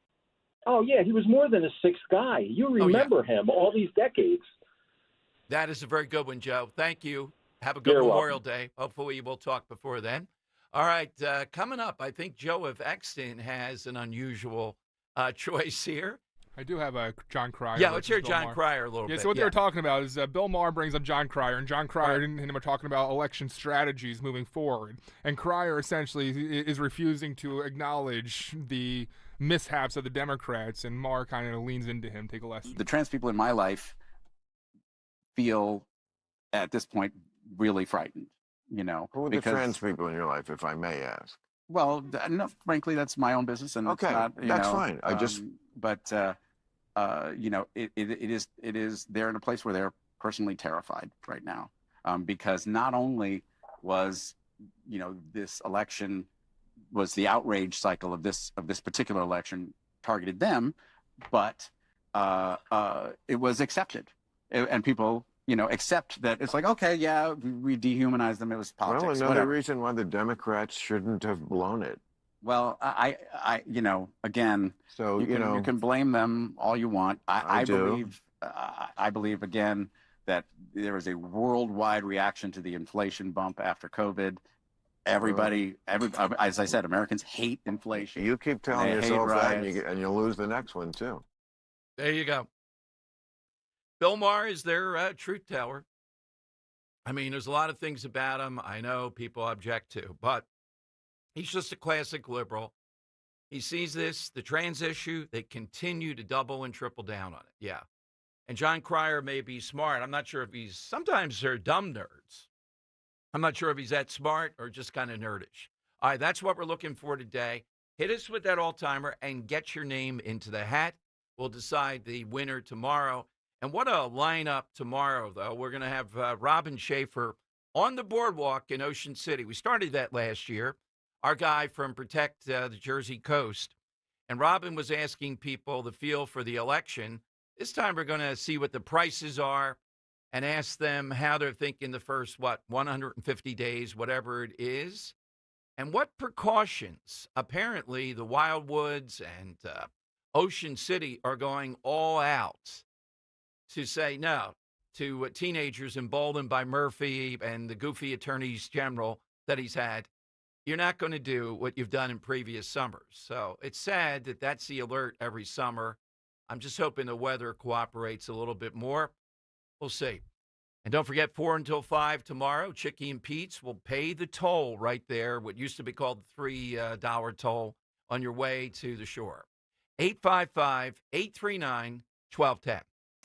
Oh yeah, he was more than a sixth guy. You remember him all these decades. That is a very good one, Joe. Thank you. Have a good Memorial Day. Hopefully we'll talk before then. All right, coming up, I think Joe of Exton has an unusual choice here. I do have a John Cryer. Yeah, let's hear John Cryer a little bit. So what they were talking about is Bill Maher brings up John Cryer, and John Cryer and him are talking about election strategies moving forward. And Cryer essentially is refusing to acknowledge the mishaps of the Democrats, and Maher kind of leans into him. Take a lesson. The trans people in my life feel, at this point, really frightened, Who are the trans people in your life, if I may ask? Well, no, frankly, that's my own business, and okay, it's not, that's fine. I just, but it is they're in a place where they're personally terrified right now, because not only was this election was the outrage cycle of this particular election targeted them, but it was accepted, and people. Accept that it's like, okay, yeah, we dehumanize them. It was politics. Well, another reason why the Democrats shouldn't have blown it. Well, I again, so you can blame them all you want. I believe again that there is a worldwide reaction to the inflation bump after COVID. as I said, Americans hate inflation. You keep telling They hate yourself that, riots. and you'll lose the next one, too. There you go. Bill Maher is their truth teller. I mean, there's a lot of things about him I know people object to, but he's just a classic liberal. He sees this, the trans issue, they continue to double and triple down on it. Yeah. And John Cryer may be smart. I'm not sure if sometimes they're dumb nerds. I'm not sure if he's that smart or just kind of nerdish. All right, that's what we're looking for today. Hit us with that all-timer and get your name into the hat. We'll decide the winner tomorrow. And what a lineup tomorrow, though. We're going to have Robin Schaefer on the boardwalk in Ocean City. We started that last year, our guy from Protect the Jersey Coast. And Robin was asking people the feel for the election. This time we're going to see what the prices are and ask them how they're thinking the first, 150 days, whatever it is, and what precautions apparently the Wildwoods and Ocean City are going all out to say no to teenagers emboldened by Murphy and the goofy attorneys general that he's had. You're not going to do what you've done in previous summers. So it's sad that that's the alert every summer. I'm just hoping the weather cooperates a little bit more. We'll see. And don't forget, 4 until 5 tomorrow, Chicky and Pete's will pay the toll right there, what used to be called the $3 toll on your way to the shore. 855-839-1210.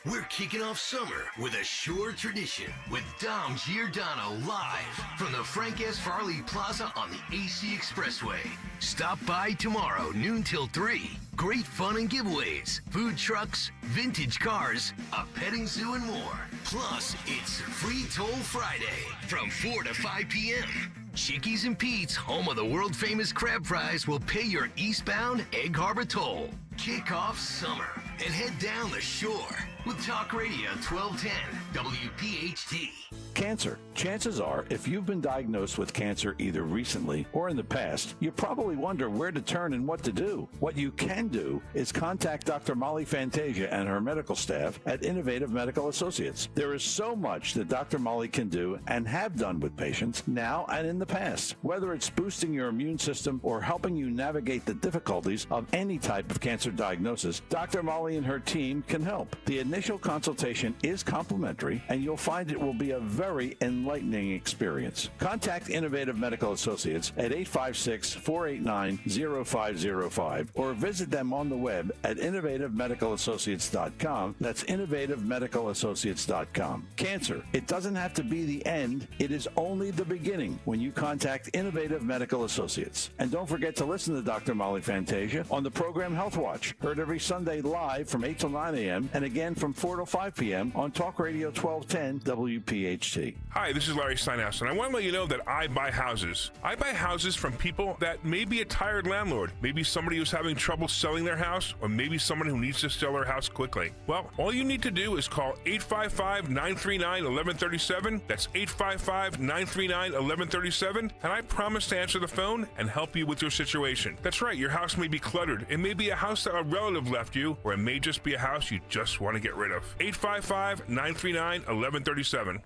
We're kicking off summer with a Shore tradition with Dom Giordano live from the Frank S. Farley Plaza on the AC Expressway. Stop by tomorrow, noon till 3. Great fun and giveaways, food trucks, vintage cars, a petting zoo, and more. Plus, it's Free Toll Friday from 4 to 5 p.m. Chickies and Pete's, home of the world-famous crab fries, will pay your eastbound Egg Harbor toll. Kick off summer and head down the shore with Talk Radio 1210 WPHT. Cancer. Chances are, if you've been diagnosed with cancer either recently or in the past, you probably wonder where to turn and what to do. What you can do is contact Dr. Molly Fantasia and her medical staff at Innovative Medical Associates. There is so much that Dr. Molly can do and have done with patients now and in the past. Whether it's boosting your immune system or helping you navigate the difficulties of any type of cancer diagnosis, Dr. Molly and her team can help. The initial consultation is complimentary, and you'll find it will be a very enlightening experience. Contact Innovative Medical Associates at 856-489-0505 or visit them on the web at innovativemedicalassociates.com. That's innovativemedicalassociates.com. Cancer. It doesn't have to be the end. It is only the beginning when you contact Innovative Medical Associates. And don't forget to listen to Dr. Molly Fantasia on the program Health Watch, heard every Sunday live from 8 till 9 a.m. and again from 4 till 5 p.m. on Talk Radio 1210 WPHT. Hi, this is Larry Steinhaus, and I want to let you know that I buy houses. I buy houses from people that may be a tired landlord, maybe somebody who's having trouble selling their house, or maybe someone who needs to sell their house quickly. Well, all you need to do is call 855-939-1137. That's 855-939-1137, and I promise to answer the phone and help you with your situation. That's right, your house may be cluttered. It may be a house that a relative left you, or it may just be a house you just want to get rid of. 855-939-1137.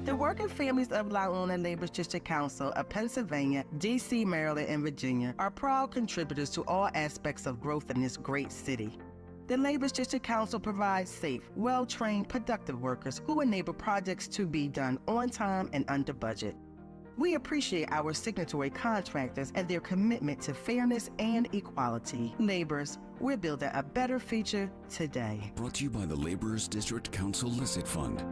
The working families of La Una Labor's District Council of Pennsylvania, D.C., Maryland, and Virginia are proud contributors to all aspects of growth in this great city. The Labor's District Council provides safe, well-trained, productive workers who enable projects to be done on time and under budget. We appreciate our signatory contractors and their commitment to fairness and equality. Laborers, we're building a better future today. Brought to you by the Laborers District Council Licit Fund.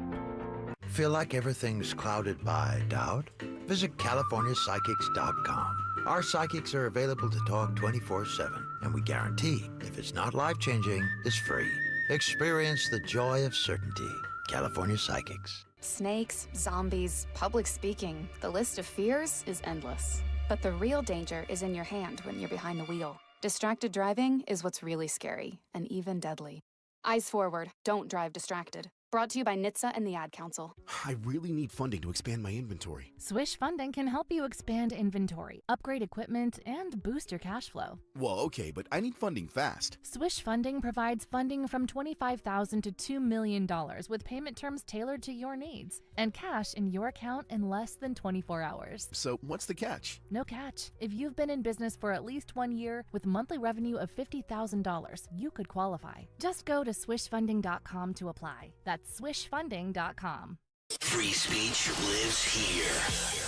Feel like everything's clouded by doubt? Visit CaliforniaPsychics.com. Our psychics are available to talk 24/7, and we guarantee if it's not life-changing, it's free. Experience the joy of certainty. California Psychics. Snakes, zombies, public speaking. The list of fears is endless. But the real danger is in your hand when you're behind the wheel. Distracted driving is what's really scary and even deadly. Eyes forward, don't drive distracted. Brought to you by NHTSA and the Ad Council. I really need funding to expand my inventory. Swish Funding can help you expand inventory, upgrade equipment, and boost your cash flow. Well, okay, but I need funding fast. Swish Funding provides funding from $25,000 to $2 million with payment terms tailored to your needs and cash in your account in less than 24 hours. So what's the catch? No catch. If you've been in business for at least 1 year with monthly revenue of $50,000, you could qualify. Just go to swishfunding.com to apply. That's swishfunding.com. Free speech lives here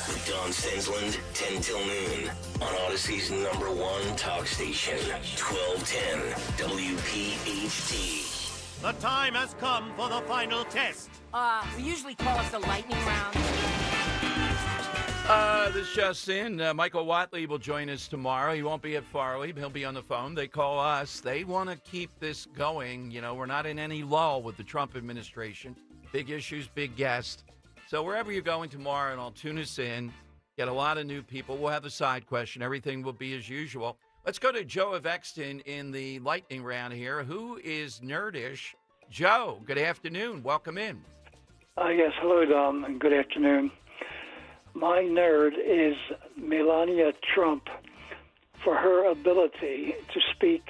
with Don Stensland, 10 till noon on Odyssey's #1 talk station, 1210 WPHT. The time has come for the final test. We usually call it the lightning round. This just in. Michael Watley will join us tomorrow. He won't be at Farley, but he'll be on the phone. They call us. They want to keep this going. You know, we're not in any lull with the Trump administration. Big issues, big guests. So wherever you're going tomorrow, and I'll tune us in, get a lot of new people. We'll have a side question. Everything will be as usual. Let's go to Joe of Exton in the lightning round here. Who is nerdish? Joe, good afternoon. Welcome in. Yes, hello, Dom, and good afternoon. My nerd is Melania Trump for her ability to speak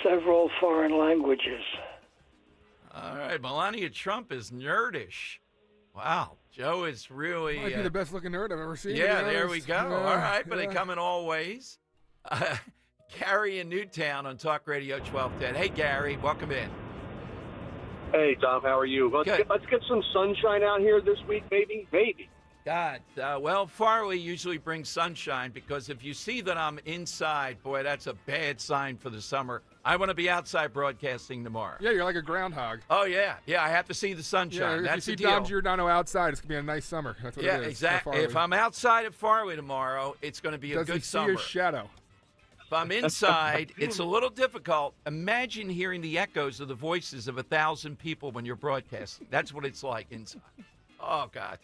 several foreign languages. All right, Melania Trump is nerdish. Wow, Joe is really... Might be the best-looking nerd I've ever seen. Yeah, there we go. Yeah, all right, but yeah. they come in all ways. Gary in Newtown on Talk Radio 1210. Hey, Gary, welcome in. Hey, Tom, how are you? Let's get some sunshine out here this week, maybe. Maybe. God, well, Farley usually brings sunshine because if you see that I'm inside, boy, that's a bad sign for the summer. I want to be outside broadcasting tomorrow. Yeah, you're like a groundhog. Oh, yeah. Yeah, I have to see the sunshine. Yeah, that's if the you see deal. Dom Giordano outside, it's going to be a nice summer. That's what it is. Yeah, exactly. If I'm outside at Farley tomorrow, it's going to be a good summer. Does he see your shadow? If I'm inside, it's a little difficult. Imagine hearing the echoes of the voices of 1,000 people when you're broadcasting. That's what it's like inside. Oh, God.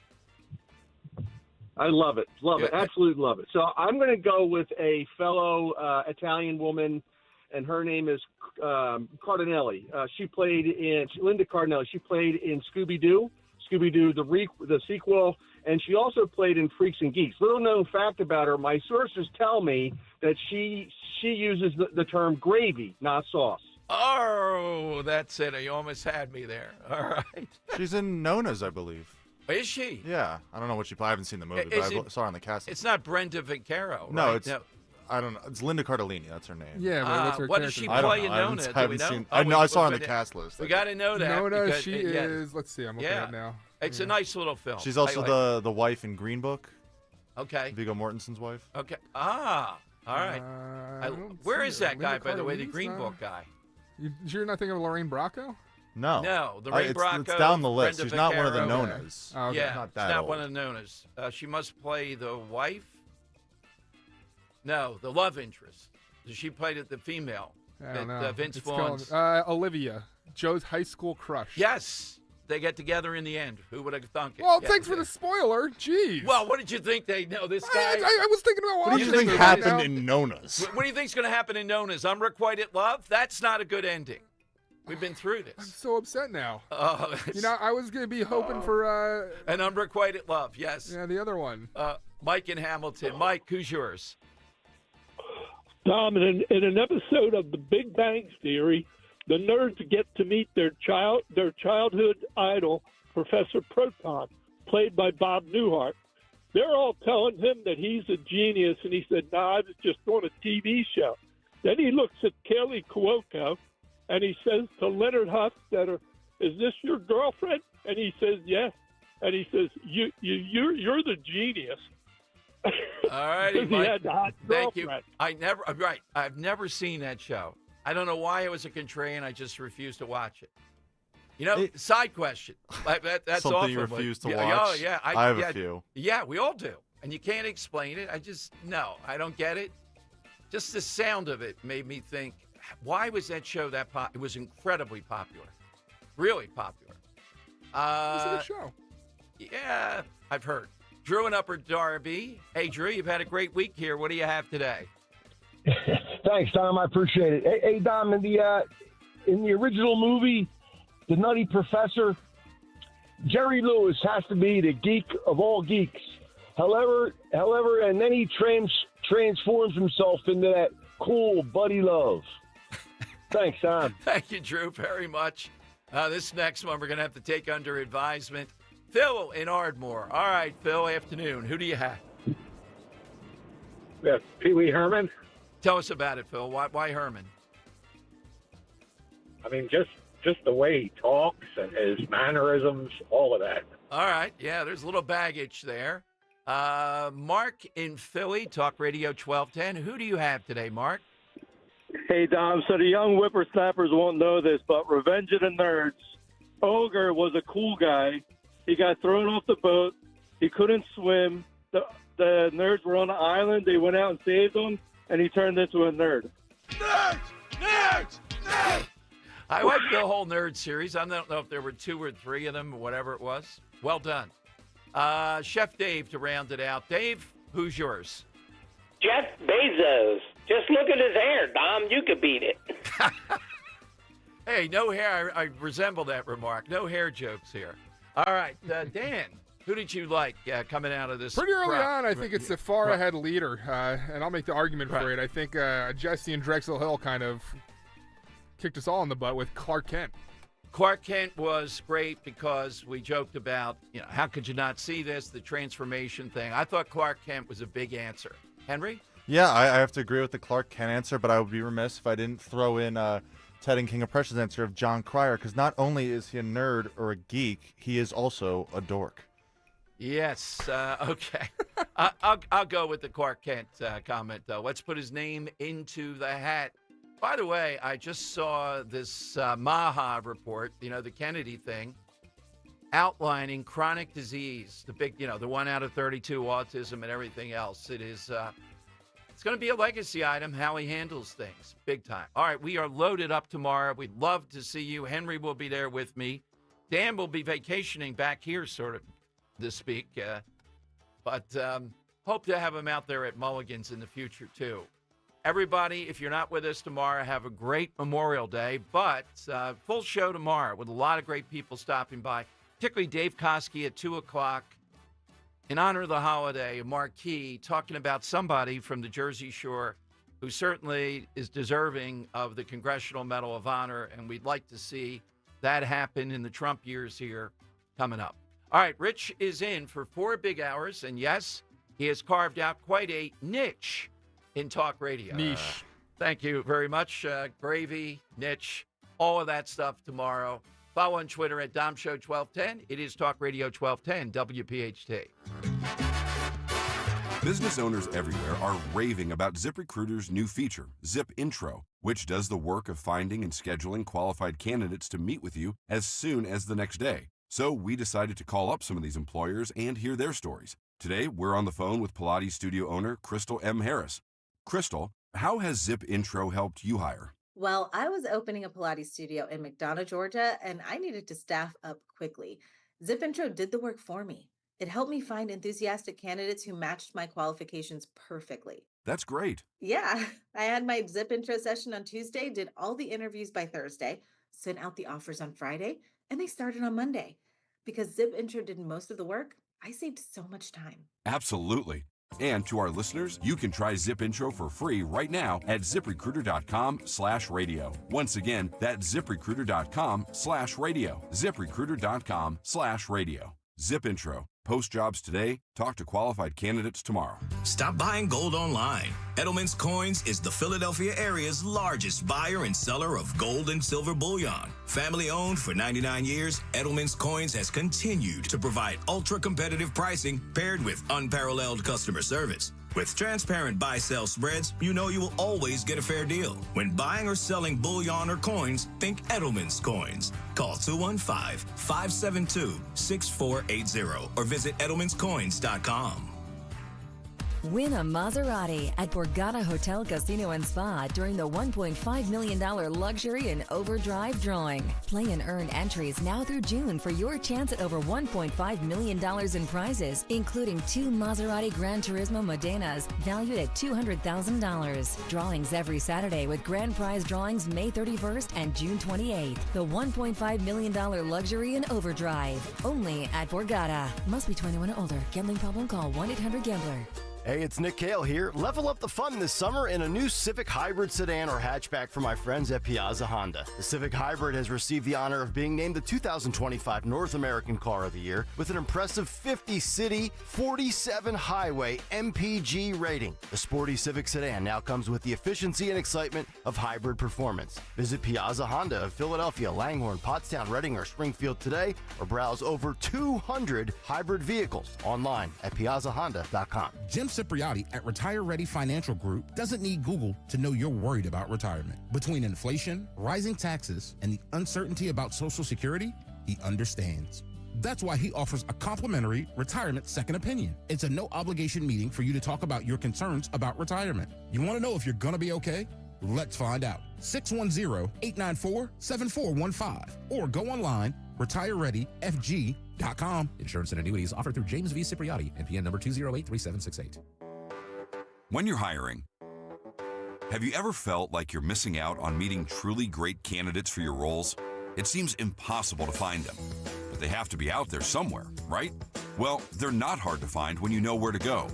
I love it. Love it. Absolutely love it. So I'm going to go with a fellow Italian woman, and her name is Cardinelli. She played in Linda Cardinelli. She played in Scooby-Doo, the sequel, and she also played in Freaks and Geeks. Little known fact about her: my sources tell me that she uses the term gravy, not sauce. Oh, that's it. You almost had me there. All right. She's in Nona's, I believe. Is she? Yeah. I don't know what she played. I haven't seen the movie, but I saw her on the cast. It's not Brenda Vaccaro, No, right? it's... I don't know. It's Linda Cardellini. That's her name. Yeah, but what's her what does she I don't play in know. Nona? I haven't seen. I know. I saw her on the cast list. We got to know that. Nona, because, she is. Let's see. I'm looking at it now. It's a nice little film. She's also the wife in Green Book. Okay. Viggo Mortensen's wife. Okay. All right. Where is that guy, by the way? The Green Book guy. You're not thinking of Lorraine Bracco? No. No, Lorraine Bracco. It's down the list. Brenda She's not one of the Vaccaro. Nonas. Oh, okay. Yeah, not that she's not old. one of the Nonas. She must play the wife. No, the love interest. She played the female. I don't know. That Vince It's Vaughn's. called, Olivia, Joe's high school crush. Yes, they get together in the end. Who would have thunk it? Well, Yeah, thanks for the spoiler. Jeez. Well, what did you think they know? This guy. I was thinking about watching. What do you think happened in Nona's? What do you think's going to happen in Nona's? Unrequited love? That's not a good ending. We've been through I'm this. so upset now. Oh, You know, I was going to be hoping for. An unrequited love, yes. Yeah, the other one. Mike in Hamilton. Mike, who's yours? Tom, in an episode of The Big Bang Theory, the nerds get to meet their childhood idol, Professor Proton, played by Bob Newhart. They're all telling him that he's a genius, and he said, "Nah, I was just on a TV show." Then he looks at Kelly Cuoco, and he says to Leonard Hofstadter, "Is this your girlfriend?" And he says, "Yes." And he says, "You're the genius." All righty, He Mike. had the hot Thank you. girlfriend. I've never seen that show. I don't know why I was a contrarian. I just refused to watch it. You know, side question. That's Something awful. you refuse to Yeah, watch? Oh, yeah. I have a few. Yeah, we all do. And you can't explain it. No, I don't get it. Just the sound of it made me think, why was that show that popular? It was incredibly popular. Really popular. It was a good show. Yeah, I've heard. Drew in Upper Darby. Hey, Drew, you've had a great week here. What do you have today? Thanks, Tom. I appreciate it. Hey, Dom, in the original movie, the Nutty Professor, Jerry Lewis has to be the geek of all geeks. However, and then he transforms himself into that cool Buddy Love. Thanks, Tom. Thank you, Drew, very much. This next one we're going to have to take under advisement. Phil in Ardmore. All right, Phil, afternoon. Who do you have? Yeah, Pee Wee Herman. Tell us about it, Phil. Why Herman? I mean, just the way he talks and his mannerisms, all of that. All right. Yeah, there's a little baggage there. Mark in Philly, Talk Radio 1210. Who do you have today, Mark? Hey, Dom. So the young whippersnappers won't know this, but Revenge of the Nerds, Ogre was a cool guy. He got thrown off the boat. He couldn't swim. The nerds were on the island. They went out and saved him, and he turned into a nerd. Nerds! Nerds! Nerds! I like the whole nerd series. I don't know if there were 2 or 3 of them or whatever it was. Well done. Chef Dave to round it out. Dave, who's yours? Jeff Bezos. Just look at his hair, Dom. You could beat it. Hey, no hair. I resemble that remark. No hair jokes here. All right, Dan, who did you like coming out of this? Pretty early on, I think it's the far ahead leader, and I'll make the argument for it. I think Jesse and Drexel Hill kind of kicked us all in the butt with Clark Kent. Clark Kent was great because we joked about, how could you not see this, the transformation thing. I thought Clark Kent was a big answer. Henry? Yeah, I have to agree with the Clark Kent answer, but I would be remiss if I didn't throw in Ted and King of Prussia's answer of John Cryer, because not only is he a nerd or a geek, he is also a dork. Yes, okay. I'll go with the Clark Kent comment, though. Let's put his name into the hat. By the way, I just saw this MAHA report, the Kennedy thing, outlining chronic disease, the big, the 1 out of 32 autism and everything else. It is, it's going to be a legacy item, how he handles things, big time. All right, we are loaded up tomorrow. We'd love to see you. Henry will be there with me. Dan will be vacationing back here, sort of, to speak. But hope to have him out there at Mulligan's in the future, too. Everybody, if you're not with us tomorrow, have a great Memorial Day. But full show tomorrow with a lot of great people stopping by, particularly Dave Koski at 2 o'clock. In honor of the holiday, a marquee talking about somebody from the Jersey Shore who certainly is deserving of the Congressional Medal of Honor, and we'd like to see that happen in the Trump years here coming up. All right, Rich is in for 4 big hours, and yes, he has carved out quite a niche in talk radio. Niche. Thank you very much. Gravy, niche, all of that stuff tomorrow. Follow on Twitter at DomShow1210. It is Talk Radio 1210, WPHT. Business owners everywhere are raving about ZipRecruiter's new feature, Zip Intro, which does the work of finding and scheduling qualified candidates to meet with you as soon as the next day. So we decided to call up some of these employers and hear their stories. Today, we're on the phone with Pilates studio owner Crystal M. Harris. Crystal, how has Zip Intro helped you hire? Well, I was opening a Pilates studio in McDonough, Georgia, and I needed to staff up quickly. Zip Intro did the work for me. It helped me find enthusiastic candidates who matched my qualifications perfectly. That's great. Yeah, I had my Zip Intro session on Tuesday, did all the interviews by Thursday, sent out the offers on Friday, and they started on Monday. Because Zip Intro did most of the work, I saved so much time. Absolutely. And to our listeners, you can try Zip Intro for free right now at ZipRecruiter.com/radio. Once again, that's ZipRecruiter.com/radio. ZipRecruiter.com/radio. Zip Intro. Post jobs today. Talk to qualified candidates tomorrow. Stop buying gold online. Edelman's Coins is the Philadelphia area's largest buyer and seller of gold and silver bullion. Family owned for 99 years, Edelman's Coins has continued to provide ultra-competitive pricing paired with unparalleled customer service. With transparent buy-sell spreads, you know you will always get a fair deal. When buying or selling bullion or coins, think Edelman's Coins. Call 215-572-6480 or visit edelmanscoins.com. Win a Maserati at Borgata Hotel Casino and Spa during the $1.5 million Luxury and Overdrive drawing. Play and earn entries now through June for your chance at over $1.5 million in prizes, including 2 Maserati Gran Turismo Modenas valued at $200,000. Drawings every Saturday with grand prize drawings May 31st and June 28th. The $1.5 million Luxury and Overdrive. Only at Borgata. Must be 21 or older. Gambling problem? Call 1-800-GAMBLER. Hey, it's Nick Cale here. Level up the fun this summer in a new Civic Hybrid sedan or hatchback from my friends at Piazza Honda. The Civic Hybrid has received the honor of being named the 2025 North American Car of the Year with an impressive 50 city, 47 highway MPG rating. The sporty Civic sedan now comes with the efficiency and excitement of hybrid performance. Visit Piazza Honda of Philadelphia, Langhorne, Pottstown, Reading, or Springfield today, or browse over 200 hybrid vehicles online at piazzahonda.com. Jim Cipriati at Retire Ready Financial Group doesn't need Google to know you're worried about retirement. Between inflation, rising taxes, and the uncertainty about Social Security, he understands. That's why he offers a complimentary retirement second opinion. It's a no-obligation meeting for you to talk about your concerns about retirement. You want to know if you're going to be okay? Let's find out. 610-894-7415 or go online, retirereadyfg.com. Insurance and annuities offered through James V. Cipriati, NPN number 2083768. When you're hiring, have you ever felt like you're missing out on meeting truly great candidates for your roles? It seems impossible to find them, but they have to be out there somewhere, right? Well, they're not hard to find when you know where to go,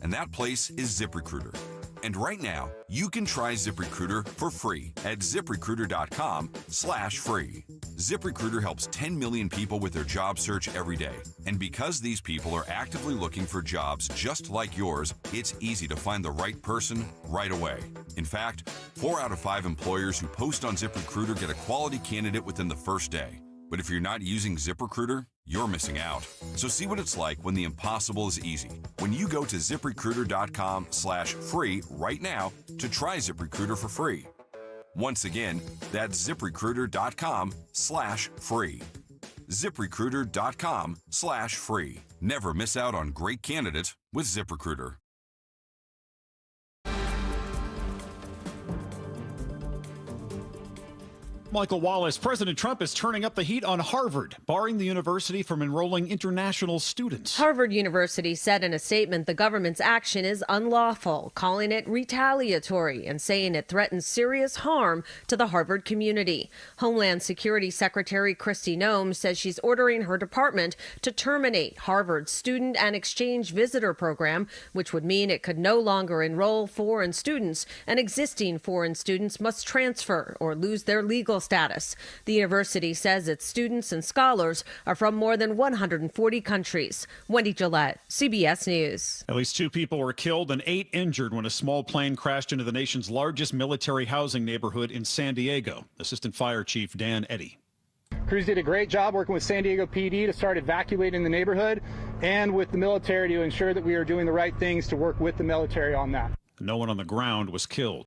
and that place is ZipRecruiter. And right now, you can try ZipRecruiter for free at ZipRecruiter.com/free. ZipRecruiter helps 10 million people with their job search every day. And because these people are actively looking for jobs just like yours, it's easy to find the right person right away. In fact, 4 out of 5 employers who post on ZipRecruiter get a quality candidate within the first day. But if you're not using ZipRecruiter, you're missing out. So see what it's like when the impossible is easy. When you go to ZipRecruiter.com/free right now to try ZipRecruiter for free. Once again, that's ZipRecruiter.com/free. ZipRecruiter.com/free. Never miss out on great candidates with ZipRecruiter. Michael Wallace, President Trump is turning up the heat on Harvard, barring the university from enrolling international students. Harvard University said in a statement the government's action is unlawful, calling it retaliatory and saying it threatens serious harm to the Harvard community. Homeland Security Secretary Kristi Noem says she's ordering her department to terminate Harvard's student and exchange visitor program, which would mean it could no longer enroll foreign students, and existing foreign students must transfer or lose their legal status. The university says its students and scholars are from more than 140 countries. Wendy Gillette, CBS News. At least 2 people were killed and 8 injured when a small plane crashed into the nation's largest military housing neighborhood in San Diego. Assistant Fire Chief Dan Eddy. Crews did a great job working with San Diego PD to start evacuating the neighborhood and with the military to ensure that we are doing the right things to work with the military on that. No one on the ground was killed.